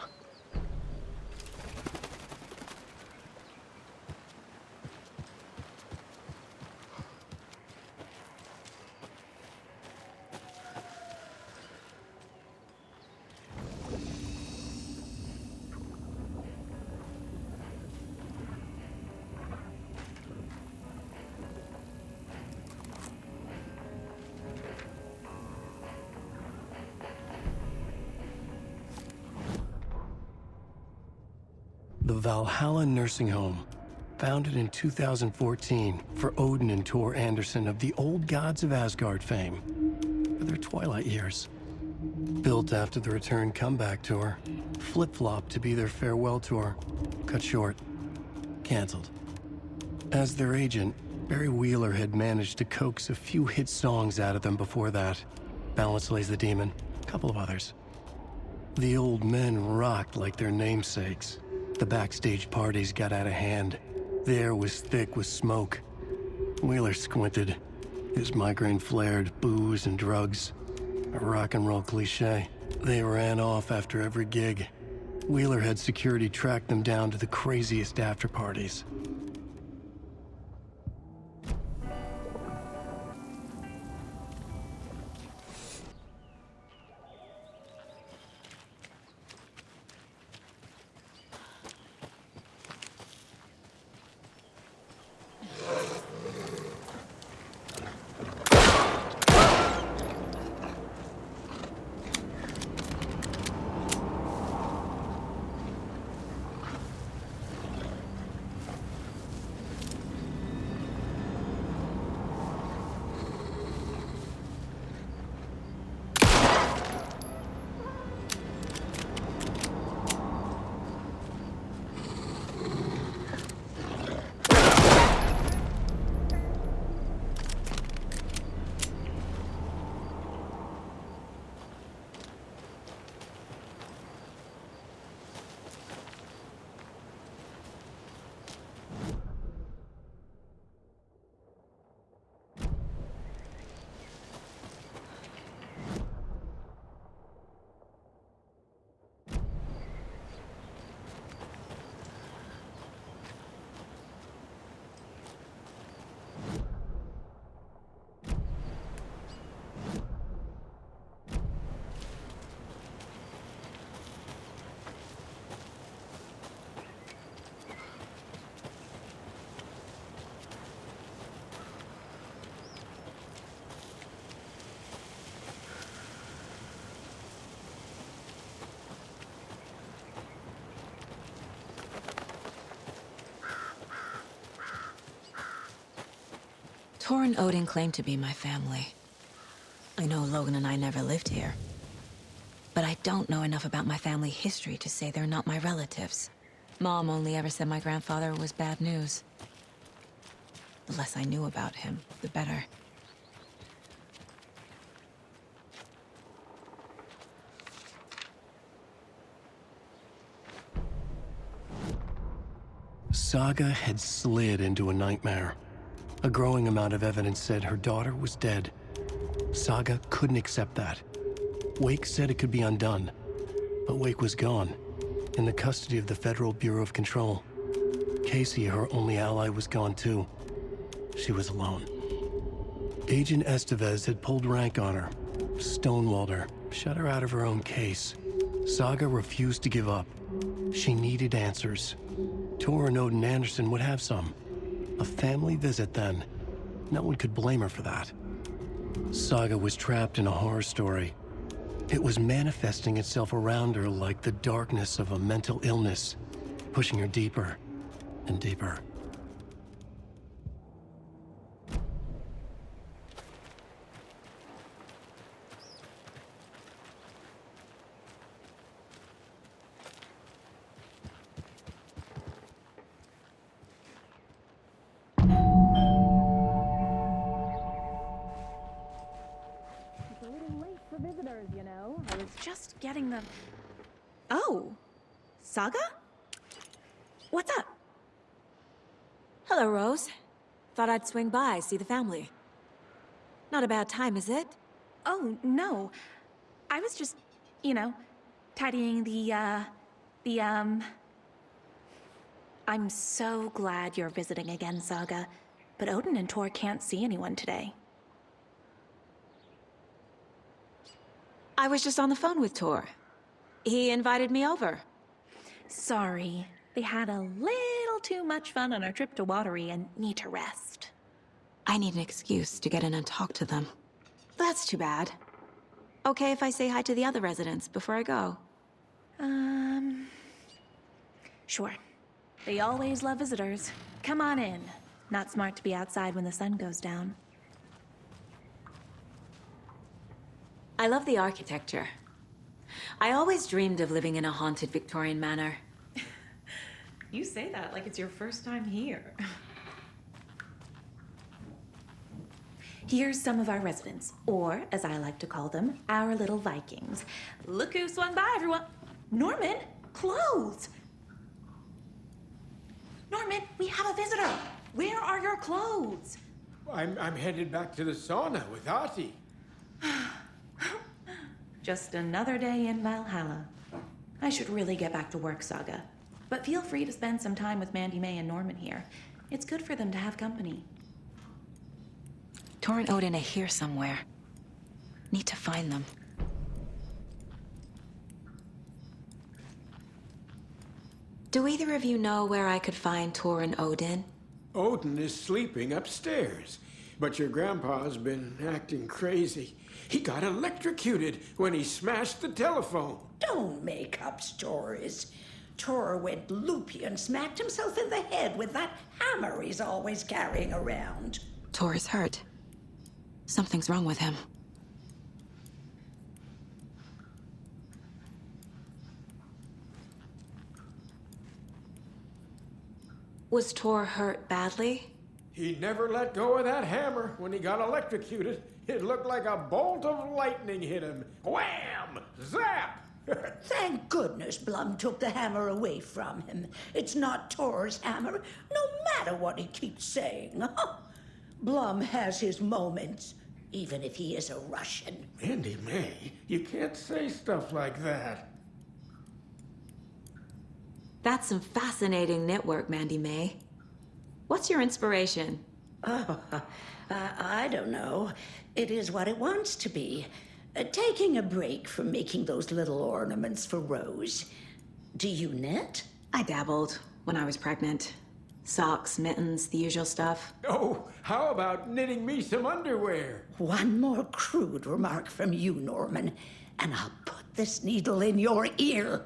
The Valhalla Nursing Home, founded in 2014 for Odin and Tor Anderson of the Old Gods of Asgard fame for their twilight years. Built after the return comeback tour, flip-flopped to be their farewell tour, cut short, canceled. As their agent, Barry Wheeler had managed to coax a few hit songs out of them before that. Balance Lays the Demon, a couple of others. The old men rocked like their namesakes. The backstage parties got out of hand. The air was thick with smoke. Wheeler squinted. His migraine flared, booze and drugs. A rock and roll cliche. They ran off after every gig. Wheeler had security track them down to the craziest after parties. Tor and Odin claim to be my family. I know Logan and I never lived here. But I don't know enough about my family history to say they're not my relatives. Mom only ever said my grandfather was bad news. The less I knew about him, the better. Saga had slid into a nightmare. A growing amount of evidence said her daughter was dead. Saga couldn't accept that. Wake said it could be undone, but Wake was gone, in the custody of the Federal Bureau of Control. Casey, her only ally, was gone too. She was alone. Agent Estevez had pulled rank on her, stonewalled her, shut her out of her own case. Saga refused to give up. She needed answers. Tor and Odin Anderson would have some. A family visit, then. No one could blame her for that. Saga was trapped in a horror story. It was manifesting itself around her like the darkness of a mental illness, pushing her deeper and deeper. Just getting them. Oh, Saga? What's up? Hello, Rose. Thought I'd swing by, see the family. Not a bad time, is it? Oh, no. I was just, tidying I'm so glad you're visiting again, Saga. But Odin and Tor can't see anyone today. I was just on the phone with Tor. He invited me over. Sorry. They had a little too much fun on our trip to Watery and need to rest. I need an excuse to get in and talk to them. That's too bad. Okay if I say hi to the other residents before I go? Sure. They always love visitors. Come on in. Not smart to be outside when the sun goes down. I love the architecture. I always dreamed of living in a haunted Victorian manor. You say that like it's your first time here. Here's some of our residents, or as I like to call them, our little Vikings. Look who swung by, everyone. Norman, clothes. Norman, we have a visitor. Where are your clothes? I'm headed back to the sauna with Artie. Just another day in Valhalla. I should really get back to work, Saga. But feel free to spend some time with Mandy May and Norman here. It's good for them to have company. Tor and Odin are here somewhere. Need to find them. Do either of you know where I could find Tor and Odin? Odin is sleeping upstairs, but your grandpa's been acting crazy. He got electrocuted when he smashed the telephone. Don't make up stories. Tor went loopy and smacked himself in the head with that hammer he's always carrying around. Tor is hurt. Something's wrong with him. Was Tor hurt badly? He never let go of that hammer when he got electrocuted. It looked like a bolt of lightning hit him. Wham! Zap! Thank goodness Blum took the hammer away from him. It's not Tor's hammer, no matter what he keeps saying. Blum has his moments, even if he is a Russian. Mandy May, you can't say stuff like that. That's some fascinating knitwork, Mandy May. What's your inspiration? I don't know. It is what it wants to be. Taking a break from making those little ornaments for Rose. Do you knit? I dabbled when I was pregnant. Socks, mittens, the usual stuff. Oh, how about knitting me some underwear? One more crude remark from you, Norman, and I'll put this needle in your ear.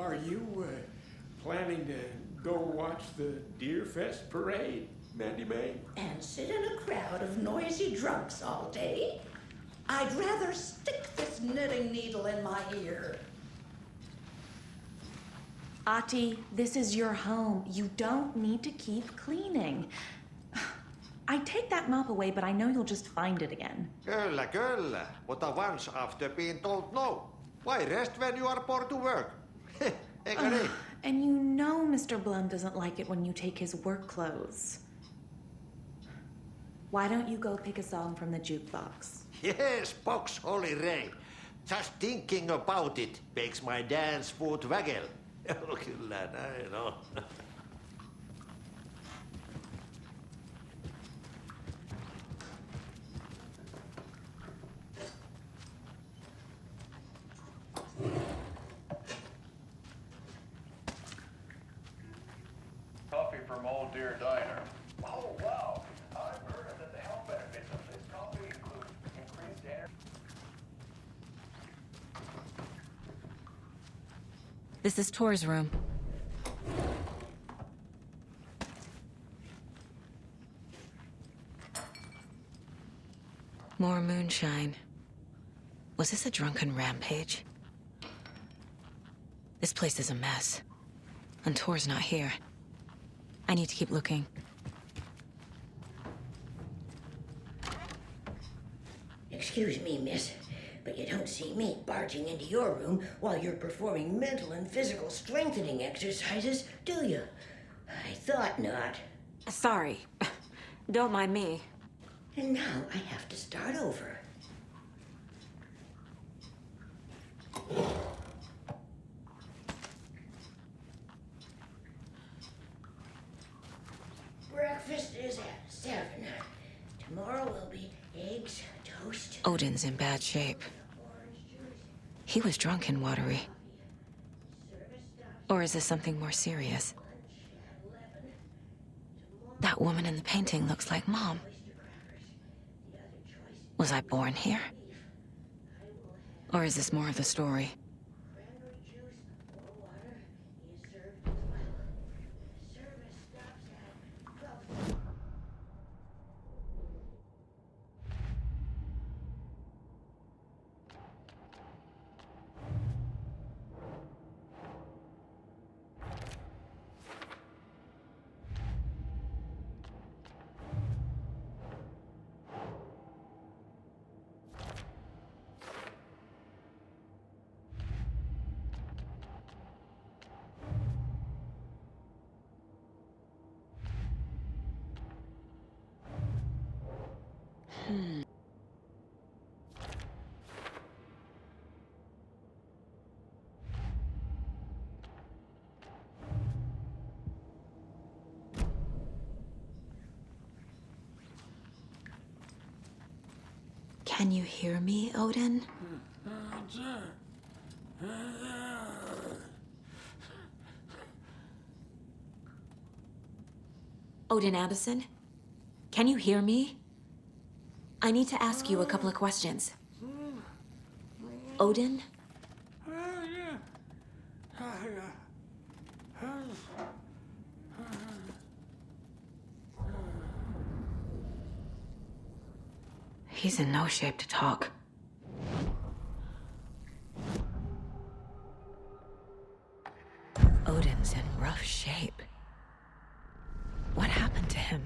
Are you planning to go watch the Deer Fest parade, Mandy May? And sit in a crowd of noisy drunks all day? I'd rather stick this knitting needle in my ear. Ati, this is your home. You don't need to keep cleaning. I'd take that mop away, but I know you'll just find it again. Kyllä. Mutta once after being told no. Why rest when you are born to work? Eikö niin? And you know Mr. Blum doesn't like it when you take his work clothes. Why don't you go pick a song from the jukebox? Yes, box Holy Ray. Just thinking about it makes my dance foot waggle. Kyllä näin on. Coffee from Old Deer Diner. Oh, wow. I've heard that the health benefits of this coffee include increased energy. This is Tor's room. More moonshine. Was this a drunken rampage? This place is a mess. And Tor's not here. I need to keep looking. Excuse me, miss, but you don't see me barging into your room while you're performing mental and physical strengthening exercises, do you? I thought not. Sorry. Don't mind me. And now I have to start over. Breakfast is at 7. Tomorrow will be eggs, toast. Odin's in bad shape. He was drunk and watery. Or is this something more serious? That woman in the painting looks like Mom. Was I born here? Or is this more of the story? Can you hear me, Odin? Odin Addison? Can you hear me? I need to ask you a couple of questions. Odin? He's in no shape to talk. Odin's in rough shape. What happened to him?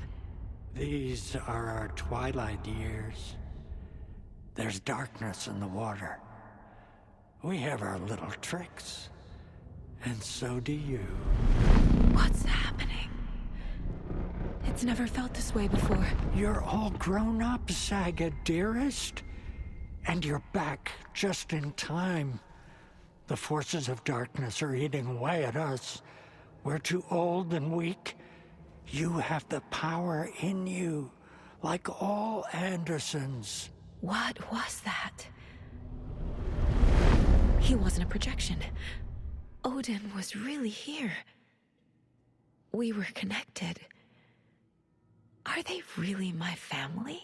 These are our twilight years. There's darkness in the water. We have our little tricks. And so do you. What's happening? It's never felt this way before. You're all grown up, Saga, dearest. And you're back just in time. The forces of darkness are eating away at us. We're too old and weak. You have the power in you, like all Andersons. What was that? He wasn't a projection. Odin was really here. We were connected. Are they really my family?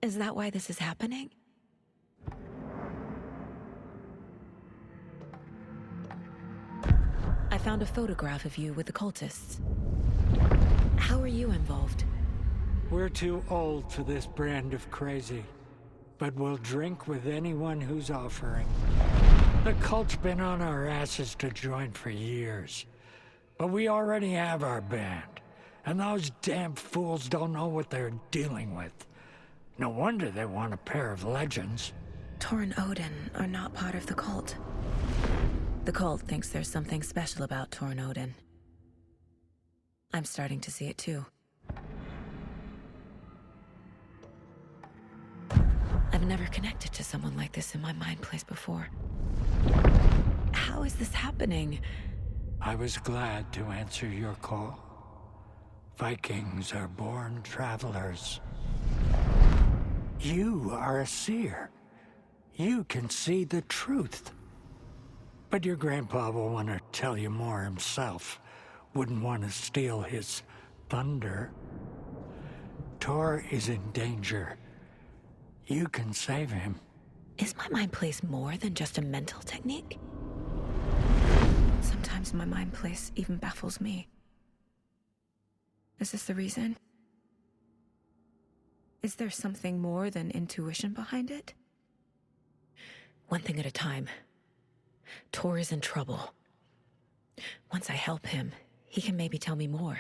Is that why this is happening? found a photograph of you with the cultists. How are you involved? We're too old for this brand of crazy, but we'll drink with anyone who's offering. The cult's been on our asses to join for years, but we already have our band, and those damn fools don't know what they're dealing with. No wonder they want a pair of legends. Tor and Odin are not part of the cult. The cult thinks there's something special about Tor and Odin. I'm starting to see it too. I've never connected to someone like this in my mind place before. How is this happening? I was glad to answer your call. Vikings are born travelers. You are a seer. You can see the truth. But your grandpa will want to tell you more himself. Wouldn't want to steal his thunder. Tor is in danger. You can save him. Is my mind place more than just a mental technique? Sometimes my mind place even baffles me. Is this the reason? Is there something more than intuition behind it? One thing at a time. Tor is in trouble. Once I help him, he can maybe tell me more.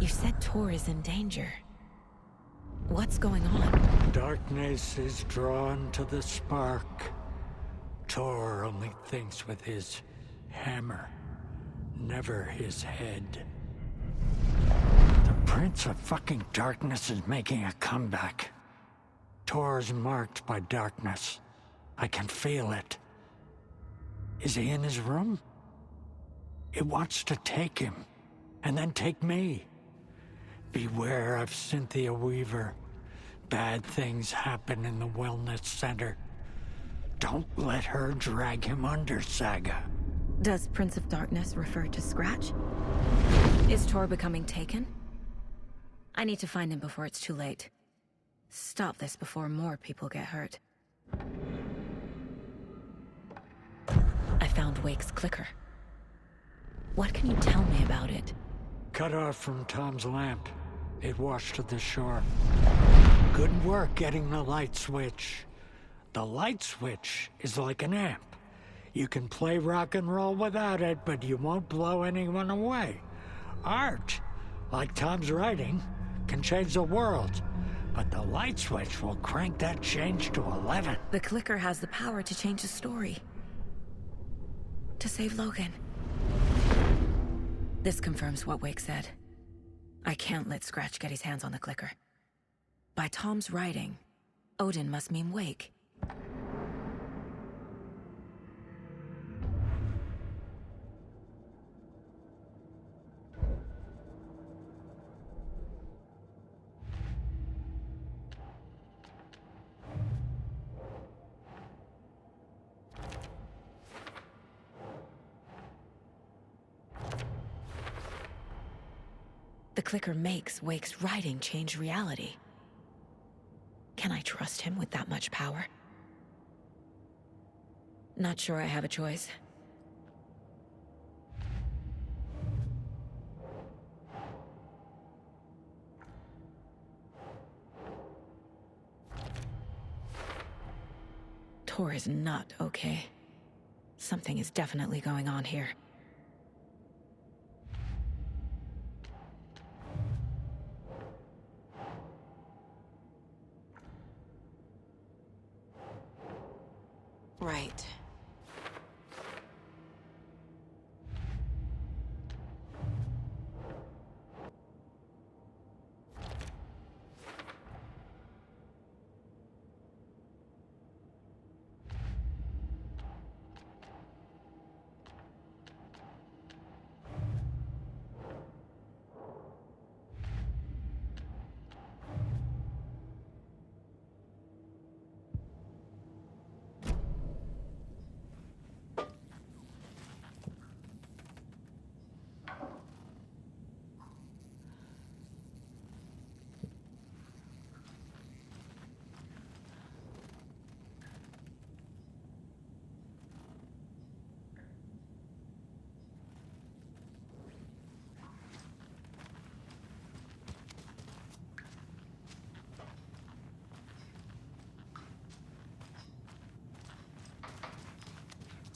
You said Tor is in danger. What's going on? Darkness is drawn to the spark. Tor only thinks with his hammer, never his head. The Prince of fucking Darkness is making a comeback. Tor's marked by darkness. I can feel it. Is he in his room? It wants to take him, and then take me. Beware of Cynthia Weaver. Bad things happen in the wellness center. Don't let her drag him under, Saga. Does Prince of Darkness refer to Scratch? Is Tor becoming taken? I need to find him before it's too late. Stop this before more people get hurt. I found Wake's clicker. What can you tell me about it? Cut off from Tom's lamp. It washed to the shore. Good work getting the light switch. The light switch is like an amp. You can play rock and roll without it, but you won't blow anyone away. Art, like Tom's writing, can change the world. But the light switch will crank that change to 11. The clicker has the power to change the story. To save Logan. This confirms what Wake said. I can't let Scratch get his hands on the clicker. By Tom's writing, Odin must mean Wake. The clicker makes Wake's writing change reality. Can I trust him with that much power? Not sure I have a choice. Tor is not okay. Something is definitely going on here. Right.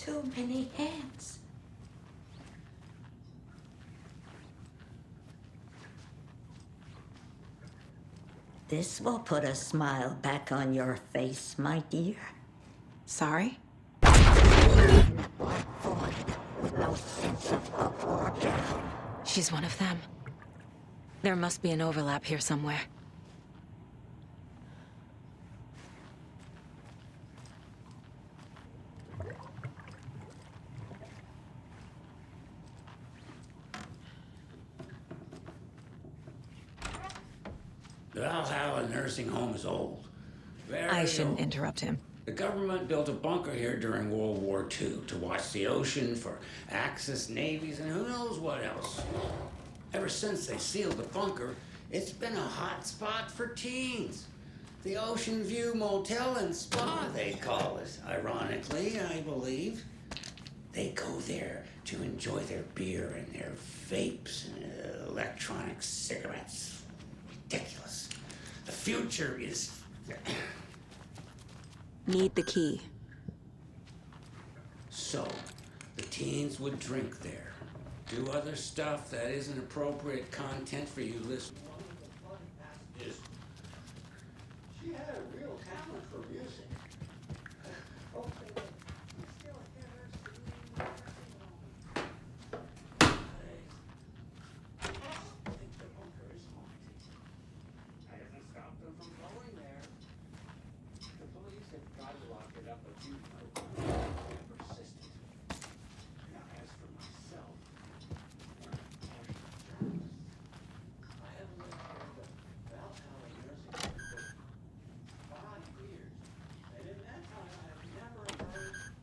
Too many hands. This will put a smile back on your face, my dear. Sorry? With no sense of up or down. She's one of them. There must be an overlap here somewhere. The Valhalla nursing home is old. I shouldn't interrupt him. The government built a bunker here during World War II to watch the ocean for Axis navies and who knows what else. Ever since they sealed the bunker, it's been a hot spot for teens. The Ocean View Motel and Spa, they call it. Ironically, I believe. They go there to enjoy their beer and their vapes and electronic cigarettes. Ridiculous. The future is... Need the key. So, the teens would drink there, do other stuff that isn't appropriate content for you listeners. She had a real talent for music.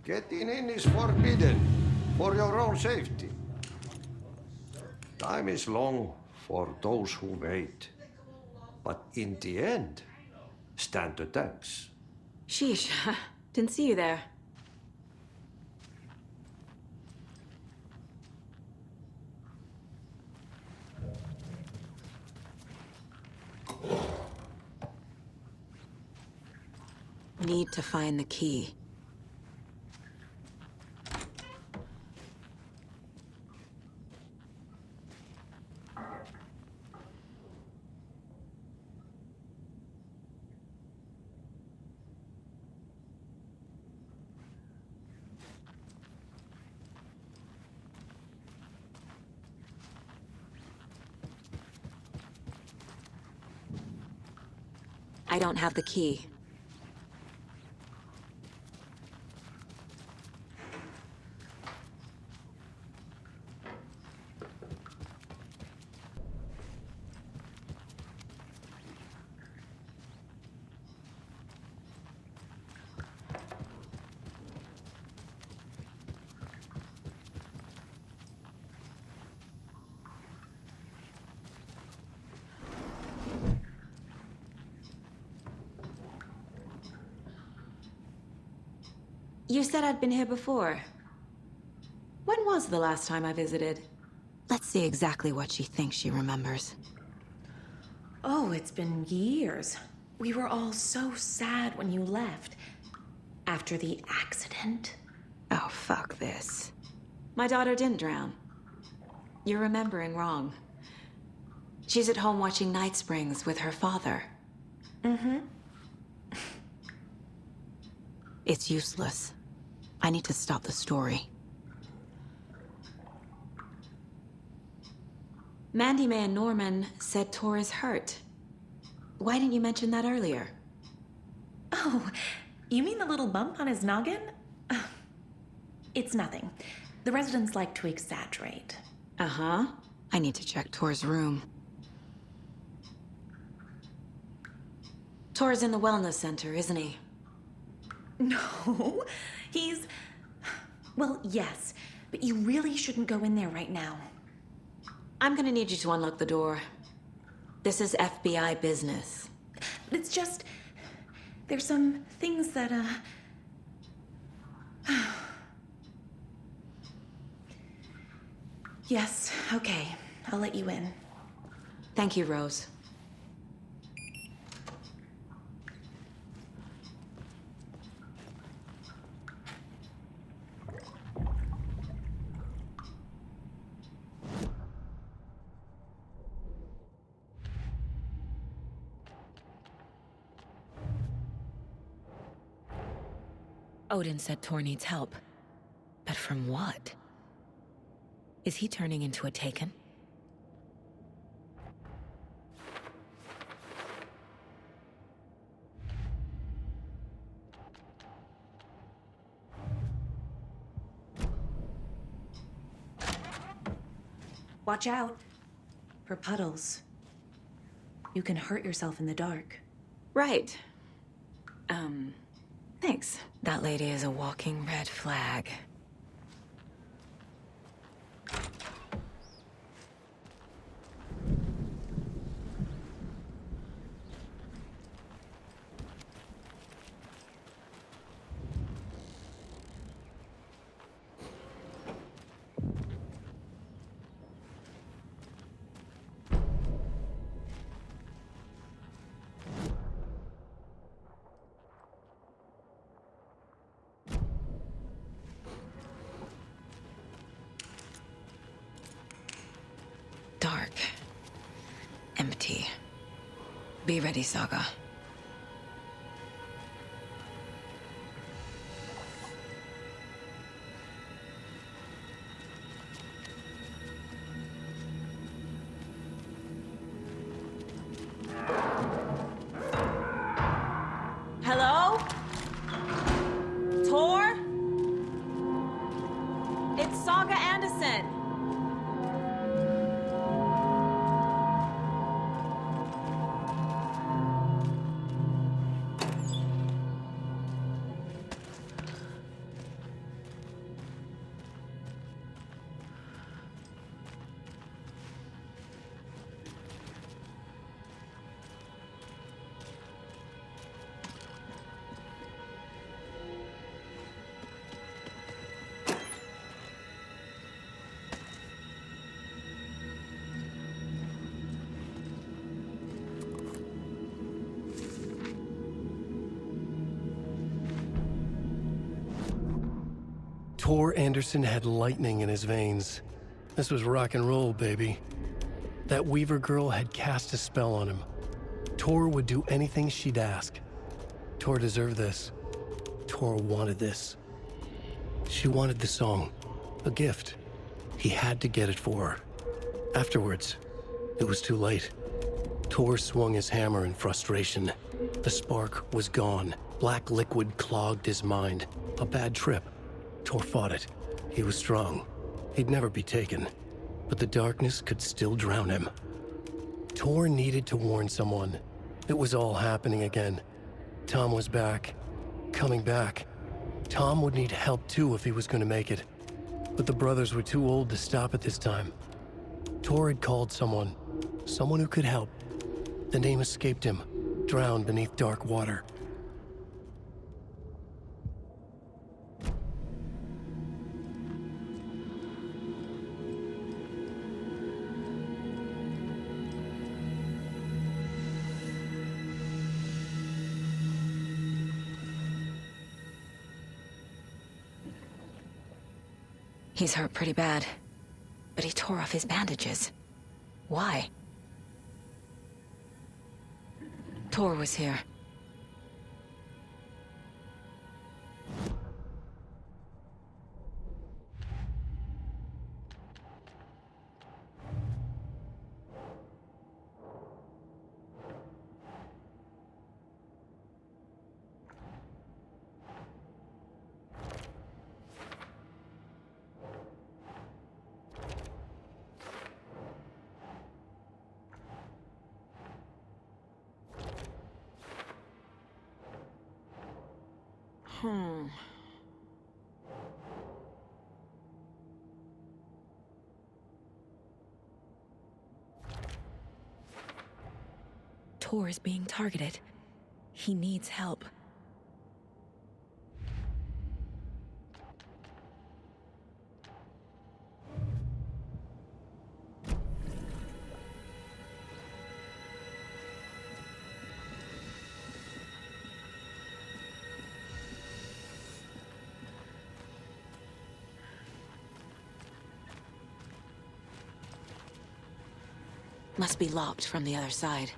Getting in is forbidden, for your own safety. Time is long for those who wait. But in the end, stand the thanks. Sheesh, didn't see you there. Need to find the key. I don't have the key. You said I'd been here before. When was the last time I visited? Let's see exactly what she thinks she remembers. Oh, it's been years. We were all so sad when you left. After the accident. Oh, fuck this. My daughter didn't drown. You're remembering wrong. She's at home watching Night Springs with her father. Mm-hmm. It's useless. I need to stop the story. Mandy May and Norman said Tor is hurt. Why didn't you mention that earlier? Oh, you mean the little bump on his noggin? It's nothing. The residents like to exaggerate. Uh-huh. I need to check Tor's room. Tor's in the wellness center, isn't he? No, he's... Well, yes, but you really shouldn't go in there right now. I'm gonna need you to unlock the door. This is FBI business. It's just... There's some things that, Yes, okay. I'll let you in. Thank you, Rose. Odin said Tor needs help. But from what? Is he turning into a Taken? Watch out for puddles. You can hurt yourself in the dark. Right. Thanks. That lady is a walking red flag. Dark. Empty. Be ready, Saga. Hello? Tor? It's Saga Anderson. Tor Anderson had lightning in his veins. This was rock and roll, baby. That Weaver girl had cast a spell on him. Tor would do anything she'd ask. Tor deserved this. Tor wanted this. She wanted the song, a gift. He had to get it for her. Afterwards, it was too late. Tor swung his hammer in frustration. The spark was gone. Black liquid clogged his mind. A bad trip. Tor fought it. He was strong. He'd never be taken. But the darkness could still drown him. Tor needed to warn someone. It was all happening again. Tom was back. Coming back. Tom would need help too if he was going to make it. But the brothers were too old to stop at this time. Tor had called someone. Someone who could help. The name escaped him. Drowned beneath dark water. He's hurt pretty bad, but he tore off his bandages. Why? Tor was here. Tor is being targeted. He needs help. Must be locked from the other side.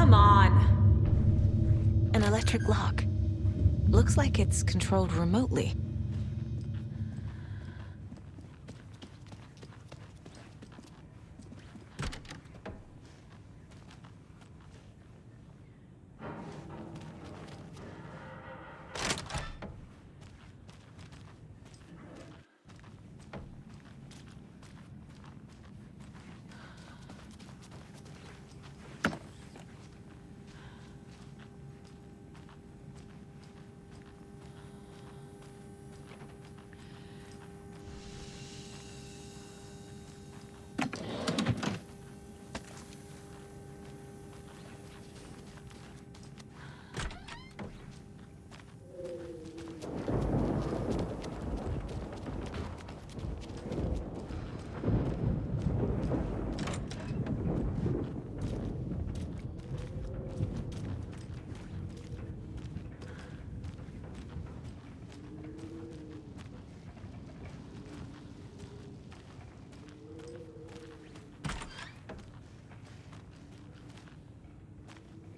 come on! An electric lock. Looks like it's controlled remotely.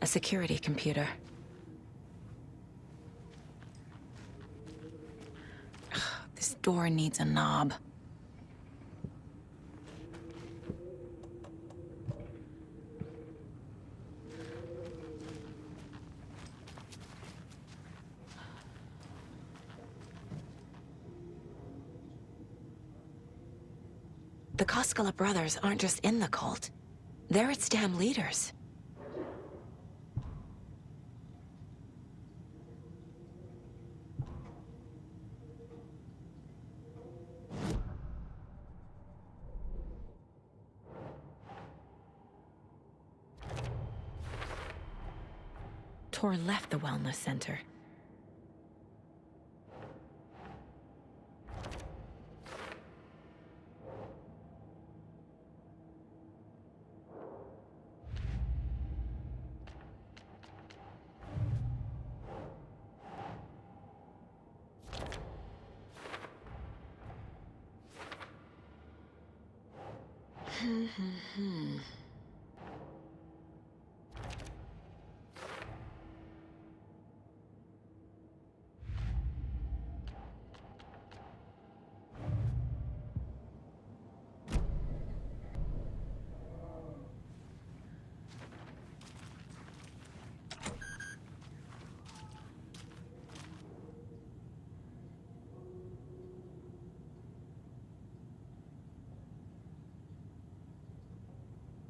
A security computer. This door needs a knob. The Koskela brothers aren't just in the cult. They're its damn leaders. Tor left the wellness center.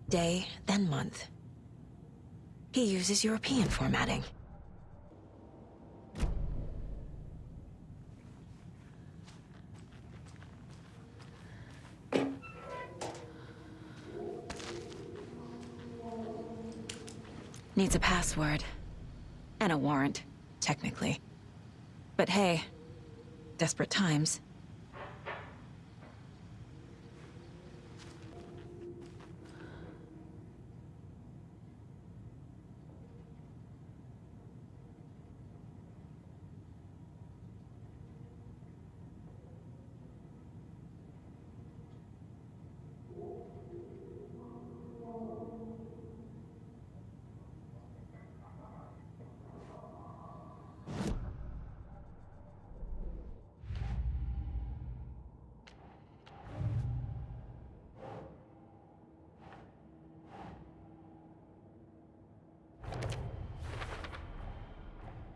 Day, then month. He uses European formatting. Needs a password. And a warrant, technically. But hey, desperate times.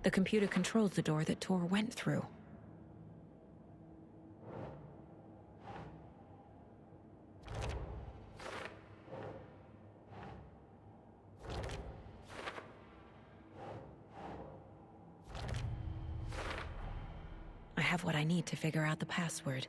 The computer controls the door that Tor went through. I have what I need to figure out the password.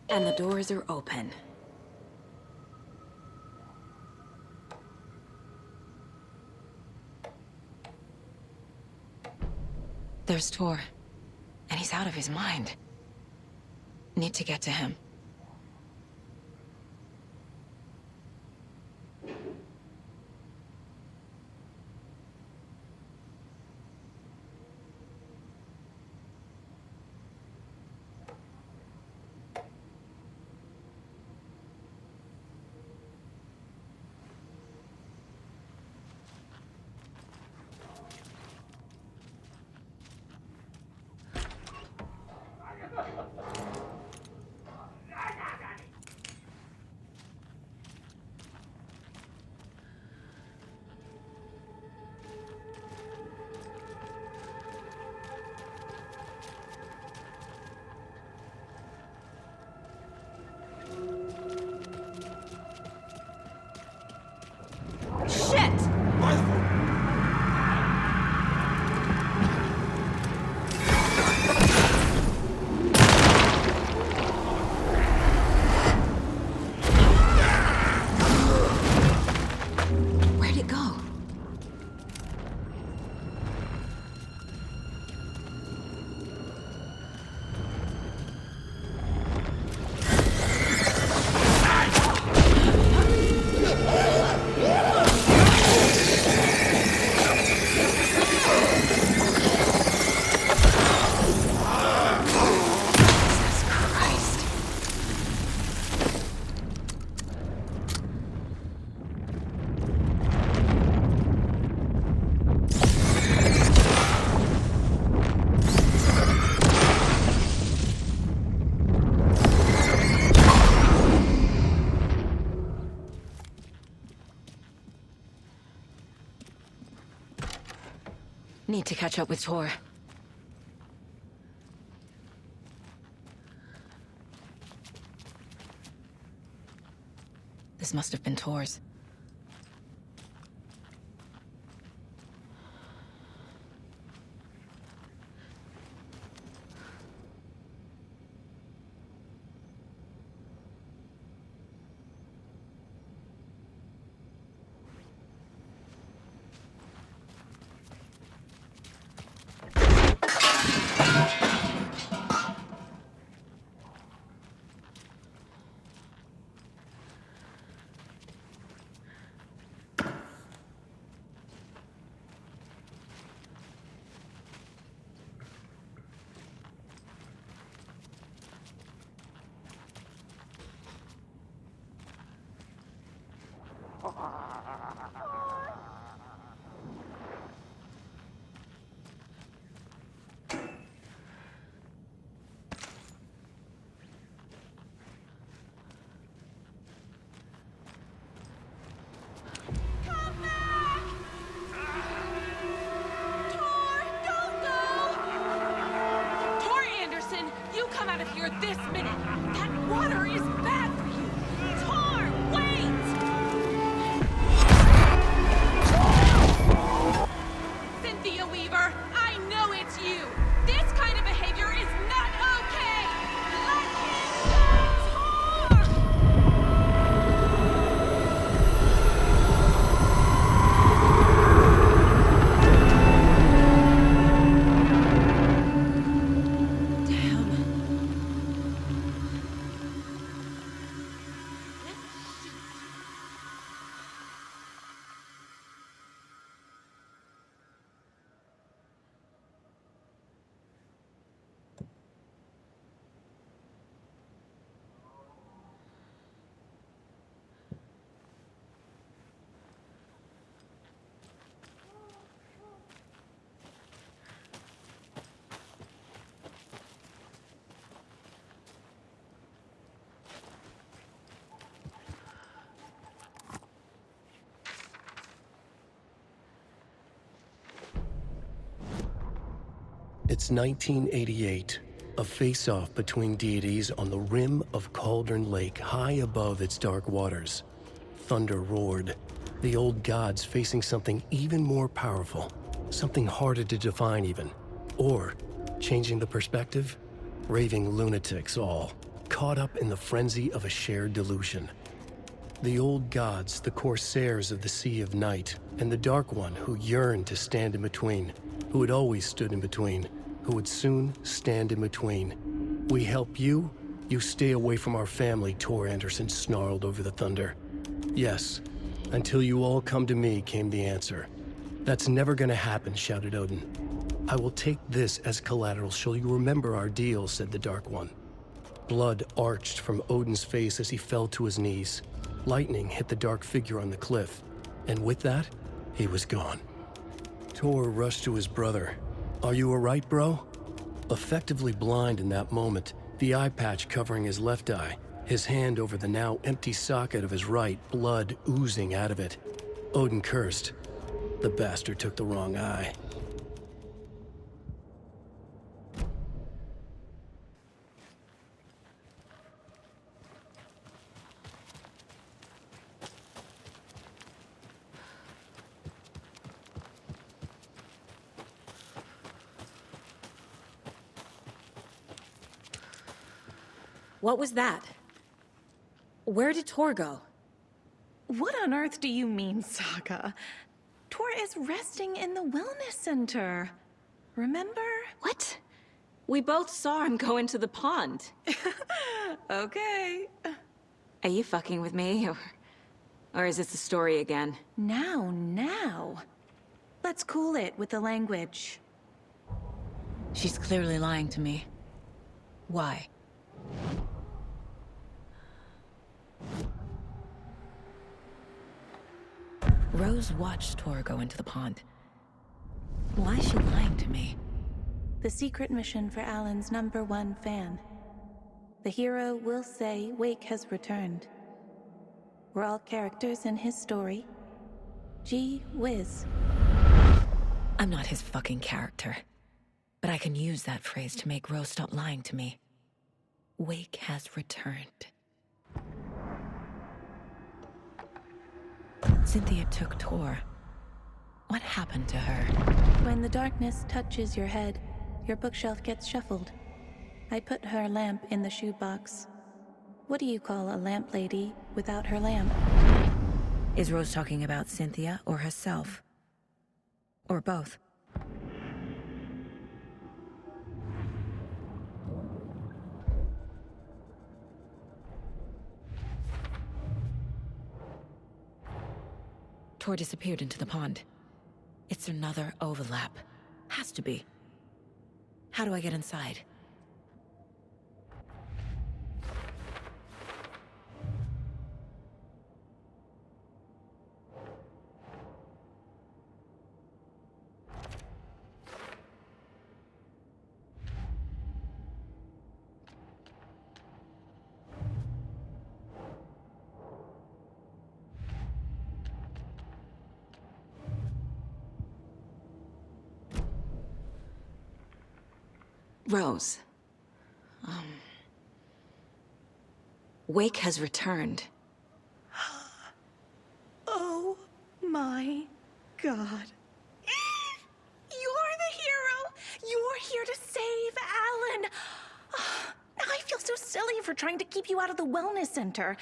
And the doors are open. There's Tor, He's out of his mind. Need to get to him. Need to catch up with Tor. This must have been Tor's. This minute! That water is bad for you! Tor, wait! Cynthia Weaver, I know it's you! This kind of behavior is not okay! Let him go, It's 1988, a face-off between deities on the rim of Cauldron Lake, high above its dark waters. Thunder roared, the old gods facing something even more powerful, something harder to define even. Or, changing the perspective, raving lunatics all, caught up in the frenzy of a shared delusion. The old gods, the corsairs of the Sea of Night, and the Dark One who yearned to stand in between, who had always stood in between, who would soon stand in between. We help you, you stay away from our family, Tor Anderson snarled over the thunder. Yes, until you all come to me, came the answer. That's never gonna happen, shouted Odin. I will take this as collateral, shall you remember our deal, said the Dark One. Blood arched from Odin's face as he fell to his knees. Lightning hit the dark figure on the cliff, and with that, he was gone. Tor rushed to his brother. Are you alright, bro? Effectively blind in that moment, the eye patch covering his left eye, his hand over the now empty socket of his right, blood oozing out of it. Odin cursed. The bastard took the wrong eye. What was that? Where did Tor go? What on earth do you mean, Saga? Tor is resting in the wellness center. Remember? What? We both saw him go into the pond. Okay. Are you fucking with me, or is this a story again? Now. Let's cool it with the language. She's clearly lying to me. Why? Rose watched Tor go into the pond. Why is she lying to me? The secret mission for Alan's #1 fan. The hero will say Wake has returned. We're all characters in his story. Gee whiz. I'm not his fucking character. But I can use that phrase to make Rose stop lying to me. Wake has returned. Cynthia took Tor. What happened to her? When the darkness touches your head, your bookshelf gets shuffled. I put her lamp in the shoebox. What do you call a lamp lady without her lamp? Is Rose talking about Cynthia or herself? Or both? Tor disappeared into the pond. It's another overlap. Has to be. How do I get inside? Rose. Wake has returned. Oh my God. You're the hero! You're here to save Alan! I feel so silly for trying to keep you out of the wellness center.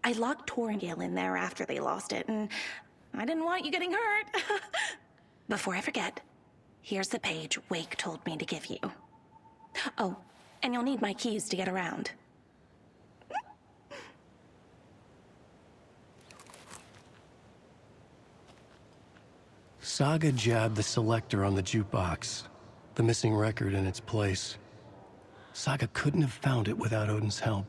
I locked Nightingale in there after they lost it, and I didn't want you getting hurt. Before I forget, here's the page Wake told me to give you. Oh, and you'll need my keys to get around. Saga jabbed the selector on the jukebox, the missing record in its place. Saga couldn't have found it without Odin's help.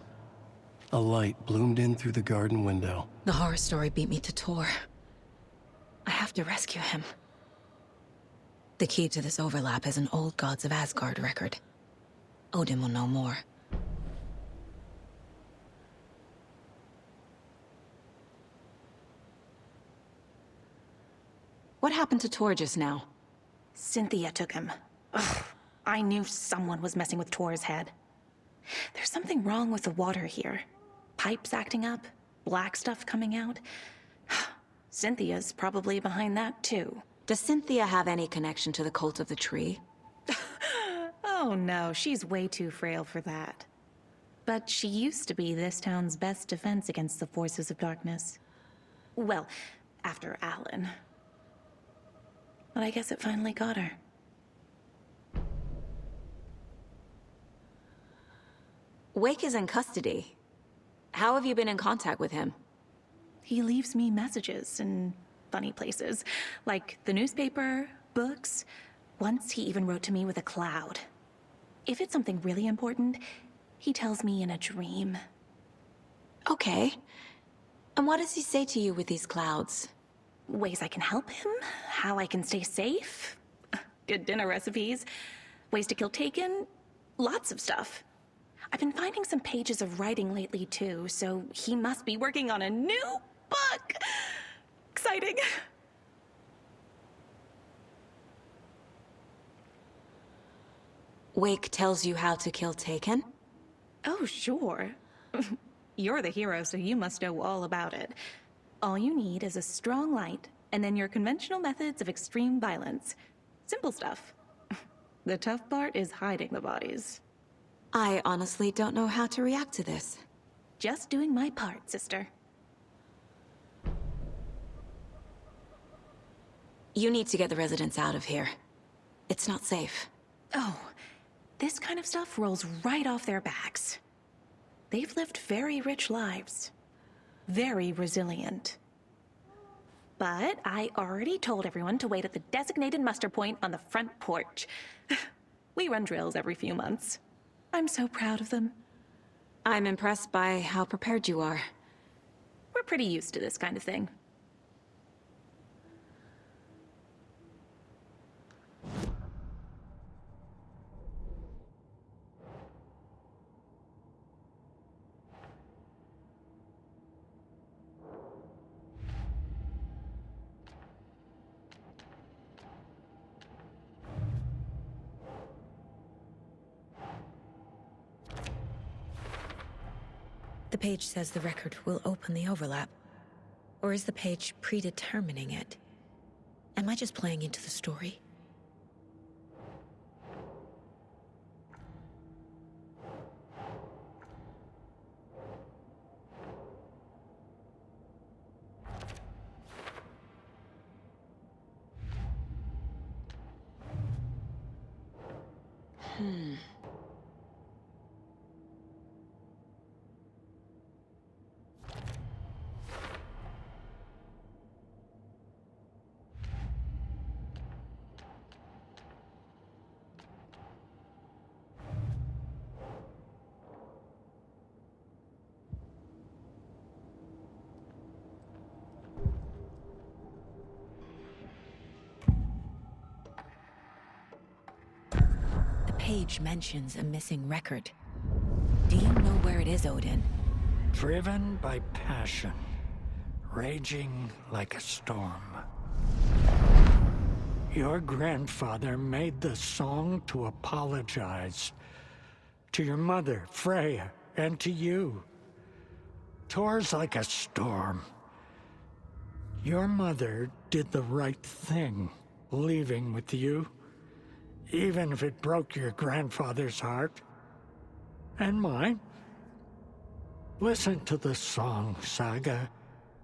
A light bloomed in through the garden window. The horror story beat me to Tor. I have to rescue him. The key to this overlap is an old Gods of Asgard record. Odin will know more. What happened to Tor just now? Cynthia took him. Ugh, I knew someone was messing with Tor's head. There's something wrong with the water here. Pipes acting up, black stuff coming out. Cynthia's probably behind that too. Does Cynthia have any connection to the cult of the tree? Oh no, she's way too frail for that. But she used to be this town's best defense against the forces of darkness. Well, after Alan. But I guess it finally got her. Wake is in custody. How have you been in contact with him? He leaves me messages in funny places, like the newspaper, books. Once he even wrote to me with a cloud. If it's something really important, he tells me in a dream. Okay. And what does he say to you with these clouds? Ways I can help him, how I can stay safe, good dinner recipes, ways to kill Taken, lots of stuff. I've been finding some pages of writing lately too, so he must be working on a new book. Exciting. Wake tells you how to kill Taken? Oh, sure. You're the hero, so you must know all about it. All you need is a strong light, and then your conventional methods of extreme violence. Simple stuff. The tough part is hiding the bodies. I honestly don't know how to react to this. Just doing my part, sister. You need to get the residents out of here. It's not safe. Oh, this kind of stuff rolls right off their backs. They've lived very rich lives. Very resilient. But I already told everyone to wait at the designated muster point on the front porch. We run drills every few months. I'm so proud of them. I'm impressed by how prepared you are. We're pretty used to this kind of thing. The page says the record will open the overlap. Or is the page predetermining it? Am I just playing into the story? The page mentions a missing record. Do you know where it is, Odin? Driven by passion, raging like a storm. Your grandfather made the song to apologize. To your mother, Freya, and to you. Tor's like a storm. Your mother did the right thing, leaving with you. Even if it broke your grandfather's heart. And mine. Listen to the song, Saga.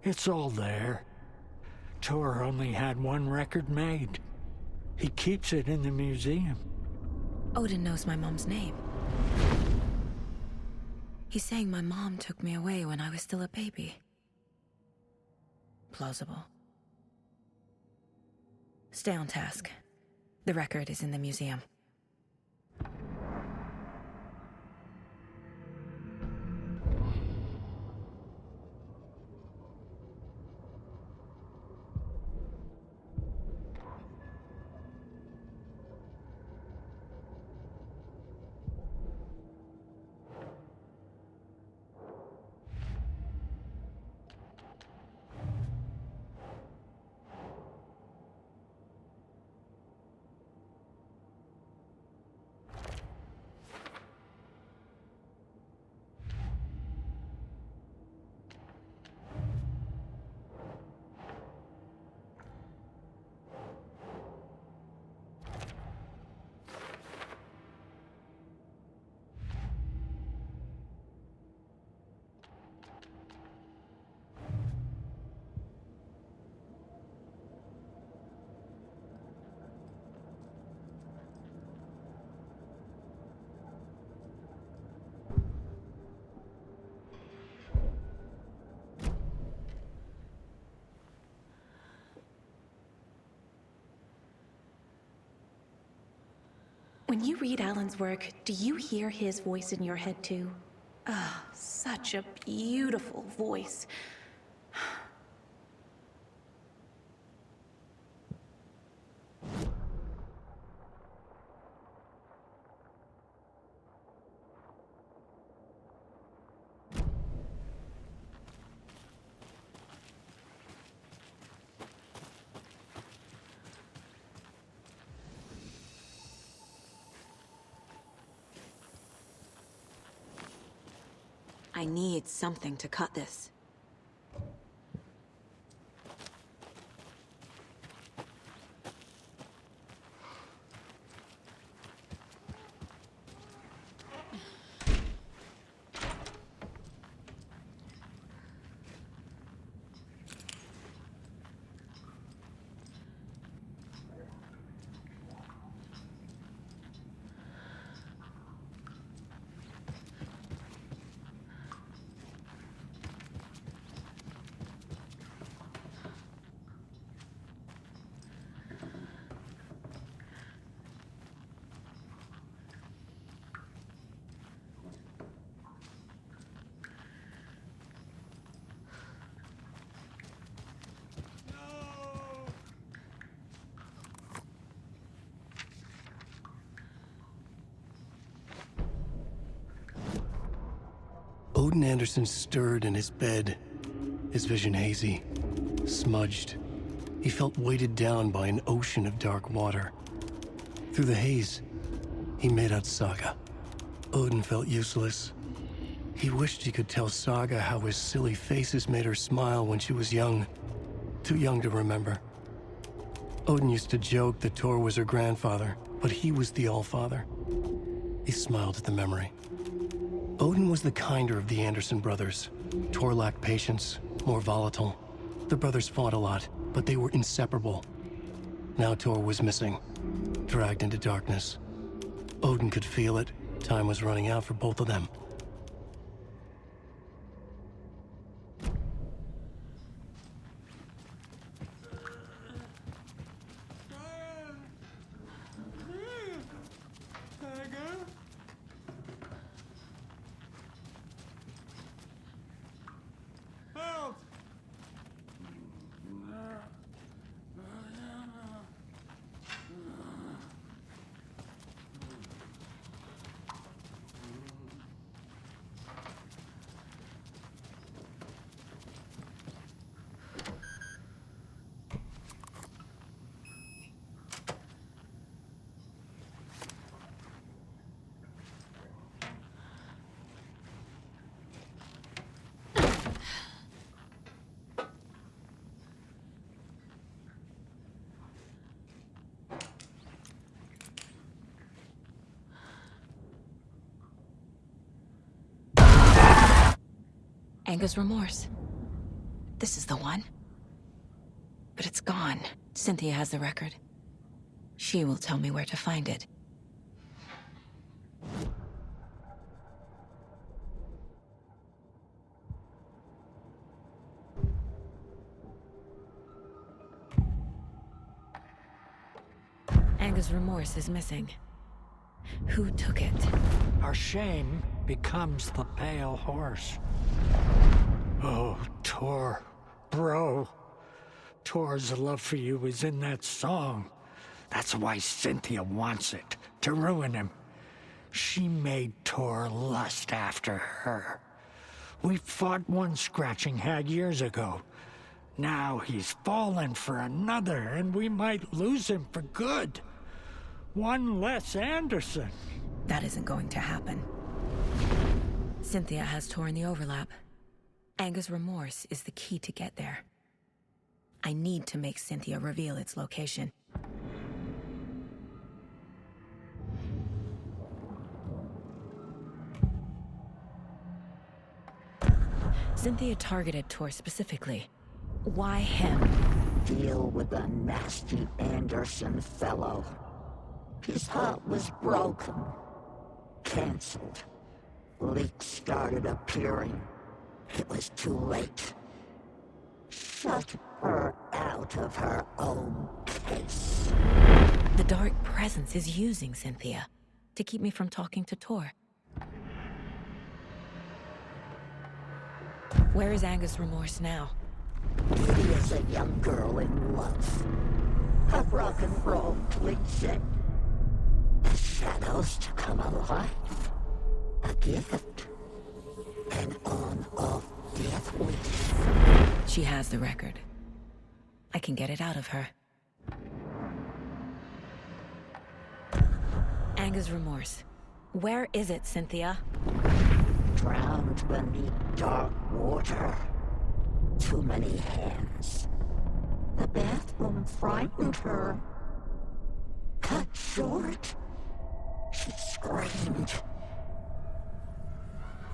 It's all there. Tor only had one record made. He keeps it in the museum. Odin knows my mom's name. He's saying my mom took me away when I was still a baby. Plausible. Stay on task. The record is in the museum. When you read Alan's work, do you hear his voice in your head too? Ah, such a beautiful voice. I need something to cut this. Odin Anderson stirred in his bed, his vision hazy, smudged. He felt weighted down by an ocean of dark water. Through the haze, he made out Saga. Odin felt useless. He wished he could tell Saga how his silly faces made her smile when she was young. Too young to remember. Odin used to joke that Tor was her grandfather, but he was the Allfather. He smiled at the memory. Odin was the kinder of the Anderson brothers. Tor lacked patience, more volatile. The brothers fought a lot, but they were inseparable. Now Tor was missing, dragged into darkness. Odin could feel it. Time was running out for both of them. Anger's remorse. This is the one. But it's gone. Cynthia has the record. She will tell me where to find it. Anger's remorse is missing. Who took it? Our shame becomes the pale horse. Oh, Tor, bro. Tor's love for you is in that song. That's why Cynthia wants it, to ruin him. She made Tor lust after her. We fought one scratching hag years ago. Now he's fallen for another, and we might lose him for good. One less Anderson. That isn't going to happen. Cynthia has Tor in the overlap. Anger's remorse is the key to get there. I need to make Cynthia reveal its location. Cynthia targeted Tor specifically. Why him? Deal with the nasty Anderson fellow. His heart was broken. Cancelled. Leaks started appearing. It was too late. Shut her out of her own case. The dark presence is using Cynthia. To keep me from talking to Tor. Where is Angus Remorse now? He is a young girl in love. A rock and roll cliche. The shadows to come alive. A gift. An on-off death wish. She has the record. I can get it out of her. Angus Remorse. Where is it, Cynthia? Drowned beneath dark water. Too many hands. The bathroom frightened her. Cut short. She screamed.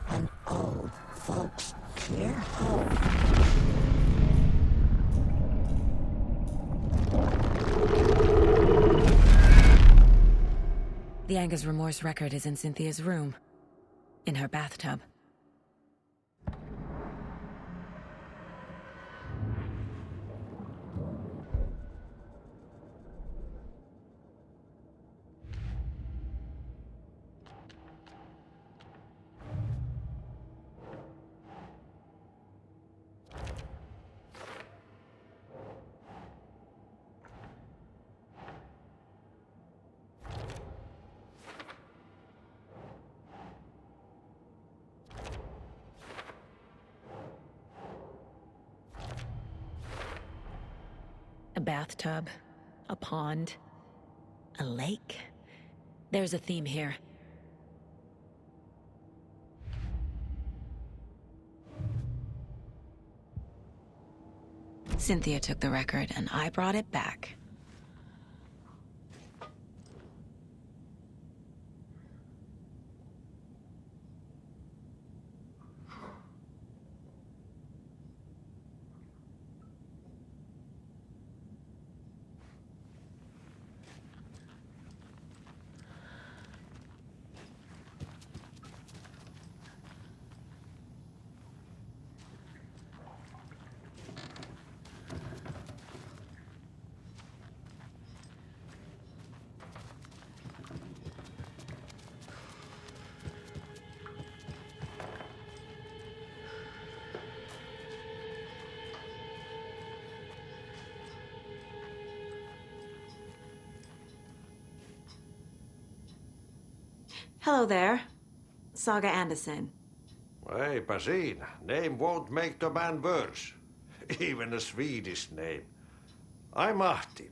An old folks' care home. The Angus Remorse record is in Cynthia's room. In her bathtub. A bathtub, a pond, a lake. There's a theme here. Cynthia took the record and I brought it back. Hello there. Saga Anderson. Hey, Basin. Name won't make the man worse. Even a Swedish name. I'm Ahti.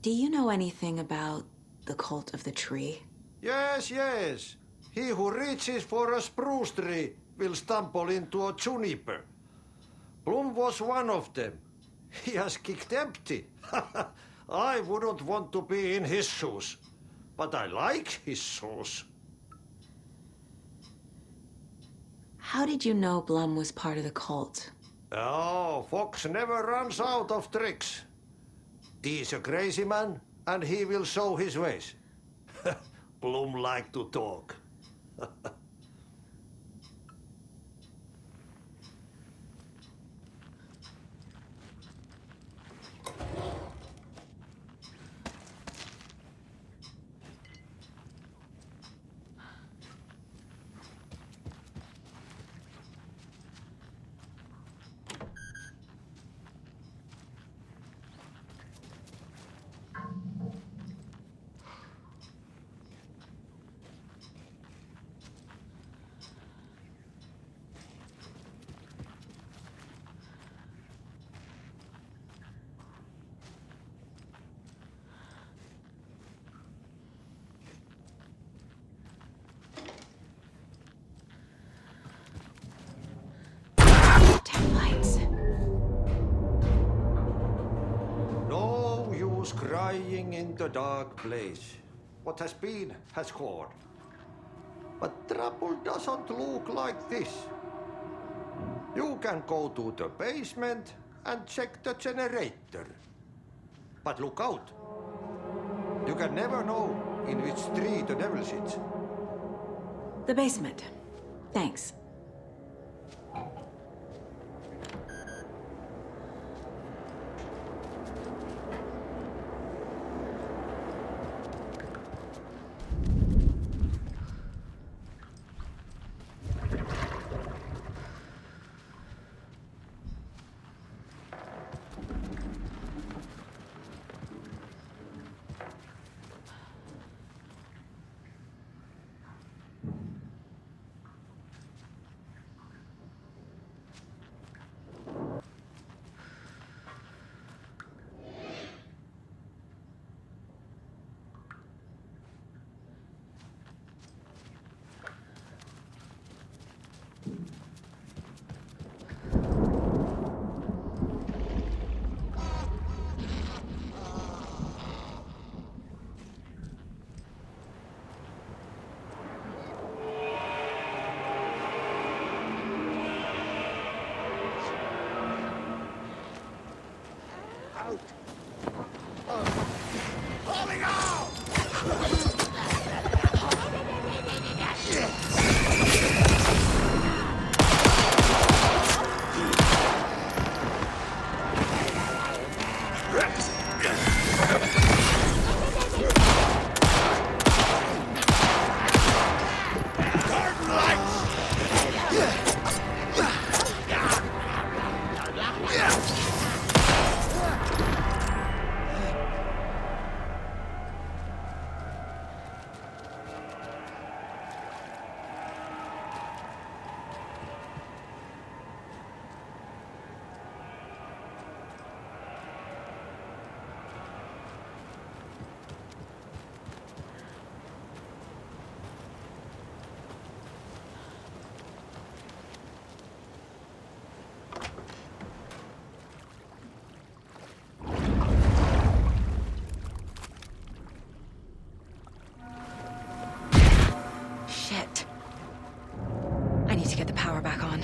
Do you know anything about the cult of the tree? Yes, yes. He who reaches for a spruce tree will stumble into a juniper. Blum was one of them. He has kicked empty. I wouldn't want to be in his shoes. But I like his shoes. How did you know Blum was part of the cult? Oh, Fox never runs out of tricks. He's a crazy man, and he will show his ways. Blum like to talk. No use crying in the dark place. What has been has gone. But trouble doesn't look like this. You can go to the basement and check the generator. But look out. You can never know in which tree the devil sits. The basement. Thanks. out! Holding on! Shit. I need to get the power back on.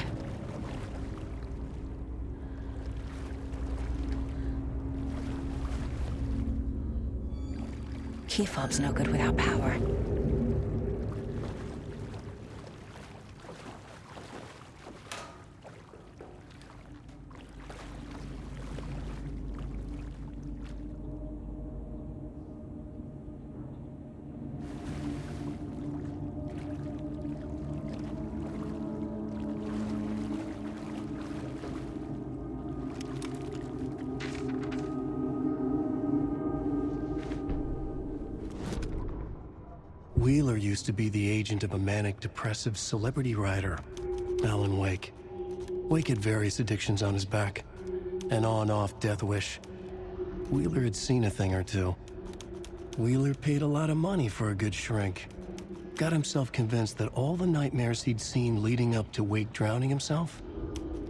Key fob's no good without power. Wheeler used to be the agent of a manic-depressive celebrity writer, Alan Wake. Wake had various addictions on his back, an on-off death wish. Wheeler had seen a thing or two. Wheeler paid a lot of money for a good shrink. Got himself convinced that all the nightmares he'd seen leading up to Wake drowning himself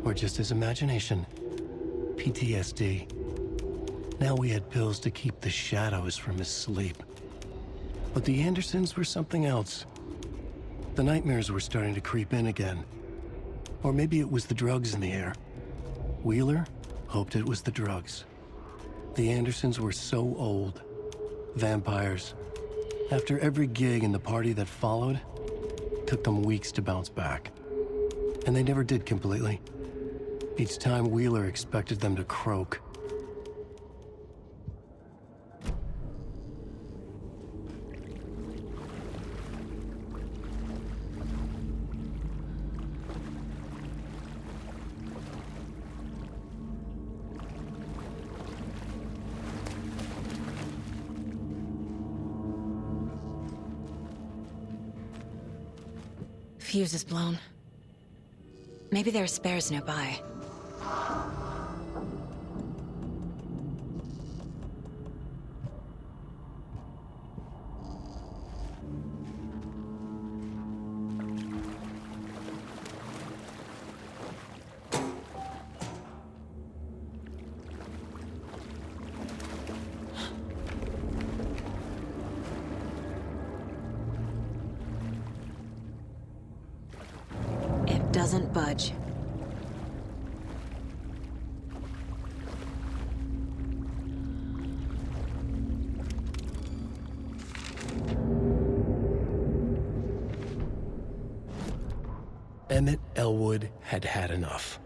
were just his imagination. PTSD. Now we had pills to keep the shadows from his sleep. But the Andersons were something else. The nightmares were starting to creep in again. Or maybe it was the drugs in the air. Wheeler hoped it was the drugs. The Andersons were so old. Vampires. After every gig and the party that followed, took them weeks to bounce back. And they never did completely. Each time Wheeler expected them to croak. Fuse is blown. Maybe there are spares nearby. Doesn't budge. Emmett Elwood had had enough.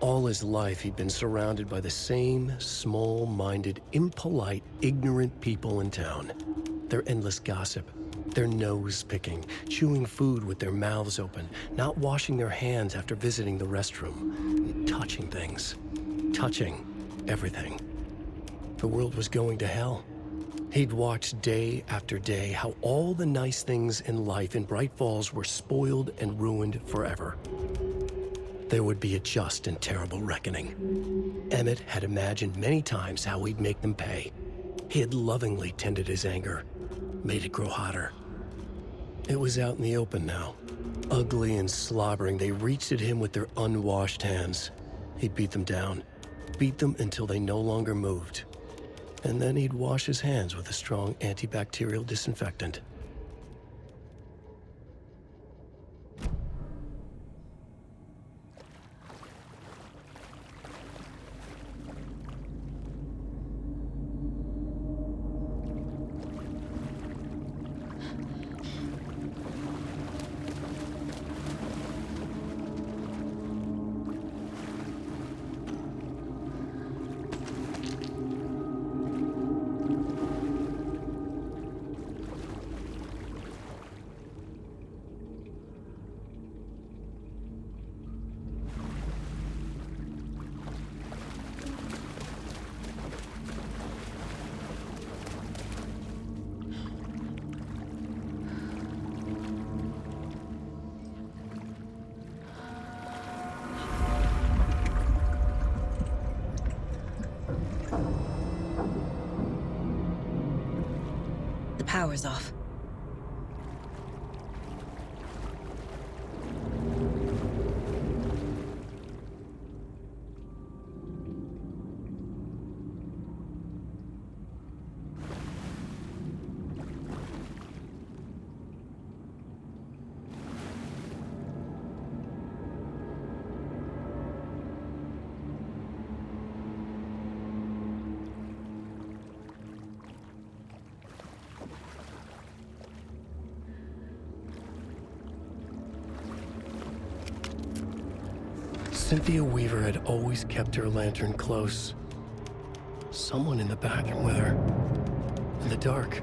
All his life he'd been surrounded by the same small-minded, impolite, ignorant people in town. Their endless gossip. Their nose-picking, chewing food with their mouths open, not washing their hands after visiting the restroom, touching things, touching everything. The world was going to hell. He'd watched day after day how all the nice things in life in Bright Falls were spoiled and ruined forever. There would be a just and terrible reckoning. Emmett had imagined many times how he'd make them pay. He had lovingly tended his anger, made it grow hotter. It was out in the open now. Ugly and slobbering, they reached at him with their unwashed hands. He'd beat them down, beat them until they no longer moved. And then he'd wash his hands with a strong antibacterial disinfectant. power's off. Cynthia Weaver had always kept her lantern close. Someone in the bathroom with her. In the dark.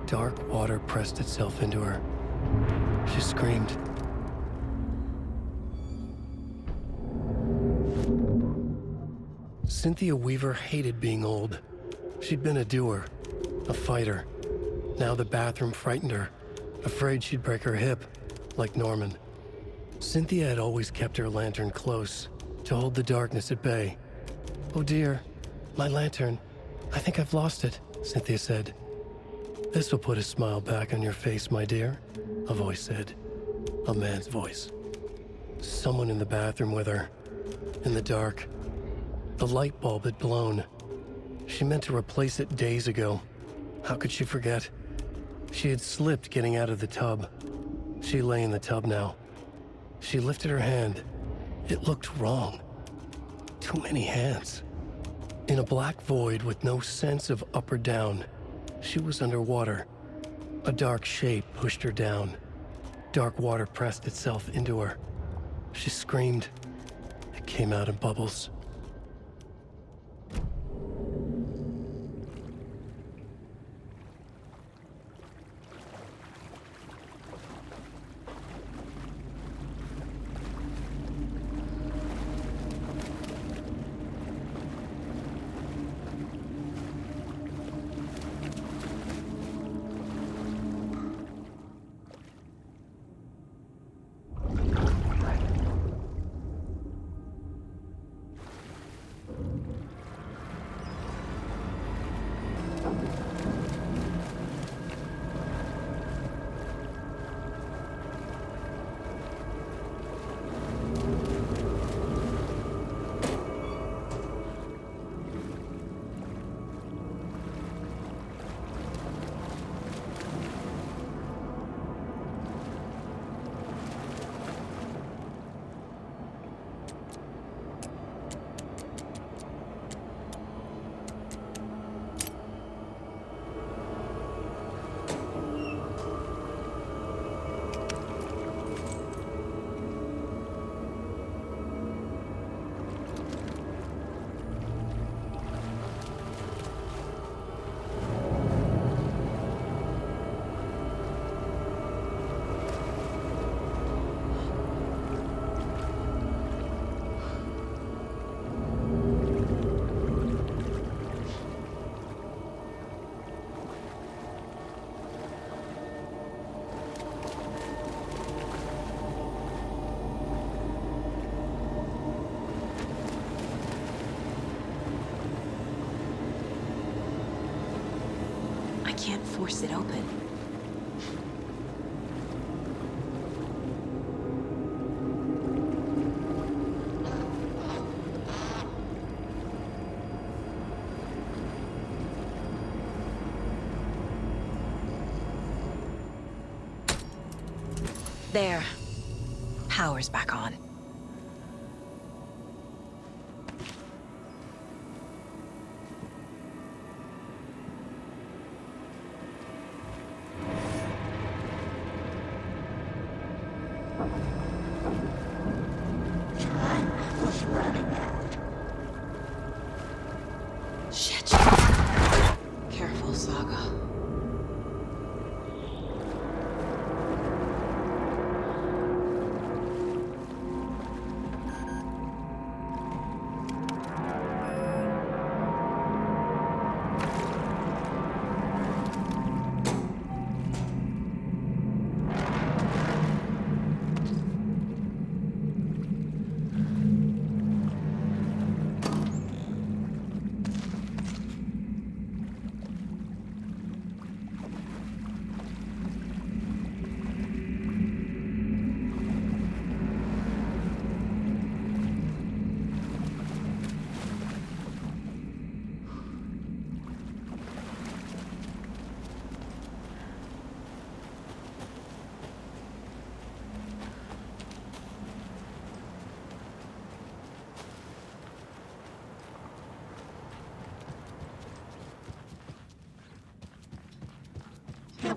Dark water pressed itself into her. She screamed. Cynthia Weaver hated being old. She'd been a doer, a fighter. Now the bathroom frightened her, afraid she'd break her hip, like Norman. Cynthia had always kept her lantern close, to hold the darkness at bay. "Oh dear, my lantern. I think I've lost it," Cynthia said. "This will put a smile back on your face, my dear," a voice said. A man's voice. Someone in the bathroom with her. In the dark. The light bulb had blown. She meant to replace it days ago. How could she forget? She had slipped getting out of the tub. She lay in the tub now. She lifted her hand. It looked wrong. Too many hands. In a black void with no sense of up or down, she was underwater. A dark shape pushed her down. Dark water pressed itself into her. She screamed. It came out in bubbles. I can't force it open. There. Power's back on. Shit. Careful, Saga.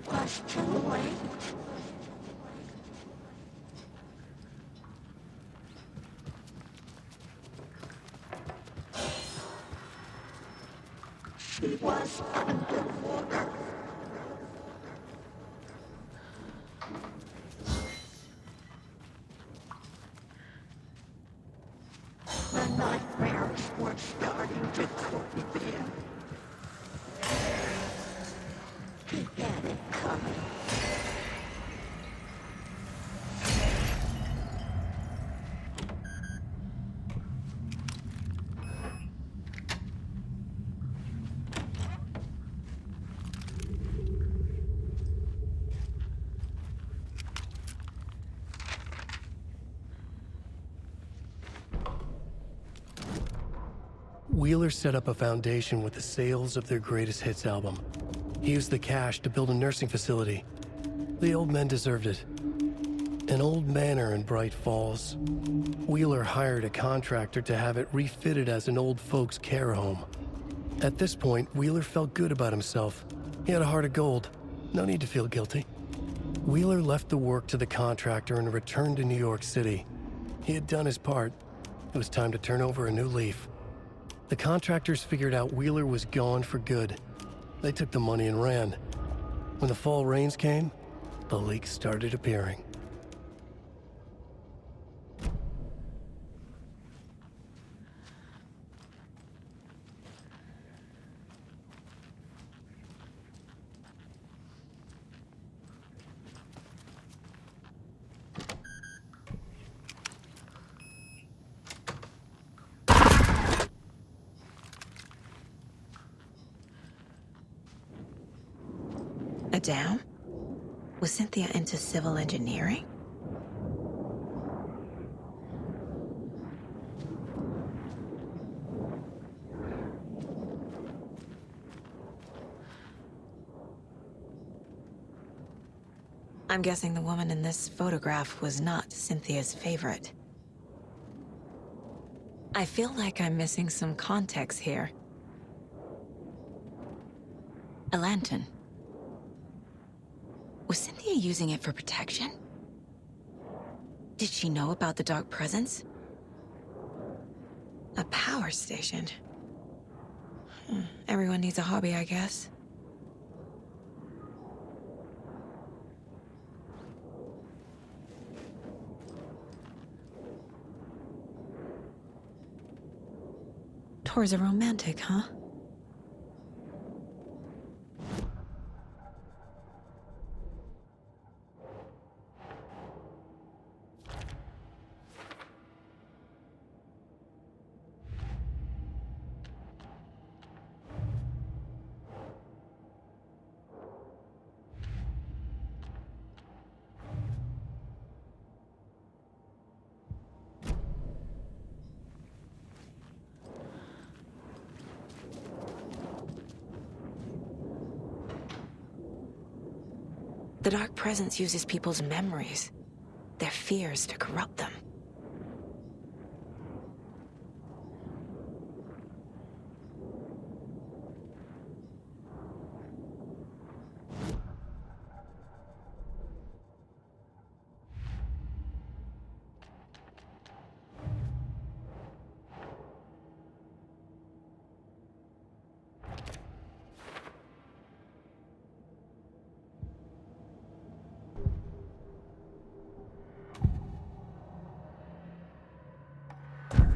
was too late. She was underwater. The nightmares were starting to creep in. He had it coming. Wheeler set up a foundation with the sales of their greatest hits album. He used the cash to build a nursing facility. The old men deserved it. An old manor in Bright Falls. Wheeler hired a contractor to have it refitted as an old folks' care home. At this point, Wheeler felt good about himself. He had a heart of gold. No need to feel guilty. Wheeler left the work to the contractor and returned to New York City. He had done his part. It was time to turn over a new leaf. The contractors figured out Wheeler was gone for good. They took the money and ran. When the fall rains came, the leaks started appearing. A dam? Was Cynthia into civil engineering? I'm guessing the woman in this photograph was not Cynthia's favorite. I feel like I'm missing some context here. A lantern. Was Cynthia using it for protection? Did she know about the dark presence? A power station. Everyone needs a hobby, I guess. Tor's a romantic, huh? The dark presence uses people's memories, their fears to corrupt them.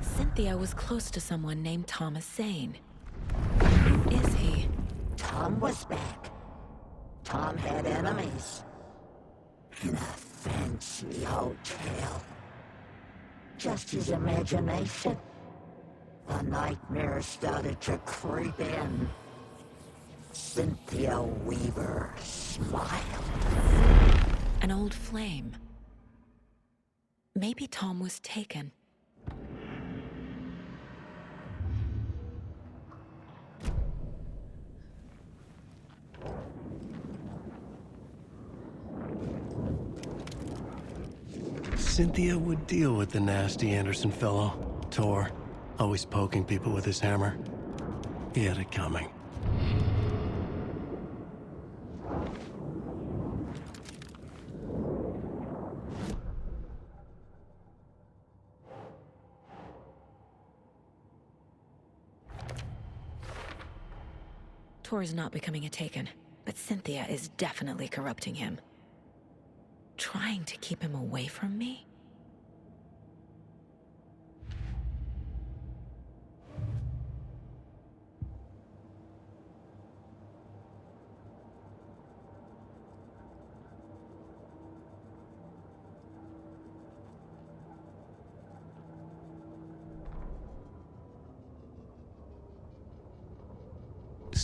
Cynthia was close to someone named Thomas Zane. Who is he? Tom was back. Tom had enemies. In a fancy hotel. Just his imagination. The nightmare started to creep in. Cynthia Weaver smiled. An old flame. Maybe Tom was taken. Cynthia would deal with the nasty Anderson fellow, Tor, always poking people with his hammer. He had it coming. Tor is not becoming a Taken, but Cynthia is definitely corrupting him. Trying to keep him away from me?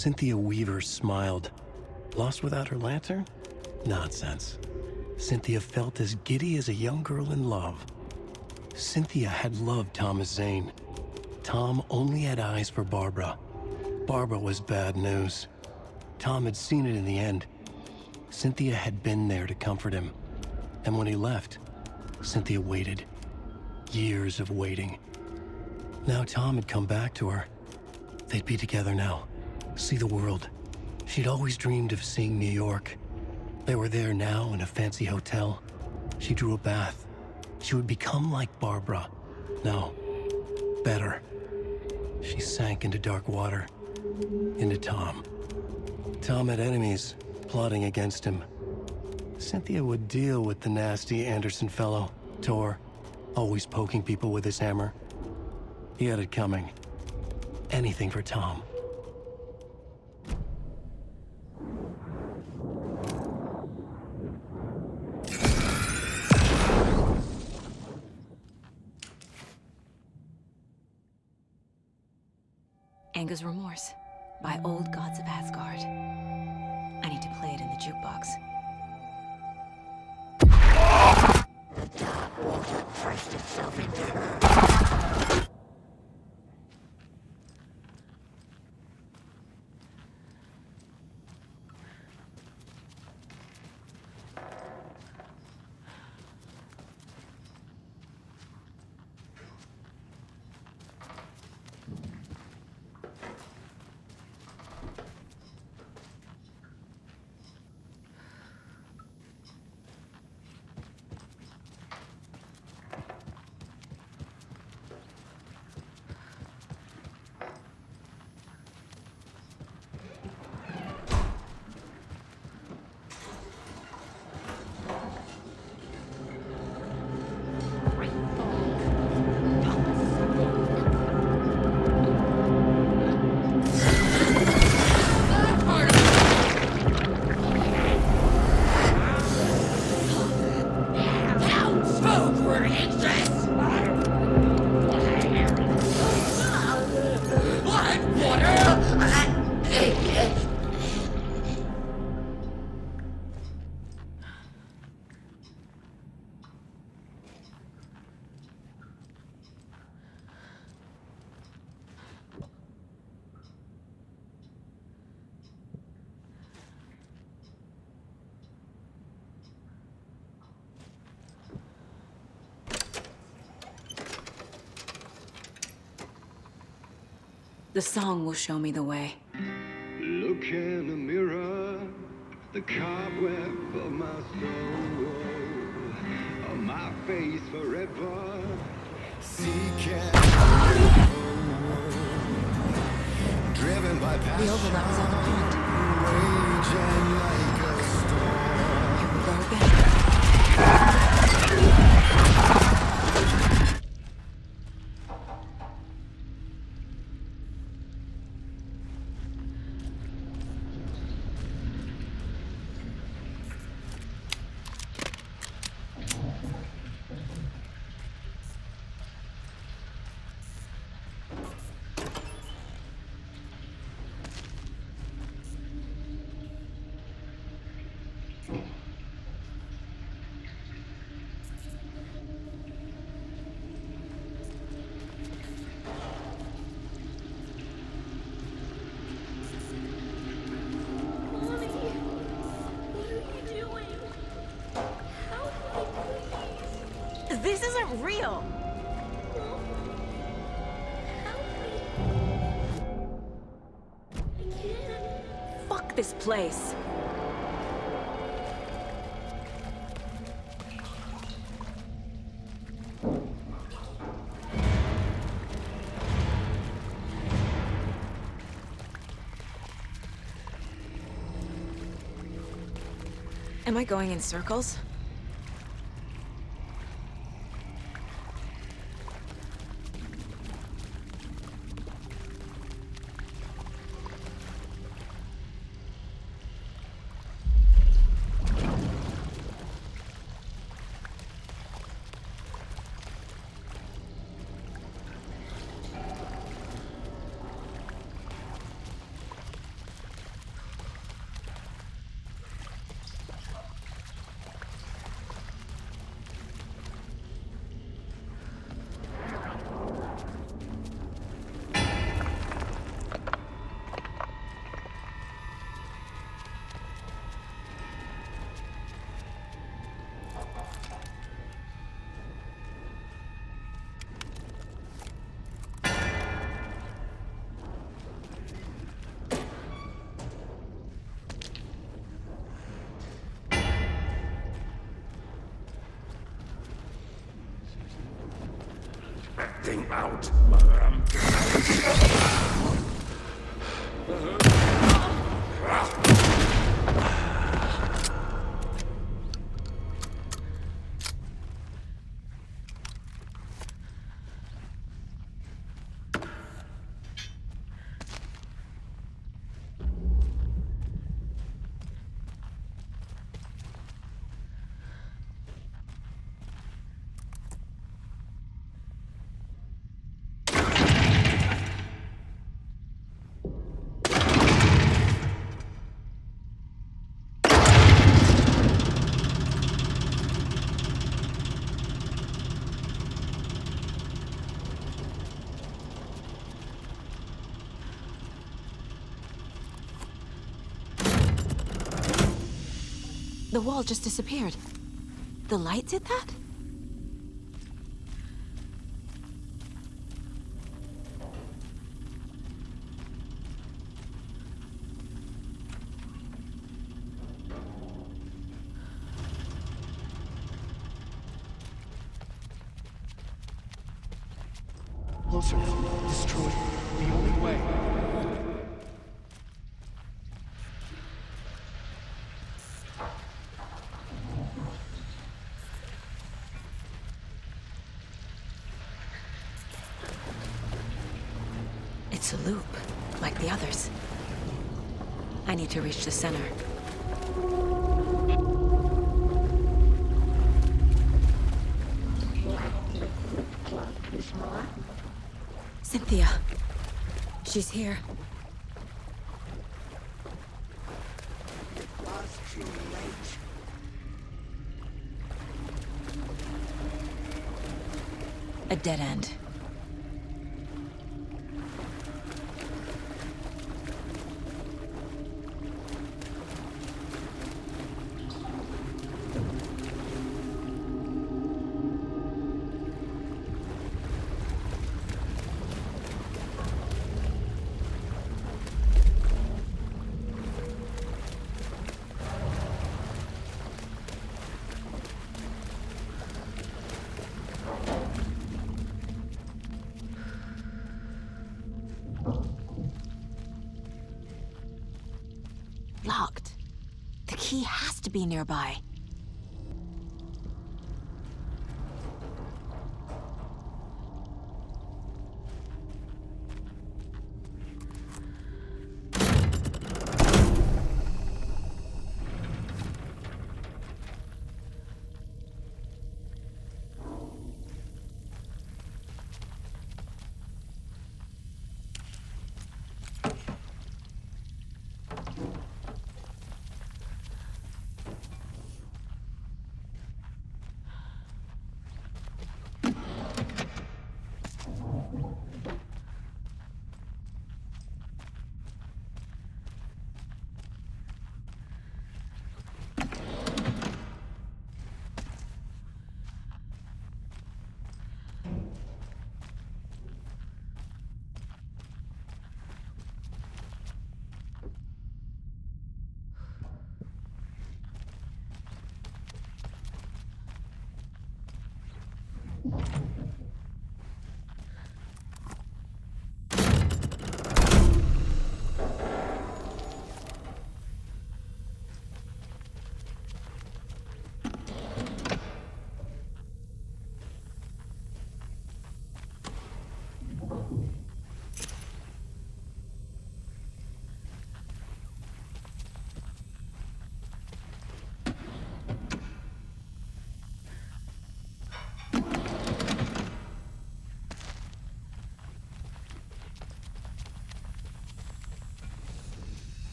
Cynthia Weaver smiled. Lost without her lantern? Nonsense. Cynthia felt as giddy as a young girl in love. Cynthia had loved Thomas Zane. Tom only had eyes for Barbara. Barbara was bad news. Tom had seen it in the end. Cynthia had been there to comfort him. And when he left, Cynthia waited. Years of waiting. Now Tom had come back to her. They'd be together now. See the world. She'd always dreamed of seeing New York. They were there now in a fancy hotel. She drew a bath. She would become like Barbara. No, better. She sank into dark water. Into Tom. Tom had enemies plotting against him. Cynthia would deal with the nasty Anderson fellow, Tor, always poking people with his hammer. He had it coming. Anything for Tom. Anga's Remorse by Old Gods of Asgard. I need to play it in the jukebox. The dark water pressed itself into her. The song will show me the way. Look in the mirror, the cobweb of my soul, on my face forever, seeking driven by passion, the overlap is on the pond. raging like a storm. Here we go again. This isn't real! Fuck this place. Am I going in circles? Thing out. The wall just disappeared. The light did that? Closer. Destroy. The only way. It's a loop, like the others. I need to reach the center. Cynthia. She's here. A dead end. Locked. The key has to be nearby.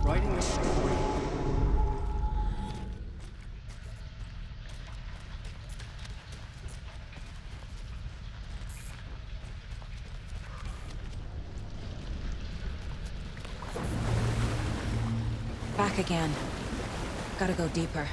Writing a story. Back again. Gotta go deeper.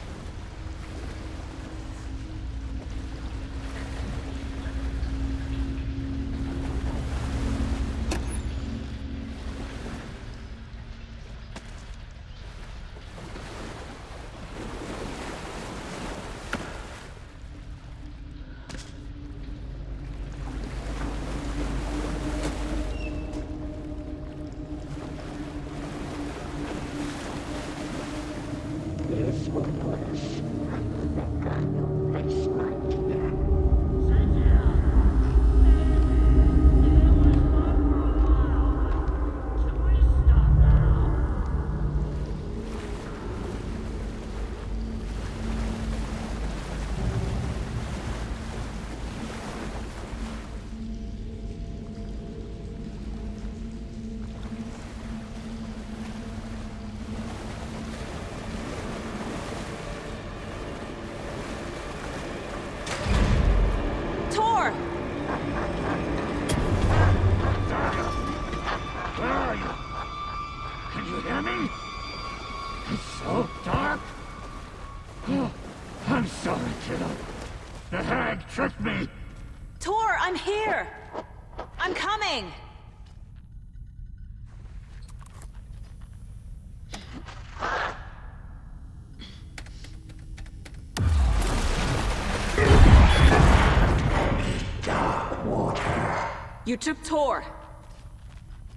You took Tor.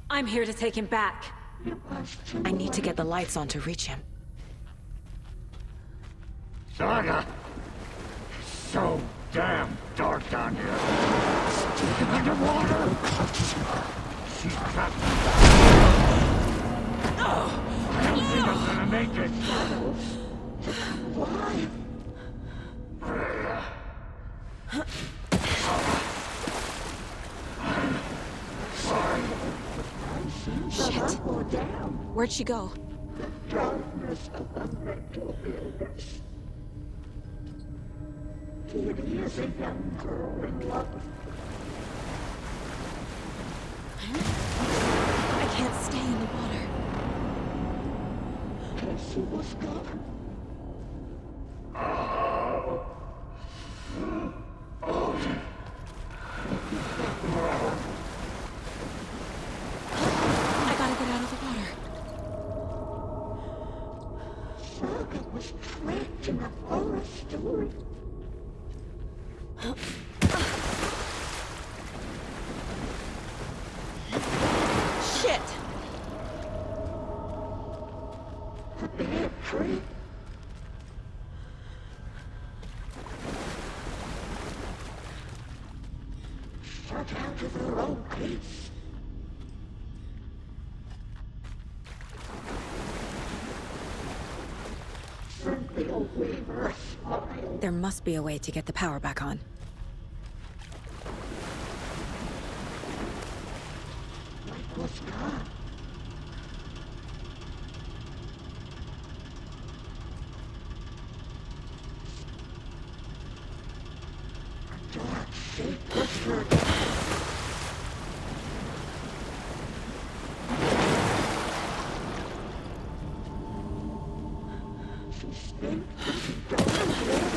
I'm here to take him back. I need to get the lights on to reach him. Saga! It's so damn dark down here. Underwater! She's trapped. I don't think I'm gonna make it. Why? Shit. Where'd she go? Darkness of a mental illness. He is a young girl in love. I can't stay in the water. Cassie was gone. I gotta get out of the water. Saga was trapped in a horror story. Shit! A bad trip. Shut out of her own peace. Simply a weaver smile. There must be a way to get the power back on. Light was gone. A dark shape pushed her down. She spent the dark water.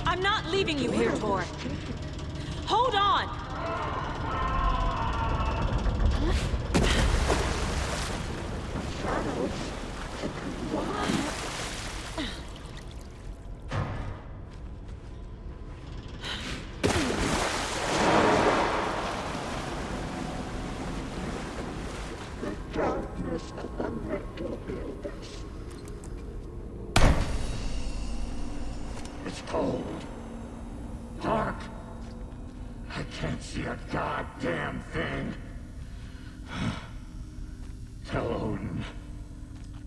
I'm not leaving you here, Tor. Hold on! It's cold. Dark. I can't see a goddamn thing. Tell Odin.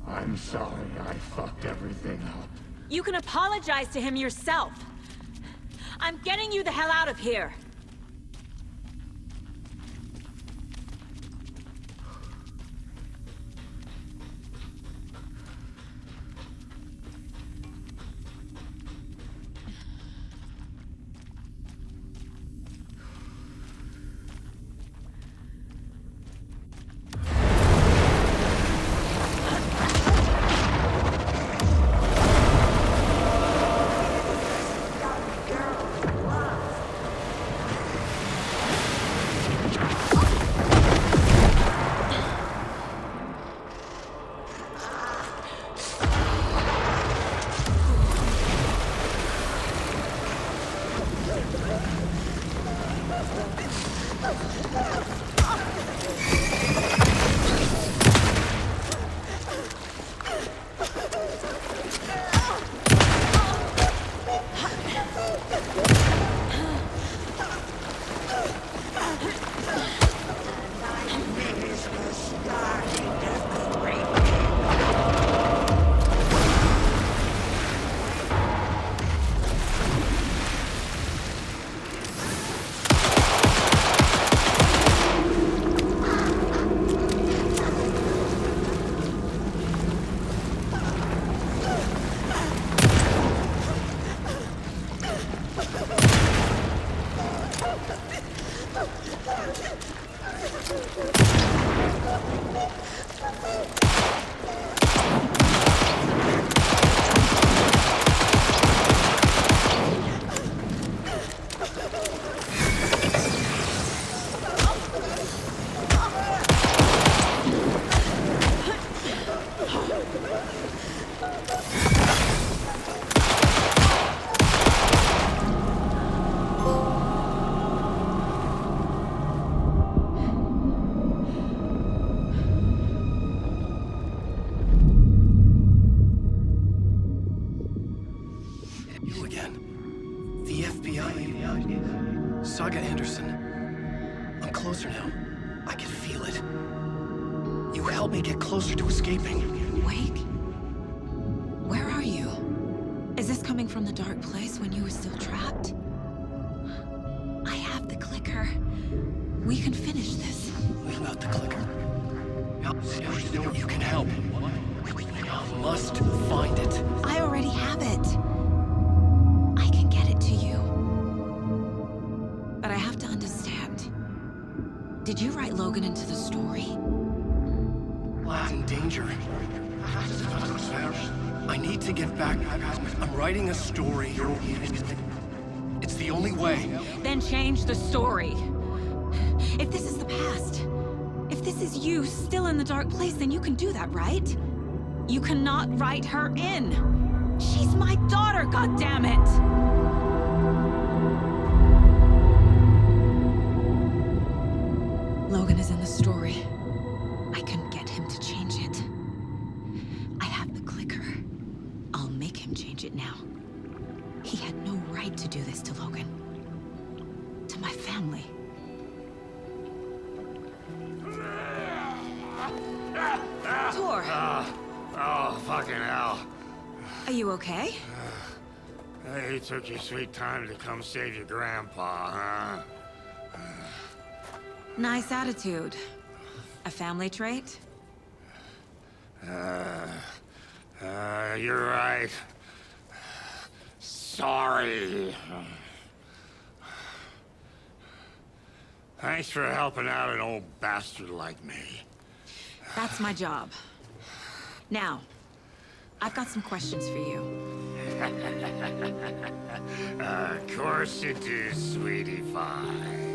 I'm sorry I fucked everything up. You can apologize to him yourself. I'm getting you the hell out of here. Saga Anderson. I'm closer now. I can feel it. You helped me get closer to escaping. Wake? Where are you? Is this coming from the dark place when you were still trapped? I have the clicker. We can finish this. What about the clicker? You can help. You must find it. I already have it. I can get it to you. But I have to understand. Did you write Logan into the story? Lad's in danger. I need to get back. I'm writing a story. It's the only way. Then change the story. If this is the past, if this is you still in the dark place, then you can do that, right? You cannot write her in. She's my daughter, goddammit! Logan is in the story. I can get him to change it. I have the clicker. I'll make him change it now. He had no right to do this to Logan. To my family. Tor! Oh, fucking hell. Are you okay? You took your sweet time to come save your grandpa, huh? Nice attitude. A family trait? You're right. Sorry. Thanks for helping out an old bastard like me. That's my job. Now, I've got some questions for you. Of course you do, sweetie pie.